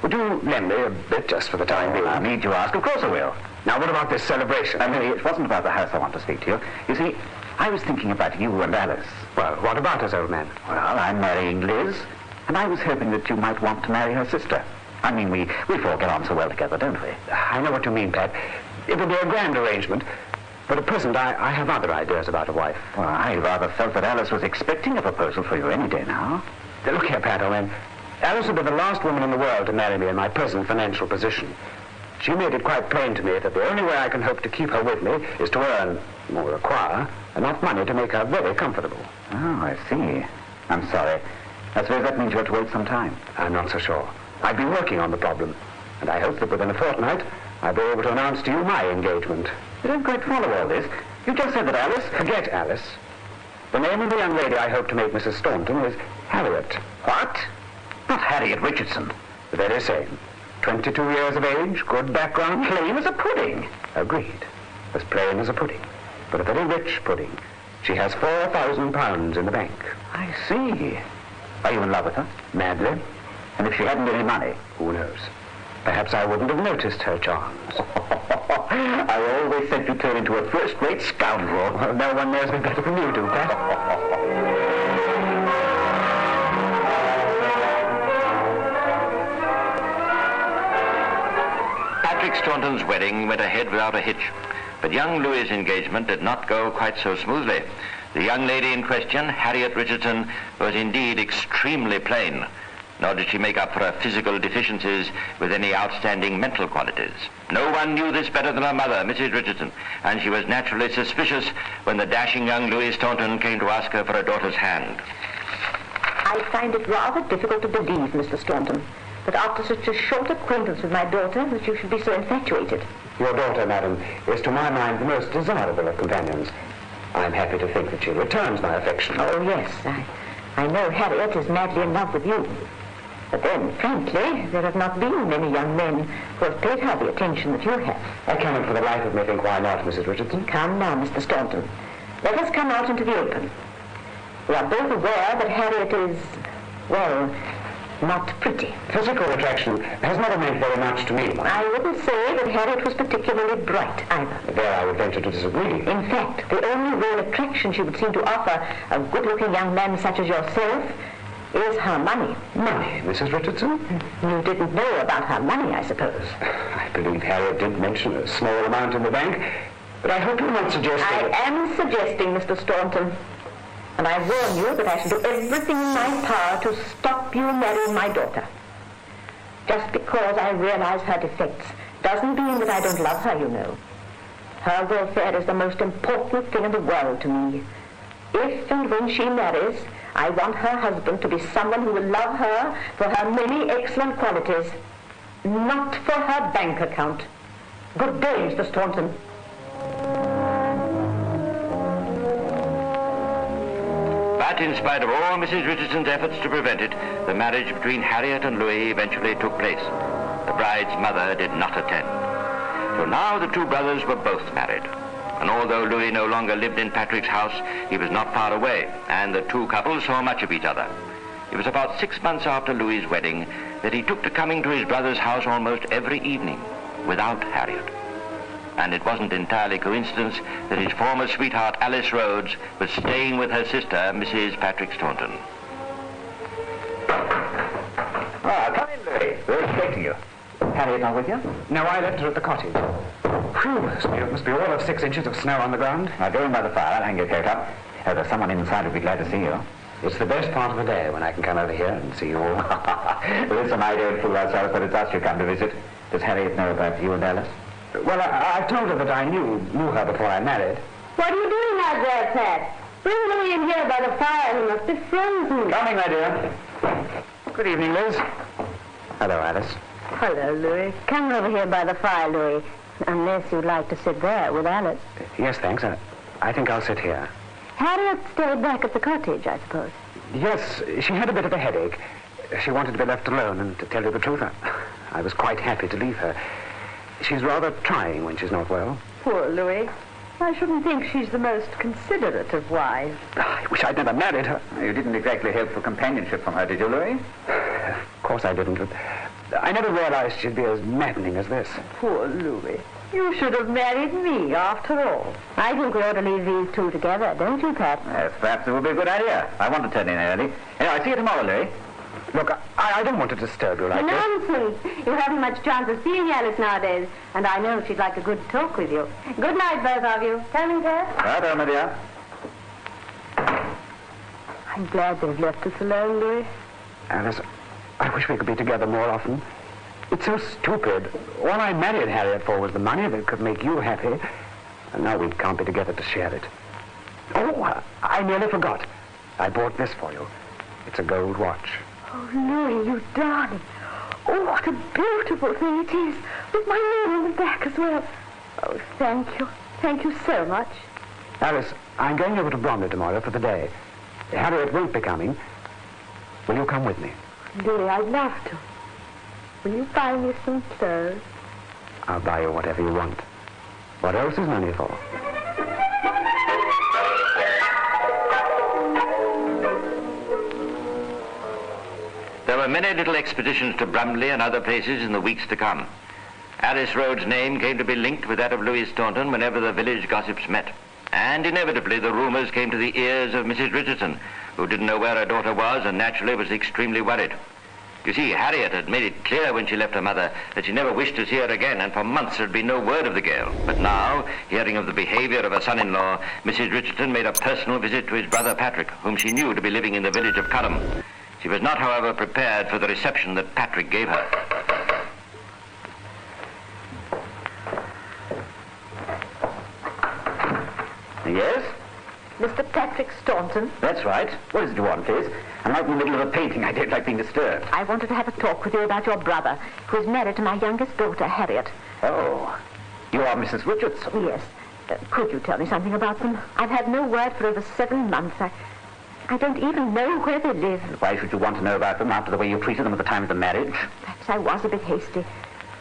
[SPEAKER 22] Would you lend me a bit just for the time being?
[SPEAKER 12] I need you ask. Of course I will.
[SPEAKER 22] Now, what about this celebration?
[SPEAKER 12] Louis, it wasn't about the house I want to speak to you. You see, I was thinking about you and Alice.
[SPEAKER 22] Well, what about us, old man?
[SPEAKER 12] Well, I'm marrying Liz, and I was hoping that you might want to marry her sister. I mean, we four get on so well together, don't we?
[SPEAKER 22] I know what you mean, Pat. It would be a grand arrangement. But at present, I have other ideas about a wife.
[SPEAKER 12] Well, I rather felt that Alice was expecting a proposal for you any day now.
[SPEAKER 22] Look here, Pat, old man. Alice would be the last woman in the world to marry me in my present financial position. She made it quite plain to me that the only way I can hope to keep her with me is to earn, or acquire, enough money to make her very comfortable.
[SPEAKER 12] Oh, I see. I'm sorry. I suppose that means you have to wait some time.
[SPEAKER 22] I'm not so sure. I've been working on the problem, and I hope that within a fortnight I'll be able to announce to you my engagement.
[SPEAKER 12] You don't quite follow all this. You just said that Alice...
[SPEAKER 22] Forget Alice. The name of the young lady I hope to make Mrs. Staunton is Harriet.
[SPEAKER 12] What? Not Harriet Richardson.
[SPEAKER 22] The very same. 22 years of age, good background.
[SPEAKER 12] Plain as a pudding.
[SPEAKER 22] Agreed. As plain as a pudding. But a very rich pudding. She has £4,000 in the bank.
[SPEAKER 12] I see. Are you in love with her?
[SPEAKER 22] Madly.
[SPEAKER 12] And if she hadn't any money?
[SPEAKER 22] Who knows? Perhaps I wouldn't have noticed her charms.
[SPEAKER 12] I always said you turn into a first-rate scoundrel.
[SPEAKER 22] Well, no one knows me better than you do, Pat.
[SPEAKER 7] Patrick Staunton's wedding went ahead without a hitch, but young Louis's engagement did not go quite so smoothly. The young lady in question, Harriet Richardson, was indeed extremely plain, nor did she make up for her physical deficiencies with any outstanding mental qualities. No one knew this better than her mother, Mrs. Richardson, and she was naturally suspicious when the dashing young Louis Staunton came to ask her for her daughter's hand.
[SPEAKER 17] I find it rather difficult to believe, Mr. Staunton, that after such a short acquaintance with my daughter, that you should be so infatuated.
[SPEAKER 22] Your daughter, madam, is to my mind the most desirable of companions. I'm happy to think that she returns my affection.
[SPEAKER 17] Oh, yes, I know Harriet is madly in love with you. But then, frankly, there have not been many young men who have paid her the attention that you have.
[SPEAKER 22] I cannot for the life of me think why not, Mrs. Richardson.
[SPEAKER 17] Come now, Mr. Staunton. Let us come out into the open. We are both aware that Harriet is, well, not pretty.
[SPEAKER 22] Physical attraction has never meant very much to me.
[SPEAKER 17] I wouldn't say that Harriet was particularly bright, either.
[SPEAKER 22] There I would venture to disagree.
[SPEAKER 17] In fact, the only real attraction she would seem to offer a good-looking young man such as yourself is her money.
[SPEAKER 22] Money, Mrs. Richardson?
[SPEAKER 17] You didn't know about her money, I suppose.
[SPEAKER 22] I believe Harriet did mention a small amount in the bank, but I hope you're not suggesting...
[SPEAKER 17] I am suggesting, Mr. Staunton, and I warn you that I shall do everything in my power to stop you marrying my daughter. Just because I realize her defects doesn't mean that I don't love her, you know. Her welfare is the most important thing in the world to me. If and when she marries, I want her husband to be someone who will love her for her many excellent qualities, not for her bank account. Good day, Mr. Staunton.
[SPEAKER 7] But in spite of all Mrs. Richardson's efforts to prevent it, the marriage between Harriet and Louis eventually took place. The bride's mother did not attend. So now the two brothers were both married. And although Louis no longer lived in Patrick's house, he was not far away, and the two couples saw much of each other. It was about 6 months after Louis's wedding that he took to coming to his brother's house almost every evening, without Harriet. And it wasn't entirely coincidence that his former sweetheart, Alice Rhodes, was staying with her sister, Mrs. Patrick Staunton.
[SPEAKER 12] Come in, Louis. We're expecting you. Harriet not with you?
[SPEAKER 22] No, I left her at the cottage. Whew, it must be all of 6 inches of snow on the ground.
[SPEAKER 12] Now, go in by the fire. I'll hang your coat up. There's someone inside who'd be glad to see you.
[SPEAKER 22] It's the best part of the day when I can come over here and see you all.
[SPEAKER 12] Listen, I don't fool ourselves, but it's us you come to visit. Does Harriet know about you and Alice?
[SPEAKER 22] Well, I've told her that I knew her before I married.
[SPEAKER 17] What are you doing out there, Pat? Bring Louis in here by the fire. He must be frozen.
[SPEAKER 12] Coming, my dear.
[SPEAKER 22] Good evening, Liz.
[SPEAKER 12] Hello, Alice.
[SPEAKER 17] Hello, Louis. Come over here by the fire, Louis. Unless you'd like to sit there with Alice.
[SPEAKER 22] Yes, thanks. I think I'll sit here.
[SPEAKER 17] Harriet stayed back at the cottage, I suppose.
[SPEAKER 22] Yes, she had a bit of a headache. She wanted to be left alone, and to tell you the truth, I was quite happy to leave her. She's rather trying when she's not well.
[SPEAKER 13] Poor Louis. I shouldn't think she's the most considerate of wives.
[SPEAKER 22] I wish I'd never married her.
[SPEAKER 12] You didn't exactly hope for companionship from her, did you, Louis?
[SPEAKER 22] Of course I didn't. I never realized she'd be as maddening as this.
[SPEAKER 13] Poor Louis. You should have married me, after all.
[SPEAKER 17] I think we ought to leave these two together, don't you, Pat?
[SPEAKER 12] Yes, perhaps it would be a good idea. I want to turn in early. Anyway, I'll see you tomorrow, Louis.
[SPEAKER 22] Look, I don't want to disturb you like this.
[SPEAKER 17] Nonsense. You haven't much chance of seeing Alice nowadays, and I know she'd like a good talk with you. Good night, both of you. Coming, Pat?
[SPEAKER 12] Right, my dear.
[SPEAKER 17] I'm glad they've left us alone, Louis.
[SPEAKER 22] Alice, I wish we could be together more often. It's so stupid. All I married Harriet for was the money that could make you happy. And now we can't be together to share it. Oh, I nearly forgot. I bought this for you. It's a gold watch.
[SPEAKER 13] Oh, Louis, you darling. Oh, what a beautiful thing it is. With my name on the back as well. Oh, thank you. Thank you so much.
[SPEAKER 22] Alice, I'm going over to Bromley tomorrow for the day. Harriet won't be coming. Will you come with me?
[SPEAKER 13] Louis, I'd love to. Will you buy me some clothes?
[SPEAKER 22] I'll buy you whatever you want. What else is money for?
[SPEAKER 7] There were many little expeditions to Brumley and other places in the weeks to come. Alice Rhodes' name came to be linked with that of Louis Staunton whenever the village gossips met. And inevitably the rumors came to the ears of Mrs. Richardson, who didn't know where her daughter was and naturally was extremely worried. You see, Harriet had made it clear when she left her mother that she never wished to see her again, and for months there had been no word of the girl. But now, hearing of the behavior of her son-in-law, Mrs. Richardson made a personal visit to his brother Patrick, whom she knew to be living in the village of Curram. She was not, however, prepared for the reception that Patrick gave her.
[SPEAKER 12] Yes?
[SPEAKER 13] Mr. Patrick Staunton?
[SPEAKER 12] That's right. What is it you want, please? I'm right in the middle of a painting. I don't like being disturbed.
[SPEAKER 17] I wanted to have a talk with you about your brother, who is married to my youngest daughter, Harriet.
[SPEAKER 12] Oh. You are Mrs. Richardson?
[SPEAKER 17] Yes. Could you tell me something about them? I've had no word for over 7 months. I don't even know where they live.
[SPEAKER 12] Why should you want to know about them after the way you treated them at the time of the marriage?
[SPEAKER 17] Perhaps I was a bit hasty.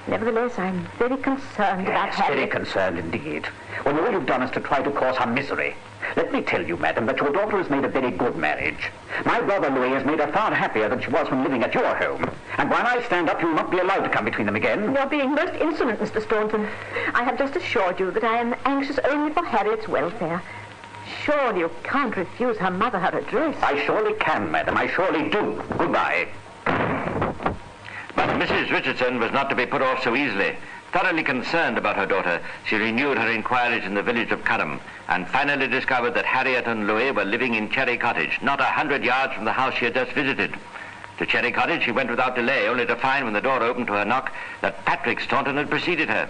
[SPEAKER 17] Nevertheless, I'm very concerned about Harriet.
[SPEAKER 12] Very concerned indeed. When all you've done is to try to cause her misery. Let me tell you, madam, that your daughter has made a very good marriage. My brother Louis has made her far happier than she was when living at your home. And while I stand up, you'll not be allowed to come between them again.
[SPEAKER 17] You're being most insolent, Mr. Staunton. I have just assured you that I am anxious only for Harriet's welfare. Surely you can't refuse her mother her address.
[SPEAKER 12] I surely can, madam. I surely do. Goodbye.
[SPEAKER 7] But Mrs. Richardson was not to be put off so easily. Thoroughly concerned about her daughter, she renewed her inquiries in the village of Curram and finally discovered that Harriet and Louis were living in Cherry Cottage, not 100 yards from the house she had just visited. To Cherry Cottage she went without delay, only to find when the door opened to her knock that Patrick Staunton had preceded her.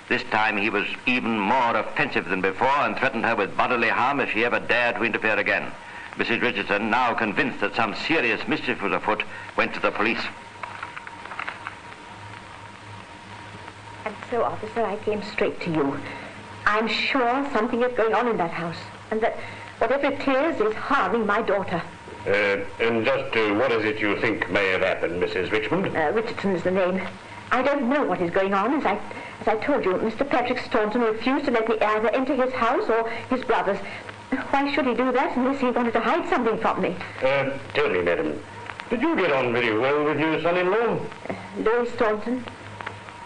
[SPEAKER 7] This time he was even more offensive than before and threatened her with bodily harm if she ever dared to interfere again. Mrs. Richardson, now convinced that some serious mischief was afoot, went to the police.
[SPEAKER 17] And so, officer, I came straight to you. I'm sure something is going on in that house, and that Whatever it is harming my daughter.
[SPEAKER 22] And just what is it you think may have happened, Mrs. Richmond?
[SPEAKER 17] Richardson is the name. I don't know what is going on. As I told you, Mr. Patrick Staunton refused to let me either enter his house or his brother's. Why should he do that unless he wanted to hide something from me?
[SPEAKER 22] Tell me, madam, did you get on very well with your son-in-law?
[SPEAKER 17] Louis Staunton?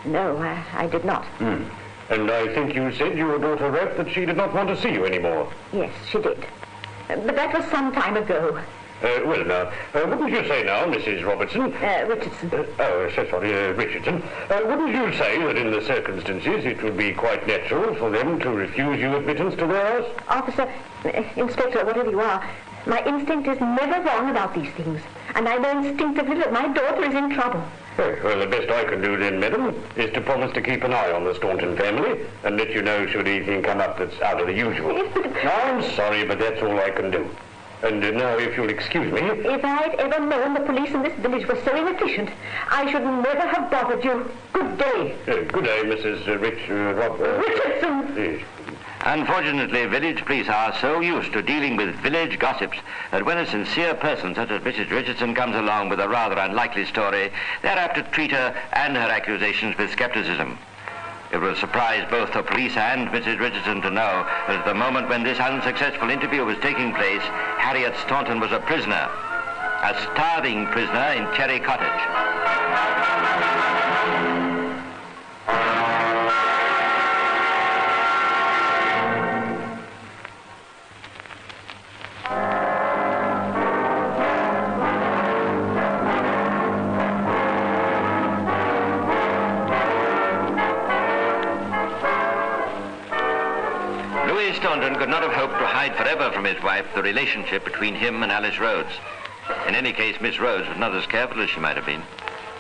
[SPEAKER 17] No, I did not.
[SPEAKER 22] And I think you said your daughter wrote that she did not want to see you anymore.
[SPEAKER 17] Yes, she did. But that was some time ago.
[SPEAKER 22] Well, now, wouldn't you say now, Mrs. Robertson?
[SPEAKER 17] Richardson.
[SPEAKER 22] So sorry, Richardson. Wouldn't you say that in the circumstances it would be quite natural for them to refuse you admittance to their house?
[SPEAKER 17] Officer, Inspector, whatever you are, my instinct is never wrong about these things. And I know instinctively that my daughter is in trouble.
[SPEAKER 22] Well, the best I can do then, madam, is to promise to keep an eye on the Staunton family and let you know should anything come up that's out of the usual. No, I'm sorry, but that's all I can do. And now, if you'll excuse me...
[SPEAKER 17] If I'd ever known the police in this village were so inefficient, I should never have bothered you. Good day.
[SPEAKER 22] Good day, Mrs.
[SPEAKER 17] Richardson.
[SPEAKER 22] Yes.
[SPEAKER 7] Unfortunately, village police are so used to dealing with village gossips that when a sincere person such as Mrs. Richardson comes along with a rather unlikely story, they're apt to treat her and her accusations with skepticism. It will surprise both the police and Mrs. Richardson to know that at the moment when this unsuccessful interview was taking place, Harriet Staunton was a prisoner, a starving prisoner in Cherry Cottage. Staunton could not have hoped to hide forever from his wife the relationship between him and Alice Rhodes. In any case, Miss Rhodes was not as careful as she might have been.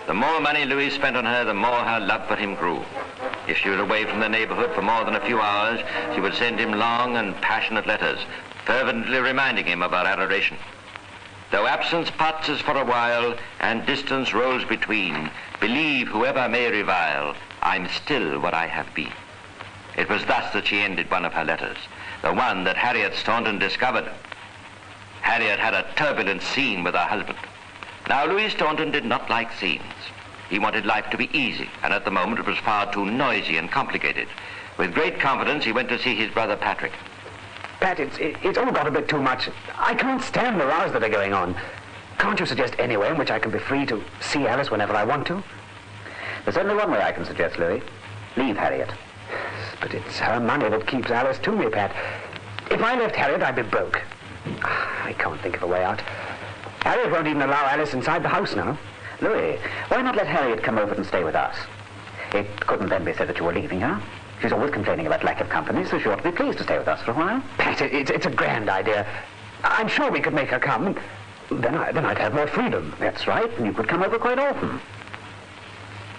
[SPEAKER 7] The more money Louis spent on her, the more her love for him grew. If she was away from the neighborhood for more than a few hours, she would send him long and passionate letters, fervently reminding him of her adoration. Though absence parts us for a while, and distance rolls between, believe whoever may revile, I'm still what I have been. It was thus that she ended one of her letters, the one that Harriet Staunton discovered. Harriet had a turbulent scene with her husband. Now, Louis Staunton did not like scenes. He wanted life to be easy, and at the moment it was far too noisy and complicated. With great confidence, he went to see his brother Patrick.
[SPEAKER 22] Pat, it's all got a bit too much. I can't stand the rows that are going on. Can't you suggest any way in which I can be free to see Alice whenever I want to?
[SPEAKER 12] There's only one way I can suggest, Louis. Leave Harriet.
[SPEAKER 22] But it's her money that keeps Alice to me, Pat. If I left Harriet, I'd be broke. I can't think of a way out. Harriet won't even allow Alice inside the house now.
[SPEAKER 12] Louis, why not let Harriet come over and stay with us? It couldn't then be said that you were leaving her. She's always complaining about lack of company, so she ought to be pleased to stay with us for a while.
[SPEAKER 22] Pat, it's a grand idea. I'm sure we could make her come. Then I'd have more freedom.
[SPEAKER 12] That's right, and you could come over quite often.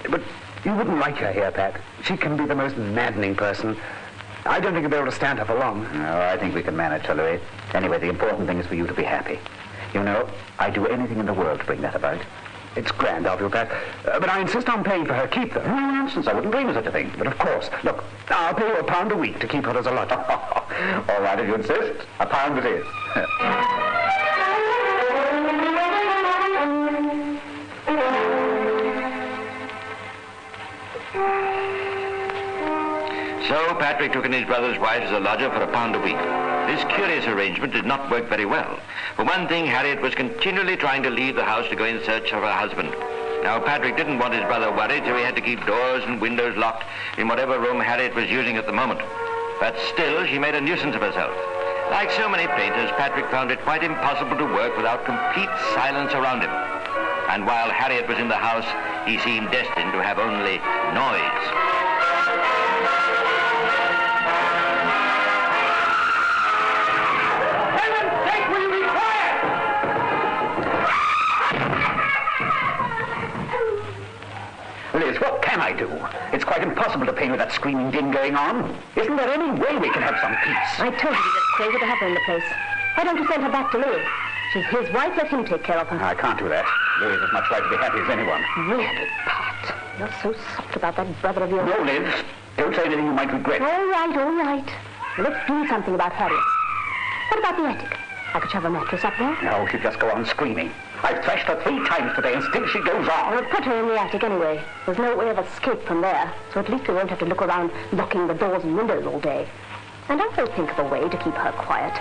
[SPEAKER 22] But you wouldn't like her here, Pat. She can be the most maddening person. I don't think you'll be able to stand her for long.
[SPEAKER 12] No, I think we can manage her, Louis. Anyway, the important thing is for you to be happy. You know, I'd do anything in the world to bring that about.
[SPEAKER 22] It's grand of you, Pat. But I insist on paying for her keep, though.
[SPEAKER 12] No nonsense, I wouldn't dream of such a thing.
[SPEAKER 22] But of course, look, I'll pay you £1 a week to keep her as a lodger.
[SPEAKER 12] All right, if you insist. £1 it is.
[SPEAKER 7] So Patrick took in his brother's wife as a lodger for £1 a week. This curious arrangement did not work very well. For one thing, Harriet was continually trying to leave the house to go in search of her husband. Now, Patrick didn't want his brother worried, so he had to keep doors and windows locked in whatever room Harriet was using at the moment. But still, she made a nuisance of herself. Like so many painters, Patrick found it quite impossible to work without complete silence around him. And while Harriet was in the house, he seemed destined to have only noise.
[SPEAKER 12] Liz, what can I do? It's quite impossible to paint with that screaming din going on. Isn't there any way we can have some peace?
[SPEAKER 13] I told you it's crazy to have her in the place. Why don't you send her back to Louis? She's his wife, let him take care of her.
[SPEAKER 12] I can't do that. Louis has as much right to be happy as anyone.
[SPEAKER 13] Really, Pat? You're so soft about that brother of yours.
[SPEAKER 12] No, Liz. Don't say anything you might regret.
[SPEAKER 13] All right, all right. Let's do something about Harriet. What about the attic? I could shove a mattress up there.
[SPEAKER 12] No, she'd just go on screaming. I've thrashed her 3 times today, and still she goes on.
[SPEAKER 13] We'll put her in the attic anyway. There's no way of escape from there, so at least we won't have to look around locking the doors and windows all day. And I will think of a way to keep her quiet.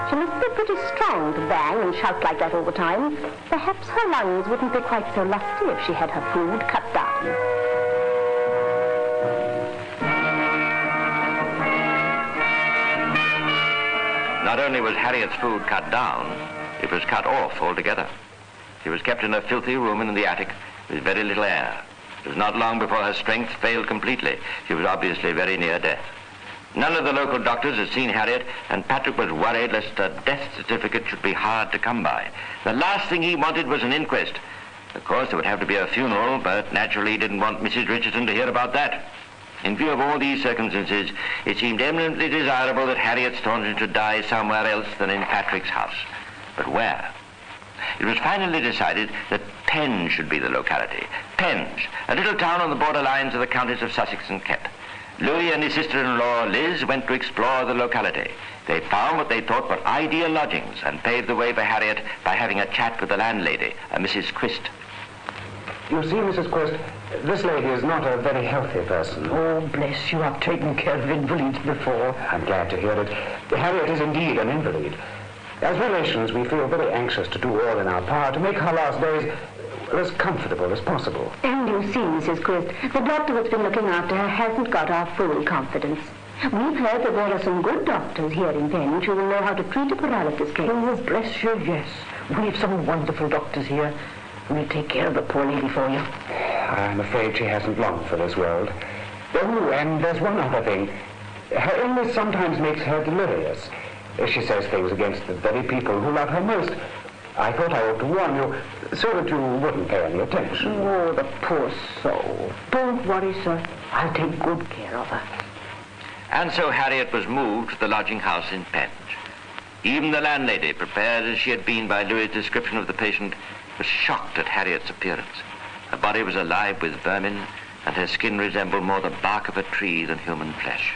[SPEAKER 13] She must be pretty strong to bang and shout like that all the time. Perhaps her lungs wouldn't be quite so lusty if she had her food cut down.
[SPEAKER 7] Not only was Harriet's food cut down, it was cut off altogether. She was kept in a filthy room in the attic with very little air. It was not long before her strength failed completely. She was obviously very near death. None of the local doctors had seen Harriet, and Patrick was worried lest a death certificate should be hard to come by. The last thing he wanted was an inquest. Of course, there would have to be a funeral, but naturally he didn't want Mrs. Richardson to hear about that. In view of all these circumstances, it seemed eminently desirable that Harriet Staunton should die somewhere else than in Patrick's house. But where? It was finally decided that Penge should be the locality. Penge, a little town on the borderlines of the counties of Sussex and Kent. Louis and his sister-in-law, Liz, went to explore the locality. They found what they thought were ideal lodgings and paved the way for Harriet by having a chat with the landlady, a Mrs. Quist.
[SPEAKER 22] You see, Mrs. Quist, this lady is not a very healthy person.
[SPEAKER 17] Oh, bless you, I've taken care of invalids before.
[SPEAKER 22] I'm glad to hear it. Harriet is indeed an invalid. As relations, we feel very anxious to do all in our power to make her last days as comfortable as possible.
[SPEAKER 13] And you see, Mrs. Quist, the doctor that's been looking after her hasn't got our full confidence. We've heard that there are some good doctors here in Penge who will know how to treat a paralysis case.
[SPEAKER 17] Oh, bless you, yes. We've some wonderful doctors here. We'll take care of the poor lady for you.
[SPEAKER 22] I'm afraid she hasn't long for this world. Oh, and there's one other thing. Her illness sometimes makes her delirious. She says things against the very people who love her most. I thought I ought to warn you so that you wouldn't pay any attention.
[SPEAKER 17] Oh, the poor soul. Don't worry, sir. I'll take good care of her.
[SPEAKER 7] And so Harriet was moved to the lodging house in Penge. Even the landlady, prepared as she had been by Louis' description of the patient, was shocked at Harriet's appearance. Her body was alive with vermin, and her skin resembled more the bark of a tree than human flesh.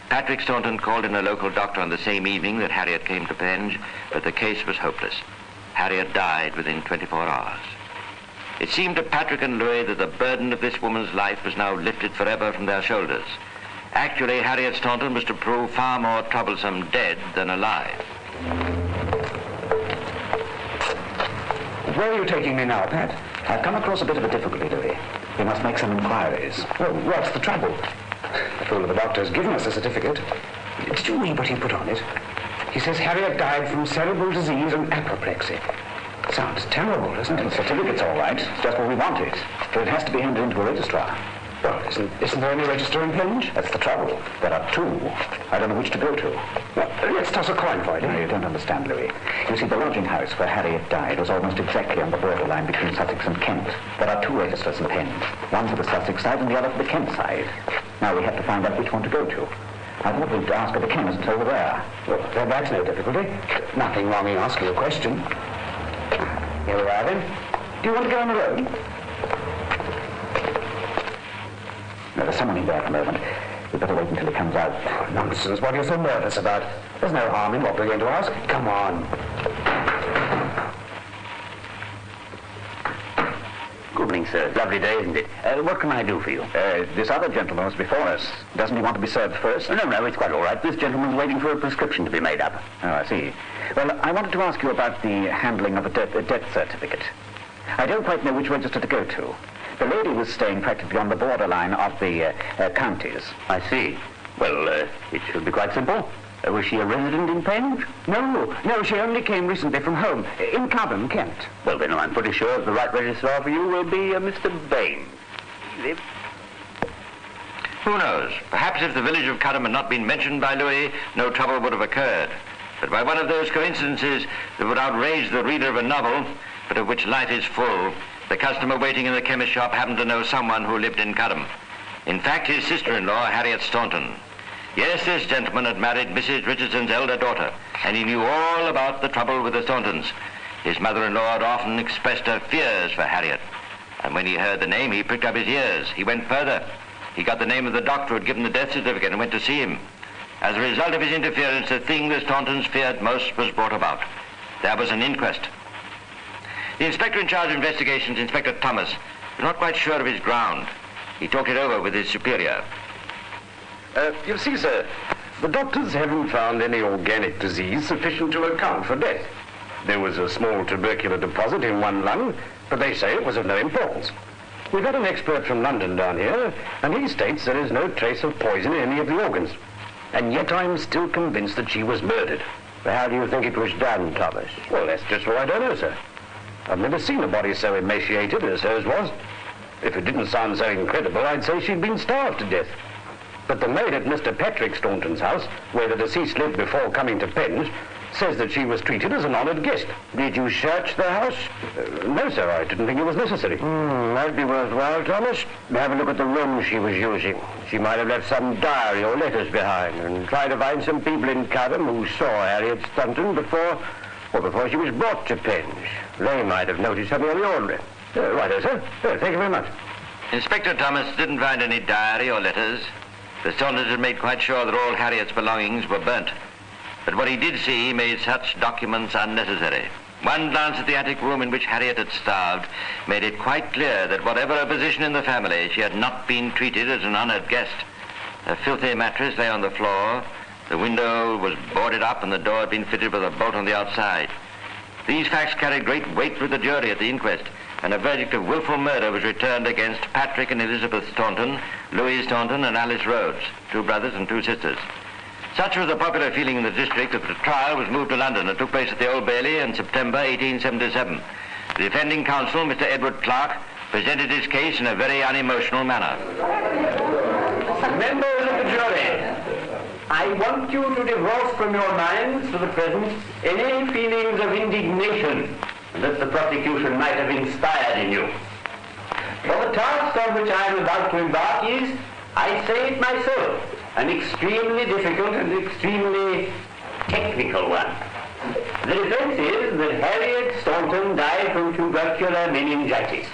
[SPEAKER 7] Patrick Staunton called in a local doctor on the same evening that Harriet came to Penge, but the case was hopeless. Harriet died within 24 hours. It seemed to Patrick and Louis that the burden of this woman's life was now lifted forever from their shoulders. Actually, Harriet Staunton was to prove far more troublesome dead than alive.
[SPEAKER 12] Where are you taking me now, Pat? I've come across a bit of a difficulty, Louis. We must make some inquiries. Well, what's the trouble? The fool of a doctor has given us a certificate. Did you read what he put on it? He says Harriet died from cerebral disease and apoplexy. Sounds terrible, doesn't it? The certificate's all right. It's just what we wanted. But it has to be handed into a registrar. Well, isn't there any register in Penge? That's the trouble. There are 2. I don't know which to go to. Well, let's toss a coin for it. No, you don't understand, Louis. You see, the lodging house where Harriet died was almost exactly on the borderline between Sussex and Kent. There are 2 registers in Penge. One for the Sussex side and the other for the Kent side. Now we have to find out which one to go to. I thought we'd ask at the chemist's over there. Well, that's no difficulty. Nothing wrong in asking a question. Here we are, then. Do you want to go on the road? No, there's someone in there at the moment. We'd better wait until he comes out. Oh, nonsense. What are you so nervous about? There's no harm in what we're going to ask. Come on.
[SPEAKER 3] Good evening, sir. Lovely day, isn't it? What can I do for you?
[SPEAKER 12] This other gentleman was before us. Doesn't he want to be served first?
[SPEAKER 3] No, it's quite all right. This gentleman's waiting for a prescription to be made up.
[SPEAKER 12] Oh, I see. Well, I wanted to ask you about the handling of a death certificate. I don't quite know which register to go to. The lady was staying practically on the borderline of the counties.
[SPEAKER 3] I see. Well, it should be quite simple. Was she a resident in Penge?
[SPEAKER 12] No, she only came recently from home, in Cobham, Kent.
[SPEAKER 3] Well, then I'm pretty sure the right registrar for you will be Mr. Baines.
[SPEAKER 7] Who knows? Perhaps if the village of Cudham had not been mentioned by Louis, no trouble would have occurred. But by one of those coincidences that would outrage the reader of a novel, but of which life is full, the customer waiting in the chemist shop happened to know someone who lived in Cudham. In fact, his sister-in-law, Harriet Staunton. Yes, this gentleman had married Mrs. Richardson's elder daughter, and he knew all about the trouble with the Stauntons. His mother-in-law had often expressed her fears for Harriet. And when he heard the name, he pricked up his ears. He went further. He got the name of the doctor who had given the death certificate and went to see him. As a result of his interference, the thing the Stauntons feared most was brought about. There was an inquest. The inspector in charge of investigations, Inspector Thomas, was not quite sure of his ground. He talked it over with his superior.
[SPEAKER 22] You see, sir, the doctors haven't found any organic disease sufficient to account for death. There was a small tubercular deposit in one lung, but they say it was of no importance. We've got an expert from London down here, and he states there is no trace of poison in any of the organs. And yet I'm still convinced that she was murdered.
[SPEAKER 10] But how do you think it was done, Thomas?
[SPEAKER 22] Well, that's just what I don't know, sir. I've never seen a body so emaciated as hers was. If it didn't sound so incredible, I'd say she'd been starved to death. But the maid at Mr. Patrick Staunton's house, where the deceased lived before coming to Penge, says that she was treated as an honoured guest.
[SPEAKER 10] Did you search the house?
[SPEAKER 22] No, sir, I didn't think it was necessary.
[SPEAKER 10] That'd be worthwhile, Thomas. Have a look at the room she was using. She might have left some diary or letters behind, and try to find some people in Cudham who saw Harriet Staunton before she was brought to Penge. They might have noticed something on the ordinary.
[SPEAKER 22] Righto, sir. Thank you very much.
[SPEAKER 7] Inspector Thomas didn't find any diary or letters. The Stauntons had made quite sure that all Harriet's belongings were burnt. But what he did see made such documents unnecessary. One glance at the attic room in which Harriet had starved made it quite clear that whatever her position in the family, she had not been treated as an honored guest. A filthy mattress lay on the floor, the window was boarded up, and the door had been fitted with a bolt on the outside. These facts carried great weight with the jury at the inquest, and a verdict of willful murder was returned against Patrick and Elizabeth Staunton, Louis Staunton and Alice Rhodes, 2 brothers and 2 sisters. Such was the popular feeling in the district that the trial was moved to London and took place at the Old Bailey in September 1877. The defending counsel, Mr. Edward Clark, presented his case in a very unemotional manner.
[SPEAKER 22] Members of the jury, I want you to divorce from your minds for the present any feelings of indignation that the prosecution might have inspired in you. For the task on which I am about to embark is, I say it myself, an extremely difficult and extremely technical one. The defense is that Harriet Staunton died from tubercular meningitis.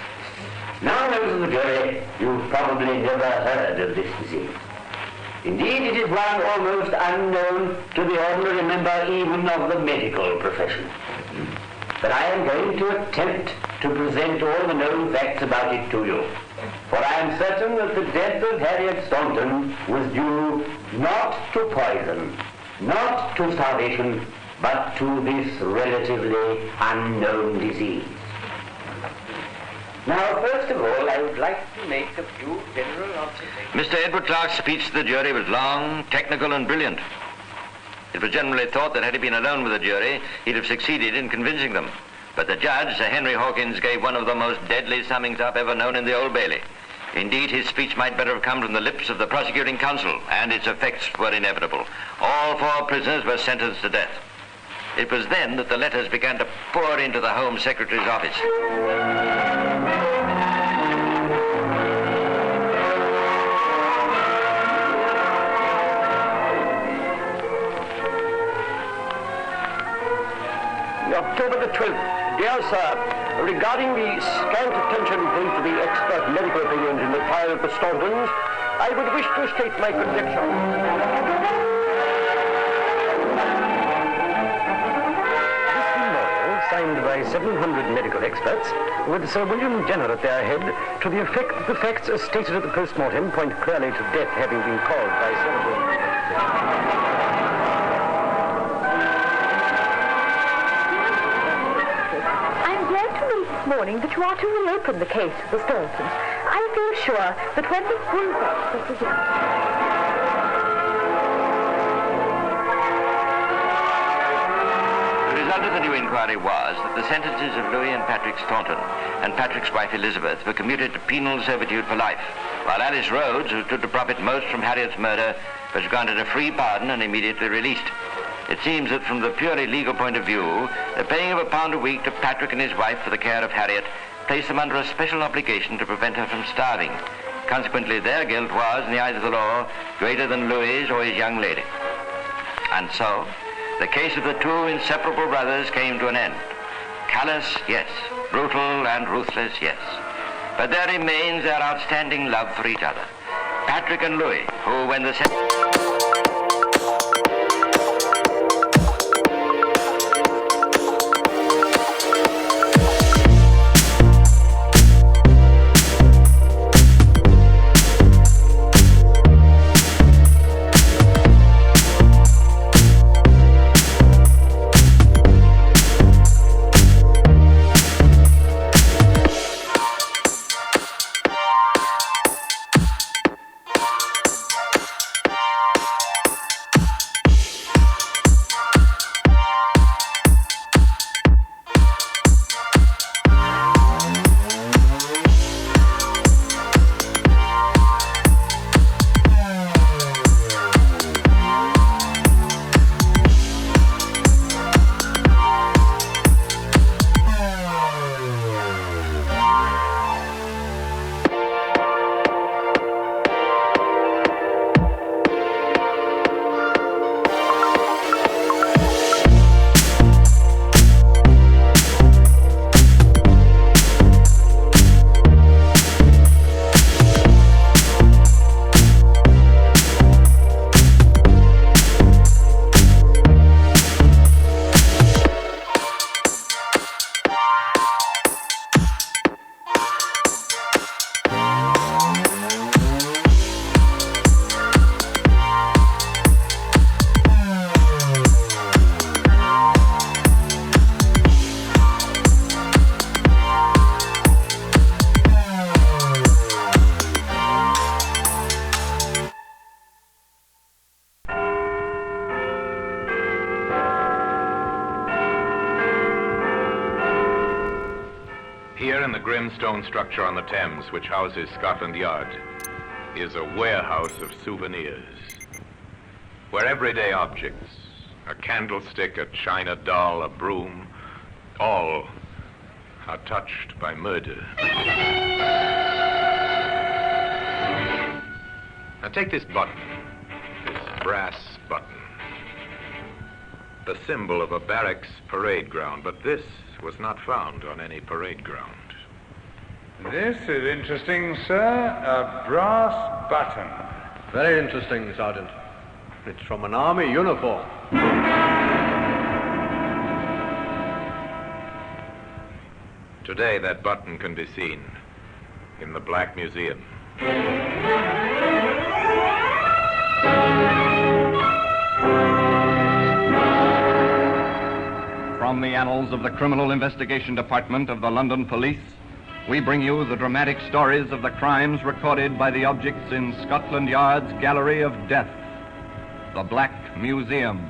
[SPEAKER 22] Now, members of the jury, you've probably never heard of this disease. Indeed, it is one almost unknown to the ordinary member even of the medical profession. But I am going to attempt to present all the known facts about it to you. For I am certain that the death of Harriet Staunton was due not to poison, not to starvation, but to this relatively unknown disease. Now, first of all, I would like to make a few general observations.
[SPEAKER 7] Mr. Edward Clark's speech to the jury was long, technical, and brilliant. It was generally thought that had he been alone with the jury, he'd have succeeded in convincing them. But the judge, Sir Henry Hawkins, gave one of the most deadly summings up ever known in the Old Bailey. Indeed, his speech might better have come from the lips of the prosecuting counsel, and its effects were inevitable. All 4 prisoners were sentenced to death. It was then that the letters began to pour into the Home Secretary's office.
[SPEAKER 10] October the 12th. Dear Sir, regarding the scant attention paid to the expert medical opinions in the trial of the Stauntons, I would wish to state my conviction.
[SPEAKER 22] This memorial, signed by 700 medical experts, with Sir William Jenner at their head, to the effect that the facts as stated at the post-mortem point clearly to death having been caused by cerebral...
[SPEAKER 13] Morning that you are to reopen the case of the Stauntons. I feel sure that when the full facts are presented...
[SPEAKER 7] The result of the new inquiry was that the sentences of Louis and Patrick Staunton and Patrick's wife Elizabeth were commuted to penal servitude for life, while Alice Rhodes, who stood to profit most from Harriet's murder, was granted a free pardon and immediately released. It seems that from the purely legal point of view, the paying of £1 a week to Patrick and his wife for the care of Harriet placed them under a special obligation to prevent her from starving. Consequently, their guilt was, in the eyes of the law, greater than Louis' or his young lady. And so, the case of the 2 inseparable brothers came to an end. Callous, yes. Brutal and ruthless, yes. But there remains their outstanding love for each other. Patrick and Louis, who, when the
[SPEAKER 16] Here in the grim stone structure on the Thames, which houses Scotland Yard, is a warehouse of souvenirs, where everyday objects, a candlestick, a china doll, a broom, all are touched by murder. Now take this button, this brass button, the symbol of a barracks parade ground, but this was not found on any parade ground.
[SPEAKER 20] This is interesting, sir. A brass button.
[SPEAKER 23] Very interesting, Sergeant. It's from an army uniform.
[SPEAKER 16] Today, that button can be seen in the Black Museum.
[SPEAKER 24] From the annals of the Criminal Investigation Department of the London Police, we bring you the dramatic stories of the crimes recorded by the objects in Scotland Yard's Gallery of Death, the Black Museum.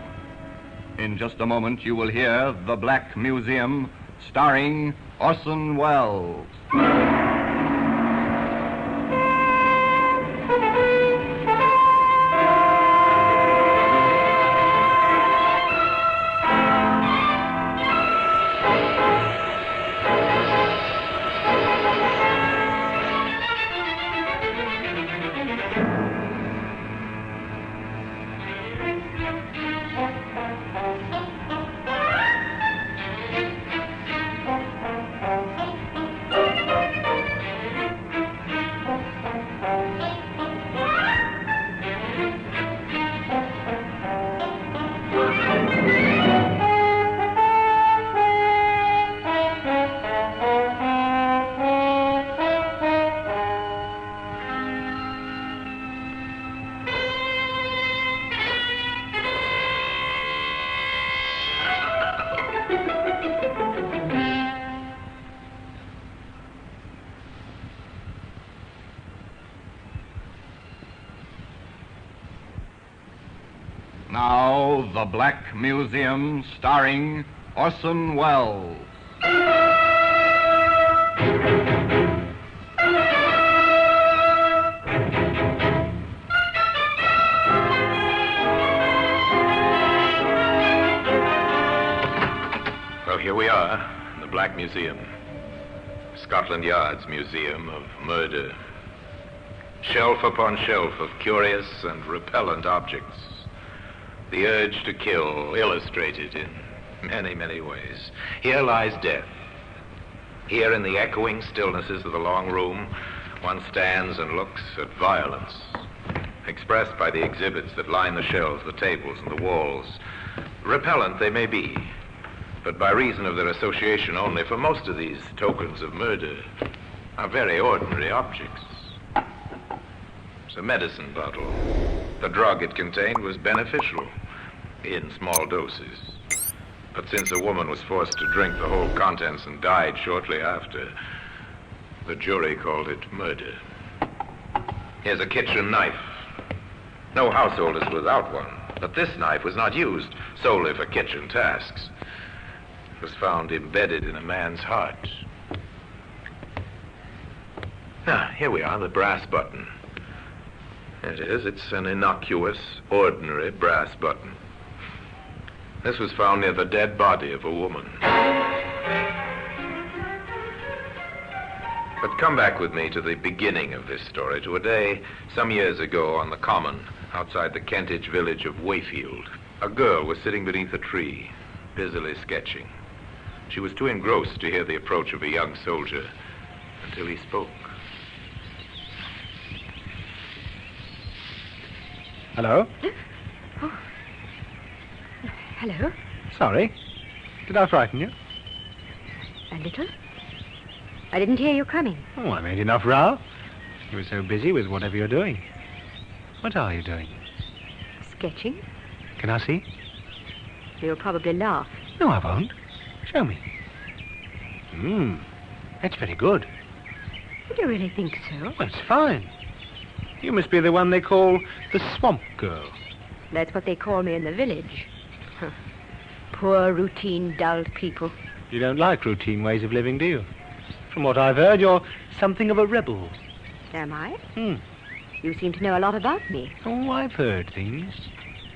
[SPEAKER 24] In just a moment, you will hear The Black Museum, starring Orson Welles. Now, The Black Museum, starring Orson Welles.
[SPEAKER 16] Well, here we are, in the Black Museum. Scotland Yard's Museum of Murder. Shelf upon shelf of curious and repellent objects. The urge to kill, illustrated in many, many ways. Here lies death. Here in the echoing stillnesses of the long room, one stands and looks at violence, expressed by the exhibits that line the shelves, the tables, and the walls. Repellent they may be, but by reason of their association only, for most of these tokens of murder are very ordinary objects. It's a medicine bottle. The drug it contained was beneficial in small doses. But since a woman was forced to drink the whole contents and died shortly after, the jury called it murder. Here's a kitchen knife. No household is without one, but this knife was not used solely for kitchen tasks. It was found embedded in a man's heart. Now, here we are, the brass button. It is. It's an innocuous, ordinary brass button. This was found near the dead body of a woman. But come back with me to the beginning of this story, to a day some years ago on the common outside the Kentish village of Wayfield. A girl was sitting beneath a tree, busily sketching. She was too engrossed to hear the approach of a young soldier until he spoke.
[SPEAKER 25] Hello?
[SPEAKER 26] Oh. Hello?
[SPEAKER 25] Sorry. Did I frighten you?
[SPEAKER 26] A little. I didn't hear you coming.
[SPEAKER 25] Oh, I made enough row. You were so busy with whatever you're doing. What are you doing?
[SPEAKER 26] Sketching.
[SPEAKER 25] Can I see?
[SPEAKER 26] You'll probably laugh.
[SPEAKER 25] No, I won't. Show me. That's very good.
[SPEAKER 26] Do you really think so?
[SPEAKER 25] Well, it's fine. You must be the one they call the Swamp Girl.
[SPEAKER 26] That's what they call me in the village. Huh. Poor, routine, dull people.
[SPEAKER 25] You don't like routine ways of living, do you? From what I've heard, you're something of a rebel.
[SPEAKER 26] Am I?
[SPEAKER 25] Hmm.
[SPEAKER 26] You seem to know a lot about me.
[SPEAKER 25] Oh, I've heard things.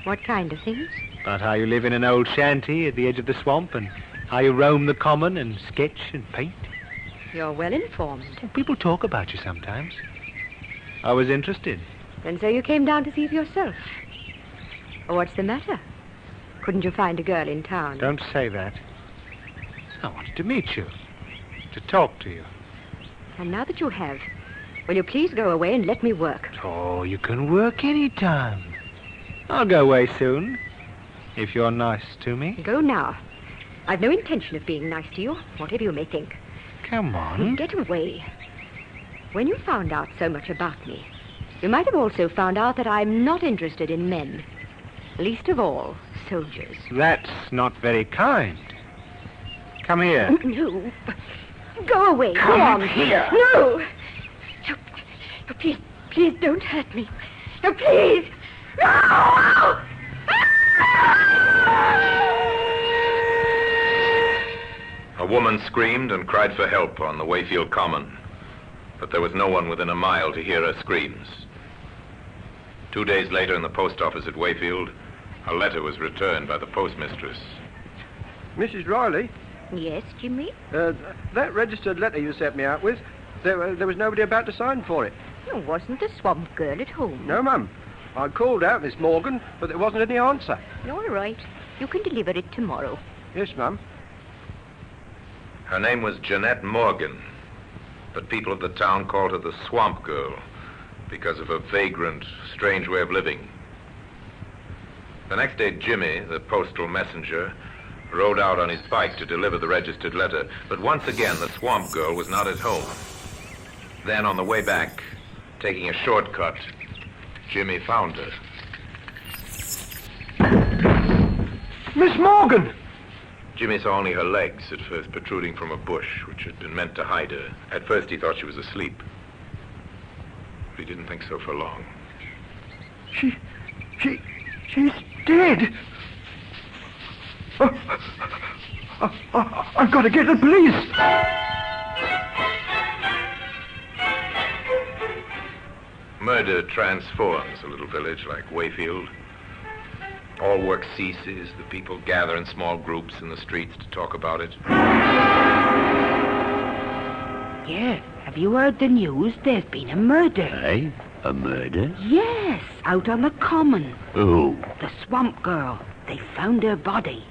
[SPEAKER 26] What kind of things?
[SPEAKER 25] About how you live in an old shanty at the edge of the swamp and how you roam the common and sketch and paint.
[SPEAKER 26] You're well informed.
[SPEAKER 25] Well, people talk about you sometimes. I was interested.
[SPEAKER 26] And so you came down to see for yourself. Oh, what's the matter? Couldn't you find a girl in town?
[SPEAKER 25] Don't say that. I wanted to meet you. To talk to you.
[SPEAKER 26] And now that you have, will you please go away and let me work?
[SPEAKER 25] Oh, you can work any time. I'll go away soon, if you're nice to me.
[SPEAKER 26] Go now. I've no intention of being nice to you, whatever you may think.
[SPEAKER 25] Come on.
[SPEAKER 26] Get away. When you found out so much about me, you might have also found out that I'm not interested in men. Least of all, soldiers.
[SPEAKER 25] That's not very kind. Come here.
[SPEAKER 26] No. Go away.
[SPEAKER 25] Come
[SPEAKER 26] Go on.
[SPEAKER 25] here.
[SPEAKER 26] No. No, please don't hurt me. No, please. No!
[SPEAKER 16] A woman screamed and cried for help on the Wayfield Common, but there was no one within a mile to hear her screams. 2 days later, in the post office at Wayfield, a letter was returned by the postmistress.
[SPEAKER 2] Mrs. Riley?
[SPEAKER 26] Yes, Jimmy?
[SPEAKER 2] That registered letter you sent me out with, there was nobody about to sign for it.
[SPEAKER 26] Oh, wasn't the swamp girl at home?
[SPEAKER 2] No, Mum. I called out Miss Morgan, but there wasn't any answer.
[SPEAKER 26] All right. You can deliver it tomorrow.
[SPEAKER 2] Yes, Mum.
[SPEAKER 16] Her name was Jeanette Morgan, but people of the town called her the Swamp Girl because of her vagrant, strange way of living. The next day, Jimmy, the postal messenger, rode out on his bike to deliver the registered letter, but once again the Swamp Girl was not at home. Then, on the way back, taking a shortcut, Jimmy found her.
[SPEAKER 2] Miss Morgan!
[SPEAKER 16] Jimmy saw only her legs at first protruding from a bush, which had been meant to hide her. At first he thought she was asleep. But he didn't think so for long.
[SPEAKER 2] She's dead. I've got to get the police.
[SPEAKER 16] Murder transforms a little village like Wayfield. All work ceases. The people gather in small groups in the streets to talk about it.
[SPEAKER 4] Yeah, have you heard the news? There's been a murder.
[SPEAKER 14] Aye? A murder?
[SPEAKER 4] Yes, out on the common.
[SPEAKER 14] Who?
[SPEAKER 4] The swamp girl. They found her body.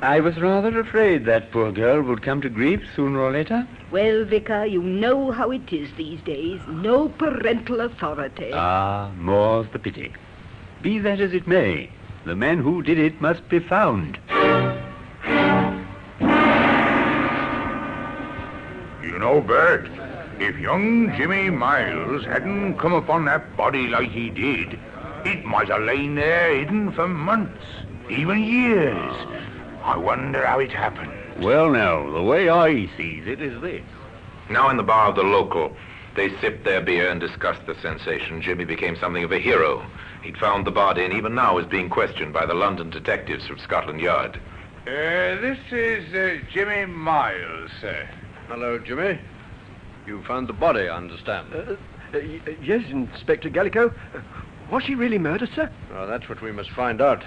[SPEAKER 25] I was rather afraid that poor girl would come to grief sooner or later.
[SPEAKER 4] Well, Vicar, you know how it is these days. No parental authority.
[SPEAKER 14] Ah, more's the pity. Be that as it may, the man who did it must be found.
[SPEAKER 18] You know, Bert, if young Jimmy Miles hadn't come upon that body like he did, it might have lain there hidden for months, even years. I wonder how it happened.
[SPEAKER 14] Well, now, the way I sees it is this.
[SPEAKER 16] Now in the bar of the local, they sipped their beer and discussed the sensation. Jimmy became something of a hero. He'd found the body and even now is being questioned by the London detectives from Scotland Yard.
[SPEAKER 20] This is Jimmy Miles, sir.
[SPEAKER 23] Hello, Jimmy. You found the body, I understand.
[SPEAKER 2] Yes, Inspector Gallico. Was she really murdered, sir?
[SPEAKER 23] Well, that's what we must find out.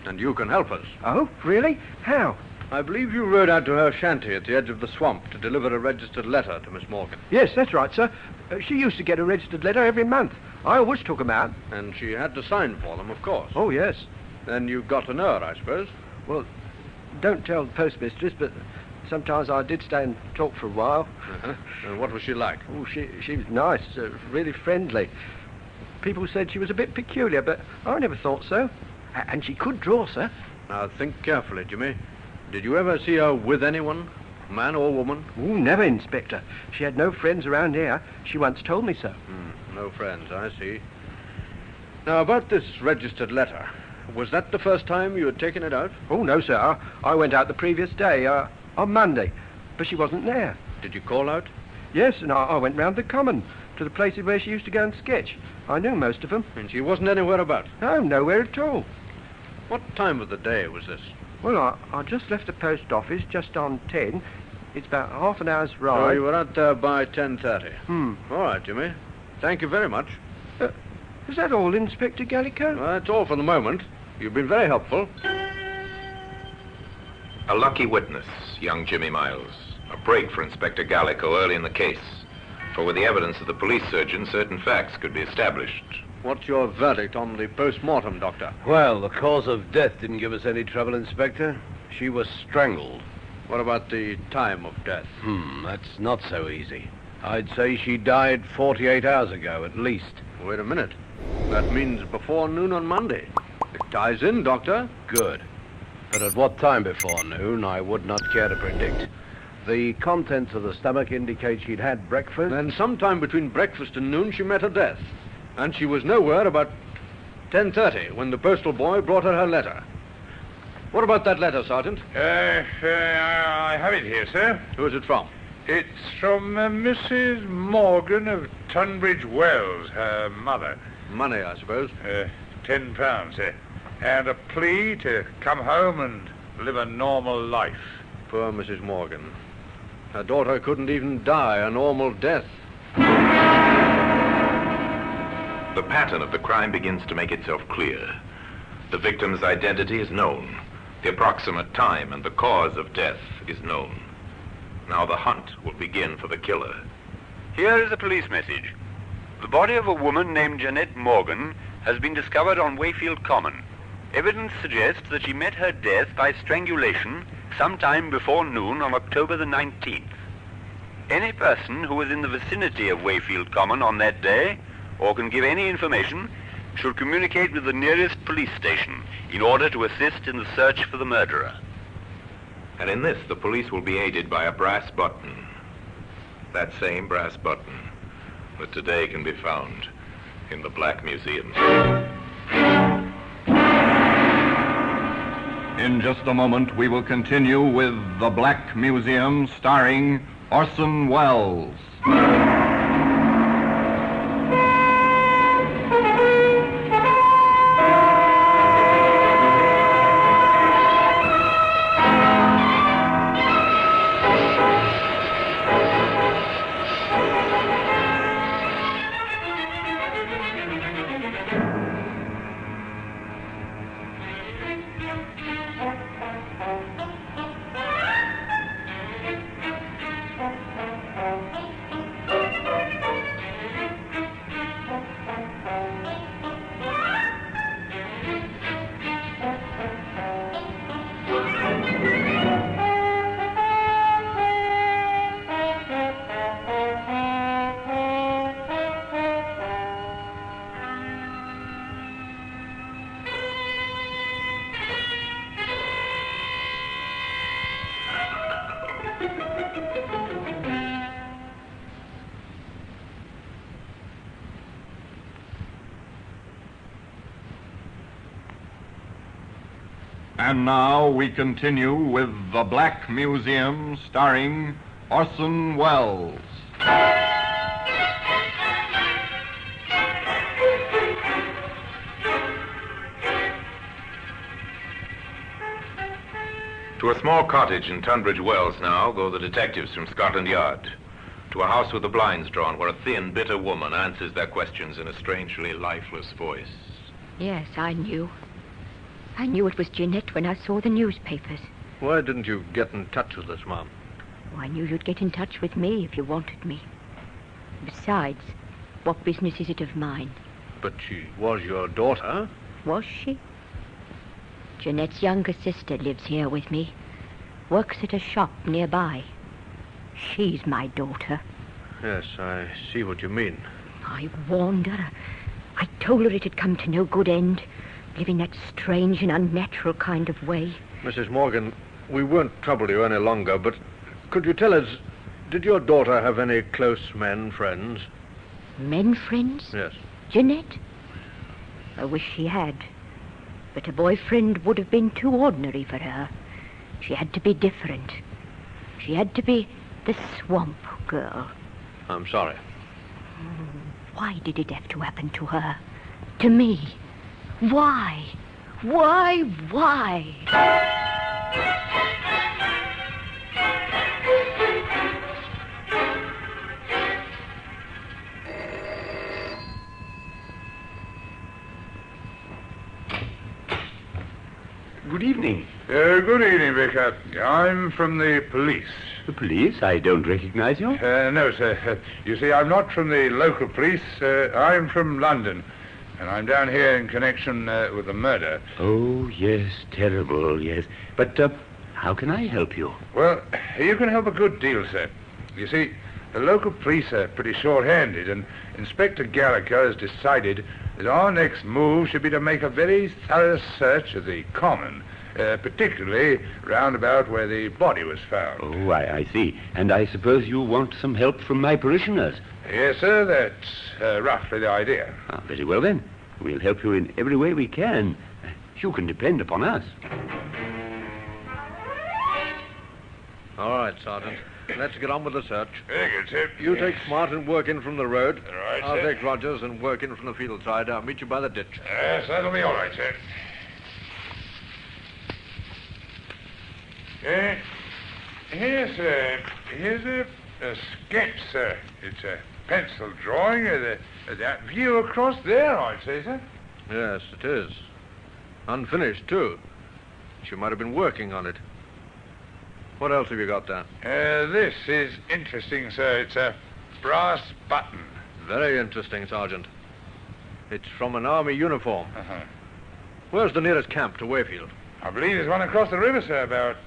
[SPEAKER 23] And you can help us.
[SPEAKER 2] Oh, really? How?
[SPEAKER 23] I believe you rode out to her shanty at the edge of the swamp to deliver a registered letter to Miss Morgan.
[SPEAKER 2] Yes, that's right, sir. She used to get a registered letter every month. I always took them out.
[SPEAKER 23] And she had to sign for them, of course.
[SPEAKER 2] Oh, yes.
[SPEAKER 23] Then you got to know her, I suppose.
[SPEAKER 2] Well, don't tell the postmistress, but sometimes I did stay and talk for a while.
[SPEAKER 23] Uh-huh. And what was she like?
[SPEAKER 2] Oh, she was nice, really friendly. People said she was a bit peculiar, but I never thought so. And she could draw, sir.
[SPEAKER 23] Now, think carefully, Jimmy. Did you ever see her with anyone, man or woman?
[SPEAKER 2] Oh, never, Inspector. She had no friends around here. She once told me so.
[SPEAKER 23] No friends, I see. Now, about this registered letter, was that the first time you had taken it out?
[SPEAKER 2] Oh, no, sir. I went out the previous day, on Monday, but she wasn't there.
[SPEAKER 23] Did you call out?
[SPEAKER 2] Yes, and I went round the common to the places where she used to go and sketch. I knew most of them.
[SPEAKER 23] And she wasn't anywhere about?
[SPEAKER 2] No, nowhere at all.
[SPEAKER 23] What time of the day was this?
[SPEAKER 2] Well, I just left the post office just on 10. It's about half an hour's ride.
[SPEAKER 23] So you were out there by 10:30? All right, Jimmy. Thank you very much.
[SPEAKER 2] Is that all, Inspector Gallico?
[SPEAKER 23] Well, that's all for the moment. You've been very helpful.
[SPEAKER 16] A lucky witness, young Jimmy Miles. A break for Inspector Gallico early in the case. For with the evidence of the police surgeon, certain facts could be established.
[SPEAKER 23] What's your verdict on the post-mortem, Doctor? Well, the cause of death didn't give us any trouble, Inspector. She was strangled. What about the time of death?
[SPEAKER 5] That's not so easy. I'd say she died 48 hours ago, at least.
[SPEAKER 23] Wait a minute. That means before noon on Monday. It ties in, Doctor.
[SPEAKER 5] Good. But at what time before noon, I would not care to predict. The contents of the stomach indicate she'd had breakfast.
[SPEAKER 23] Then sometime between breakfast and noon, she met her death. And she was nowhere about 10:30 when the postal boy brought her letter. What about that letter, Sergeant?
[SPEAKER 20] I have it here, sir.
[SPEAKER 23] Who is it from?
[SPEAKER 20] It's from Mrs. Morgan of Tunbridge Wells, her mother.
[SPEAKER 23] Money, I suppose.
[SPEAKER 20] £10, sir. And a plea to come home and live a normal life.
[SPEAKER 23] Poor Mrs. Morgan. Her daughter couldn't even die a normal death.
[SPEAKER 16] The pattern of the crime begins to make itself clear. The victim's identity is known. The approximate time and the cause of death is known. Now the hunt will begin for the killer.
[SPEAKER 14] Here is a police message. The body of a woman named Jeanette Morgan has been discovered on Wayfield Common. Evidence suggests that she met her death by strangulation sometime before noon on October the 19th. Any person who was in the vicinity of Wayfield Common on that day, or can give any information, should communicate with the nearest police station in order to assist in the search for the murderer.
[SPEAKER 16] And in this, the police will be aided by a brass button. That same brass button that today can be found in the Black Museum.
[SPEAKER 24] In just a moment, we will continue with The Black Museum, starring Orson Welles. And now we continue with The Black Museum, starring Orson Welles.
[SPEAKER 16] To a small cottage in Tunbridge Wells now go the detectives from Scotland Yard. To a house with the blinds drawn where a thin, bitter woman answers their questions in a strangely lifeless voice.
[SPEAKER 26] Yes, I knew. I knew it was Jeanette when I saw the newspapers.
[SPEAKER 23] Why didn't you get in touch with us, Mom?
[SPEAKER 26] Oh, I knew you'd get in touch with me if you wanted me. Besides, what business is it of mine?
[SPEAKER 23] But she was your daughter.
[SPEAKER 26] Was she? Jeanette's younger sister lives here with me. Works at a shop nearby. She's my daughter.
[SPEAKER 23] Yes, I see what you mean.
[SPEAKER 26] I warned her. I told her it had come to no good end. Living that strange and unnatural kind of way.
[SPEAKER 23] Mrs. Morgan, we won't trouble you any longer, but could you tell us, did your daughter have any close men friends?
[SPEAKER 26] Men friends?
[SPEAKER 23] Yes.
[SPEAKER 26] Jeanette? I wish she had. But a boyfriend would have been too ordinary for her. She had to be different. She had to be the swamp girl.
[SPEAKER 23] I'm sorry.
[SPEAKER 26] Why did it have to happen to her? To me? Why? Why?
[SPEAKER 6] Good evening.
[SPEAKER 20] Good evening, Vicar. I'm from the police.
[SPEAKER 6] The police? I don't recognize you.
[SPEAKER 20] No, sir. You see, I'm not from the local police. I'm from London. And I'm down here in connection with the murder.
[SPEAKER 6] Oh, yes, terrible, yes. But how can I help you?
[SPEAKER 20] Well, you can help a good deal, sir. You see, the local police are pretty short-handed, and Inspector Gallagher has decided that our next move should be to make a very thorough search of the common, particularly round about where the body was found.
[SPEAKER 6] Oh, I see. And I suppose you want some help from my parishioners?
[SPEAKER 20] Yes, sir, that's roughly the idea.
[SPEAKER 6] Ah, very well, then. We'll help you in every way we can. You can depend upon us.
[SPEAKER 23] All right, Sergeant. Let's get on with the search.
[SPEAKER 20] Very good, sir.
[SPEAKER 23] You take Smart and work in from the road.
[SPEAKER 20] All right,
[SPEAKER 23] I'll
[SPEAKER 20] sir.
[SPEAKER 23] take Rogers and work in from the field side. I'll meet you by the ditch.
[SPEAKER 20] Yes, that'll be all right, sir. Here's a sketch, sir. It's a pencil drawing of that view across there, I'd say, sir.
[SPEAKER 23] Yes, it is. Unfinished, too. She might have been working on it. What else have you got there?
[SPEAKER 20] This is interesting, sir. It's a brass button.
[SPEAKER 23] Very interesting, Sergeant. It's from an army uniform.
[SPEAKER 20] Uh-huh.
[SPEAKER 23] Where's the nearest camp to Wayfield?
[SPEAKER 20] I believe there's one across the river, sir, about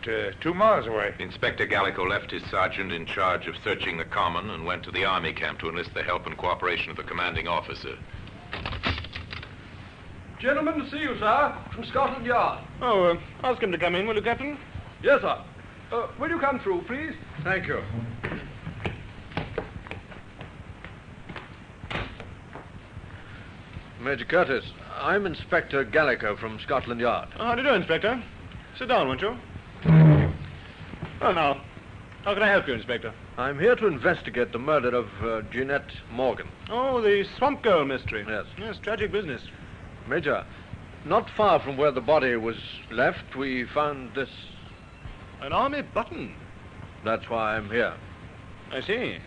[SPEAKER 20] 2 miles away.
[SPEAKER 16] Inspector Gallico left his sergeant in charge of searching the common and went to the army camp to enlist the help and cooperation of the commanding officer.
[SPEAKER 23] Gentlemen to see you, sir, from Scotland Yard.
[SPEAKER 8] Oh, ask him to come in, will you, Captain?
[SPEAKER 23] Yes, sir. Will you come through, please? Thank you. Major Curtis, I'm Inspector Gallico from Scotland Yard.
[SPEAKER 8] How do you do, Inspector? Sit down, won't you? Well, now, how can I help you, Inspector?
[SPEAKER 23] I'm here to investigate the murder of Jeanette Morgan.
[SPEAKER 8] Oh, the Swamp Girl mystery.
[SPEAKER 23] Yes.
[SPEAKER 8] Yes, tragic business.
[SPEAKER 23] Major, not far from where the body was left, we found this.
[SPEAKER 8] An army button.
[SPEAKER 23] That's why I'm here.
[SPEAKER 8] I see.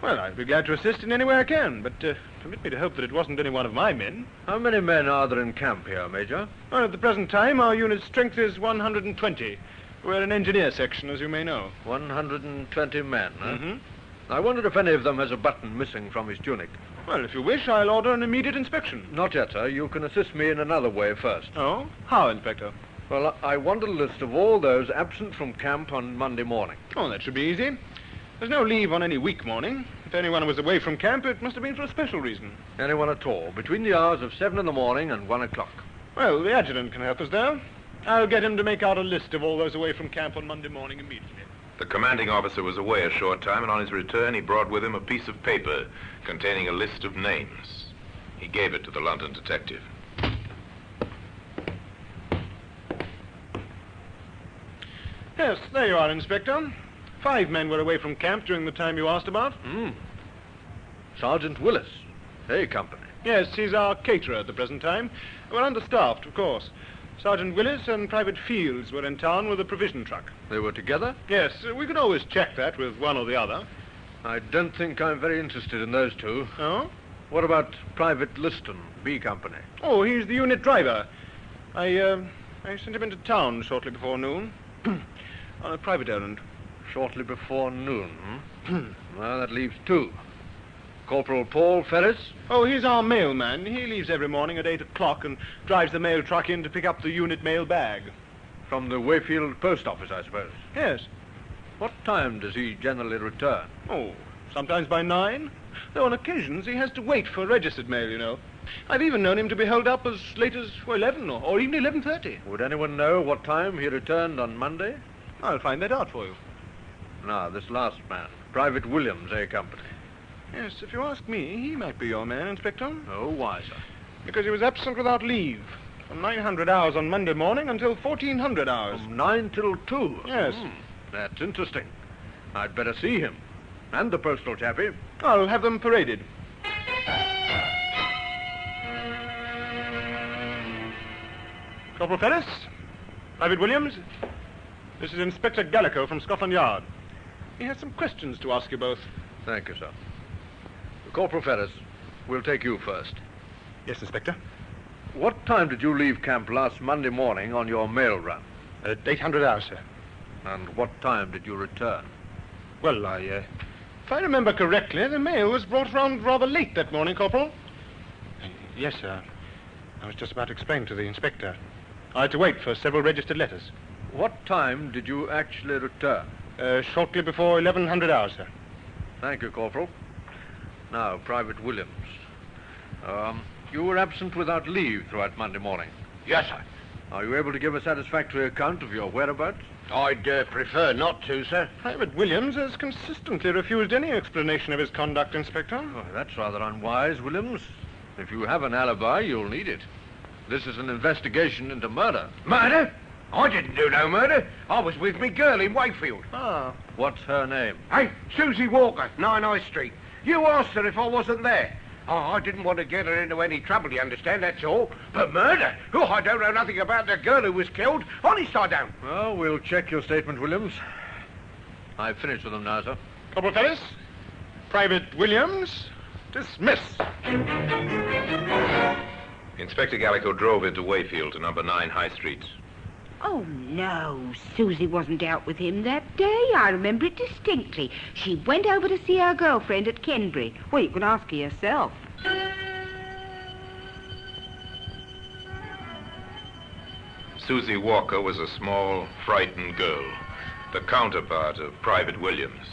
[SPEAKER 8] Well, I'd be glad to assist in any way I can, but permit me to hope that it wasn't any one of my men.
[SPEAKER 23] How many men are there in camp here, Major?
[SPEAKER 8] Well, at the present time, our unit's strength is 120. We're an engineer section, as you may know.
[SPEAKER 23] 120 men, huh?
[SPEAKER 8] Mm-hmm.
[SPEAKER 23] I wondered if any of them has a button missing from his tunic.
[SPEAKER 8] Well, if you wish, I'll order an immediate inspection.
[SPEAKER 23] Not yet, sir. You can assist me in another way first.
[SPEAKER 8] Oh? How, Inspector?
[SPEAKER 23] Well, I want a list of all those absent from camp on Monday morning.
[SPEAKER 8] Oh, that should be easy. There's no leave on any week morning. If anyone was away from camp, it must have been for a special reason.
[SPEAKER 23] Anyone at all, between the hours of 7 in the morning and 1 o'clock.
[SPEAKER 8] Well, the adjutant can help us there. I'll get him to make out a list of all those away from camp on Monday morning immediately.
[SPEAKER 16] The commanding officer was away a short time, and on his return he brought with him a piece of paper containing a list of names. He gave it to the London detective.
[SPEAKER 8] Yes, there you are, Inspector. 5 men were away from camp during the time you asked about.
[SPEAKER 23] Sergeant Willis, A Company.
[SPEAKER 8] Yes, he's our caterer at the present time. We're understaffed, of course. Sergeant Willis and Private Fields were in town with a provision truck.
[SPEAKER 23] They were together?
[SPEAKER 8] Yes, we could always check that with one or the other.
[SPEAKER 23] I don't think I'm very interested in those two.
[SPEAKER 8] Oh?
[SPEAKER 23] What about Private Liston, B Company?
[SPEAKER 8] Oh, he's the unit driver. I sent him into town shortly before noon. On a private errand.
[SPEAKER 23] Shortly before noon, Well, that leaves 2. Corporal Paul Ferris?
[SPEAKER 8] Oh, he's our mailman. He leaves every morning at 8 o'clock and drives the mail truck in to pick up the unit mail bag.
[SPEAKER 23] From the Wayfield post office, I suppose?
[SPEAKER 8] Yes.
[SPEAKER 23] What time does he generally return?
[SPEAKER 8] Oh, sometimes by 9. Though on occasions he has to wait for registered mail, you know. I've even known him to be held up as late as 11 or even 11:30.
[SPEAKER 23] Would anyone know what time he returned on Monday?
[SPEAKER 8] I'll find that out for you.
[SPEAKER 23] Now, this last man, Private Williams, A Company.
[SPEAKER 8] Yes, if you ask me, he might be your man, Inspector.
[SPEAKER 23] Oh, why, sir?
[SPEAKER 8] Because he was absent without leave. From 900 hours on Monday morning until 1400 hours.
[SPEAKER 23] From 9 till 2?
[SPEAKER 8] Yes.
[SPEAKER 23] That's interesting. I'd better see him. And the postal chappie.
[SPEAKER 8] I'll have them paraded. Corporal Ferris, Private Williams, this is Inspector Gallico from Scotland Yard. He has some questions to ask you both.
[SPEAKER 23] Thank you, sir. Corporal Ferris, we'll take you first.
[SPEAKER 8] Yes, Inspector.
[SPEAKER 23] What time did you leave camp last Monday morning on your mail run?
[SPEAKER 8] At 800 hours, sir.
[SPEAKER 23] And what time did you return?
[SPEAKER 8] Well, if I remember correctly, the mail was brought round rather late that morning, Corporal. Yes, sir. I was just about to explain to the inspector. I had to wait for several registered letters.
[SPEAKER 23] What time did you actually return?
[SPEAKER 8] Shortly before 1100 hours, sir.
[SPEAKER 23] Thank you, Corporal. Now, Private Williams. You were absent without leave throughout Monday morning.
[SPEAKER 5] Yes, sir.
[SPEAKER 23] Are you able to give a satisfactory account of your whereabouts?
[SPEAKER 5] I'd prefer not to, sir.
[SPEAKER 8] Private Williams has consistently refused any explanation of his conduct, Inspector.
[SPEAKER 23] Oh, that's rather unwise, Williams. If you have an alibi, you'll need it. This is an investigation into murder.
[SPEAKER 5] Murder? I didn't do no murder. I was with me girl in Wakefield.
[SPEAKER 23] Ah. What's her name?
[SPEAKER 5] Hey, Susie Walker, 9 High Street. You asked her if I wasn't there. Oh, I didn't want to get her into any trouble, you understand, that's all. But murder? Oh, I don't know nothing about the girl who was killed. Honest, I don't.
[SPEAKER 23] Well, we'll check your statement, Williams. I've finished with them now, sir.
[SPEAKER 8] Corporal Ferris, Private Williams, dismiss.
[SPEAKER 16] Inspector Gallico drove into Wayfield to number 9 High Street.
[SPEAKER 4] Oh, no. Susie wasn't out with him that day. I remember it distinctly. She went over to see her girlfriend at Kenbury. Well, you can ask her yourself.
[SPEAKER 16] Susie Walker was a small, frightened girl, the counterpart of Private Williams.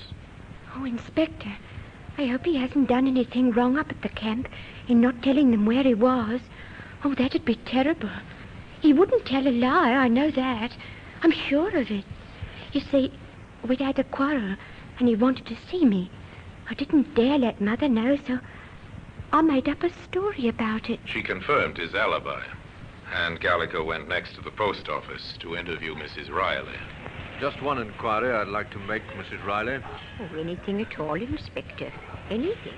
[SPEAKER 26] Oh, Inspector, I hope he hasn't done anything wrong up at the camp in not telling them where he was. Oh, that'd be terrible. He wouldn't tell a lie, I know that. I'm sure of it. You see, we'd had a quarrel, and he wanted to see me. I didn't dare let Mother know, so I made up a story about it.
[SPEAKER 16] She confirmed his alibi, and Gallico went next to the post office to interview Mrs. Riley.
[SPEAKER 23] Just one inquiry I'd like to make, Mrs. Riley.
[SPEAKER 26] Oh, anything at all, Inspector. Anything.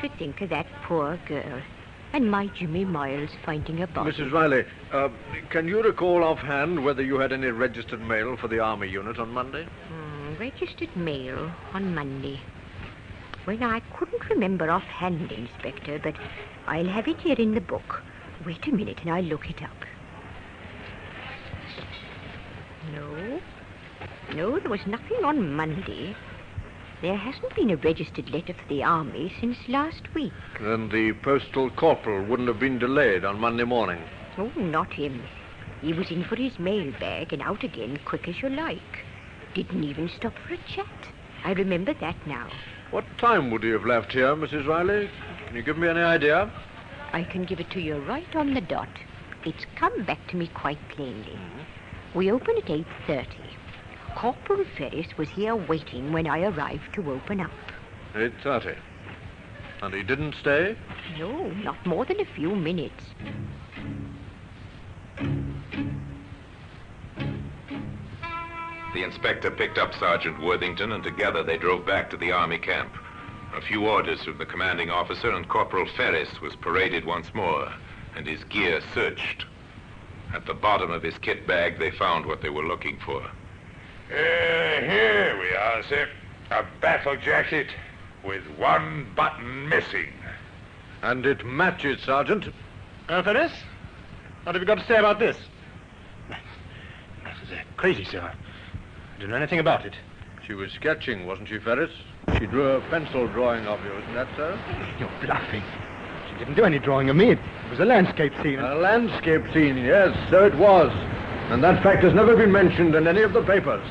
[SPEAKER 26] To think of that poor girl. And my Jimmy Miles finding a body.
[SPEAKER 23] Mrs. Riley, can you recall offhand whether you had any registered mail for the Army unit on Monday?
[SPEAKER 26] Registered mail on Monday. Well, I couldn't remember offhand, Inspector, but I'll have it here in the book. Wait a minute and I'll look it up. No, there was nothing on Monday. There hasn't been a registered letter for the Army since last week.
[SPEAKER 23] Then the postal corporal wouldn't have been delayed on Monday morning.
[SPEAKER 26] Oh, not him. He was in for his mail bag and out again quick as you like. Didn't even stop for a chat. I remember that now.
[SPEAKER 23] What time would he have left here, Mrs. Riley? Can you give me any idea?
[SPEAKER 26] I can give it to you right on the dot. It's come back to me quite plainly. We open at 8:30. Corporal Ferris was here waiting when I arrived to open up.
[SPEAKER 23] 8:30. And he didn't stay?
[SPEAKER 26] No, not more than a few minutes.
[SPEAKER 16] The inspector picked up Sergeant Worthington, and together they drove back to the Army camp. A few orders from the commanding officer, and Corporal Ferris was paraded once more, and his gear searched. At the bottom of his kit bag, they found what they were looking for.
[SPEAKER 18] Here we are, sir. A battle jacket with one button missing.
[SPEAKER 23] And it matches, Sergeant.
[SPEAKER 8] Ferris, what have you got to say about this? That was crazy, sir. I don't know anything about it.
[SPEAKER 23] She was sketching, wasn't she, Ferris? She drew a pencil drawing of you, isn't that so?
[SPEAKER 8] You're bluffing. She didn't do any drawing of me. It was a landscape scene.
[SPEAKER 23] A landscape scene, yes, so it was. And that fact has never been mentioned in any of the papers.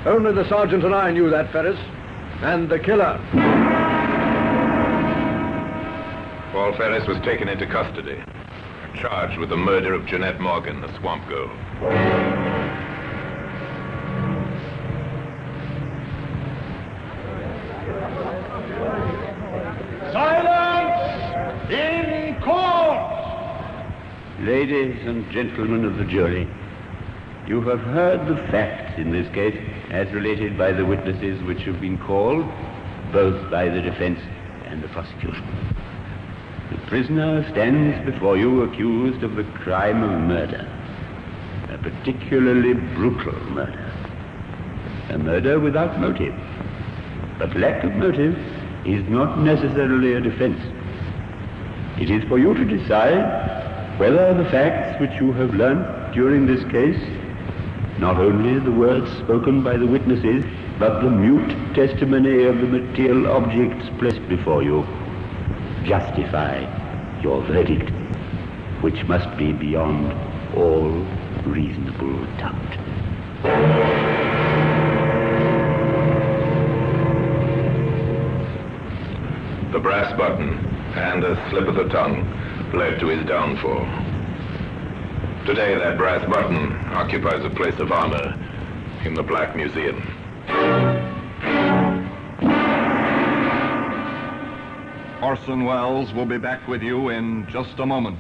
[SPEAKER 23] Only the sergeant and I knew that, Ferris. And the killer.
[SPEAKER 16] Paul Ferris was taken into custody, charged with the murder of Jeanette Morgan, the swamp girl.
[SPEAKER 18] Silence in court!
[SPEAKER 6] Ladies and gentlemen of the jury, you have heard the facts in this case as related by the witnesses which have been called, both by the defense and the prosecution. The prisoner stands before you accused of the crime of murder, a particularly brutal murder, a murder without motive. But lack of motive is not necessarily a defense. It is for you to decide whether the facts which you have learnt during this case, not only the words spoken by the witnesses, but the mute testimony of the material objects placed before you, justify your verdict, which must be beyond all reasonable doubt.
[SPEAKER 16] The brass button and a slip of the tongue led to his downfall. Today, that brass button occupies a place of honor in the Black Museum.
[SPEAKER 24] Orson Welles will be back with you in just a moment.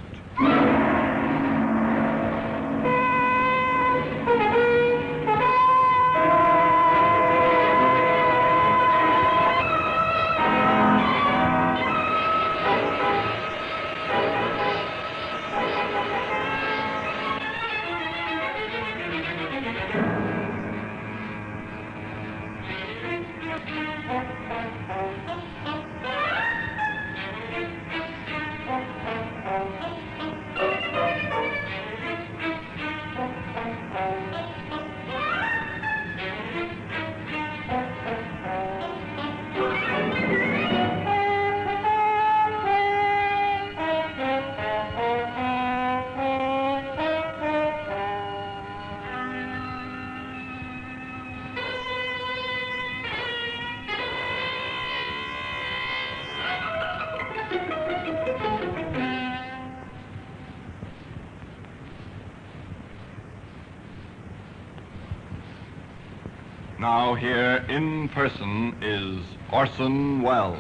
[SPEAKER 24] Now here in person is Orson Welles.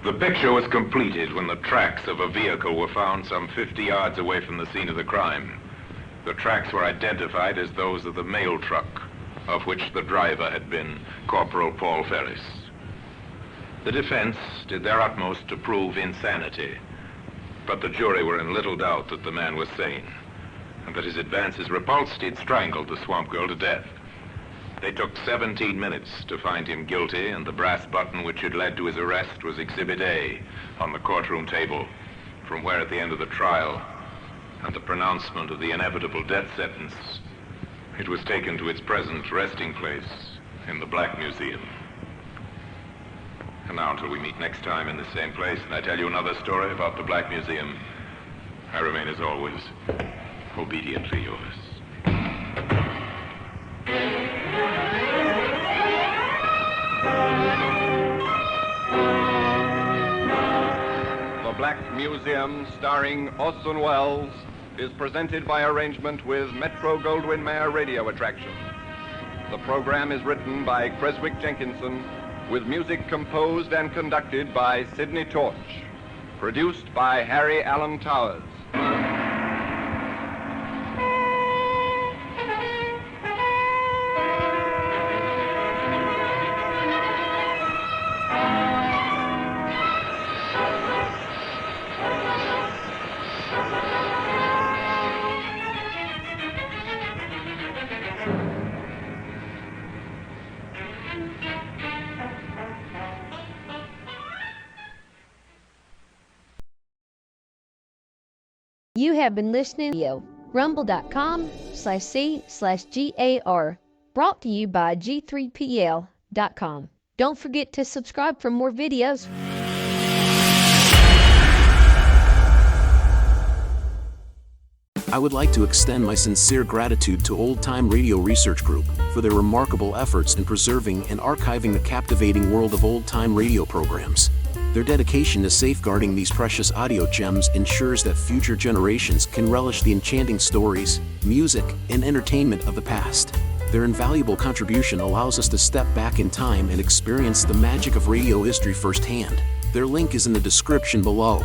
[SPEAKER 16] The picture was completed when the tracks of a vehicle were found some 50 yards away from the scene of the crime. The tracks were identified as those of the mail truck, of which the driver had been Corporal Paul Ferris. The defense did their utmost to prove insanity, but the jury were in little doubt that the man was sane, and that his advances repulsed, he'd strangled the swamp girl to death. They took 17 minutes to find him guilty, and the brass button which had led to his arrest was Exhibit A on the courtroom table, from where at the end of the trial and the pronouncement of the inevitable death sentence, it was taken to its present resting place in the Black Museum. And now until we meet next time in the same place and I tell you another story about the Black Museum, I remain as always obediently yours.
[SPEAKER 24] The Black Museum, starring Orson Welles, is presented by arrangement with Metro-Goldwyn-Mayer Radio Attraction. The program is written by Creswick Jenkinson, with music composed and conducted by Sidney Torch. Produced by Harry Allen Towers.
[SPEAKER 1] You have been listening to rumble.com/C/GAR, brought to you by G3PL.com. Don't forget to subscribe for more videos.
[SPEAKER 9] I would like to extend my sincere gratitude to Old Time Radio Research Group for their remarkable efforts in preserving and archiving the captivating world of old time radio programs. Their dedication to safeguarding these precious audio gems ensures that future generations can relish the enchanting stories, music, and entertainment of the past. Their invaluable contribution allows us to step back in time and experience the magic of radio history firsthand. Their link is in the description below.